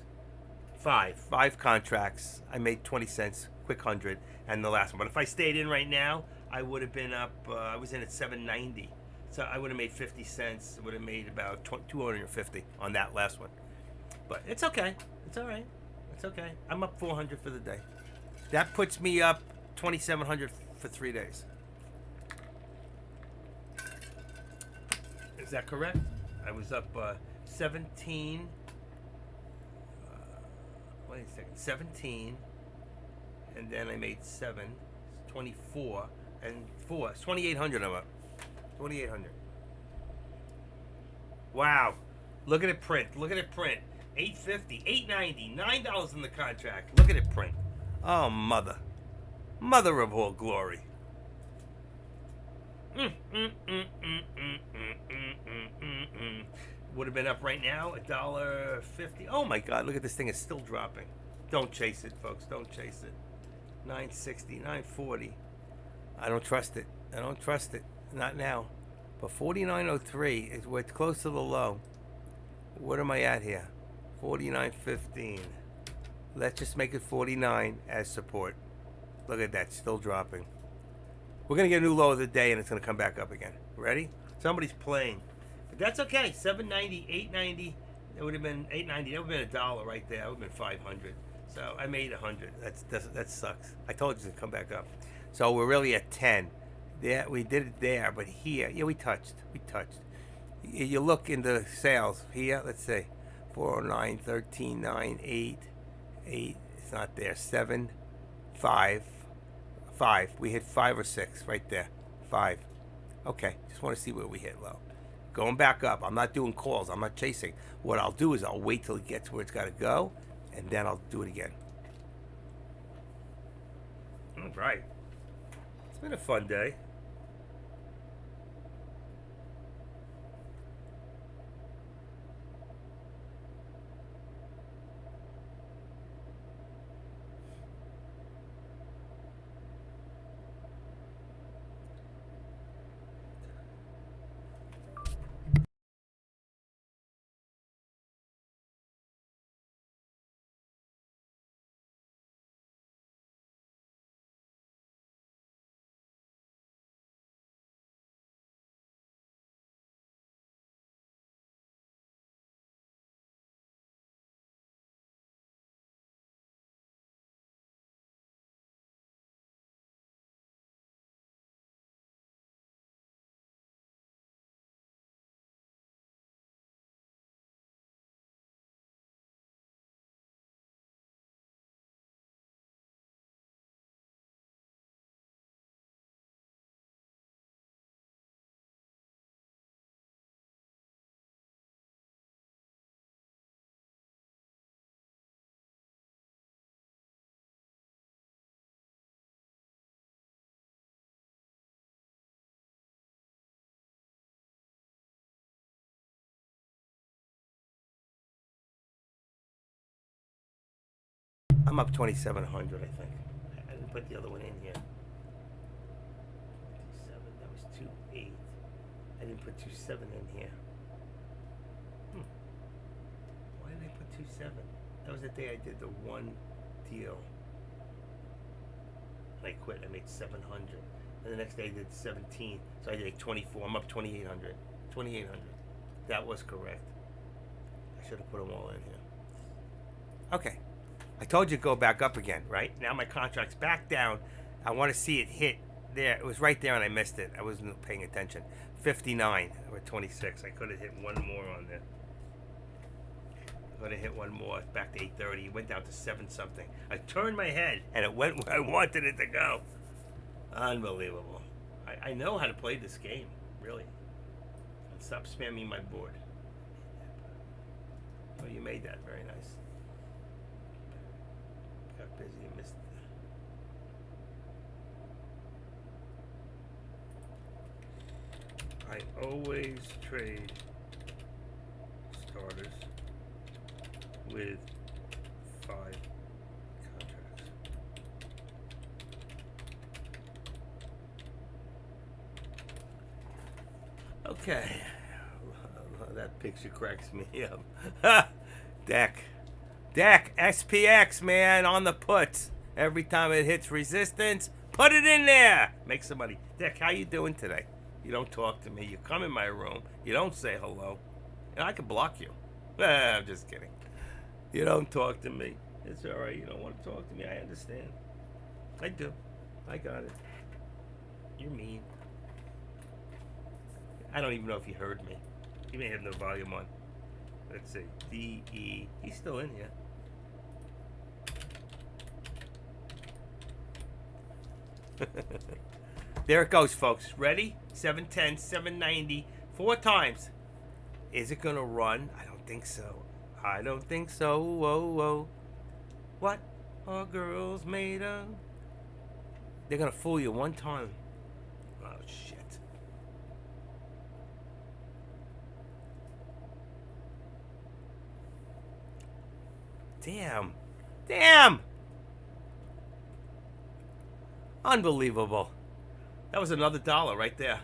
5 contracts. I made 20 cents, quick 100, and the last one. But if I stayed in right now, I would have been up. I was in at 790, so I would have made 50 cents. I would have made about 250 on that last one. But it's okay. It's all right. It's okay. I'm up 400 for the day. That puts me up 2,700 for 3 days. Is that correct? I was up 17. Wait a second. 17. And then I made 7. 24. And 4. It's 2,800 I'm up. 2,800. Wow. Look at it print. Look at it print. $8.50. $8.90. $9 in the contract. Look at it print. Oh, mother. Mother of all glory. Would have been up right now $1.50. Oh my God! Look at this thing; it's still dropping. Don't chase it, folks. Don't chase it. 960, 940. I don't trust it. I don't trust it. Not now. But 49.03 is where it's close to the low. What am I at here? 49.15. Let's just make it 49 as support. Look at that, still dropping. We're going to get a new low of the day, and it's going to come back up again. Ready? Somebody's playing. But that's okay. 790, 890. It would have been 890. That would have been $1 right there. That would have been 500. So I made 100. That sucks. I told you to come back up. So we're really at 10. There, we did it there, but here, yeah, we touched. You look in the sales here. Let's see, 409, 13, 9, 8, 8. It's not there. 7, 5. 5. We hit 5 or 6 right there. 5. Okay. Just want to see where we hit low. Going back up. I'm not doing calls. I'm not chasing. What I'll do is I'll wait till it gets where it's got to go, and then I'll do it again. All right. It's been a fun day. I'm up 2,700, I think. I didn't put the other one in here. 27. That was 2.8. I didn't put 2.7 in here. Why did I put 2.7? That was the day I did the one deal. And I quit. I made 700. And the next day I did 17. So I did like 24. I'm up 2,800. 2,800. That was correct. I should have put them all in here. Okay. I told you to go back up again, right? Now my contract's back down. I want to see it hit there. It was right there and I missed it. I wasn't paying attention. 59 or 26. I could have hit one more on there. I could have hit one more. Back to 830. It went down to 7 something. I turned my head and it went where I wanted it to go. Unbelievable. I know how to play this game, really. And stop spamming my board. Oh, you made that very nice. Got busy and missed it. I always trade starters with 5 contracts. Okay. That picture cracks me up. Deck, SPX, man, on the puts. Every time it hits resistance, put it in there. Make some money. Deck, how you doing today? You don't talk to me. You come in my room. You don't say hello. And I can block you. I'm just kidding. You don't talk to me. It's all right. You don't want to talk to me. I understand. I do. I got it. You're mean. I don't even know if you heard me. You may have no volume on. Let's see. D-E. He's still in here. There it goes, folks. Ready? 710, 790. 4 times. Is it going to run? I don't think so. I don't think so. Whoa, whoa. What are girls made of? They're going to fool you one time. Oh, shit. Damn! Unbelievable. That was another $1 right there.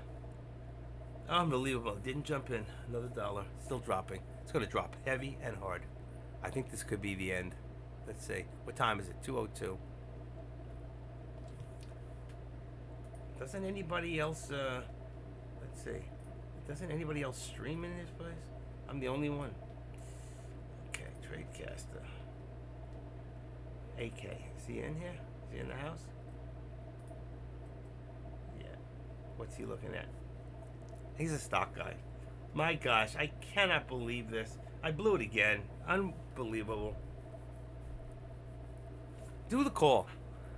Unbelievable. Didn't jump in. Another $1. Still dropping. It's going to drop heavy and hard. I think this could be the end. Let's see. What time is it? 2:02. Doesn't anybody else, let's see. Doesn't anybody else stream in this place? I'm the only one. Okay, Tradecaster. AK. Is he in here? Is he in the house? Yeah. What's he looking at? He's a stock guy. My gosh, I cannot believe this. I blew it again. Unbelievable. Do the call.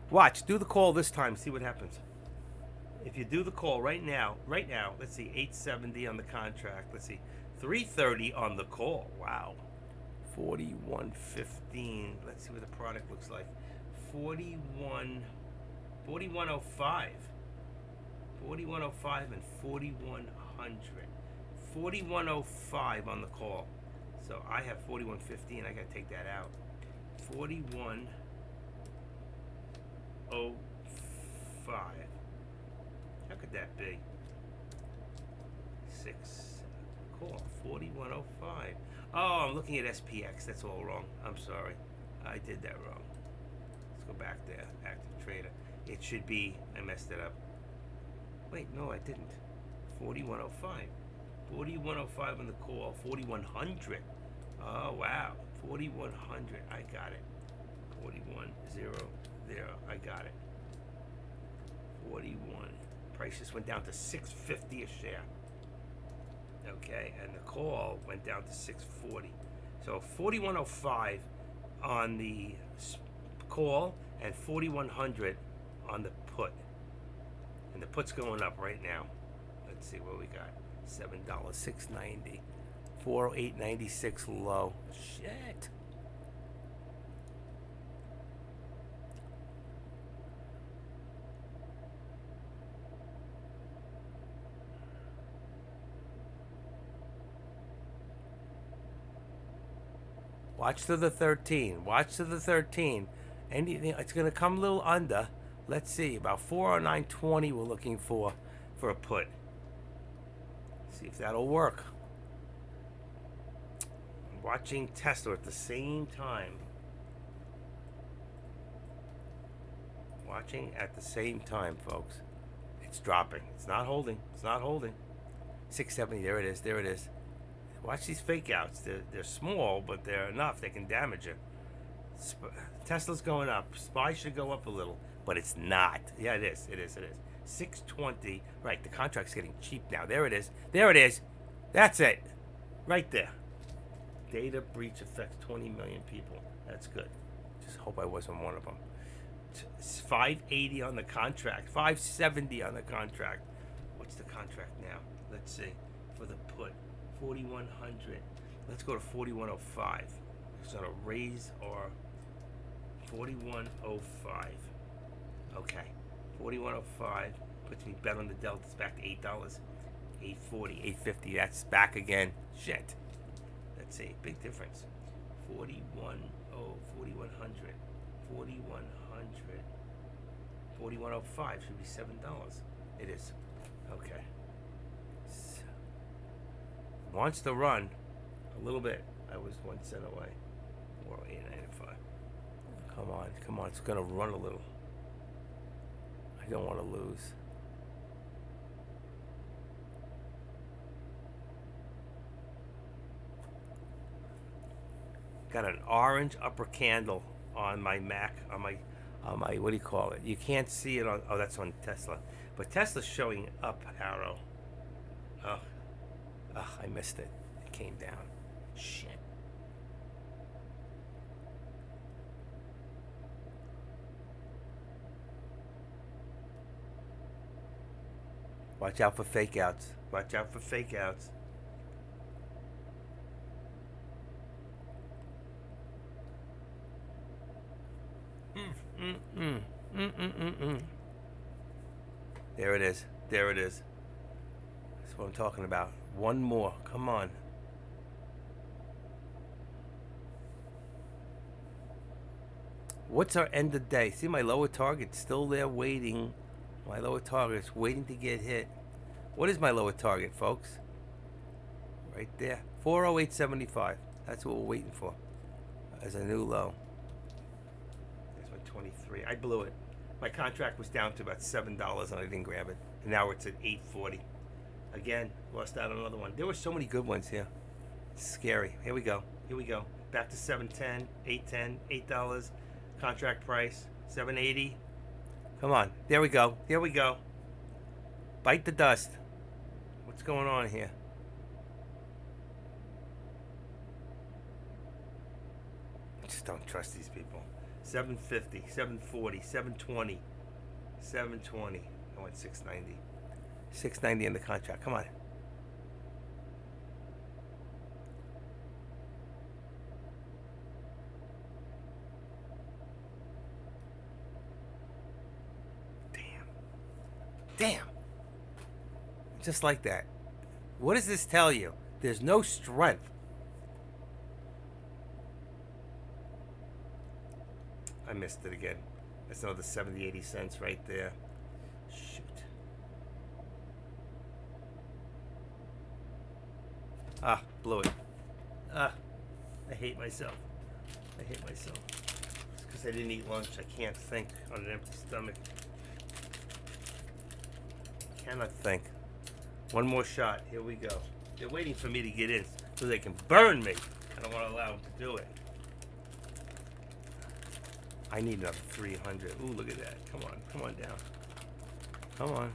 Watch, do the call this time. See what happens. If you do the call right now, let's see, 870 on the contract. Let's see, 330 on the call. Wow. 41.15. Let's see what the product looks like. 4105. 4105 and 4100. 4105 on the call. So I have 4115. I gotta take that out. 4105. How could that be? 6. Call 4105. Oh, I'm looking at SPX. That's all wrong. I'm sorry. I did that wrong. Let's go back there. Active Trader. It should be. I messed it up. Wait, no, I didn't. 4105. 4105 on the call. 4100. Oh, wow. 4100. I got it. 4100. I got it. 41. Price just went down to $6.50 a share. Okay, and the call went down to $6.40. So 4105 on the call and 4100 on the put. And the put's going up right now. Let's see what we got. $7, $6.90. 408.96 low. Shit. Watch to the 13. Watch to the 13. Anything, it's going to come a little under. Let's see, about 409.20 we're looking for a put. See if that'll work. I'm watching Tesla at the same time. Watching at the same time, folks. It's dropping. It's not holding. It's not holding. 670. There it is. There it is. Watch these fake outs. They're small, but they're enough. They can damage you. Tesla's going up. SPY should go up a little, but it's not. Yeah, it is. It is. It is. 620. Right. The contract's getting cheap now. There it is. There it is. That's it. Right there. Data breach affects 20 million people. That's good. Just hope I wasn't one of them. It's 580 on the contract. 570 on the contract. What's the contract now? Let's see. For the put. 4,100. Let's go to 4,105. It's going to raise our 4,105. Okay. 4,105 puts me bet on the delta. It's back to $8. 840, 850. That's back again. Shit. Let's see. Big difference. 4,100. 4,100. 4,105 should be $7. It is. Okay. Wants to run a little bit. I was 1 cent away. 4,895. Come on, come on. It's gonna run a little. I don't want to lose. Got an orange upper candle on my Mac, on my what do you call it? You can't see it on. Oh, that's on Tesla, but Tesla's showing up arrow. Oh, I missed it. It came down. Shit. Watch out for fake outs. Watch out for fake outs. There it is. There it is. That's what I'm talking about. One more. Come on. What's our end of day? See my lower target still there waiting. My lower target is waiting to get hit. What is my lower target, folks? Right there. 408.75. That's what we're waiting for as a new low. There's my 23. I blew it. My contract was down to about $7 and I didn't grab it. And now it's at $8.40. Again, lost out on another one. There were so many good ones here. It's scary. Here we go. Here we go. Back to $7.10, $8.10, $8. Contract price, $7.80. Come on. There we go. There we go. Bite the dust. What's going on here? I just don't trust these people. 750, 740, 720, 720. I went 690. 690 in the contract. Come on. Damn. Just like that. What does this tell you? There's no strength. I missed it again. That's another 70, 80 cents right there. Shoot. Ah, blew it. Ah, I hate myself. I hate myself. It's because I didn't eat lunch. I can't think on an empty stomach. Cannot think. One more shot. Here we go. They're waiting for me to get in so they can burn me. I don't want to allow them to do it. I need another 300. Ooh, look at that. Come on. Come on down. Come on.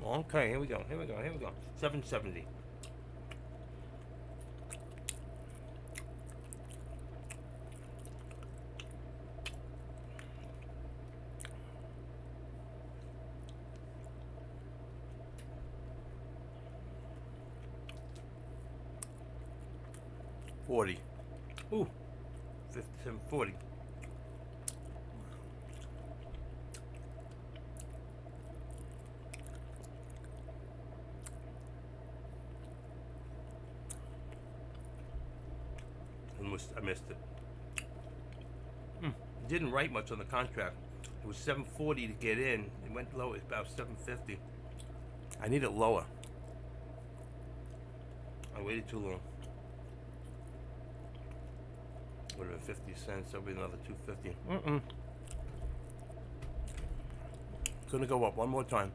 Okay, here we go. Here we go. Here we go. 770. $40. Ooh, 57.40. I missed it. Didn't write much on the contract. It was 740 to get in. It went low. It's about 750. I need it lower. I waited too long. Would have been 50 cents. That'll be another 250. Gonna go up one more time.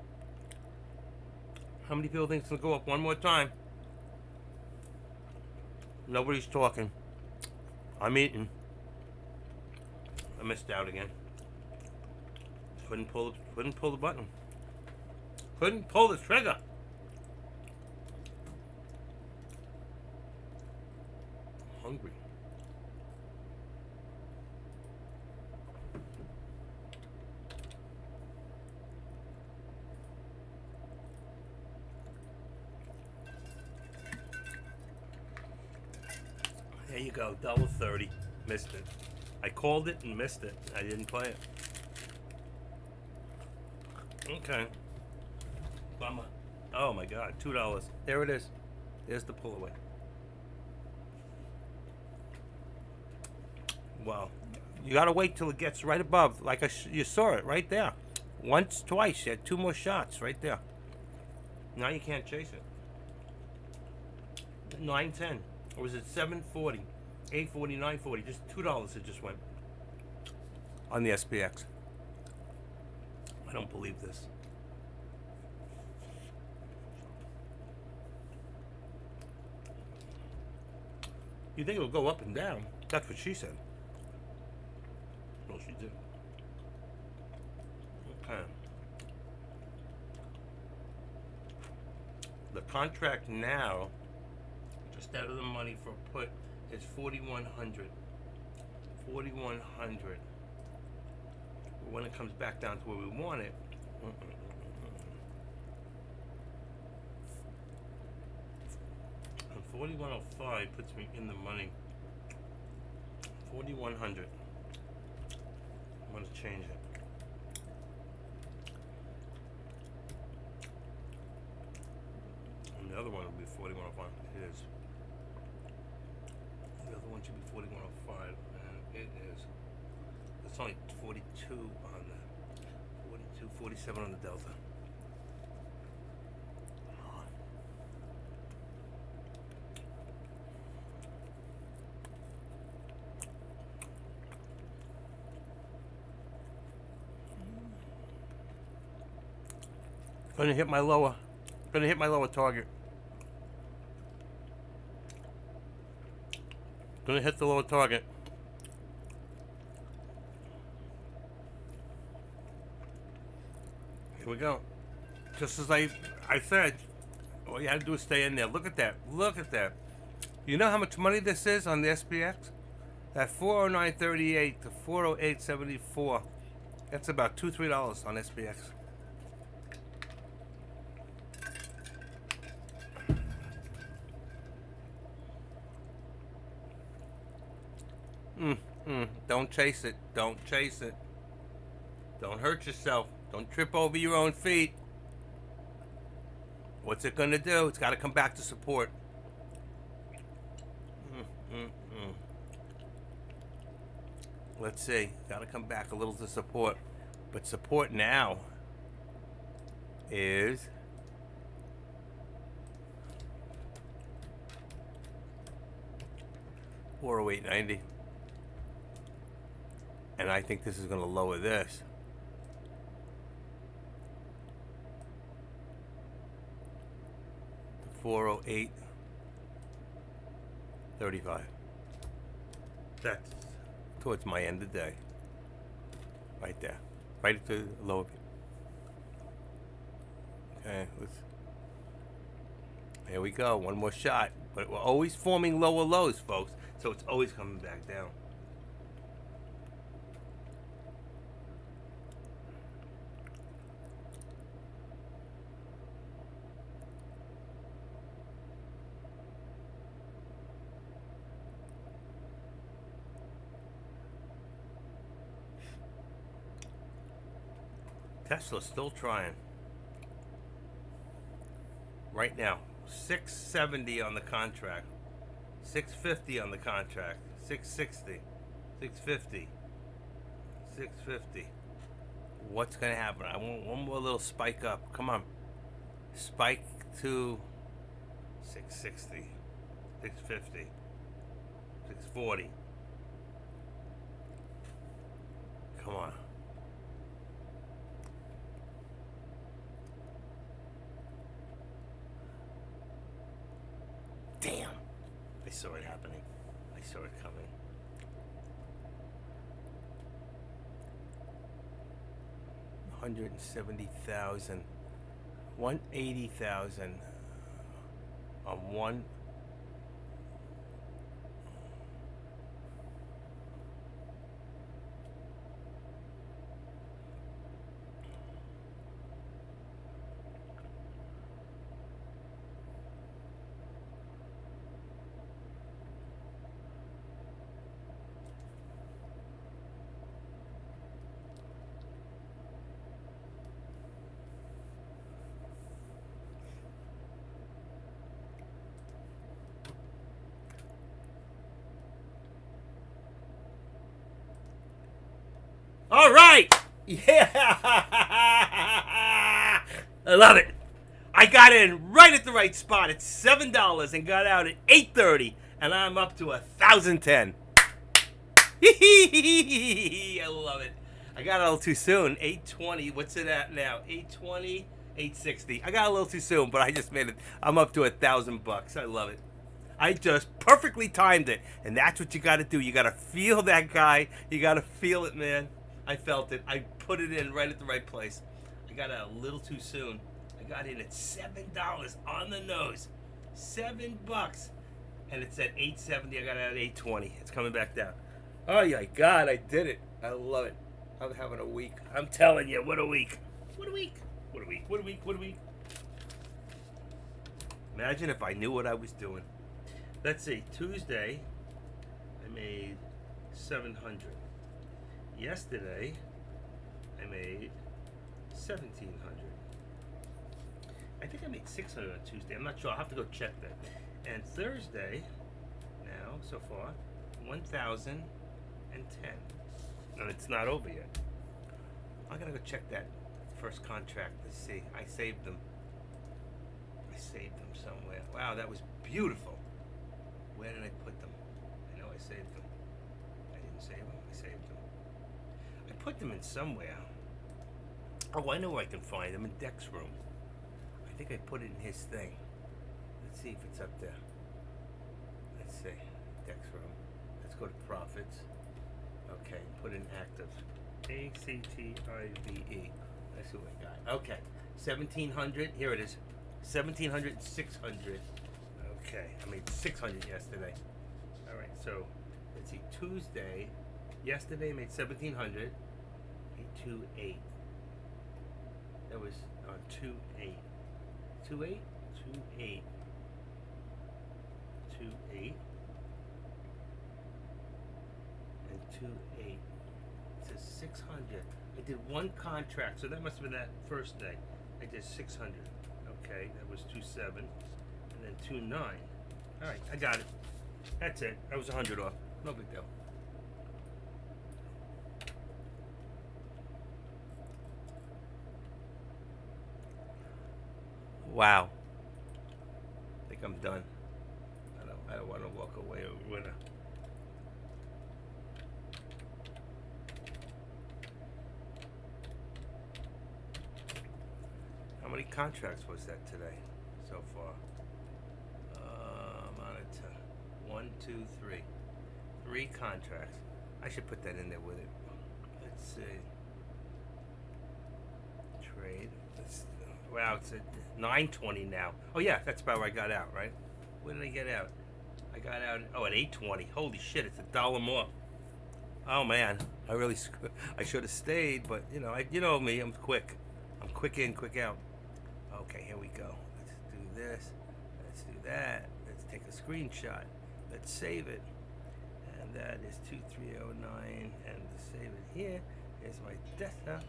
How many people think it's gonna go up one more time? Nobody's talking. I'm eating. I missed out again. Couldn't pull the button. Couldn't pull the trigger. I'm hungry. There you go, $1.30. Missed it. I called it and missed it. I didn't play it. Okay. Bummer. Oh my God, $2. There it is. There's the pull away. Wow. You gotta wait till it gets right above, like you saw it right there. Once, twice. You had 2 more shots right there. Now you can't chase it. 9.10. Or was it 7.40? 8.40, 9.40. Just $2 it just went. On the SPX. I don't believe this. You think it'll go up and down? That's what she said. Well, she did. Okay. The contract now, just out of the money for put, is 4,100. 4,100. When it comes back down to where we want it, and 4,105 puts me in the money. 4,100. I'm gonna change it. And the other one will be 4,105. It is. The other one should be 4,105, and it is. It's only 42 on the 42, 47 on the Delta. Gonna hit my lower target. Gonna hit the lower target. Here we go. Just as I said, all you had to do is stay in there. Look at that. Look at that. You know how much money this is on the SPX? At 409.38 to 408.74. That's about $2-3 on SPX. Don't chase it. Don't chase it. Don't hurt yourself. Don't trip over your own feet. What's it gonna do? It's gotta come back to support. Let's see. Gotta come back a little to support. But support now is $408.90. And I think this is going to lower this. To 408.35. That's towards my end of the day. Right there. Right at the lower. Okay, here we go. One more shot. But we're always forming lower lows, folks. So it's always coming back down. Tesla's still trying. Right now, 670 on the contract, 650 on the contract, 660, 650, 650. What's gonna happen? I want one more little spike up. Come on. Spike to 660, 650, 640. Come on. Damn. I saw it happening. I saw it coming. $170,000. 180,000 on one. All right. Yeah. I love it. I got in right at the right spot at $7 and got out at 8:30, and I'm up to 1,010. I love it. I got a little too soon. 820. What's it at now? 820, 860. I got a little too soon, but I just made it. I'm up to $1,000. I love it. I just perfectly timed it, and that's what you got to do. You got to feel that guy. You got to feel it, man. I felt it. I put it in right at the right place. I got out a little too soon. I got in at $7 on the nose. $7. And it's at 870. I got out at 820. It's coming back down. Oh my God, I did it. I love it. I'm having a week. I'm telling you, what a week. What a week. What a week. What a week. What a week. Imagine if I knew what I was doing. Let's see. Tuesday, I made 700. Yesterday, I made 1,700. I think I made 600 on Tuesday. I'm not sure. I'll have to go check that. And Thursday, now, so far, 1,010. And it's not over yet. I'm going to go check that first contract to see. I saved them. I saved them somewhere. Wow, that was beautiful. Where did I put them? I know I saved them. I didn't save them. I saved them. I put them in somewhere. Oh, I know where I can find them. In Deck's room. I think I put it in his thing. Let's see if it's up there. Let's see. Deck's room. Let's go to profits. Okay, put in active. ACTIVE. Let's see what I got. Okay. 1,700. Here it is. 1,700, 600. Okay. I made 600 yesterday. All right. So, let's see. Tuesday. Yesterday I made 1,700. 828. That was on 28. 28? 28. 28. And 28. It says 600. I did one contract, so that must have been that first day. I did 600. Okay, that was 27. And then 29. Alright, I got it. That's it. I was 100 off. No big deal. Wow. I think I'm done. I don't want to walk away a winner. How many contracts was that today so far? I'm on it to 1, 2, 3. 3 contracts. I should put that in there with it. Let's see. Trade. Wow, it's at 9:20 now. Oh yeah, that's about where I got out, right? When did I get out? I got out. Oh, at 8:20. Holy shit! It's $1 more. Oh man, I should have stayed, but you know me. I'm quick. I'm quick in, quick out. Okay, here we go. Let's do this. Let's do that. Let's take a screenshot. Let's save it. And that is 2309. And to save it here is my desktop.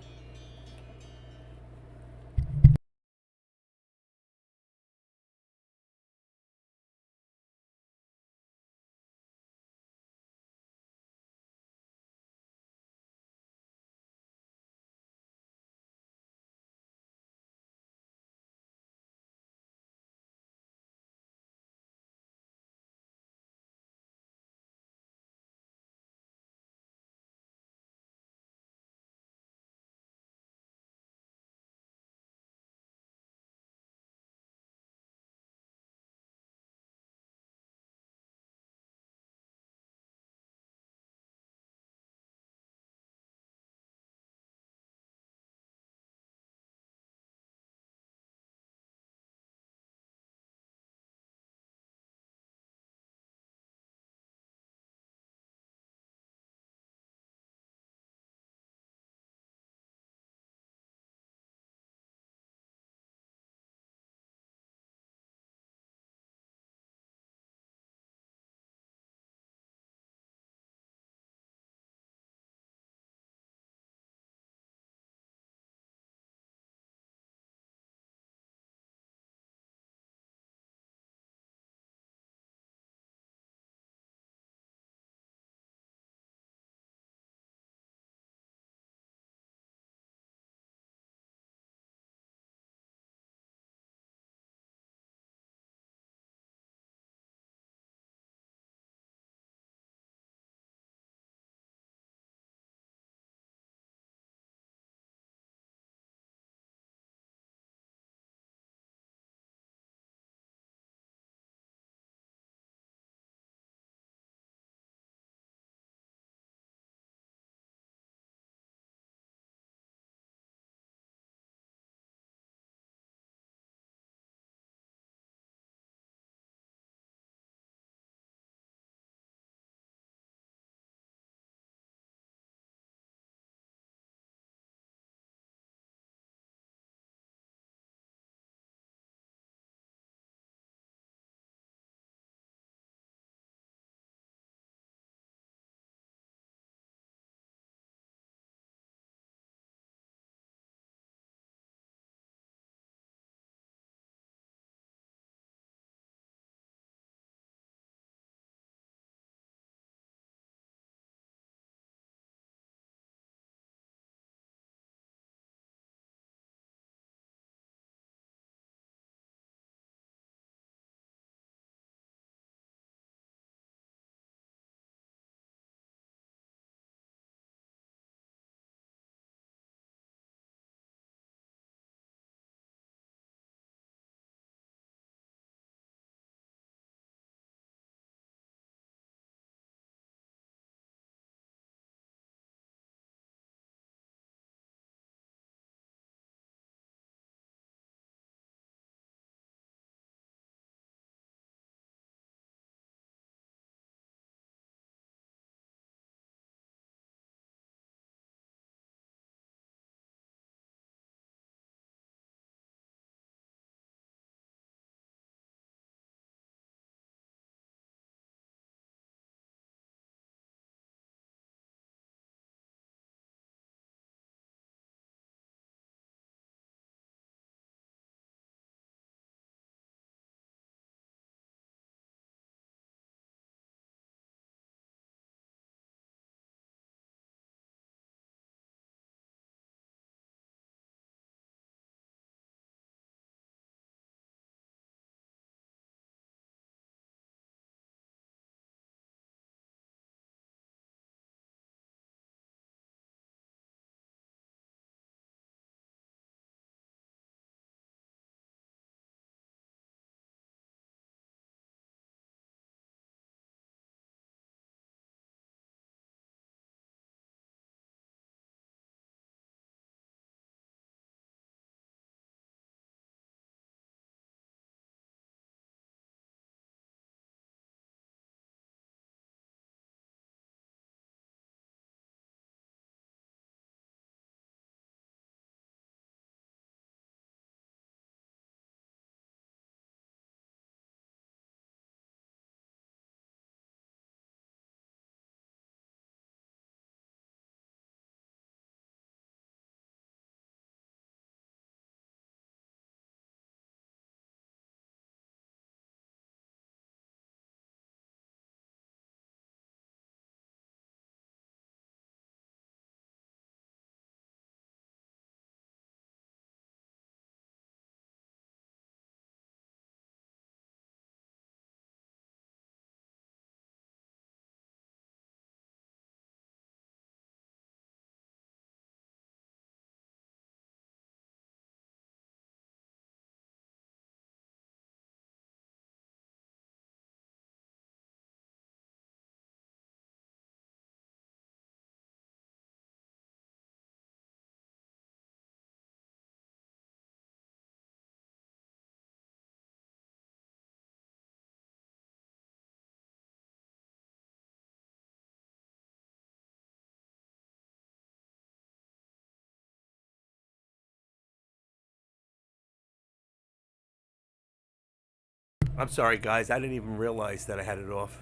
I'm sorry, guys. I didn't even realize that I had it off.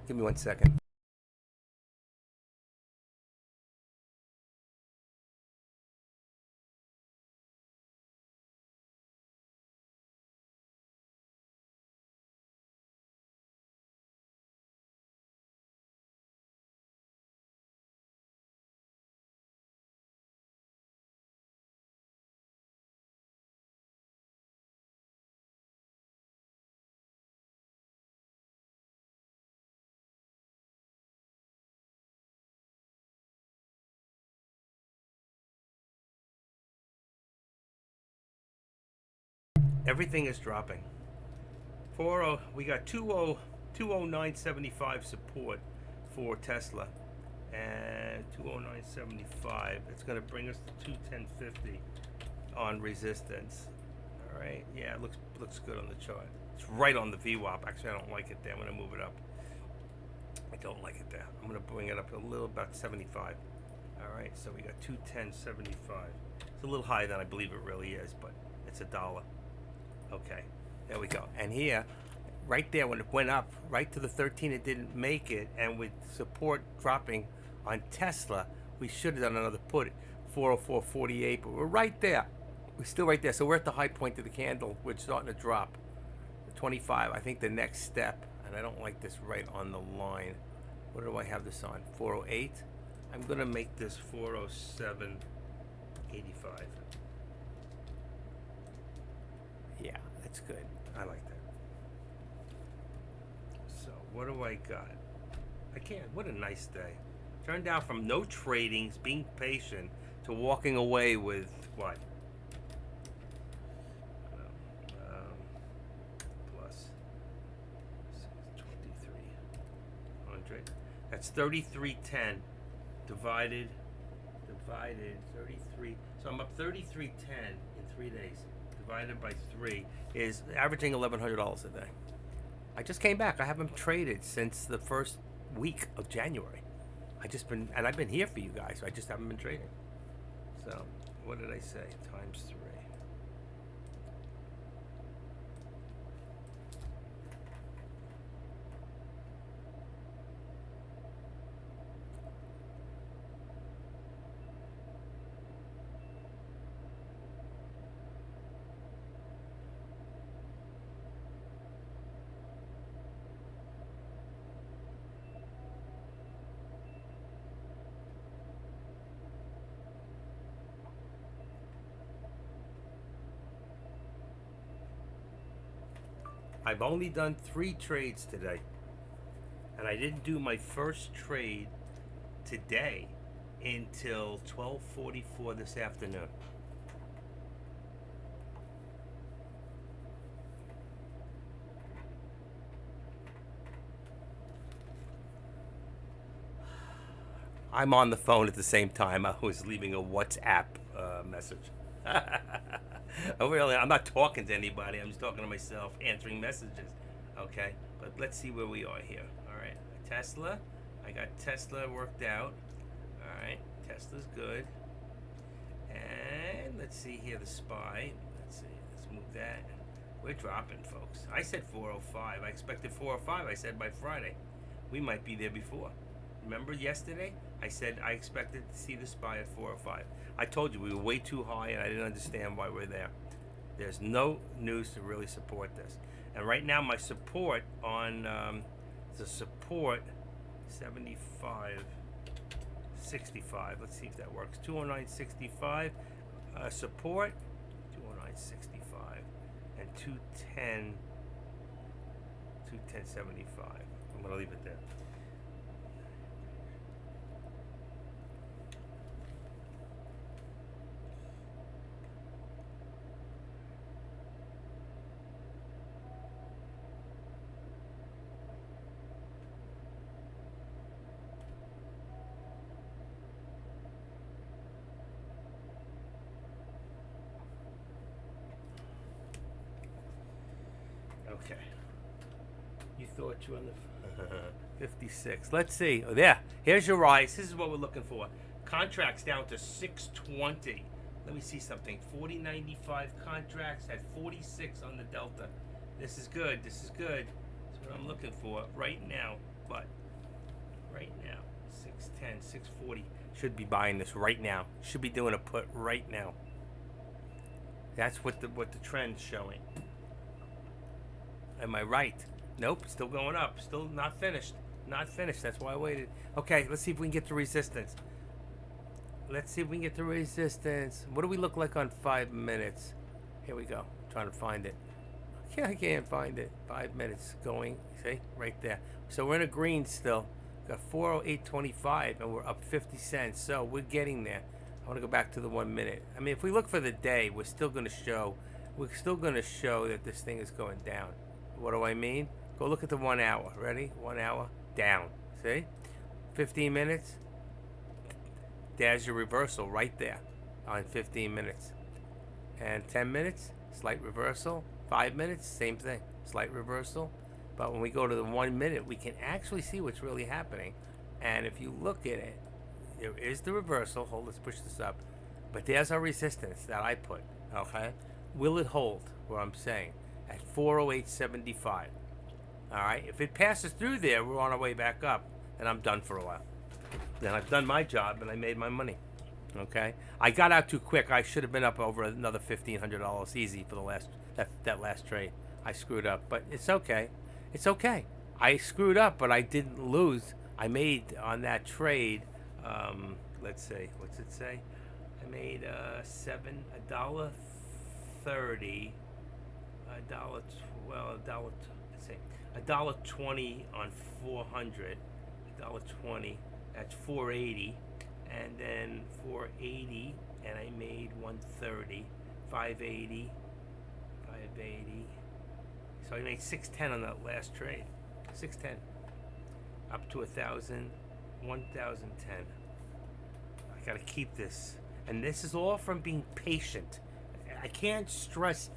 Give me 1 second. Everything is dropping. 40, we got 209.75 support for Tesla, and 209.75. It's going to bring us to 210.50 on resistance. All right, yeah, it looks good on the chart. It's right on the VWAP. Actually, I don't like it there. I'm going to move it up. I don't like it there. I'm going to bring it up a little, about 75. All right, so we got 210.75. It's a little higher than I believe it really is, but it's $1. Okay, there we go. And here, right there, when it went up right to the 13, it didn't make it. And with support dropping on Tesla, we should have done another put, 404.48. But we're right there. We're still right there. So we're at the high point of the candle. We're starting to drop. The 25. I think the next step, and I don't like this right on the line. What do I have this on? 408. I'm gonna make this 407.85. Yeah, that's good. I like that. So, what do I got? I can't. What a nice day. Turned out from no tradings, being patient, to walking away with what? Plus 2,300. That's 3310 divided 33. So I'm up 3310 in 3 days. Divided by 3 is averaging $1,100 a day. I just came back. I haven't traded since the first week of January. I've been here for you guys. I just haven't been trading. So, what did I say? Times 3. I've only done 3 trades today. And I didn't do my first trade today until 12:44 this afternoon. I'm on the phone at the same time. I was leaving a WhatsApp message. I'm not talking to anybody. I'm just talking to myself, answering messages. Okay, but let's see where we are here. All right, Tesla. I got Tesla worked out. All right, Tesla's good. And let's see here, the SPY. Let's see. Let's move that. We're dropping, folks. I said 405. I expected 405. I said by Friday. We might be there before. Remember yesterday? I said I expected to see the SPY at 405. I told you we were way too high, and I didn't understand why we're there. There's no news to really support this. And right now, my support on the support 75.65. Let's see if that works. 209.65 support, 209.65, and 210.75. I'm gonna leave it there. Okay. You thought you were on the 56. Let's see. Oh, there. Here's your rise. This is what we're looking for. Contracts down to 620. Let me see something. 40.95 contracts had 46 on the Delta. This is good. This is good. That's what I'm looking for right now. But right now, 610, 640. Should be buying this right now. Should be doing a put right now. That's what the trend's showing. Am I right? Nope. Still going up. Still not finished. Not finished. That's why I waited. Okay, let's see if we can get to resistance. Let's see if we can get to resistance. What do we look like on 5 minutes? Here we go. I'm trying to find it. Yeah, I can't find it. 5 minutes going. See? Right there. So we're in a green still. Got 408.25 and we're up 50 cents. So we're getting there. I want to go back to the 1 minute. I mean, if we look for the day, we're still going to show that this thing is going down. What do I mean? Go look at the 1 hour. Ready? 1 hour down. See? 15 minutes. There's your reversal right there on 15 minutes. And 10 minutes, slight reversal. 5 minutes, same thing, slight reversal. But when we go to the 1 minute, we can actually see what's really happening. And if you look at it, there is the reversal. Hold, let's push this up. But there's our resistance that I put, okay? Will it hold, what I'm saying, at 408.75? All right, if it passes through there, we're on our way back up, and I'm done for a while. Then I've done my job, and I made my money, okay? I got out too quick. I should have been up over another $1,500 easy for the that last trade. I screwed up, but it's okay. It's okay. I screwed up, but I didn't lose. I made on that trade, let's see, what's it say? I made $1.30, $1.20 on 400, $1.20. That's 480, and then 480, and I made 130, 580. So I made 610 on that last trade. 610, up to 1,010. I gotta keep this, and this is all from being patient. I can't stress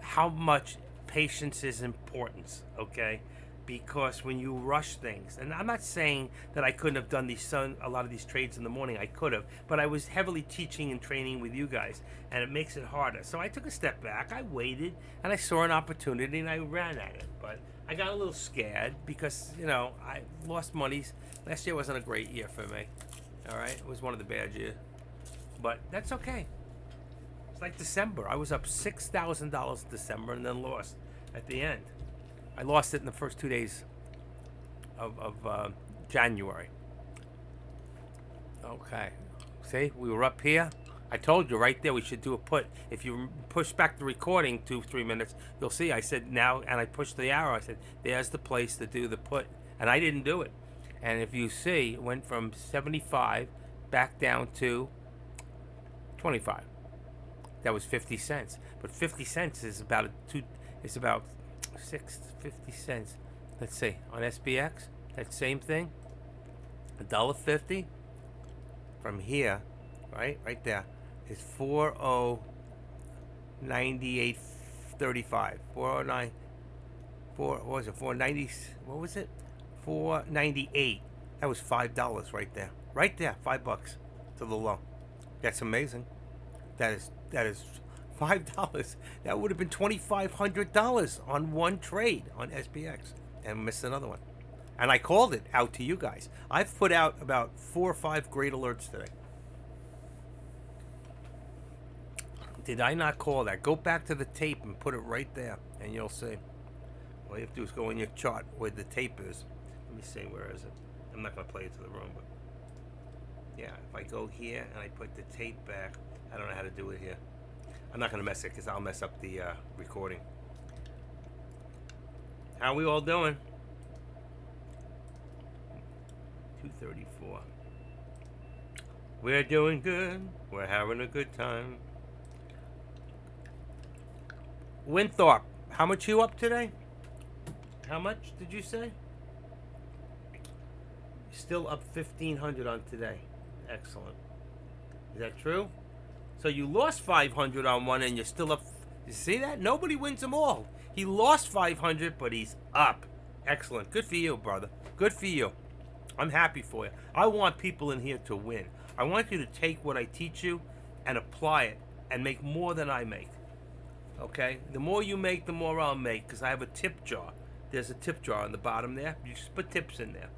how much patience is important. Okay. Because when you rush things, and I'm not saying that I couldn't have done a lot of these trades in the morning, I could have, but I was heavily teaching and training with you guys, and it makes it harder. So I took a step back, I waited, and I saw an opportunity, and I ran at it. But I got a little scared because, I lost money. Last year wasn't a great year for me, all right? It was one of the bad years, but that's okay. It's like December. I was up $6,000 in December and then lost at the end. I lost it in the first 2 days of January. Okay. See, we were up here. I told you right there we should do a put. If you push back the recording 2-3 minutes, you'll see I said now, and I pushed the arrow. I said, there's the place to do the put. And I didn't do it. And if you see, it went from 75 back down to 25. That was 50 cents. But 50 cents is about $50. Let's see, on SPX, that same thing, $1.50 from here, right there, is 409.35. 409. What was it? 490. What was it? 498. That was $5 right there. Right there, $5 to the low. That's amazing. That is $5. That would have been $2,500 on one trade on SPX, and missed another one. And I called it out to you guys. I've put out about 4 or 5 great alerts today. Did I not call that? Go back to the tape and put it right there, and you'll see. All you have to do is go in your chart where the tape is. Let me see, where is it? I'm not going to play it to the room, but yeah, if I go here and I put the tape back, I don't know how to do it here. I'm not going to mess it because I'll mess up the recording. How are we all doing? 234. We're doing good. We're having a good time. Winthrop, how much you up today? How much did you say? Still up 1,500 on today. Excellent. Is that true? So you lost 500 on one and you're still up. You see that? Nobody wins them all. He lost 500, but he's up. Excellent. Good for you, brother. Good for you. I'm happy for you. I want people in here to win. I want you to take what I teach you and apply it and make more than I make. Okay? The more you make, the more I'll make, because I have a tip jar. There's a tip jar on the bottom there. You just put tips in there.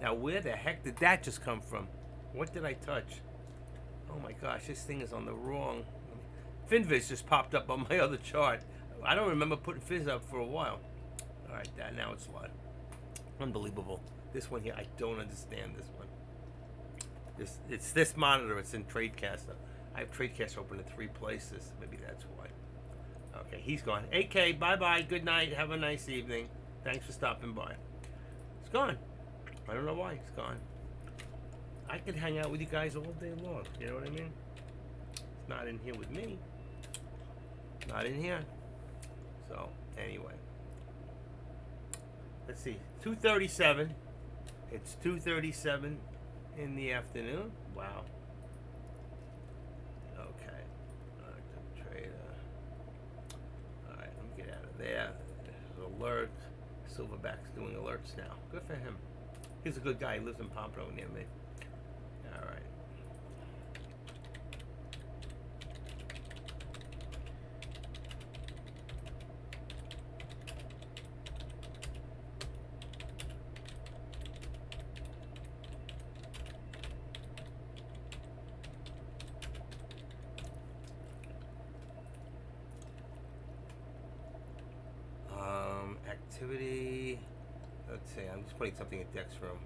Now, where the heck did that just come from? What did I touch? Oh my gosh, this thing is on the wrong. FinViz just popped up on my other chart. I don't remember putting Fizz up for a while. All right, now it's live. Unbelievable. This one here, I don't understand this one. It's this monitor. It's in TradeCaster. I have TradeCaster open in 3 places. Maybe that's why. Okay, he's gone. AK, bye-bye. Good night. Have a nice evening. Thanks for stopping by. It's gone. I don't know why it's gone. I could hang out with you guys all day long. You know what I mean? It's not in here with me. Not in here. So, anyway. Let's see. 2:37. It's 2:37 in the afternoon. Wow. Okay. Active trader. Alright, let me get out of there. There's an alert. Silverback's doing alerts now. Good for him. He's a good guy. He lives in Pompano near me. Alright. Activity. Let's see. I'm just putting something in Dex room.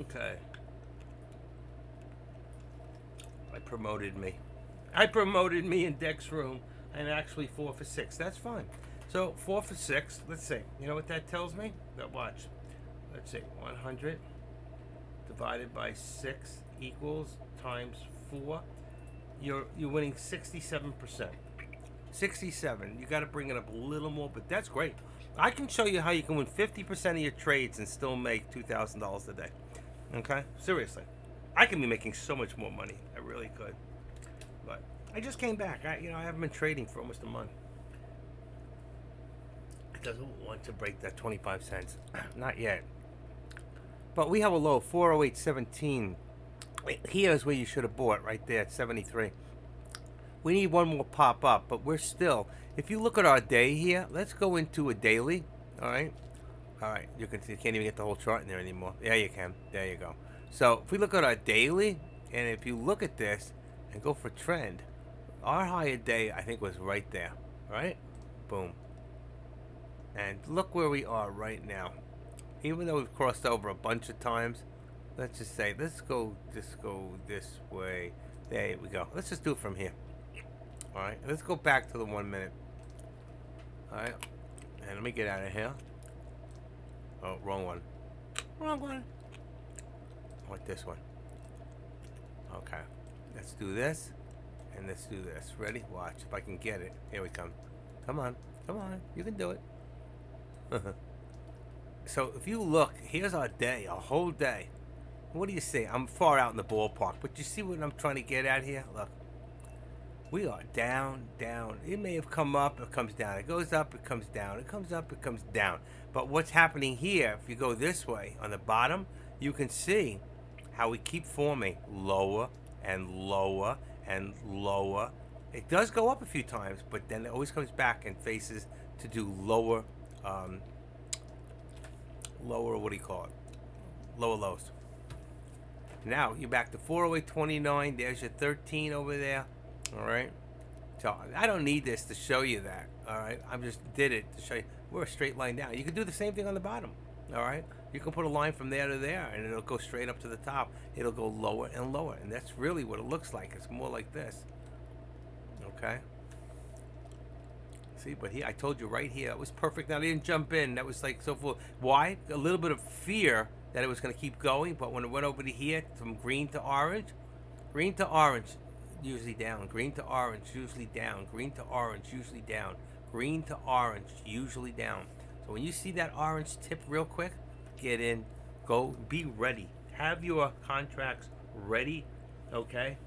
Okay. I promoted me in Dex room, and actually 4 for 6. That's fine. So 4 for 6. Let's see. You know what that tells me? Now watch. Let's see. 100 divided by 6 equals times 4. You're winning 67%. 67. You got to bring it up a little more, but that's great. I can show you how you can win 50% of your trades and still make $2,000 a day. Okay? Seriously. I can be making so much more money. I really could. But I just came back. I haven't been trading for almost a month. It doesn't want to break that 25 cents. Not yet. But we have a low, 408.17. Here's where you should have bought, right there at 73. We need one more pop up, but we're still. If you look at our day here, let's go into a daily. All right. You can't even get the whole chart in there anymore. Yeah, you can. There you go. So if we look at our daily, and if you look at this and go for trend, our higher day I think was right there, right? Boom. And look where we are right now. Even though we've crossed over a bunch of times, let's just say let's go this way. There we go. Let's just do it from here. All right. Let's go back to the 1 minute. All right. And let me get out of here. Oh, wrong one. Wrong one. I want this one. Okay. Let's do this. And let's do this. Ready? Watch. If I can get it. Here we come. Come on. Come on. You can do it. So if you look, here's our day. A whole day. What do you see? I'm far out in the ballpark. But you see what I'm trying to get at here? Look. We are down, down. It may have come up, it comes down. It goes up, it comes down. It comes up, it comes down. But what's happening here, if you go this way, on the bottom, you can see how we keep forming lower and lower and lower. It does go up a few times, but then it always comes back and faces to do lower, what do you call it? Lower lows. Now, you're back to 408.29. There's your 13 over there. All right, so I don't need this to show you that. All right, I just did it to show you we're a straight line down. You can do the same thing on the bottom. All right, you can put a line from there to there, and it'll go straight up to the top. It'll go lower and lower, and that's really what it looks like. It's more like this. Okay. See, but here I told you right here it was perfect. Now I didn't jump in. That was like so full. Why? A little bit of fear that it was going to keep going, but when it went over to here from green to orange, usually down, green to orange, usually down, green to orange, usually down. Green to orange, usually down. So when you see that orange tip real quick, get in, go, be ready. Have your contracts ready, okay?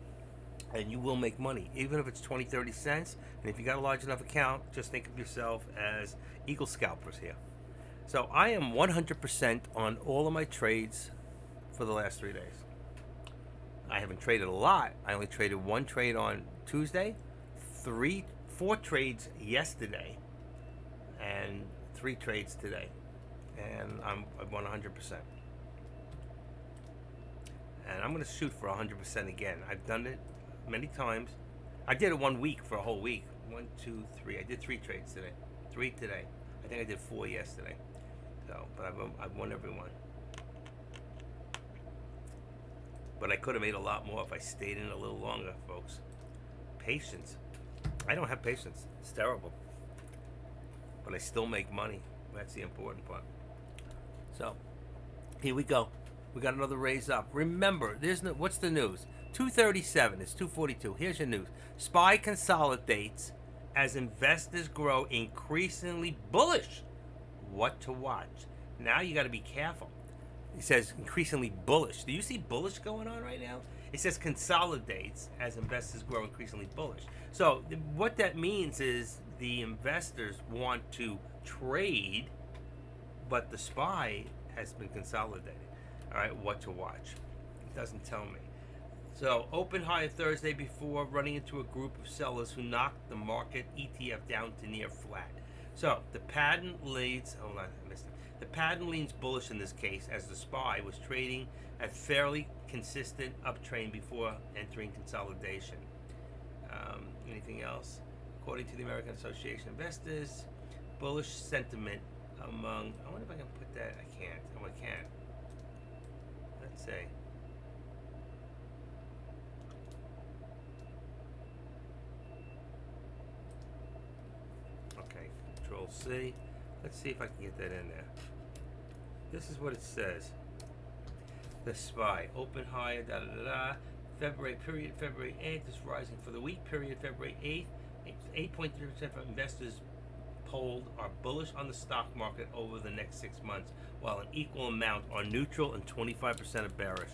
And you will make money, even if it's 20, 30 cents. And if you got a large enough account, just think of yourself as Eagle Scalpers here. So I am 100% on all of my trades for the last 3 days. I haven't traded a lot. I only traded one trade on Tuesday, 4 trades yesterday, and 3 trades today. And I'm 100%. And I'm going to shoot for 100% again. I've done it many times. I did it 1 week for a whole week. 1, 2, 3. I did 3 trades today. 3 today. I think I did 4 yesterday. So, but I've won every one. But I could have made a lot more if I stayed in a little longer, folks. Patience. I don't have patience. It's terrible. But I still make money. That's the important part. So, here we go. We got another raise up. Remember, there's no, what's the news? 237. It's 242. Here's your news. SPY consolidates as investors grow increasingly bullish. What to watch? Now you got to be careful. It says increasingly bullish. Do you see bullish going on right now? It says consolidates as investors grow increasingly bullish. So what that means is the investors want to trade, but the SPY has been consolidating. All right, what to watch? It doesn't tell me. So open high Thursday before running into a group of sellers who knocked the market ETF down to near flat. So the pattern leads. Hold on, I missed it. The pattern leans bullish in this case as the SPY was trading at fairly consistent uptrend before entering consolidation. Anything else? According to the American Association of Investors, bullish sentiment among. I wonder if I can put that. I can't. Oh, I can. Let's see. Okay, Control C. Let's see if I can get that in there. This is what it says. The SPY open higher, da da da da. February period, February 8th is rising for the week period, February 8th. 8.3% of investors polled are bullish on the stock market over the next 6 months, while an equal amount are neutral and 25% are bearish.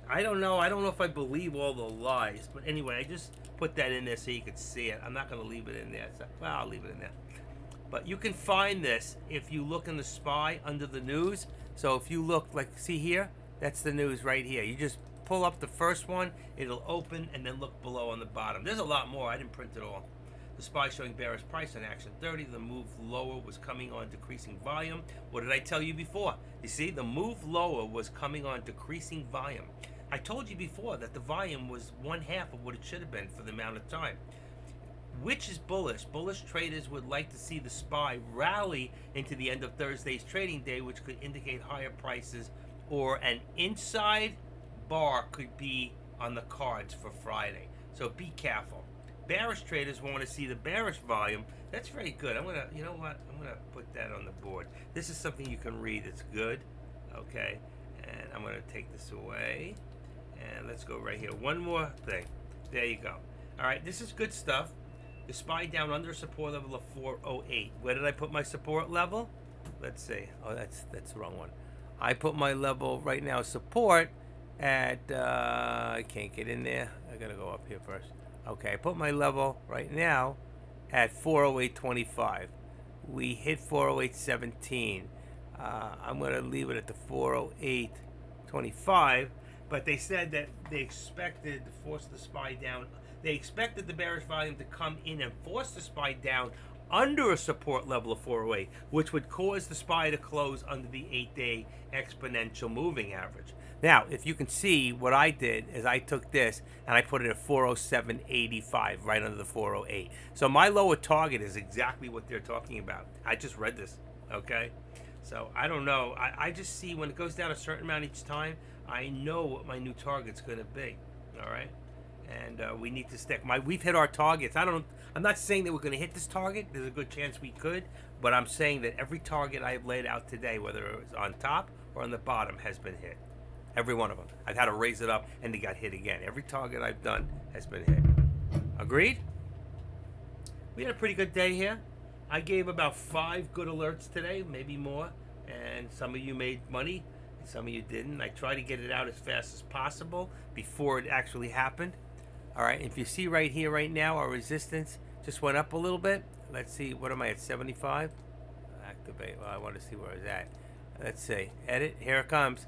I don't know. I don't know if I believe all the lies, but anyway, I just put that in there so you could see it. I'm not going to leave it in there. So, well, I'll leave it in there. But you can find this if you look in the SPY under the news. So if you look, like, see here, that's the news right here. You just pull up the first one, it'll open, and then look below on the bottom. There's a lot more. I didn't print it all. The SPY showing bearish price on Action 30. The move lower was coming on decreasing volume. What did I tell you before? You see, the move lower was coming on decreasing volume. I told you before that the volume was 1/2 of what it should have been for the amount of time. Which is bullish. Bullish traders would like to see the SPY rally into the end of Thursday's trading day, which could indicate higher prices, or an inside bar could be on the cards for Friday. So be careful. Bearish traders want to see the bearish volume. That's very good. You know what? I'm gonna put that on the board. This is something you can read. It's good. Okay. And I'm gonna take this away. And let's go right here. One more thing. There you go. All right. This is good stuff. The SPY down under support level of 408. Where did I put my support level? Let's see. Oh, that's the wrong one. I put my level right now support at. I can't get in there. I gotta go up here first. Okay, I put my level right now at 408.25. We hit 408.17. I'm gonna leave it at the 408.25. But they said that they expected to force the SPY down. They expected the bearish volume to come in and force the SPY down under a support level of 408, which would cause the SPY to close under the 8-day exponential moving average. Now, if you can see, what I did is I took this and I put it at 407.85, right under the 408. So my lower target is exactly what they're talking about. I just read this, okay? So I don't know. I just see when it goes down a certain amount each time, I know what my new target's going to be, all right? And we need to stick. We've hit our targets. I'm not saying that we're going to hit this target. There's a good chance we could, but I'm saying that every target I've laid out today, whether it was on top or on the bottom, has been hit. Every one of them. I've had to raise it up, and they got hit again. Every target I've done has been hit. Agreed? We had a pretty good day here. I gave about 5 good alerts today, maybe more, and some of you made money, and some of you didn't. I try to get it out as fast as possible before it actually happened. All right, if you see right here, right now, our resistance just went up a little bit. Let's see, what am I at, 75? Activate, well, I want to see where it's at. Let's see, edit, here it comes.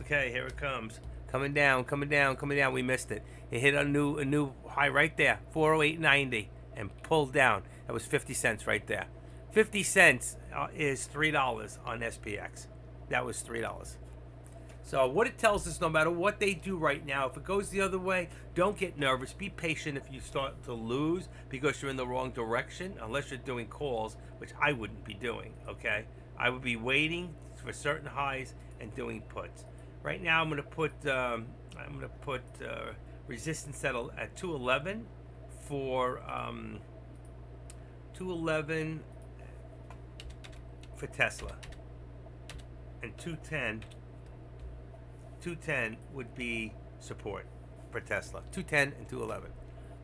Okay, here it comes. Coming down, coming down, coming down. We missed it. It hit a new high right there, 408.90, and pulled down. That was 50 cents right there. 50 cents is $3 on SPX. That was $3. So what it tells us, no matter what they do right now, if it goes the other way, don't get nervous. Be patient if you start to lose because you're in the wrong direction, unless you're doing calls, which I wouldn't be doing, okay? I would be waiting for certain highs and doing puts. Right now, I'm gonna put resistance settle at 211 for 211 for Tesla, and 210 would be support for Tesla. 210 and 211.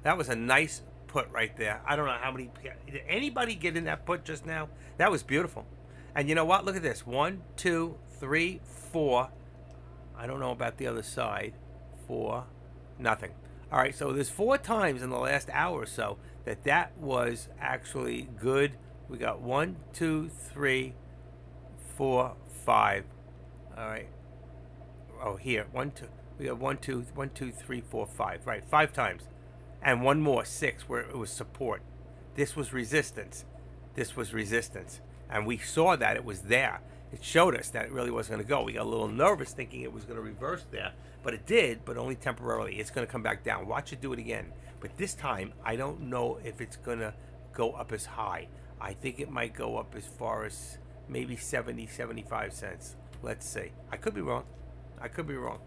That was a nice put right there. I don't know how many. Did anybody get in that put just now? That was beautiful. And you know what? Look at this. 1, 2, 3, 4. I don't know about the other side. 4, nothing. All right, so there's 4 times in the last hour or so that was actually good. We got 1, 2, 3, 4, 5. All right. Oh, here, 1, 2. We got 1, 2, 1, 2, 3, 4, 5. Right, 5 times, and one more, 6, where it was support. This was resistance. This was resistance, and we saw that it was there. It showed us that it really wasn't going to go. We got a little nervous thinking it was going to reverse there, but it did, but only temporarily. It's going to come back down. Watch it do it again. But this time, I don't know if it's going to go up as high. I think it might go up as far as maybe 70, 75 cents. Let's see. I could be wrong. I could be wrong.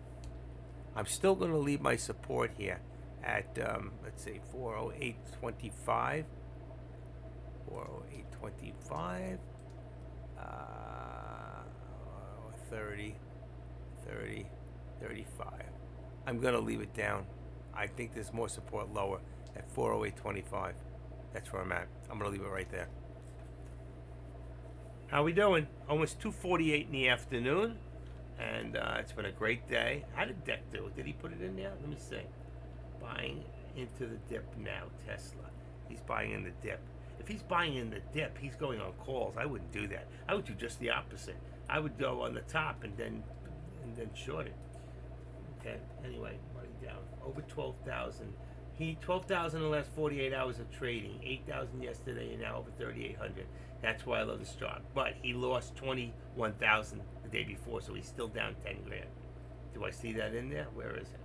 I'm still going to leave my support here at, let's see, 408.25. 408.25. 30, 35. I'm going to leave it down. I think there's more support lower at 408.25. That's where I'm at. I'm going to leave it right there. How we doing? Almost 2:48 in the afternoon, and it's been a great day. How did Deck do? Did he put it in there? Let me see. Buying into the dip now, Tesla. He's buying in the dip. If he's buying in the dip, he's going on calls. I wouldn't do that. I would do just the opposite. I would go on the top and then short it. Okay. Anyway, money down over 12,000. 12,000 in the last 48 hours of trading. 8,000 yesterday, and now over 3,800. That's why I love this job. But he lost 21,000 the day before, so he's still down 10 grand. Do I see that in there? Where is it?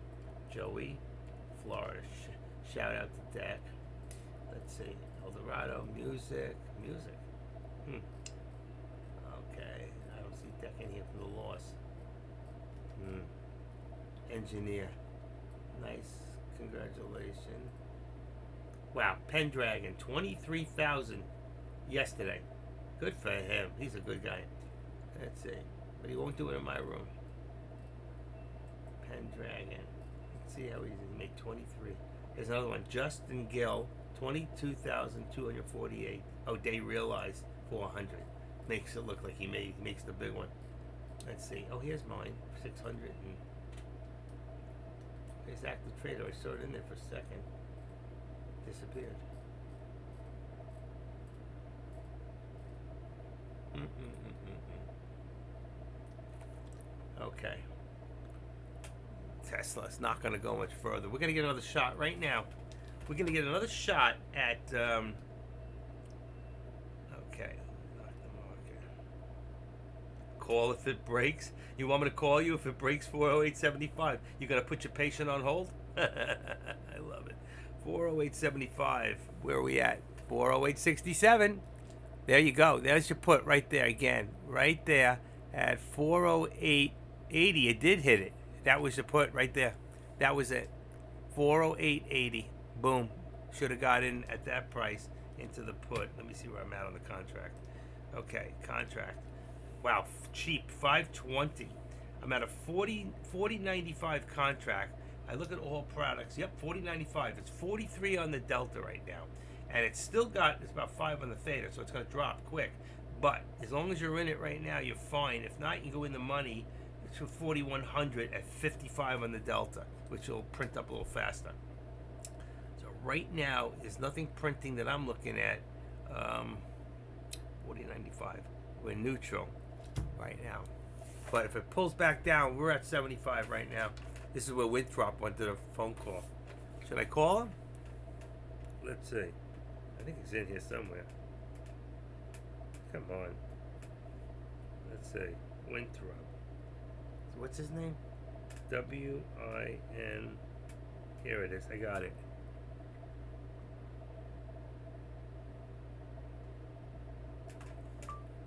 Joey, Florida. Shout out to Dak. Let's see. Eldorado, music. Okay, I don't see Deck in here for the loss. Engineer, nice, congratulations. Wow, Pendragon, 23,000 yesterday. Good for him. He's a good guy. Let's see, but he won't do it in my room. Pendragon. Let's see how he made 23. There's another one, Justin Gill. 22,248. Oh, they realized 400. Makes it look like he makes the big one. Let's see. Oh, here's mine. 600. And there's active trader. I saw it in there for a second. Disappeared. Okay. Tesla's not going to go much further. We're going to get another shot right now. We're going to get another shot at, okay, not the market. Call if it breaks. You want me to call you if it breaks 408.75? You're going to put your patient on hold? I love it. 408.75. Where are we at? 408.67. There you go. There's your put right there again. Right there at 408.80. It did hit it. That was the put right there. That was it. 408.80. Boom. Should have got in at that price into the put. Let me see where I'm at on the contract. Okay, contract. Wow, cheap. 520. I'm at a 40.95 contract. I look at all products. Yep, 40.95. It's 43 on the Delta right now. and it's about 5 on the theta, so it's going to drop quick. But as long as you're in it right now, you're fine. If not, you go in the money to 4,100 at 55 on the delta, which will print up a little faster. So right now, there's nothing printing that I'm looking at. 40.95. We're neutral right now. But if it pulls back down, we're at 75 right now. This is where Winthrop went to the phone call. Should I call him? Let's see. I think he's in here somewhere. Come on. Let's see. Winthrop. So what's his name? W-I-N. Here it is. I got it.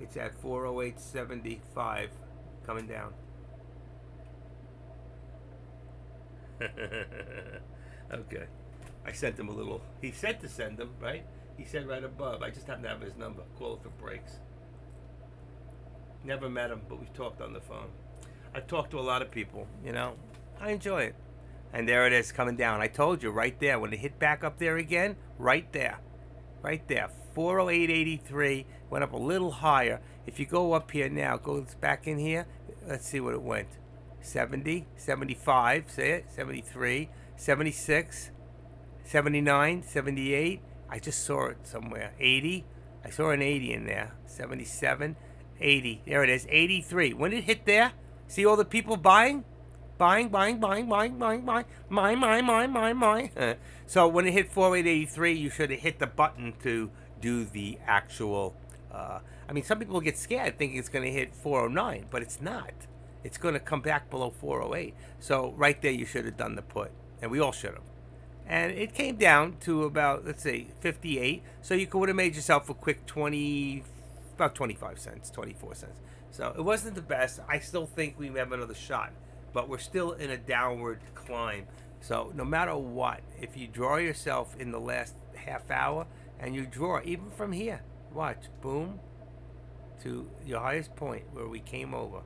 It's at 408.75. Coming down. Okay. I sent him a little. He said to send him, right? He said right above. I just happen to have his number. Call if it breaks. Never met him, but we've talked on the phone. I've talked to a lot of people, you know. I enjoy it. And there it is coming down. I told you right there. When it hit back up there again, right there. Right there. 408.83. Went up a little higher. If you go up here now, go back in here. Let's see what it went. 70, 75, say it, 73, 76, 79, 78. I just saw it somewhere. 80. I saw an 80 in there. 77, 80. There it is. 83. When it hit there, see all the people buying? Buying. So when it hit 4883, you should have hit the button to do the actual. I mean, some people get scared thinking it's going to hit 409, but it's not. It's going to come back below 408. So right there, you should have done the put, and we all should have. And it came down to about, let's say, 58. So you would have made yourself a quick about 25 cents, 24 cents. So it wasn't the best. I still think we have another shot, but we're still in a downward climb. So no matter what, if you draw yourself in the last half hour, and you draw even from here, watch, boom, to your highest point where we came over.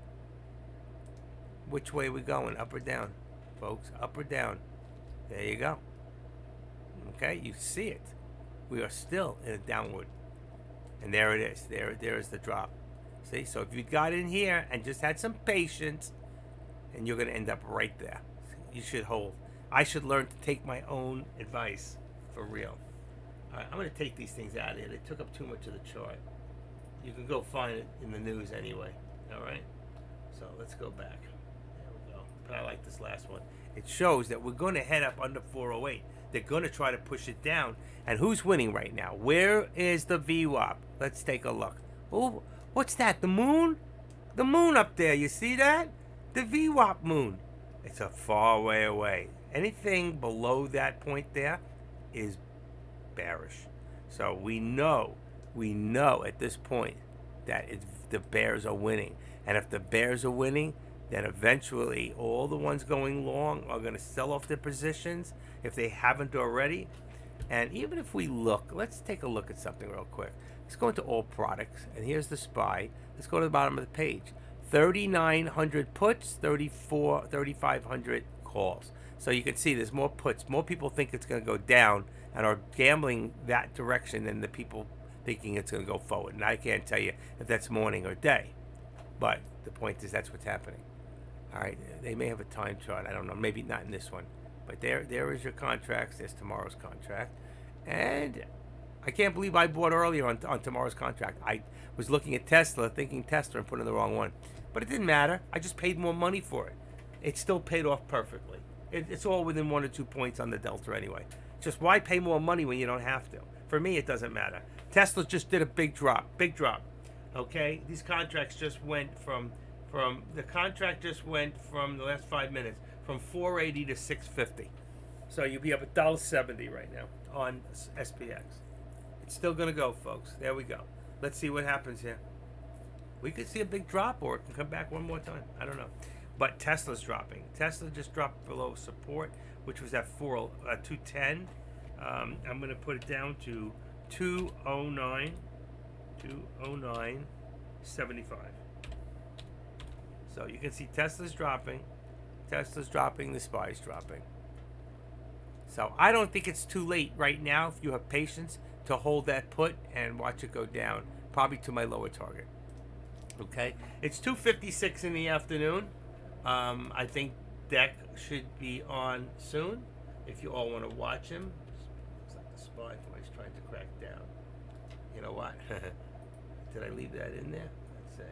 Which way are we going, up or down, folks? Up or down? There you go. Okay, you see it. We are still in a downward. And there it is. There is the drop. See, so if you got in here and just had some patience, and you're going to end up right there. You should hold. I should learn to take my own advice for real. All right, I'm going to take these things out of here. They took up too much of the chart. You can go find it in the news anyway. All right? So let's go back. There we go. But I like this last one. It shows that we're going to head up under 408. They're going to try to push it down. And who's winning right now? Where is the VWAP? Let's take a look. Oh, what's that? The moon? The moon up there. You see that? The VWAP moon. It's a far way away. Anything below that point there is bearish. So we know at this point that the bears are winning. And if the bears are winning, then eventually all the ones going long are going to sell off their positions if they haven't already. And even if we look, let's take a look at something real quick. Let's go into all products, and here's the SPY. Let's go to the bottom of the page. 3,900 puts, 3,500 calls. So you can see there's more puts. More people think it's going to go down and are gambling that direction than the people thinking it's going to go forward. And I can't tell you if that's morning or day. But the point is that's what's happening. All right, they may have a time chart. I don't know. Maybe not in this one. But there is your contracts. There's tomorrow's contract. And I can't believe I bought earlier on tomorrow's contract. I was looking at Tesla, thinking Tesla, and putting the wrong one. But it didn't matter. I just paid more money for it. It still paid off perfectly. It's all within 1 or 2 points on the delta anyway. Just why pay more money when you don't have to? For me, it doesn't matter. Tesla just did a big drop. Okay? These contracts just went from the contract just went from the last 5 minutes from 480 to 650. So you'll be up $1.70 right now on SPX. It's still going to go, folks. There we go. Let's see what happens here. We could see a big drop, or it can come back one more time. I don't know. But Tesla's dropping. Tesla just dropped below support, which was at 210. I'm going to put it down to 209.75. So you can see Tesla's dropping. Tesla's dropping. The SPY's dropping. So I don't think it's too late right now, if you have patience, to hold that put and watch it go down, probably to my lower target. Okay, it's 2:56 in the afternoon. I think Deck should be on soon. If you all want to watch him, looks like the spine he's trying to crack down. You know what? Did I leave that in there? Let's see.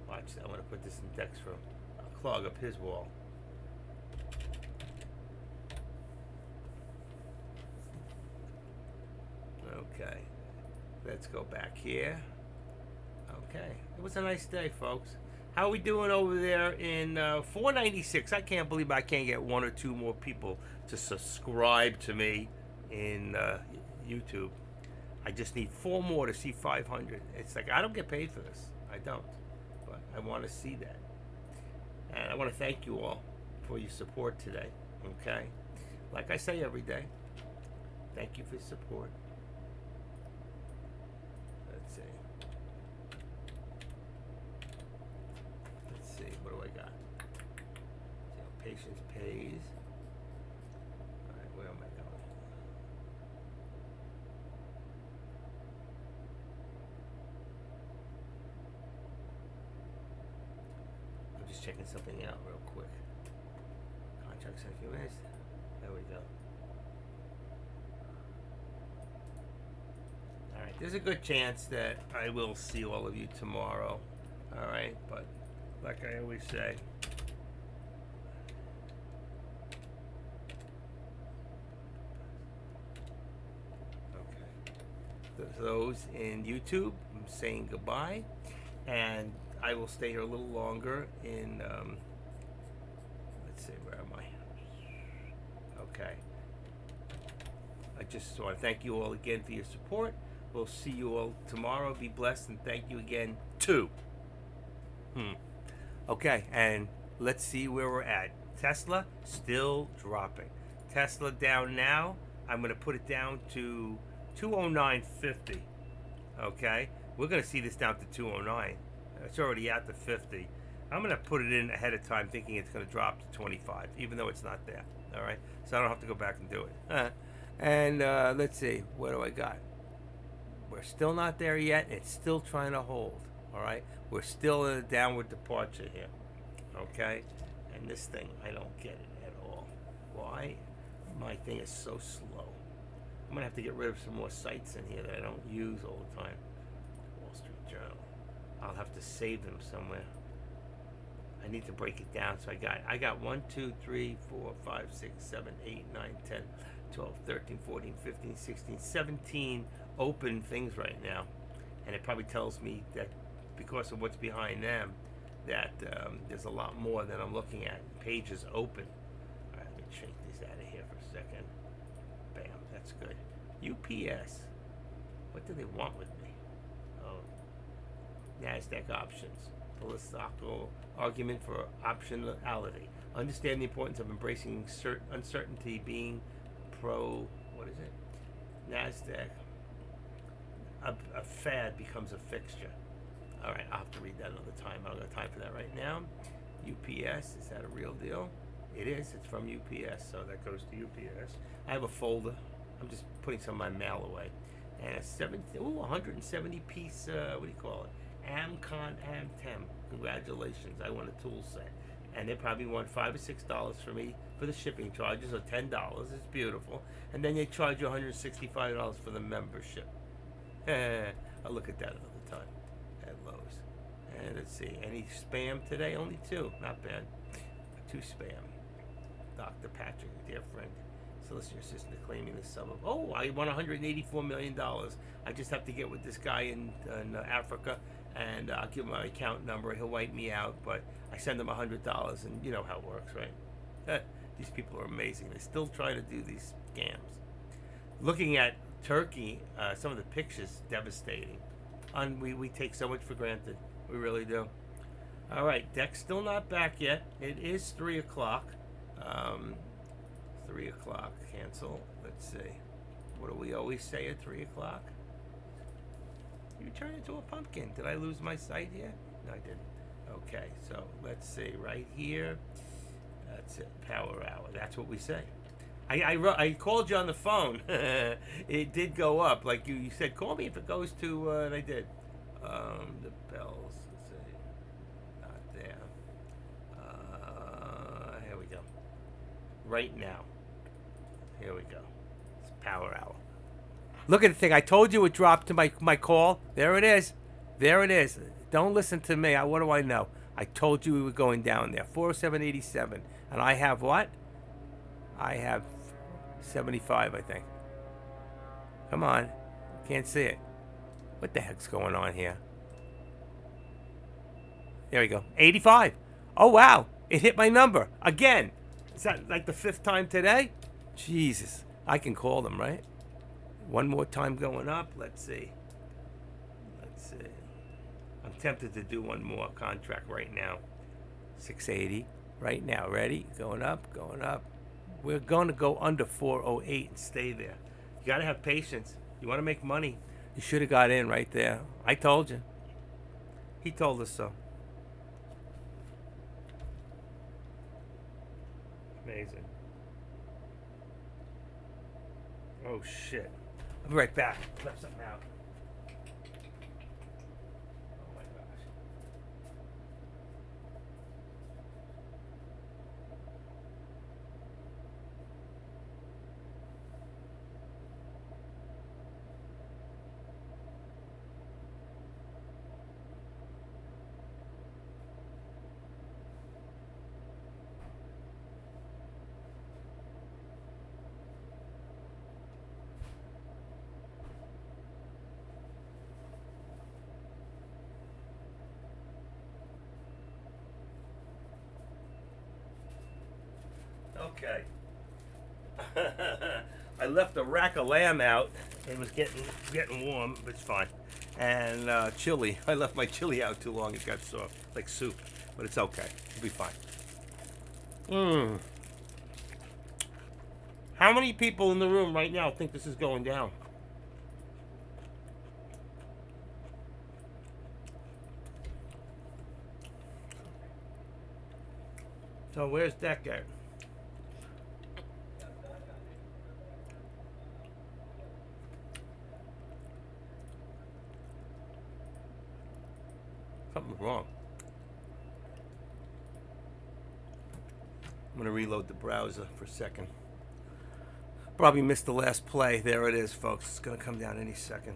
Watch that. I want to put this in Deck's room. I'll clog up his wall. Okay. Let's go back here. Okay. It was a nice day, folks. How are we doing over there in 496? I can't believe I can't get one or two more people to subscribe to me in YouTube. I just need 4 more to see 500. It's like I don't get paid for this. I don't. But I want to see that. And I want to thank you all for your support today. Okay? Like I say every day, thank you for your support. Let's see. Let's see. What do I got? See how patience pays. All right, where am I going? I'm just checking something out real quick. Contracts in a few minutes. There we go. Alright, there's a good chance that I will see all of you tomorrow. Alright, but like I always say, okay. Those in YouTube, I'm saying goodbye. And I will stay here a little longer in, let's see, where am I? Okay. I just want to thank you all again for your support. We'll see you all tomorrow. Be blessed, and thank you again, too. Okay, and let's see where we're at. Tesla still dropping. Tesla down now. I'm going to put it down to 209.50. Okay? We're going to see this down to 209. It's already at the 50. I'm going to put it in ahead of time thinking it's going to drop to 25, even though it's not there. All right? So I don't have to go back and do it. And let's see. What do I got? We're still not there yet. It's still trying to hold. All right? We're still in a downward departure here. Okay? And this thing, I don't get it at all. Why? My thing is so slow. I'm going to have to get rid of some more sites in here that I don't use all the time. Wall Street Journal. I'll have to save them somewhere. I need to break it down. So I got 1, 2, 3, 4, 5, 6, 7, 8, 9, 10, 12, 13, 14, 15, 16, 17 open things right now. And it probably tells me that because of what's behind them, that there's a lot more than I'm looking at. Pages open. All right, let me shake these out of here for a second. Bam, that's good. UPS. What do they want with me? Oh, NASDAQ options. Philosophical argument for optionality. Understand the importance of embracing uncertainty, being pro. What is it? NASDAQ. A fad becomes a fixture. All right, I'll have to read that another time. I don't have time for that right now. UPS, is that a real deal? It is. It's from UPS, so that goes to UPS. I have a folder. I'm just putting some of my mail away. And a 170 piece, what do you call it? Amcon Amtem. Congratulations, I won a tool set. And they probably want $5 or $6 for me for the shipping charges, or $10. It's beautiful. And then they charge you $165 for the membership. I'll look at that another time at Lowe's. And let's see, any spam today? Only 2. Not bad. 2 spam. Dr. Patrick, dear friend. Solicitor assistant claiming the sum of, oh, I won $184 million. I just have to get with this guy in Africa, and I'll give him my account number. He'll wipe me out, but I send him $100, and you know how it works, right? These people are amazing. They're still trying to do these scams. Looking at Turkey, some of the pictures, devastating. We take so much for granted. We really do. All right, Deck's still not back yet. It is 3 o'clock. 3 o'clock, cancel. Let's see. What do we always say at 3 o'clock? You turn into a pumpkin. Did I lose my sight here? No, I didn't. Okay, so let's see. Right here. That's it. Power hour. That's what we say. I called you on the phone. It did go up, like you said. Call me if it goes to, and I did. The bells. Let's see, not there. Here we go. Right now. Here we go. It's Power Hour. Look at the thing. I told you it dropped to my call. There it is. There it is. Don't listen to me. What do I know? I told you we were going down there. 407.87. And I have what? I have 75, I think. Come on. Can't see it. What the heck's going on here? There we go. 85. Oh, wow. It hit my number. Again. Is that like the 5th time today? Jesus. I can call them, right? One more time going up. Let's see. Let's see. I'm tempted to do one more contract right now. 680. Right now. Ready? Going up, going up. We're going to go under 408 and stay there. You got to have patience. You want to make money. You should have got in right there. I told you. He told us so. Amazing. Oh, shit. I'll be right back. Left something out. Oh, my gosh. Okay. I left a rack of lamb out. It was getting warm, but it's fine. And chili. I left my chili out too long. It got soft, like soup. But it's okay. It'll be fine. How many people in the room right now think this is going down? So where's Deck at? Something's wrong. I'm going to reload the browser for a second. Probably missed the last play. There it is, folks. It's going to come down any second.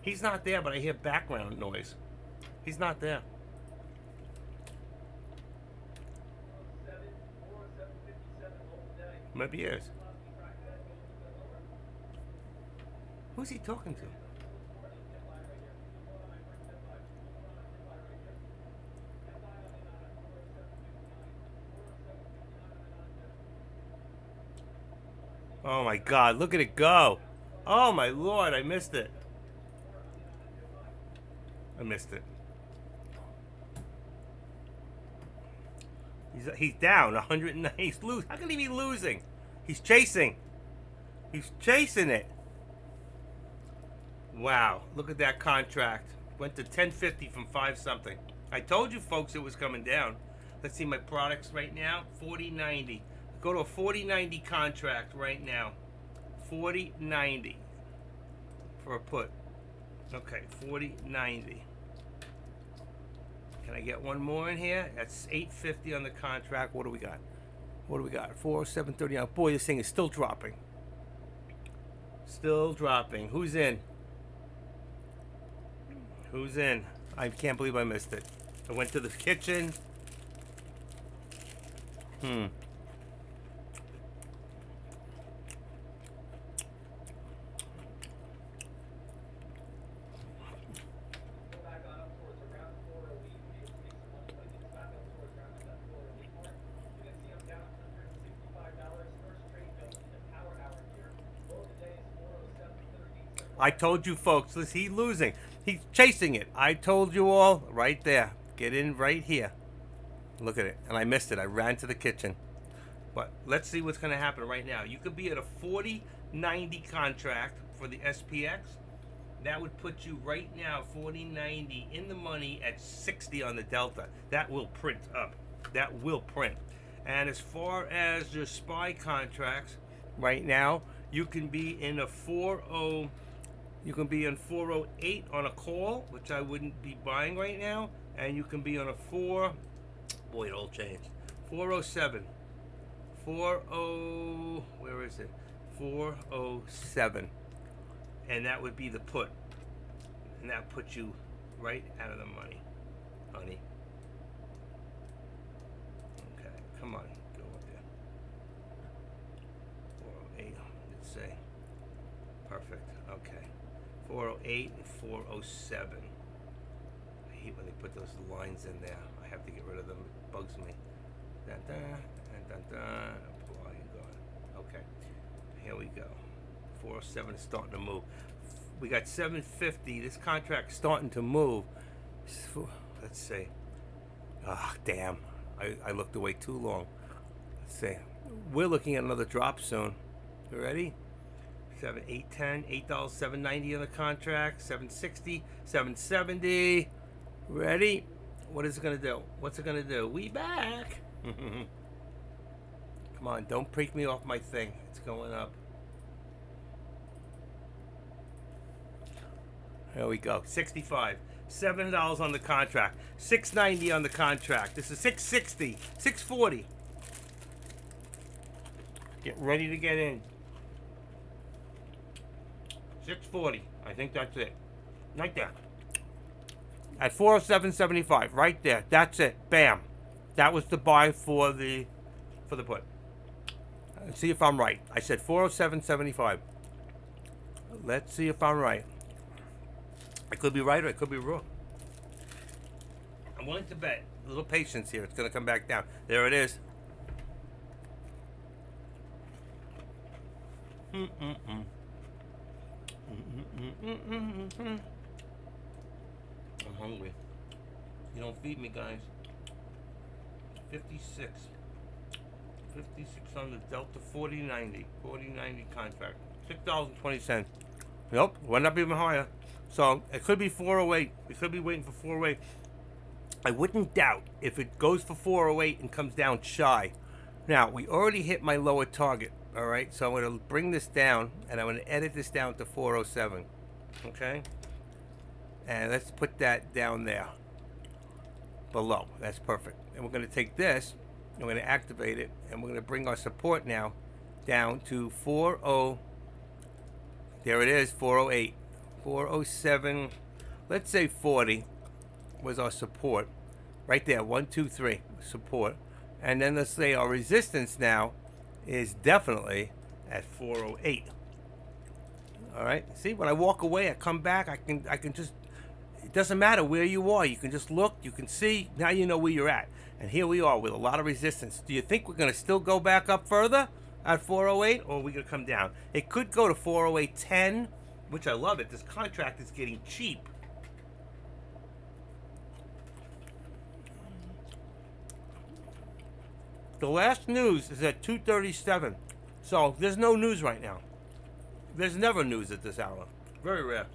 He's not there, but I hear background noise. He's not there. 407.57 all day. Maybe he is. Who's he talking to? Oh my God, look at it go. Oh my Lord, I missed it. I missed it. He's down 109. He's losing. How can he be losing? He's chasing. He's chasing it. Wow, look at that contract. Went to 1050 from 5 something. I told you folks it was coming down. Let's see my products right now. 4090. Go to a 4090 contract right now. 4090 for a put. Okay, 4090. Can I get one more in here? That's 850 on the contract. What do we got? What do we got? 407.39. Boy, this thing is still dropping. Still dropping. Who's in? Who's in? I can't believe I missed it. I went to the kitchen. I told you folks, he's losing. He's chasing it. I told you all right there. Get in right here. Look at it. And I missed it. I ran to the kitchen. But let's see what's going to happen right now. You could be at a 40.90 contract for the SPX. That would put you right now 40.90 in the money at 60 on the Delta. That will print up. That will print. And as far as your SPY contracts, right now you can be in a 40. You can be in 408 on a call, which I wouldn't be buying right now, and you can be on a 4. Boy, it all changed. 407. 40. Where is it? 407. And that would be the put. And that puts you right out of the money, honey. Okay, come on, go up there. 408, let's see. Perfect, okay. 408 and 407. I hate when they put those lines in there. I have to get rid of them, it bugs me. Dun, dun, and dun, dun. Apply, go. Okay, here we go. 407 is starting to move. We got 750. This contract's starting to move. Let's see. Ah, damn. I looked away too long. Let's see. We're looking at another drop soon. You ready? 7, 8, 10, $8, $7.90 on the contract. 760, 770. Ready? What is it gonna do? What's it gonna do? We back. Come on, don't break me off my thing. It's going up. There we go. 65. $7 on the contract. $6.90 on the contract. This is 660. 640. Get ready to get in. 640. I think that's it. Right there. At 407.75. Right there. That's it. Bam. That was the buy for the put. Let's see if I'm right. I said 407.75. Let's see if I'm right. I could be right or I could be wrong. I'm willing to bet. A little patience here. It's going to come back down. There it is. I'm hungry. You don't feed me, guys. 56. 56 on the Delta 40.90. 40.90 contract. $6.20. Nope. Went up even higher. So it could be 408. We could be waiting for 408. I wouldn't doubt if it goes for 408 and comes down shy. Now, we already hit my lower target. All right. So I'm going to bring this down and I'm going to edit this down to 407. Okay. And let's put that down there. Below. That's perfect. And we're going to take this. I'm going to activate it. And we're going to bring our support now down to 40. There it is. 408. 407, let's say 40 was our support. Right there, 1, 2, 3, support. And then let's say our resistance now is definitely at 408. All right, see, when I walk away, I come back, I can just, it doesn't matter where you are. You can just look, you can see, now you know where you're at. And here we are with a lot of resistance. Do you think we're going to still go back up further at 408 or are we going to come down? It could go to 408.10. Which I love it. This contract is getting cheap. The last news is at 2:37. So there's no news right now. There's never news at this hour. Very rare.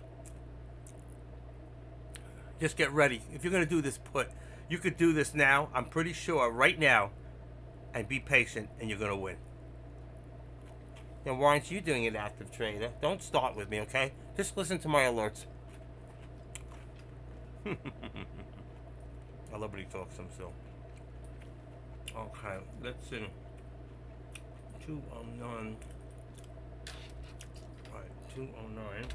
Just get ready. If you're going to do this put, you could do this now. I'm pretty sure right now. And be patient and you're going to win. And why aren't you doing it, active trader? Don't start with me, okay? Just listen to my alerts. I love when he talks some still. Okay, let's see. 209. Alright, 209.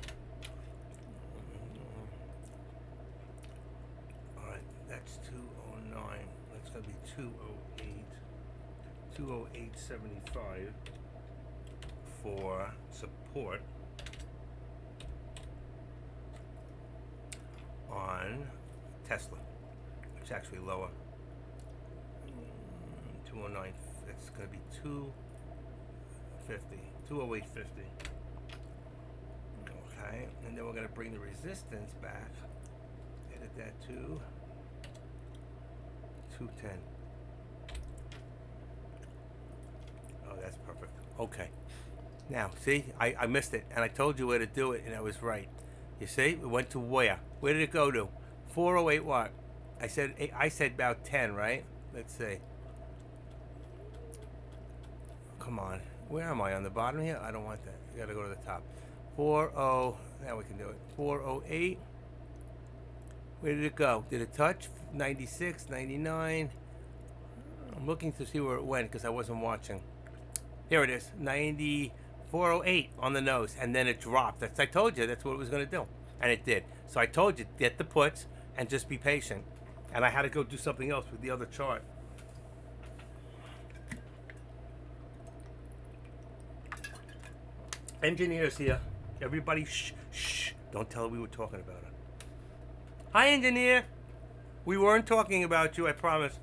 Alright, that's 209. That's gonna be 208. 208.75. For support on Tesla, which is actually lower. 209. It's going to be 250, 208.50. Okay, and then we're going to bring the resistance back. Edit that to 210. Oh, that's perfect. Okay. Now, see, I missed it, and I told you where to do it, and I was right. You see, it went to where? Where did it go to? 408 what? I said about 10, right? Let's see. Come on. Where am I? On the bottom here? I don't want that. You gotta go to the top. 40. Now we can do it. 408. Where did it go? Did it touch? 96, 99. I'm looking to see where it went because I wasn't watching. Here it is. 408 on the nose, and then it dropped. I told you that's what it was going to do, and it did. So I told you, get the puts and just be patient. And I had to go do something else with the other chart. Engineers here. Everybody, shh. Don't tell her we were talking about her. Hi, engineer. We weren't talking about you, I promise.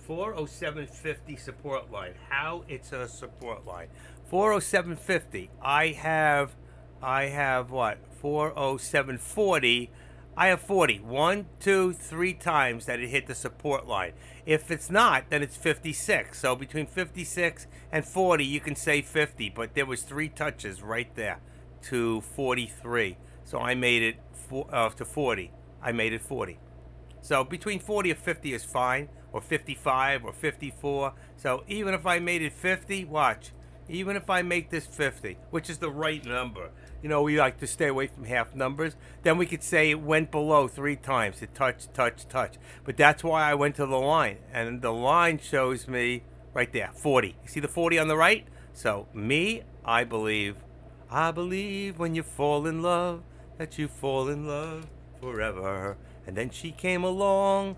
$407.50 support line. How it's a support line? $407.50. I have what? $407.40. I have 40. 1, 2, 3 times that it hit the support line. If it's not, then it's 56. So between 56 and 40, you can say 50. But there was 3 touches right there to 43. So I made it to 40. I made it 40. So between 40 or 50 is fine, or 55 or 54. So even if I made it 50, watch. Even if I make this 50, which is the right number, you know, we like to stay away from half numbers, then we could say it went below 3 times. It touched. But that's why I went to the line. And the line shows me right there, 40. You see the 40 on the right? So I believe when you fall in love, that you fall in love forever. And then she came along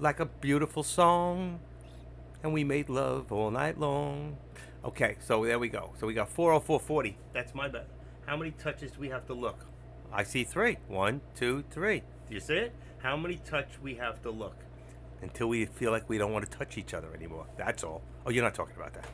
like a beautiful song, and we made love all night long. Okay, so there we go. So we got 404.40. That's my bet. How many touches do we have to look? I see 3. 1, 2, 3. Do you see it? How many touch we have to look until we feel like we don't want to touch each other anymore? That's all. Oh, you're not talking about that.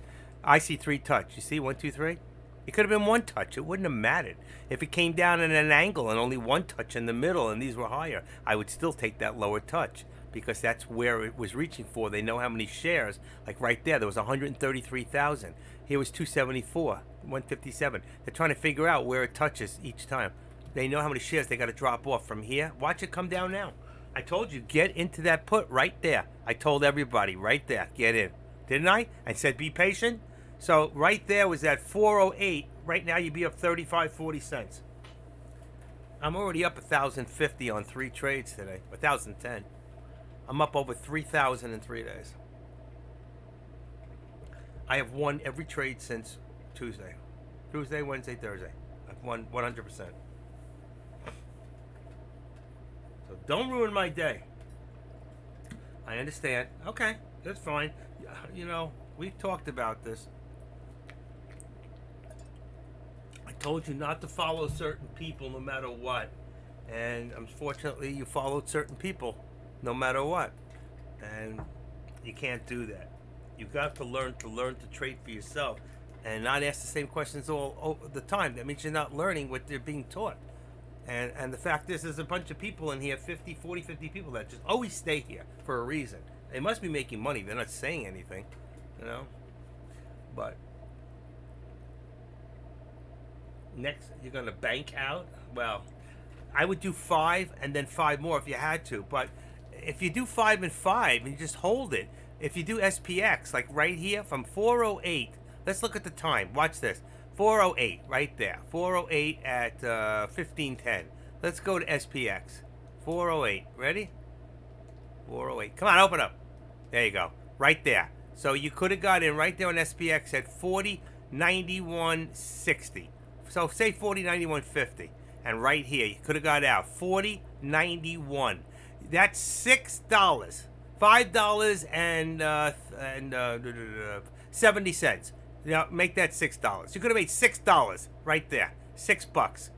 I see 3 touch. You see 1, 2, 3? It could have been 1 touch. It wouldn't have mattered. If it came down at an angle and only 1 touch in the middle and these were higher, I would still take that lower touch because that's where it was reaching for. They know how many shares. Like right there was 133,000. Here was 274, 157. They're trying to figure out where it touches each time. They know how many shares they got to drop off from here. Watch it come down now. I told you, get into that put right there. I told everybody right there, get in. Didn't I? I said be patient. So right there was at 408. Right now you'd be up 35.40 cents. I'm already up 1,050 on 3 trades today. 1,010. I'm up over 3,000 in 3 days. I have won every trade since Tuesday. Tuesday, Wednesday, Thursday. I've won 100%. So don't ruin my day. I understand. Okay, that's fine. You know, we've talked about this. I told you not to follow certain people no matter what. And unfortunately, you followed certain people no matter what. And you can't do that. You've got to learn to trade for yourself and not ask the same questions all the time. That means you're not learning what they're being taught. And the fact is, there's a bunch of people in here, 50 people that just always stay here for a reason. They must be making money. They're not saying anything, you know. But next, you're going to bank out? Well, I would do 5 and then 5 more if you had to. But if you do 5 and 5 and you just hold it, if you do SPX, like right here from 408, let's look at the time. Watch this. 408 right there. 408 at 1510. Let's go to SPX. 408. Ready? 408. Come on, open up. There you go. Right there. So you could have got in right there on SPX at 40.9160. So say 40.9150. And right here, you could have got out 40.91. That's $6. $5 and 70 cents. Now make that $6. You could have made $6 right there. $6.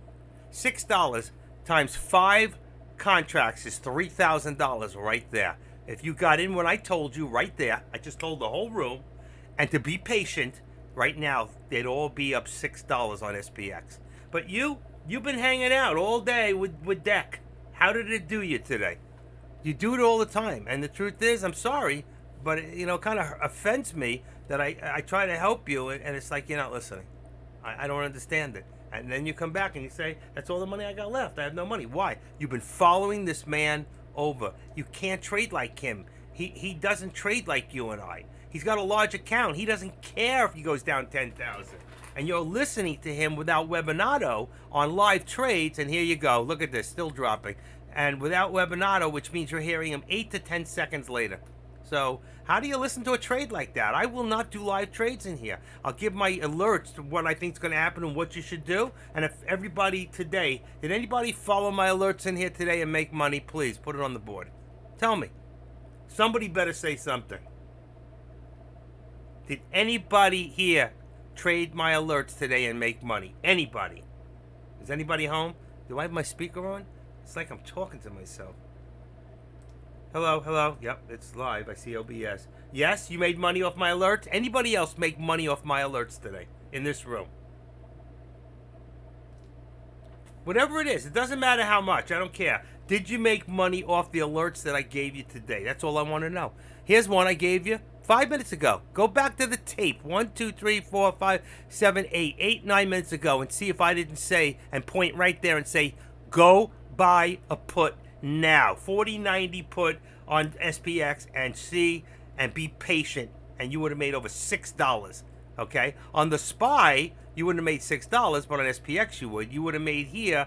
$6 times 5 contracts is $3,000 right there. If you got in when I told you right there, I just told the whole room, and to be patient, right now they'd all be up $6 on SPX. But you've been hanging out all day with Deck. How did it do you today? You do it all the time, and the truth is, I'm sorry, but it kind of offends me that I try to help you, and it's like you're not listening. I don't understand it. And then you come back and you say, that's all the money I got left. I have no money. Why? You've been following this man over. You can't trade like him. He doesn't trade like you and I. He's got a large account. He doesn't care if he goes down 10,000. And you're listening to him without Webinato on live trades, and here you go. Look at this, still dropping. And without Webinato, which means you're hearing him 8 to 10 seconds later. So how do you listen to a trade like that? I will not do live trades in here. I'll give my alerts to what I think is going to happen and what you should do. And if everybody today, did anybody follow my alerts in here today and make money? Please put it on the board. Tell me. Somebody better say something. Did anybody here trade my alerts today and make money? Anybody? Is anybody home? Do I have my speaker on? It's like I'm talking to myself. Hello, hello. Yep, it's live. I see OBS. Yes, you made money off my alerts. Anybody else make money off my alerts today in this room? Whatever it is, it doesn't matter how much. I don't care. Did you make money off the alerts that I gave you today? That's all I want to know. Here's one I gave you 5 minutes ago. Go back to the tape. 1, 2, 3, 4, 5, 7, 8, 9 minutes ago and see if I didn't say and point right there and say, go buy a put now. 4090 put on SPX and see and be patient, and you would have made over $6. Okay? On the SPY, you wouldn't have made $6, but on SPX you would. You would have made here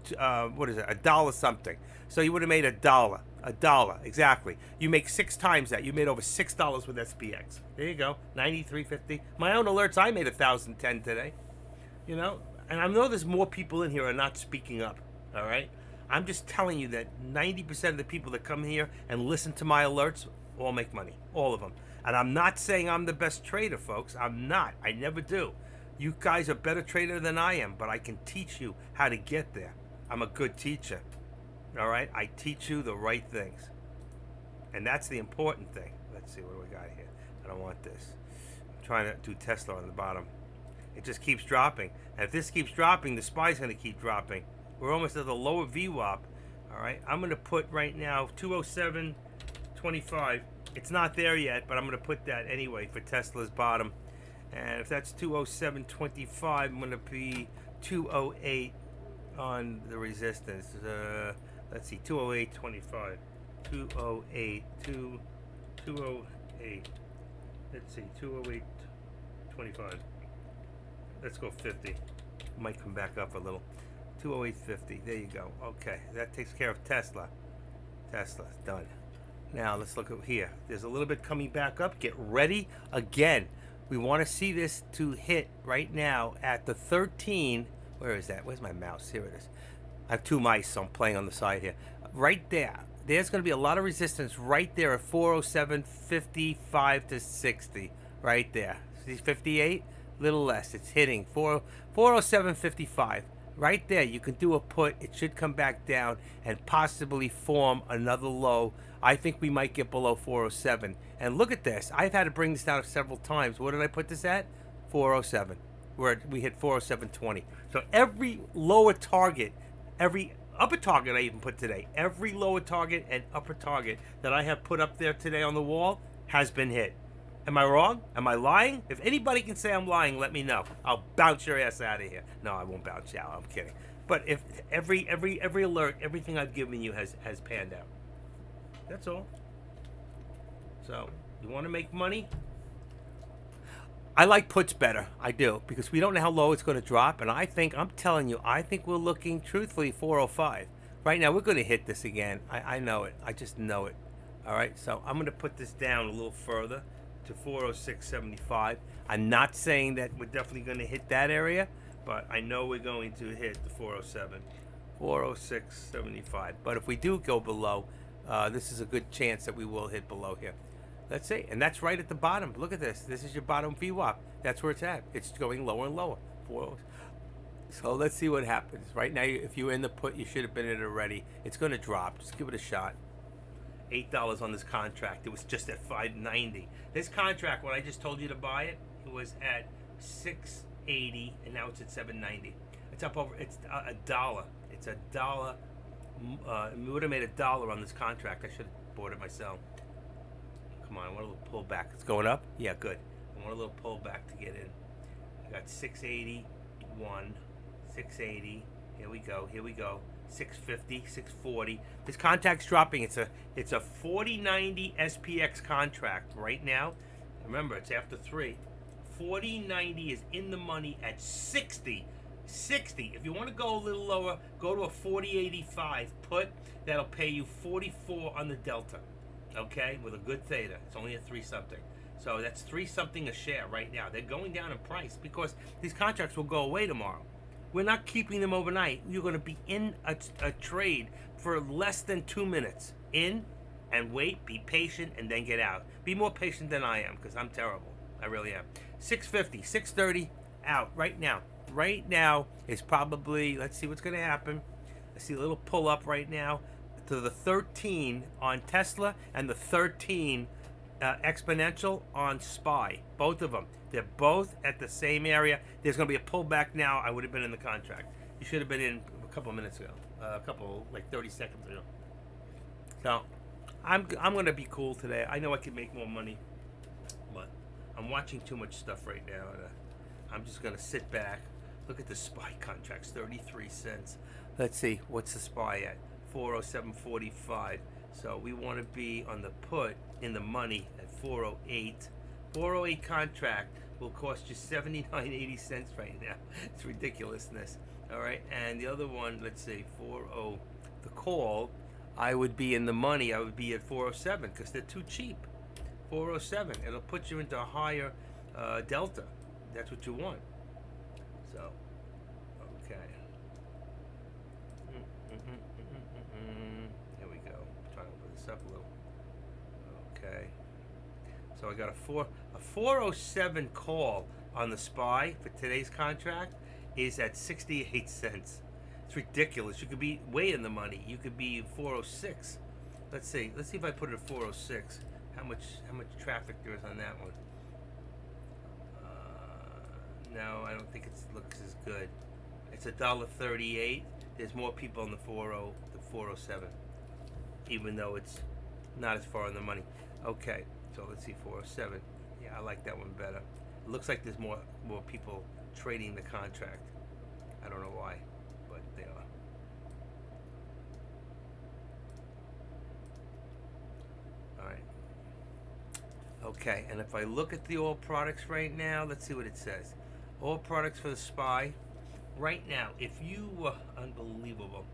$1 something. So you would have made $1, exactly. You make 6 times that. You made over $6 with SPX. There you go, 93.50. My own alerts, I made 1,010 today. And I know there's more people in here are not speaking up. All right, I'm just telling you that 90% of the people that come here and listen to my alerts all make money, all of them. And I'm not saying I'm the best trader, folks. I'm not. I never do. You guys are a better trader than I am, but I can teach you how to get there. I'm a good teacher. All right? I teach you the right things. And that's the important thing. Let's see, what do we got here? I don't want this. I'm trying to do Tesla on the bottom. It just keeps dropping. And if this keeps dropping, the SPY's going to keep dropping. We're almost at the lower VWAP. All right? I'm going to put right now 207.25. It's not there yet, but I'm going to put that anyway for Tesla's bottom. And if that's 207.25, I'm going to be 208 on the resistance. Let's see, 208.25. 208. Let's see, 208.25. Let's go 50. Might come back up a little. 208.50. There you go. Okay, that takes care of Tesla. Tesla's done. Now let's look at here. There's a little bit coming back up. Get ready again. We want to see this to hit right now at the 13. Where is that? Where's my mouse? Here it is. I have 2 mice, so I'm playing on the side here. Right there. There's going to be a lot of resistance right there at 407.55 to 60. Right there. See 58? Little less. It's hitting 407.55. Right there. You can do a put. It should come back down and possibly form another low. I think we might get below 407. And look at this. I've had to bring this down several times. What did I put this at? 407. We hit 407.20. So every lower target, every upper target I even put today, every lower target and upper target that I have put up there today on the wall has been hit. Am I wrong? Am I lying? If anybody can say I'm lying, let me know. I'll bounce your ass out of here. No, I won't bounce you out. I'm kidding. But if every alert, everything I've given you has panned out. That's all. So, you want to make money? I like puts better. I do. Because we don't know how low it's going to drop. And I'm telling you, I think we're looking, truthfully, 405. Right now, we're going to hit this again. I know it. I just know it. All right? So, I'm going to put this down a little further to 406.75. I'm not saying that we're definitely going to hit that area. But I know we're going to hit the 407. 406.75. But if we do go below, this is a good chance that we will hit below here. Let's see. And that's right at the bottom. Look at this. This is your bottom VWAP. That's where it's at. It's going lower and lower. So let's see what happens. Right now, if you're in the put, you should have been in it already. It's going to drop. Just give it a shot. $8 on this contract. It was just at $5.90. This contract, when I just told you to buy it, was at 680, and now it's at 790. It's up over. It's a dollar. It's a dollar. We would have made a dollar on this contract. I should have bought it myself. Come on, I want a little pullback. It's going up? Yeah, good. I want a little pullback to get in. I got 681, 680. Here we go. 650, 640. This contract's dropping. It's a 4090 SPX contract right now. Remember, it's after 3. 4090 is in the money at 60. 60. If you want to go a little lower, go to a 4085 put. That'll pay you 44 on the delta. Okay, with a good theta. It's only a 3 something. So that's 3 something a share right now. They're going down in price because these contracts will go away tomorrow. We're not keeping them overnight. You're going to be in a trade for less than 2 minutes. In and wait, be patient, and then get out. Be more patient than I am because I'm terrible. I really am. 650, 630, out right now. Right now is probably, let's see what's going to happen. I see a little pull up right now to the 13 on Tesla and the 13 exponential on SPY. Both of them. They're both at the same area. There's going to be a pullback now. I would have been in the contract. You should have been in a couple of minutes ago. Like 30 seconds ago. So, I'm going to be cool today. I know I can make more money. But I'm watching too much stuff right now. And, I'm just going to sit back. Look at the SPY contracts. 33 cents. Let's see. What's the SPY at? 407.45. So, we want to be on the put in the money at 408. 408 contract will cost you 79.80 cents right now. It's ridiculousness. All right, and the other one, let's see, 40. The call, I would be in the money. I would be at 407 because they're too cheap. 407. It'll put you into a higher delta. That's what you want. So, okay. Here we go. Trying to put this up a little. Okay. So I got a 407 call on the SPY for today's contract is at 68 cents. It's ridiculous. You could be way in the money. You could be 406. Let's see. Let's see if I put it at 406. How much traffic there is on that one? No, I don't think it looks as good. It's $1.38. There's more people on the 407, even though it's not as far in the money. Okay. So let's see, 407. Yeah, I like that one better. It looks like there's more people trading the contract. I don't know why, but they are. All right. Okay, and if I look at the oil products right now, let's see what it says. Oil products for the SPY. Right now, if you were unbelievable.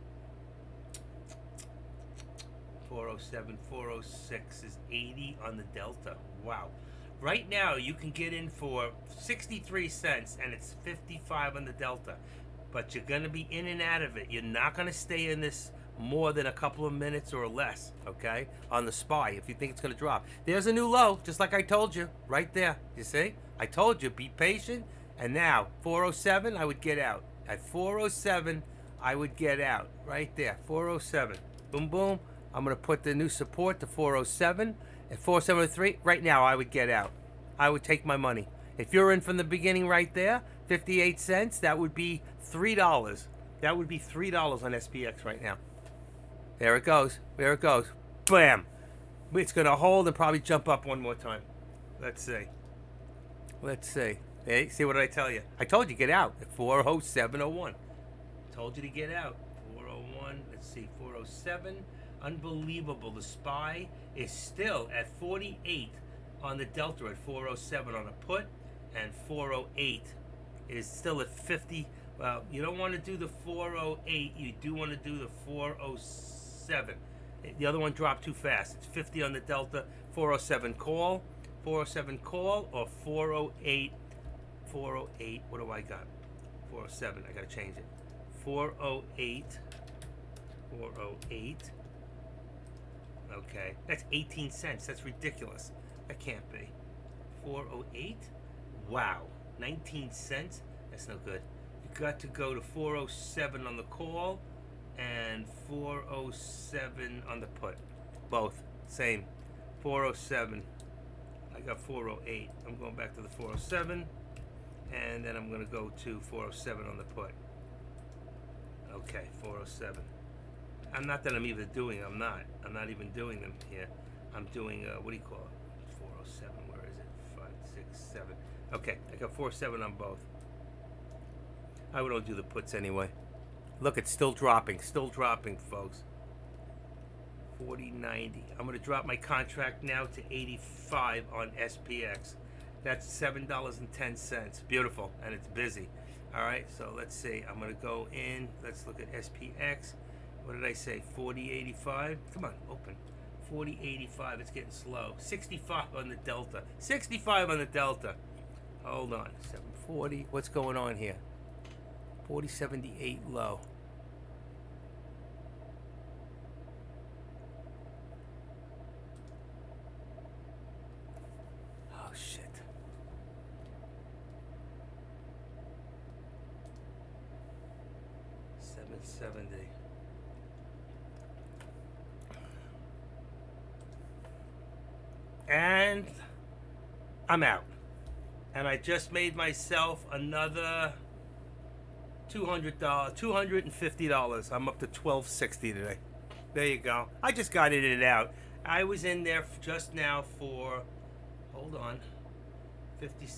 407, 406 is 80 on the delta. Wow. Right now, you can get in for 63 cents, and it's 55 on the delta. But you're going to be in and out of it. You're not going to stay in this more than a couple of minutes or less, okay, on the SPY if you think it's going to drop. There's a new low, just like I told you, right there. You see? I told you, be patient. And now, 407, I would get out. At 407, I would get out. Right there, 407. Boom, boom. I'm going to put the new support to 407. At 473, right now I would get out. I would take my money. If you're in from the beginning right there, 58 cents, that would be $3. That would be $3 on SPX right now. There it goes. There it goes. Bam. It's going to hold and probably jump up one more time. Let's see. Let's see. Hey, see what did I tell you? I told you get out at 407.01. Told you to get out. 401. Let's see. 407. Unbelievable. The SPY is still at 48 on the delta at 407 on a put, and 408 is still at 50. Well, you don't want to do the 408. You do want to do the 407. The other one dropped too fast. It's 50 on the delta. 407 call. 407 call or 408. 408. What do I got? 407. I got to change it. 408. 408. Okay, that's 18 cents. That's ridiculous. That can't be. 408? Wow. 19 cents? That's no good. You got to go to 407 on the call and 407 on the put. Both. Same. 407. I got 408. I'm going back to the 407, and then I'm going to go to 407 on the put. Okay, 407. I'm not that I'm even doing. I'm not even doing them here. I'm doing what do you call it? 407. Where is it? 5, 6, 7. Okay, I got 407 on both. I don't do the puts anyway. Look, it's still dropping, folks. 40.90. I'm going to drop my contract now to 85 on SPX. That's $7.10. Beautiful, and it's busy. All right, so let's see. I'm going to go in. Let's look at SPX. What did I say? 40.85. Come on, open. 40.85. It's getting slow. 65 on the Delta. 65 on the Delta. Hold on. 740. What's going on here? 40.78 low. Oh shit. $7.70. And I'm out. And I just made myself another $250. I'm up to $12.60 today. There you go. I just got it in and out. I was in there just now for, hold on, 15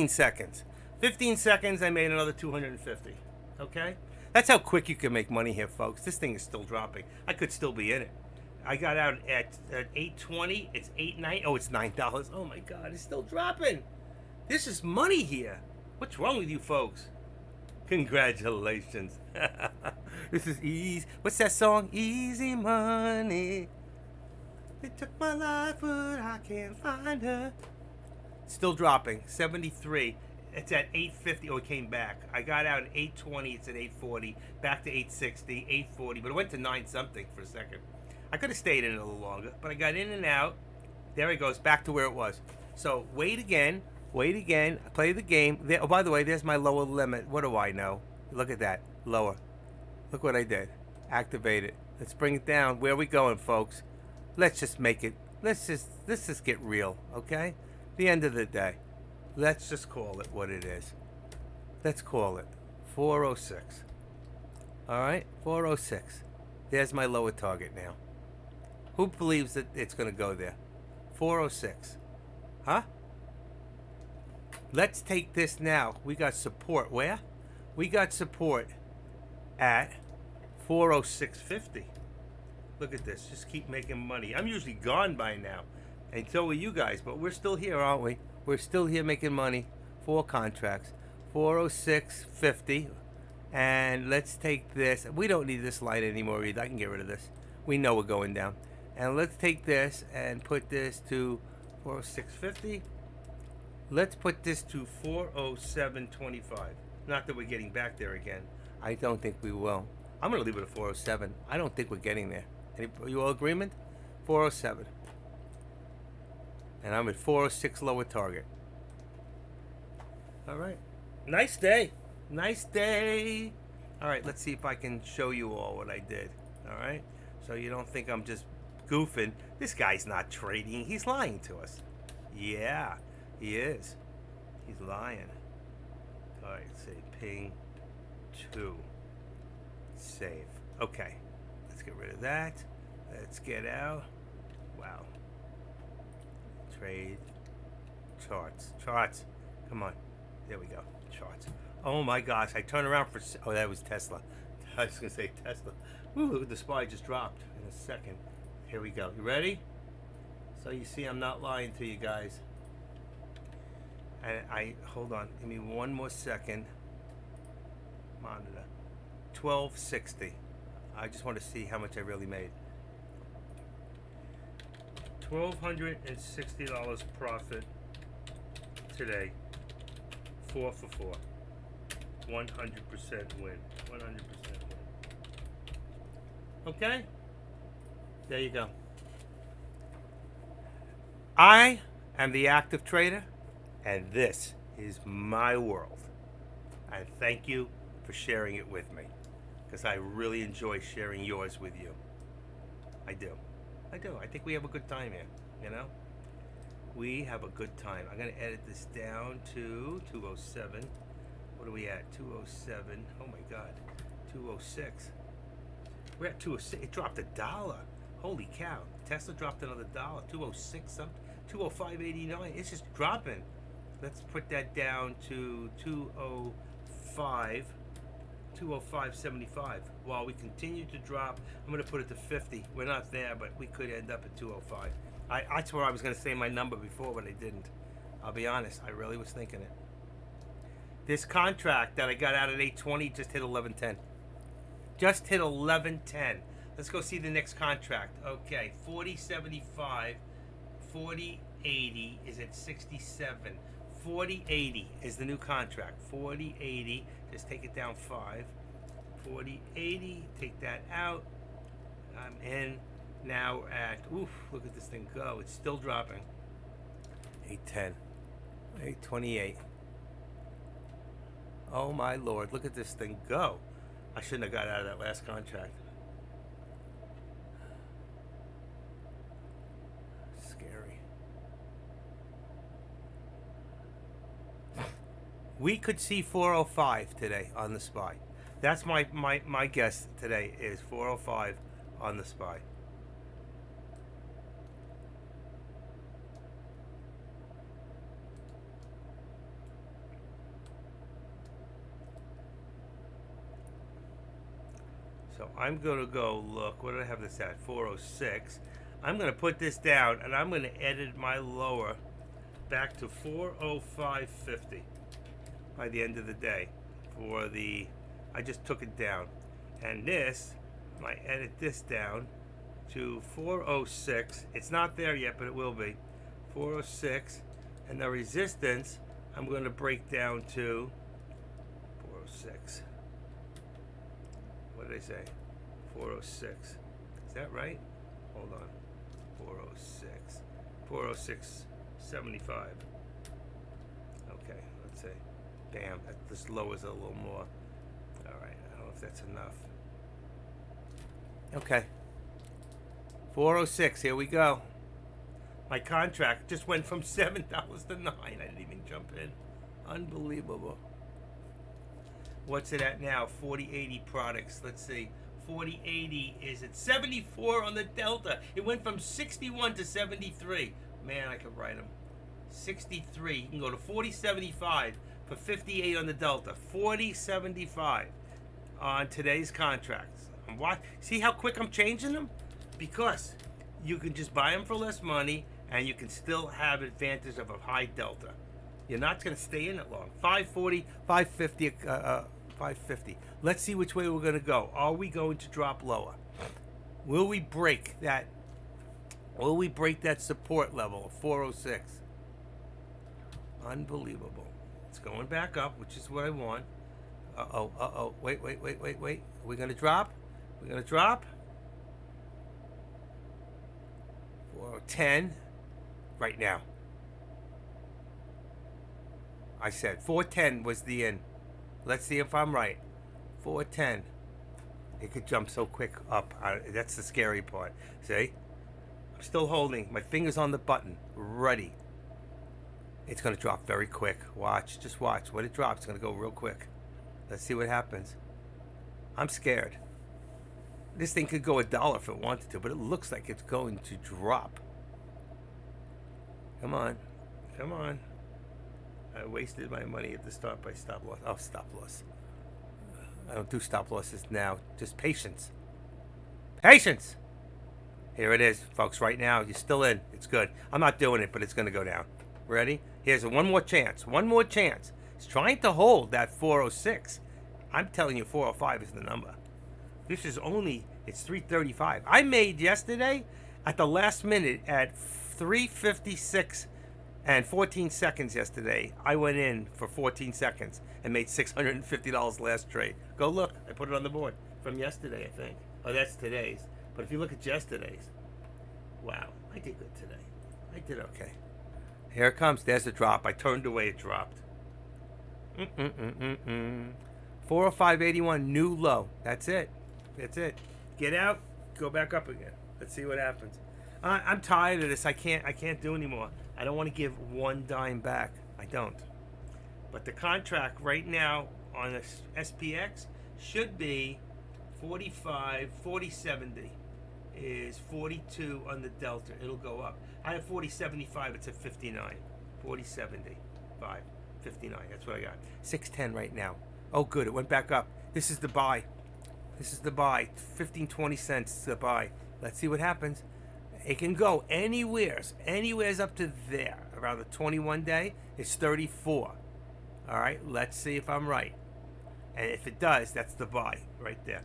seconds. 15 seconds, I made another 250. Okay? That's how quick you can make money here, folks. This thing is still dropping. I could still be in it. I got out at 8.20. It's 8.9. Oh, it's $9. Oh my God, it's still dropping. This is money here. What's wrong with you folks? Congratulations. This is easy. What's that song? Easy money. They took my life, but I can't find her. Still dropping. 73. It's at 8.50. Oh, it came back. I got out at 8.20. It's at 8.40. Back to 8.60, 8.40. But it went to 9 something for a second. I could have stayed in it a little longer, but I got in and out. There it goes. Back to where it was. So wait again. Wait again. Play the game. There, oh, by the way, there's my lower limit. What do I know? Look at that. Lower. Look what I did. Activate it. Let's bring it down. Where are we going, folks? Let's just make it. Let's just get real, okay? The end of the day. Let's just call it what it is. Let's call it 406. All right? 406. There's my lower target now. Who believes that it's going to go there? 406. Huh? Let's take this now. We got support. Where? We got support at 406.50. Look at this. Just keep making money. I'm usually gone by now. And so are you guys. But we're still here, aren't we? We're still here making money. 4 contracts. 406.50. And let's take this. We don't need this light anymore either. I can get rid of this. We know we're going down. And let's take this and put this to 406.50. Let's put this to 407.25. Not that we're getting back there again. I don't think we will. I'm going to leave it at 407. I don't think we're getting there. You all agreement? 407. And I'm at 406 lower target. All right. Nice day. Nice day. All right, let's see if I can show you all what I did. All right? So you don't think I'm just goofing. This guy's not trading. He's lying to us. Yeah, he is. He's lying. All right, say ping 2. Save. Okay. Let's get rid of that. Let's get out. Wow. Trade. Charts. Charts. Come on. There we go. Charts. Oh my gosh. I turned around for... Oh, that was Tesla. I was going to say Tesla. Ooh, the SPY just dropped in a second. Here we go. You ready? So you see I'm not lying to you guys. And hold on. Give me one more second. Monitor. 1260. I just want to see how much I really made. $1,260 profit today. 4 for 4. 100% win. 100% win. Okay? There you go. I am the active trader, and this is my world. And thank you for sharing it with me, because I really enjoy sharing yours with you. I do. I do. I think we have a good time here, you know? we have a good time. I'm going to edit this down to 207. What are we at? 207. Oh my God. 206. We're at 206. It dropped $1. Holy cow. Tesla dropped another $1. 206 something. 205.89. It's just dropping. Let's put that down to 205. 205.75. While we continue to drop, I'm going to put it to 50. We're not there, but we could end up at 205. That's where I was going to say my number before, but I didn't. I'll be honest. I really was thinking it. This contract that I got out at 820 just hit 1110. Just hit 1110. Let's go see the next contract. Okay, 4075, 4080 is at 67. 4080 is the new contract. 4080, just take it down 5. 4080, take that out. I'm in now at, oof, look at this thing go. It's still dropping. 810, 828. Oh my Lord, look at this thing go. I shouldn't have got out of that last contract. Scary. We could see 405 today on the SPY. That's my guess today is 405 on the SPY. So I'm going to go look. What did I have this at? 406. I'm going to put this down, and I'm going to edit my lower back to 405.50 by the end of the day. I just took it down. And this, I might edit this down to 406. It's not there yet, but it will be. 406. And the resistance, I'm going to break down to 406. What did I say? 406. Is that right? Hold on. 406. 406.75. Okay, let's see. Bam, this lowers it a little more. All right, I don't know if that's enough. Okay. 406, here we go. My contract just went from $7 to $9. I didn't even jump in. Unbelievable. What's it at now? 4080 products. Let's see. 4080 is at 74 on the Delta. It went from 61 to 73. Man, I could write them. 63. You can go to 4075 for 58 on the Delta. 4075 on today's contracts. See how quick I'm changing them? Because you can just buy them for less money and you can still have advantage of a high Delta. You're not going to stay in it long. 540, 550, 550. Let's see which way we're going to go. Are we going to drop lower? Will we break that? Will we break that support level of 406? Unbelievable. It's going back up, which is what I want. Uh-oh. Wait. Are we going to drop? We're going to drop? 410 right now. I said 410 was the in. Let's see if I'm right. 410. It could jump so quick up. That's the scary part. See? I'm still holding. My finger's on the button. Ready. It's going to drop very quick. Watch. Just watch. When it drops, it's going to go real quick. Let's see what happens. I'm scared. This thing could go $1 if it wanted to, but it looks like it's going to drop. Come on. Come on. I wasted my money at the start by stop loss. Oh, stop loss. I don't do stop losses now. Just patience. Patience! Here it is, folks, right now. You're still in. It's good. I'm not doing it, but it's going to go down. Ready? Here's one more chance. One more chance. It's trying to hold that 406. I'm telling you 405 is the number. This is only, it's 335. I made yesterday at the last minute at 356 and 14 seconds yesterday. I went in for 14 seconds and made $650 last trade. Go look. I put it on the board from yesterday, I think. Oh, that's today's. But if you look at yesterday's, wow, I did good today. I did okay. Here it comes. There's a drop. I turned away. It dropped. 405.81, new low. That's it. That's it. Get out. Go back up again. Let's see what happens. I'm tired of this. I can't do anymore. I don't want to give one dime back. I don't. But the contract right now on the SPX should be 45, 4070 is 42 on the Delta. It'll go up. I have 4075. It's at 59. 4075, 59. That's what I got. 610 right now. Oh, good. It went back up. This is the buy. This is the buy. 15, 20 cents to the buy. Let's see what happens. It can go anywheres. Anywheres up to there. Around the 21 day, it's 34. All right. Let's see if I'm right. And if it does, that's the buy right there.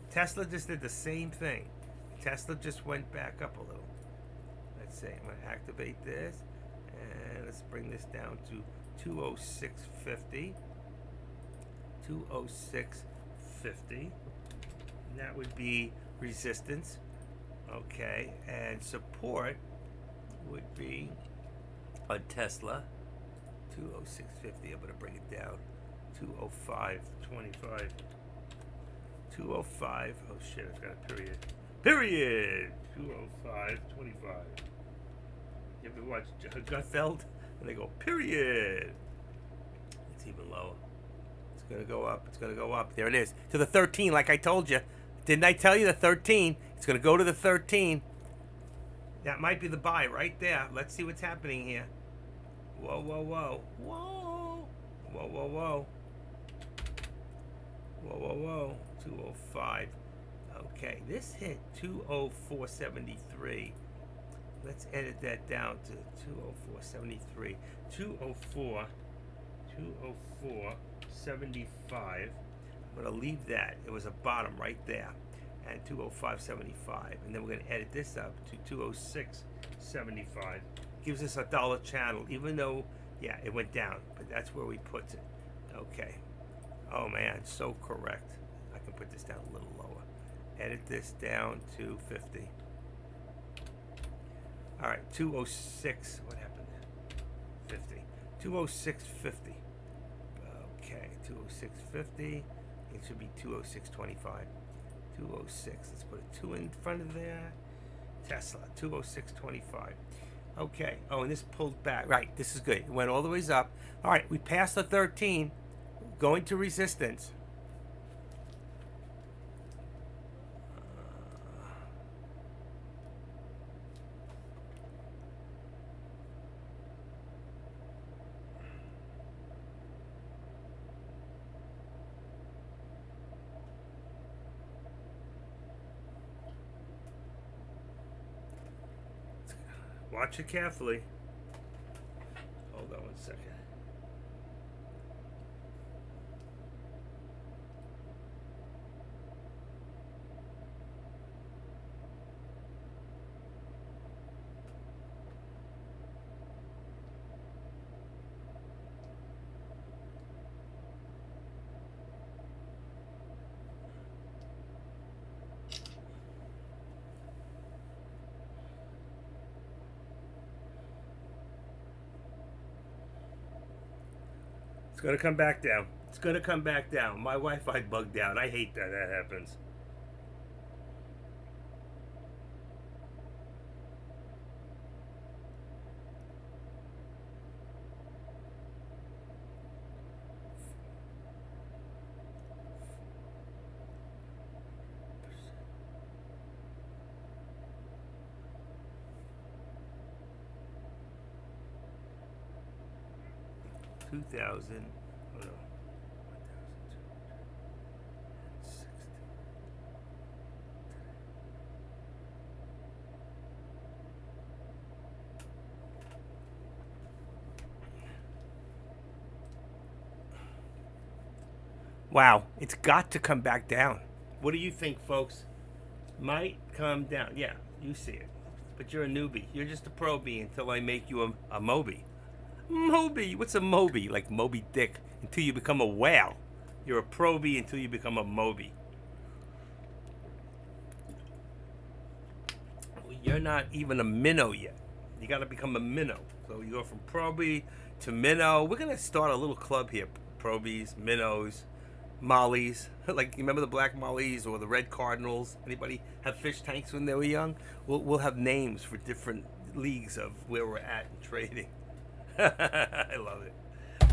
Tesla just did the same thing. Tesla just went back up a little. Let's see. I'm going to activate this. And let's bring this down to 206.50. 206.50. And that would be resistance. Okay. And support would be on Tesla. 206.50. I'm going to bring it down. 205.25. 205. Oh shit, I've got a period. Period! 205.25. You ever watch Gutfeld? And they go, period! It's even lower. It's going to go up. It's going to go up. There it is. To the 13, like I told you. Didn't I tell you the 13? It's going to go to the 13. That might be the buy right there. Let's see what's happening here. Whoa, whoa, whoa. Whoa. Whoa, whoa, whoa. Whoa, whoa, whoa. 205. Okay, this hit 204.73. Let's edit that down to 204.73. 204. 204.75. I'm going to leave that. It was a bottom right there. And 205.75. And then we're going to edit this up to 206.75. Gives us a dollar channel, even though, yeah, it went down. But that's where we put it. Okay. Oh, man, so correct. I can put this down a little lower. Edit this down to 50. All right, 206. What happened there? 50. 206.50. Okay, 206.50. It should be 206.25. 206. Let's put a 2 in front of there. Tesla, 206.25. Okay. Oh, and this pulled back. Right, this is good. It went all the ways up. All right, we passed the 13. Going to resistance. Watch it carefully. Hold on 1 second. It's going to come back down. It's going to come back down. My Wi-Fi bugged out. I hate that happens. $2,000. Oh no. 1,260. Wow, it's got to come back down. What do you think, folks? Might come down. Yeah, you see it. But you're a newbie. You're just a probie until I make you a Moby. Moby. What's a Moby? Like Moby Dick. Until you become a whale. You're a probie until you become a Moby. You're not even a minnow yet. You got to become a minnow. So you go from probie to minnow. We're going to start a little club here. Probies, minnows, mollies. Like, you remember the black mollies or the red cardinals? Anybody have fish tanks when they were young? We'll have names for different leagues of where we're at in trading. I love it.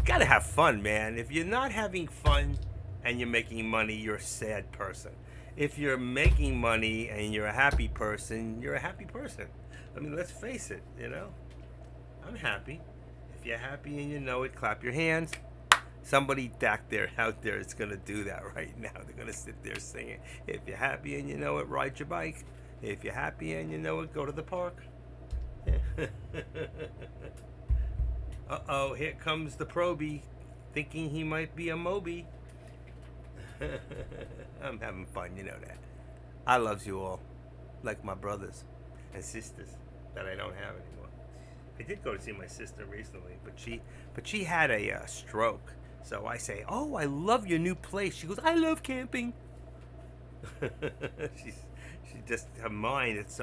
Gotta have fun, man. If you're not having fun and you're making money, you're a sad person. If you're making money and you're a happy person, you're a happy person. I mean, let's face it, you know? I'm happy. If you're happy and you know it, clap your hands. Somebody back there, out there, is going to do that right now. They're going to sit there singing. If you're happy and you know it, ride your bike. If you're happy and you know it, go to the park. Uh-oh, here comes the Proby, thinking he might be a Moby. I'm having fun, you know that. I loves you all, like my brothers and sisters that I don't have anymore. I did go to see my sister recently, but she had a stroke. So I say, "Oh, I love your new place." She goes, "I love camping." she just, her mind. It's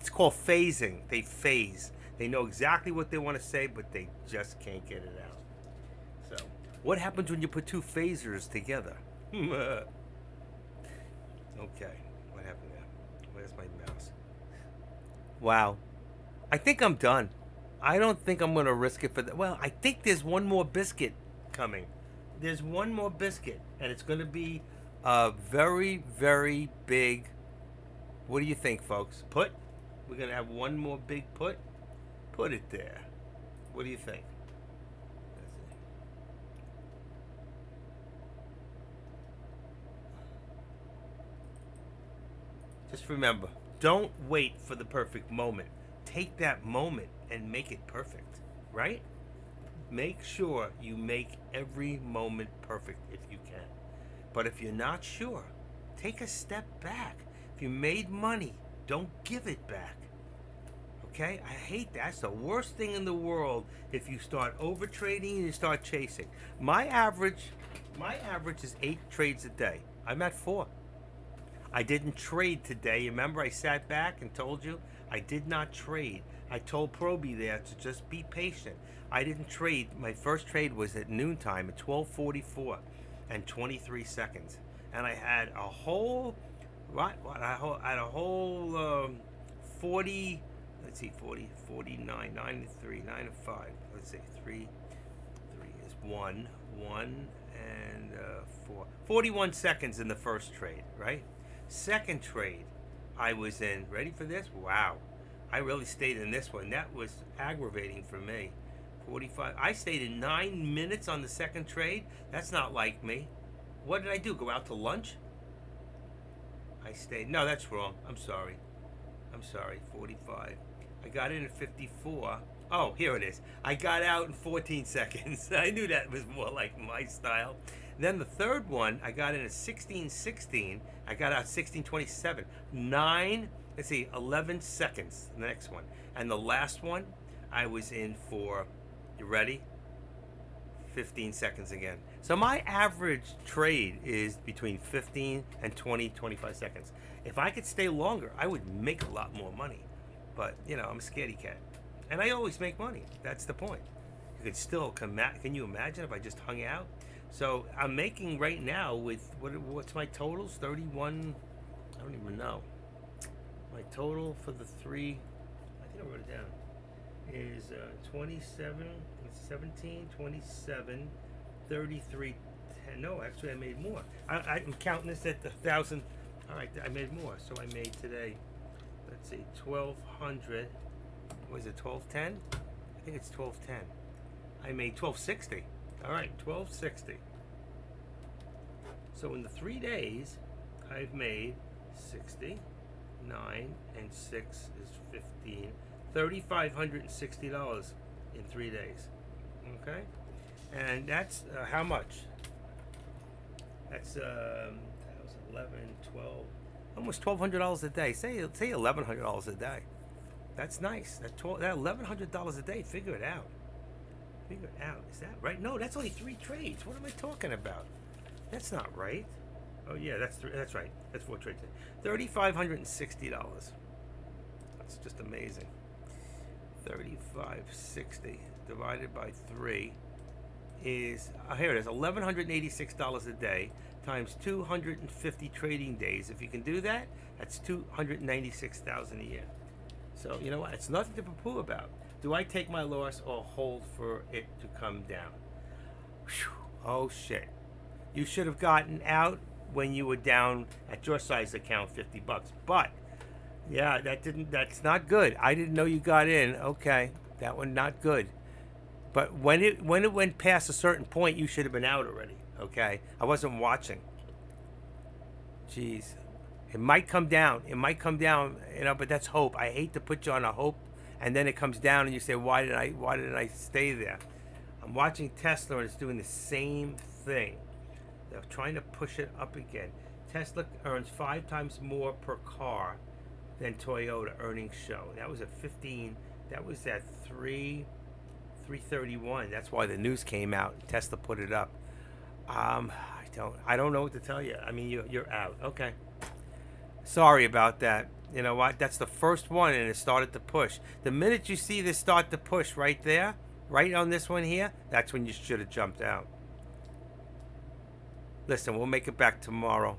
called phasing. They phase. They know exactly what they want to say, but they just can't get it out. So, what happens when you put two phasers together? Okay, what happened there? Where's my mouse? Wow, I think I'm done. I don't think I'm gonna risk it for that. Well, I think there's one more biscuit coming. There's one more biscuit, and it's gonna be a very, very big. What do you think, folks? Put? We're gonna have one more big put. Put it there. What do you think? Just remember, don't wait for the perfect moment. Take that moment and make it perfect, right? Make sure you make every moment perfect if you can. But if you're not sure, take a step back. If you made money, don't give it back. Okay? I hate that. That's the worst thing in the world if you start over trading and you start chasing. My average is 8 trades a day. I'm at 4. I didn't trade today. Remember, I sat back and told you I did not trade. I told Proby there to just be patient. I didn't trade. My first trade was at noontime at 12:44 and 23 seconds, and I had a whole 40. Let's see, 40, 49, 9 to 3, 9 to 5. Let's see, 3 is 1, and 4. 41 seconds in the first trade, right? Second trade, I was in. Ready for this? Wow. I really stayed in this one. That was aggravating for me. 45. I stayed in 9 minutes on the second trade. That's not like me. What did I do? Go out to lunch? I stayed. No, that's wrong. I'm sorry. 45. I got in at 54. Oh, here it is. I got out in 14 seconds. I knew that was more like my style. Then the third one, I got in at 16:16. I got out 16:27. 11 seconds. The next one. And the last one, I was in for, you ready? 15 seconds again. So my average trade is between 15 and 20, 25 seconds. If I could stay longer, I would make a lot more money. But, you know, I'm a scaredy cat. And I always make money. That's the point. You could still can you imagine if I just hung out? So I'm making right now with, what's my totals? 31, I don't even know. My total for the 3, I think I wrote it down, is 27, 17, 27, 33, 10. No, actually I made more. I'm counting this at 1,000. All right, I made more. So I made today, let's see, 1,200. Was it 1210? I think it's 1210. I made 1260. All right, 1260. So in the 3 days, I've made 60, 9, and 6 is 15. $3,560 in 3 days. Okay? And that's how much? That's 11, 12, almost $1,200 a day. Say $1,100 a day. That's nice. That $1,100 a day. Figure it out. Is that right? No, that's only 3 trades. What am I talking about? That's not right. Oh yeah, that's right. That's 4 trades. $3,560. That's just amazing. 3,560 divided by 3 is here it is. $1,186 a day times 250 trading days. If you can do that, that's $296,000 a year. So you know what? It's nothing to poo-poo about. Do I take my loss or hold for it to come down? Whew. Oh shit! You should have gotten out when you were down at your size account $50. But yeah, that's not good. I didn't know you got in. Okay, that one not good. But when it went past a certain point, you should have been out already. Okay, I wasn't watching. Jeez, it might come down. It might come down. You know, but that's hope. I hate to put you on a hope, and then it comes down, and you say, why did I stay there? I'm watching Tesla, and it's doing the same thing. They're trying to push it up again. Tesla earns 5 times more per car than Toyota earnings show. That was at 15. That was at 331. That's why the news came out. Tesla put it up. I don't know what to tell you. I mean, you're out. Okay. Sorry about that. You know what? That's the first one, and it started to push. The minute you see this start to push right there, right on this one here, that's when you should have jumped out. Listen, we'll make it back tomorrow.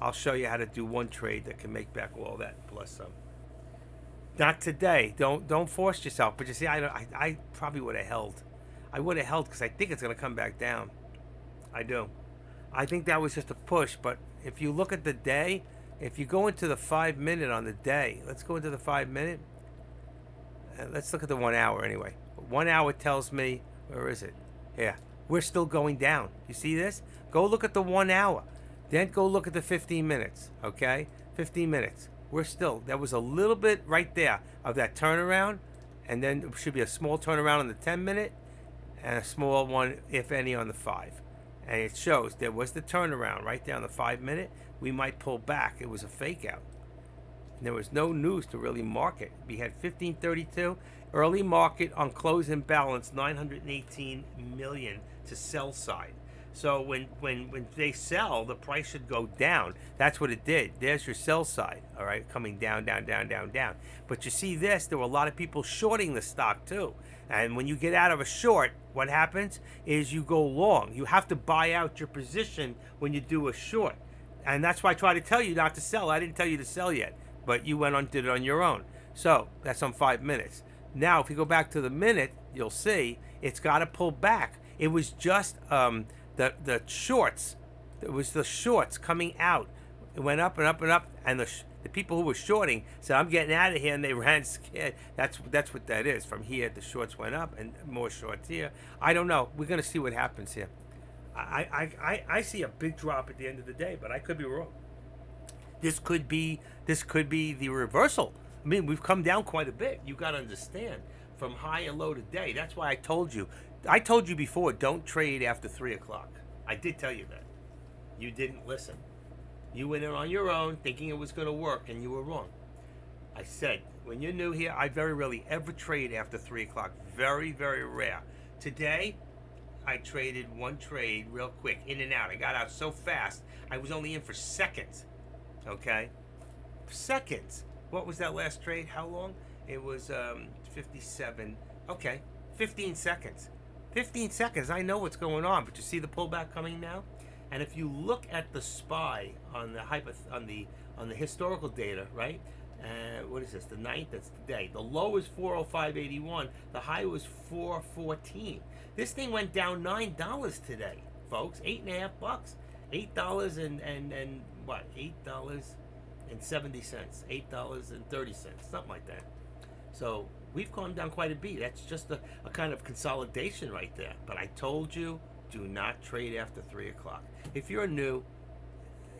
I'll show you how to do one trade that can make back all that plus some. Not today. Don't force yourself. But you see, I probably would have held. I would have held because I think it's going to come back down. I do. I think that was just a push. But if you look at the day, if you go into the 5 minute on the day, let's go into the 5 minute. Let's look at the 1 hour anyway. 1 hour tells me, where is it? Yeah, we're still going down. You see this? Go look at the 1 hour. Then go look at the 15 minutes. Okay? 15 minutes. We're still, there was a little bit right there of that turnaround. And then there should be a small turnaround on the 10 minute. And a small one, if any, on the 5. And it shows there was the turnaround right there on the 5 minute. We might pull back. It was a fake out. There was no news to really market. We had 1532 early market on close and balance 918 million to sell side. So when they sell, the price should go down. That's what it did. There's your sell side, all right, coming down, down, down, down, down. But you see this, there were a lot of people shorting the stock too. And when you get out of a short, what happens is you go long. You have to buy out your position when you do a short. And that's why I try to tell you not to sell. I didn't tell you to sell yet, but you went on did it on your own. So that's on 5 minutes. Now, if you go back to the minute, you'll see it's got to pull back. It was just the shorts. It was the shorts coming out. It went up and up and up, and the people who were shorting said, "I'm getting out of here," and they ran scared. That's what that is. From here, the shorts went up, and more shorts here. I don't know. We're gonna see what happens here. I see a big drop at the end of the day, but I could be wrong. This could be the reversal. I mean, we've come down quite a bit. You got to understand, from high and low today. That's why I told you. I told you before, don't trade after 3 o'clock. I did tell you that. You didn't listen. You went in on your own thinking it was going to work, and you were wrong. I said, when you're new here, I very rarely ever trade after 3 o'clock. Very, very rare. Today, I traded one trade real quick, in and out. I got out so fast, I was only in for seconds. Okay? Seconds. What was that last trade? How long? It was 57. Okay, 15 seconds. 15 seconds. I know what's going on, but you see the pullback coming now? And if you look at the SPY on the historical data, right? What is this? The 9th. That's the day. The low is 405.81. The high was 414. This thing went down $9 today, folks. $8.50. $8 and what? $8.70. $8.30. Something like that. So we've gone down quite a bit. That's just a kind of consolidation right there. But I told you, do not trade after 3 o'clock. If you're new,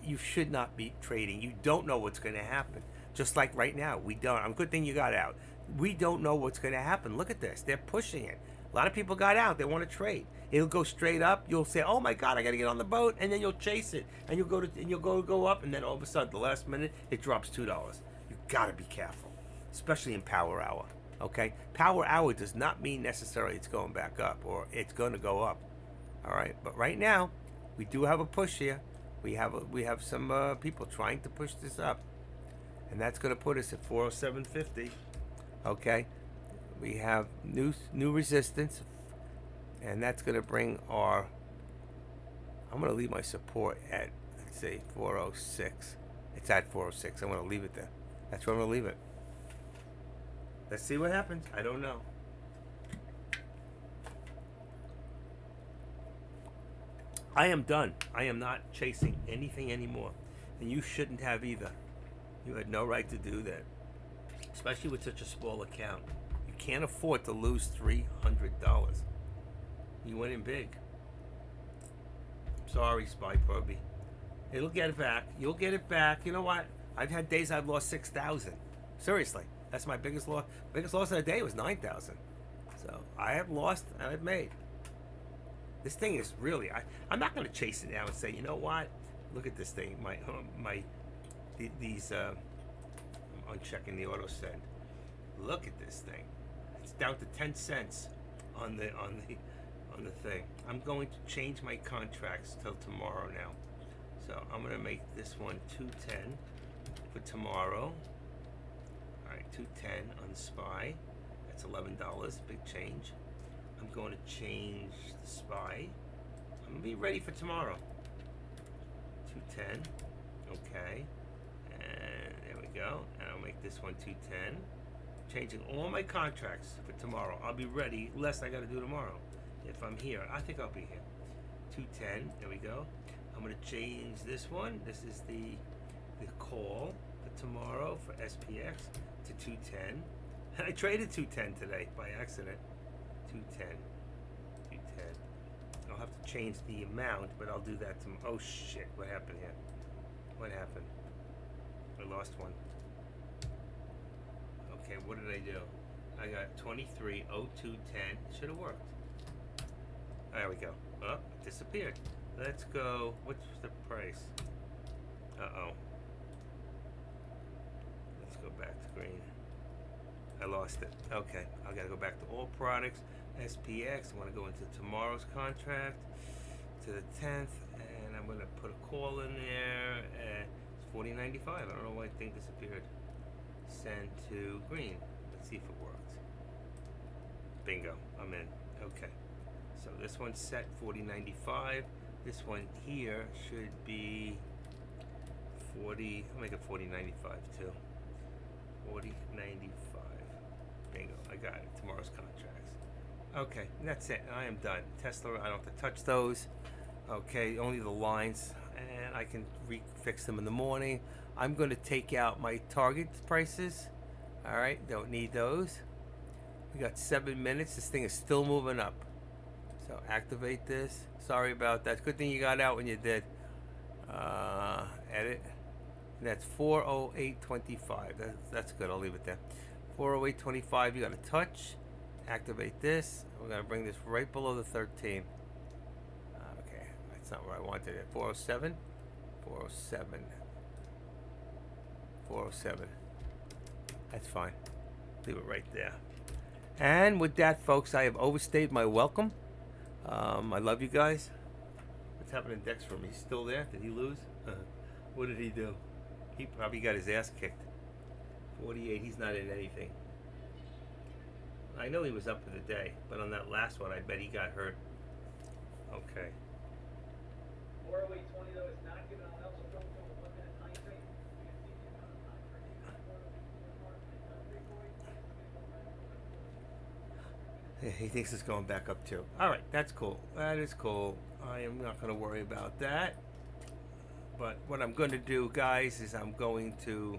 you should not be trading. You don't know what's going to happen. Just like right now, we don't. I'm good thing you got out. We don't know what's going to happen. Look at this. They're pushing it. A lot of people got out. They want to trade. It'll go straight up. You'll say, "Oh my God, I got to get on the boat," and then you'll chase it, and you'll go up, and then all of a sudden, the last minute, it drops $2. You got to be careful, especially in power hour. Okay, power hour does not mean necessarily it's going back up or it's going to go up. All right, but right now, we do have a push here. We have some people trying to push this up, and that's going to put us at 407.50. Okay, we have new resistance, and that's going to bring our. I'm going to leave my support at, let's say, 406. It's at 406. I'm going to leave it there. That's where I'm going to leave it. Let's see what happens. I don't know. I am done. I am not chasing anything anymore. And you shouldn't have either. You had no right to do that. Especially with such a small account. You can't afford to lose $300. You went in big. Sorry, Spy Proby. It'll get it back. You'll get it back. You know what? I've had days I've lost 6,000. Seriously. That's my biggest loss. Biggest loss of the day was 9,000. So I have lost and I've made. This thing is really. I'm not going to chase it now and say, you know what? Look at this thing. These. I'm unchecking the auto send. Look at this thing. It's down to 10 cents on the thing. I'm going to change my contracts till tomorrow now. So I'm going to make this one 210 for tomorrow. All right, 210 on Spy. That's $11. Big change. I'm going to change the Spy. I'm going to be ready for tomorrow. 210. Okay. And there we go. And I'll make this one 210. Changing all my contracts for tomorrow. I'll be ready, less I got to do tomorrow. If I'm here, I think I'll be here. 210. There we go. I'm going to change this one. This is the call for tomorrow for SPX to 210. And I traded 210 today by accident. 210. 210. I'll have to change the amount, but I'll do that tomorrow. Oh shit, what happened here? What happened? I lost one. Okay, what did I do? I got 23, 02, 10. Should have worked. There we go. Oh, it disappeared. Let's go. What's the price? Uh-oh. Let's go back to green. I lost it. Okay, I gotta go back to all products. SPX. I want to go into tomorrow's contract to the 10th, and I'm gonna put a call in there. It's $40.95. I don't know why the thing disappeared. Send to green. Let's see if it worked. Bingo. I'm in. Okay. So this one's set $40.95. This one here should be 40. I'll make it $40.95 too. $40.95. Bingo. I got it. Tomorrow's contracts. Okay, and that's it. I am done. Tesla, I don't have to touch those. Okay, only the lines, and I can fix them in the morning. I'm going to take out my target prices. All right, don't need those. We got 7 minutes. This thing is still moving up. So activate this. Sorry about that. Good thing you got out when you did. Edit. And that's 408.25. That's good. I'll leave it there. 408.25. You got to touch. Activate this. We're going to bring this right below the 13. Okay, that's not where I wanted it. 407. 407. 407. That's fine. Leave it right there. And with that, folks, I have overstayed my welcome. I love you guys. What's happening to Dex for me? He's still there? Did he lose? What did he do? He probably got his ass kicked. 48. He's not in anything. I know he was up for the day, but on that last one, I bet he got hurt. Okay. 408.20 though is not given on else. So don't go 1 minute time frame. You can see the amount of time frame. He thinks it's going back up too. All right, that's cool. That is cool. I am not going to worry about that. But what I'm going to do, guys, is I'm going to.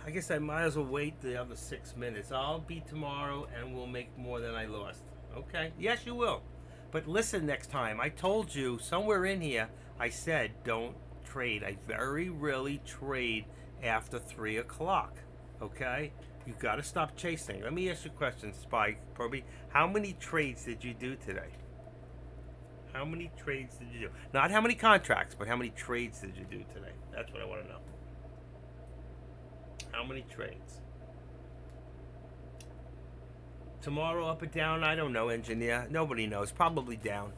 I guess I might as well wait the other 6 minutes. I'll be tomorrow and we'll make more than I lost. Okay? Yes, you will. But listen next time. I told you somewhere in here, I said don't trade. I very rarely trade after 3 o'clock. Okay? You got to stop chasing. Let me ask you a question, Spy Proby. How many trades did you do today? How many trades did you do? Not how many contracts, but how many trades did you do today? That's what I want to know. How many trades? Tomorrow up or down? I don't know, engineer. Nobody knows. Probably down.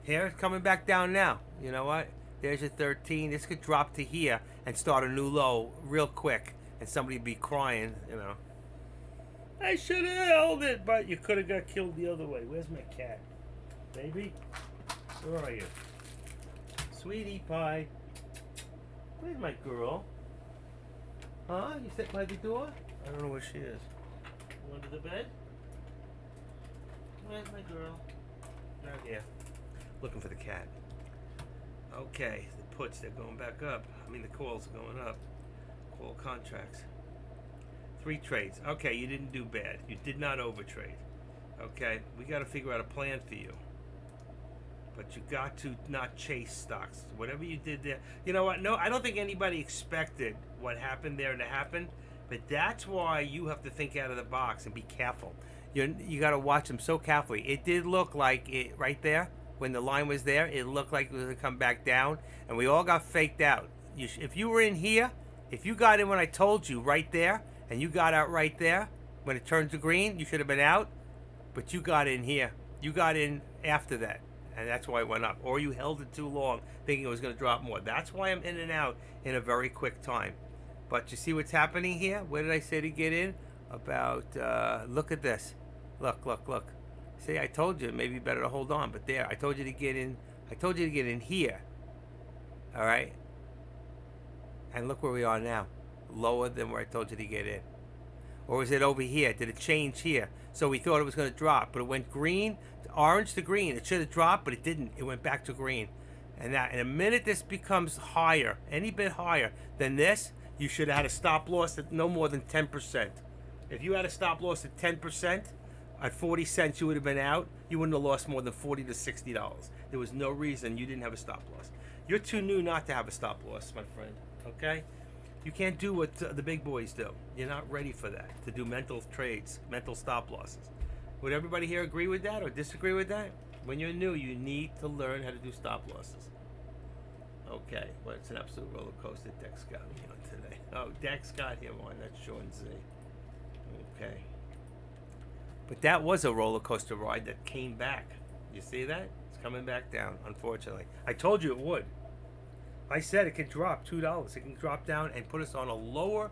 Here, it's coming back down now. You know what? There's your 13. This could drop to here and start a new low real quick. And somebody be crying, you know. I should have held it, but you could have got killed the other way. Where's my cat? Baby? Where are you? Sweetie pie. Where's my girl? Huh? You sit by the door? I don't know where she is. You under the bed? Where's my girl? Not here. Looking for the cat. Okay, the puts, they're going back up. I mean, the calls are going up. Call contracts. 3 trades. Okay, you didn't do bad. You did not overtrade. Okay, we got to figure out a plan for you. But you got to not chase stocks. Whatever you did there. You know what? No, I don't think anybody expected what happened there to happen. But that's why you have to think out of the box and be careful. You got to watch them so carefully. It did look like it right there when the line was there. It looked like it was going to come back down, and we all got faked out. If you were in here, if you got in when I told you right there, and you got out right there when it turned to green, you should have been out. But you got in here. You got in after that, and that's why it went up. Or you held it too long, thinking it was going to drop more. That's why I'm in and out in a very quick time. But you see what's happening here? Where did I say to get in? About, look at this. Look. See, I told you maybe better to hold on, but there, I told you to get in. I told you to get in here. All right? And look where we are now. Lower than where I told you to get in. Or was it over here? Did it change here? So we thought it was going to drop, but it went green, orange to green. It should have dropped, but it didn't. It went back to green. And that, in a minute this becomes higher, any bit higher than this, you should have had a stop loss at no more than 10%. If you had a stop loss at 10%, at 40 cents you would have been out. You wouldn't have lost more than $40 to $60. There was no reason you didn't have a stop loss. You're too new not to have a stop loss, my friend. Okay? You can't do what the big boys do. You're not ready for that, to do mental trades, mental stop losses. Would everybody here agree with that or disagree with that? When you're new, you need to learn how to do stop losses. Okay, well, it's an absolute roller coaster. Dex got me on today. Oh, Dex got him on. That's Sean Z. Okay. But that was a roller coaster ride that came back. You see that? It's coming back down, unfortunately. I told you it would. I said it could drop $2. It can drop down and put us on a lower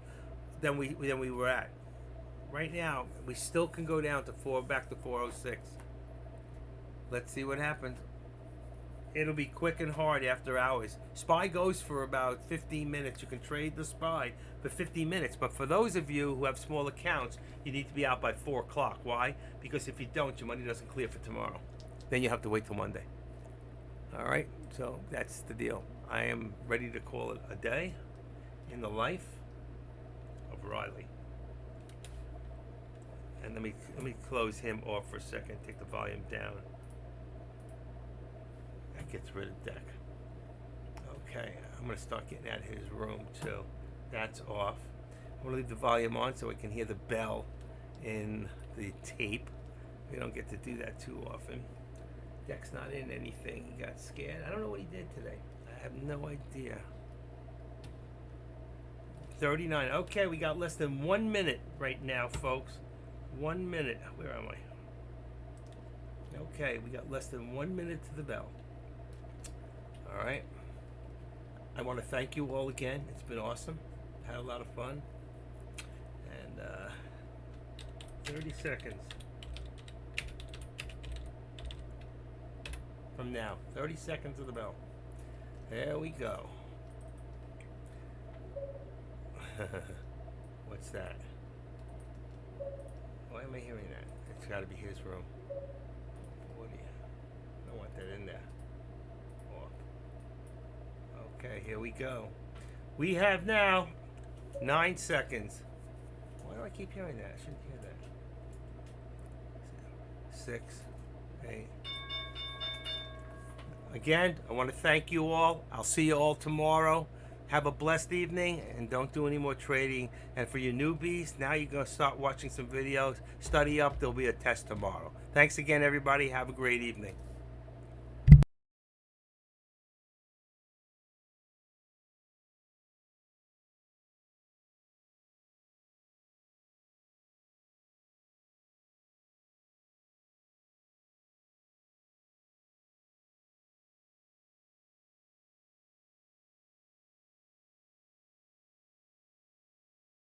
than we were at. Right now, we still can go down to back to 406. Let's see what happens. It'll be quick and hard after hours. SPY goes for about 15 minutes. You can trade the SPY for 15 minutes. But for those of you who have small accounts, you need to be out by 4 o'clock. Why? Because if you don't, your money doesn't clear for tomorrow. Then you have to wait till Monday. All right? So that's the deal. I am ready to call it a day in the life of Riley. And let me close him off for a second. Take the volume down. That gets rid of Deck. Okay, I'm going to start getting out of his room too. That's off. I'm going to leave the volume on so I can hear the bell in the tape. We don't get to do that too often. Deck's not in anything. He got scared. I don't know what he did today. I have no idea. 39. Okay, we got less than 1 minute right now, folks. 1 minute. Where am I? Okay, we got less than 1 minute to the bell. All right. I want to thank you all again. It's been awesome. Had a lot of fun. And 30 seconds from now. 30 seconds of the bell. There we go. What's that? Why am I hearing that? It's got to be his room. 40. I don't want that in there. Okay, here we go. We have now 9 seconds. Why do I keep hearing that? I shouldn't hear that. 6, 8. Again, I want to thank you all. I'll see you all tomorrow. Have a blessed evening and don't do any more trading. And for you newbies, now you're going to start watching some videos. Study up. There'll be a test tomorrow. Thanks again, everybody. Have a great evening.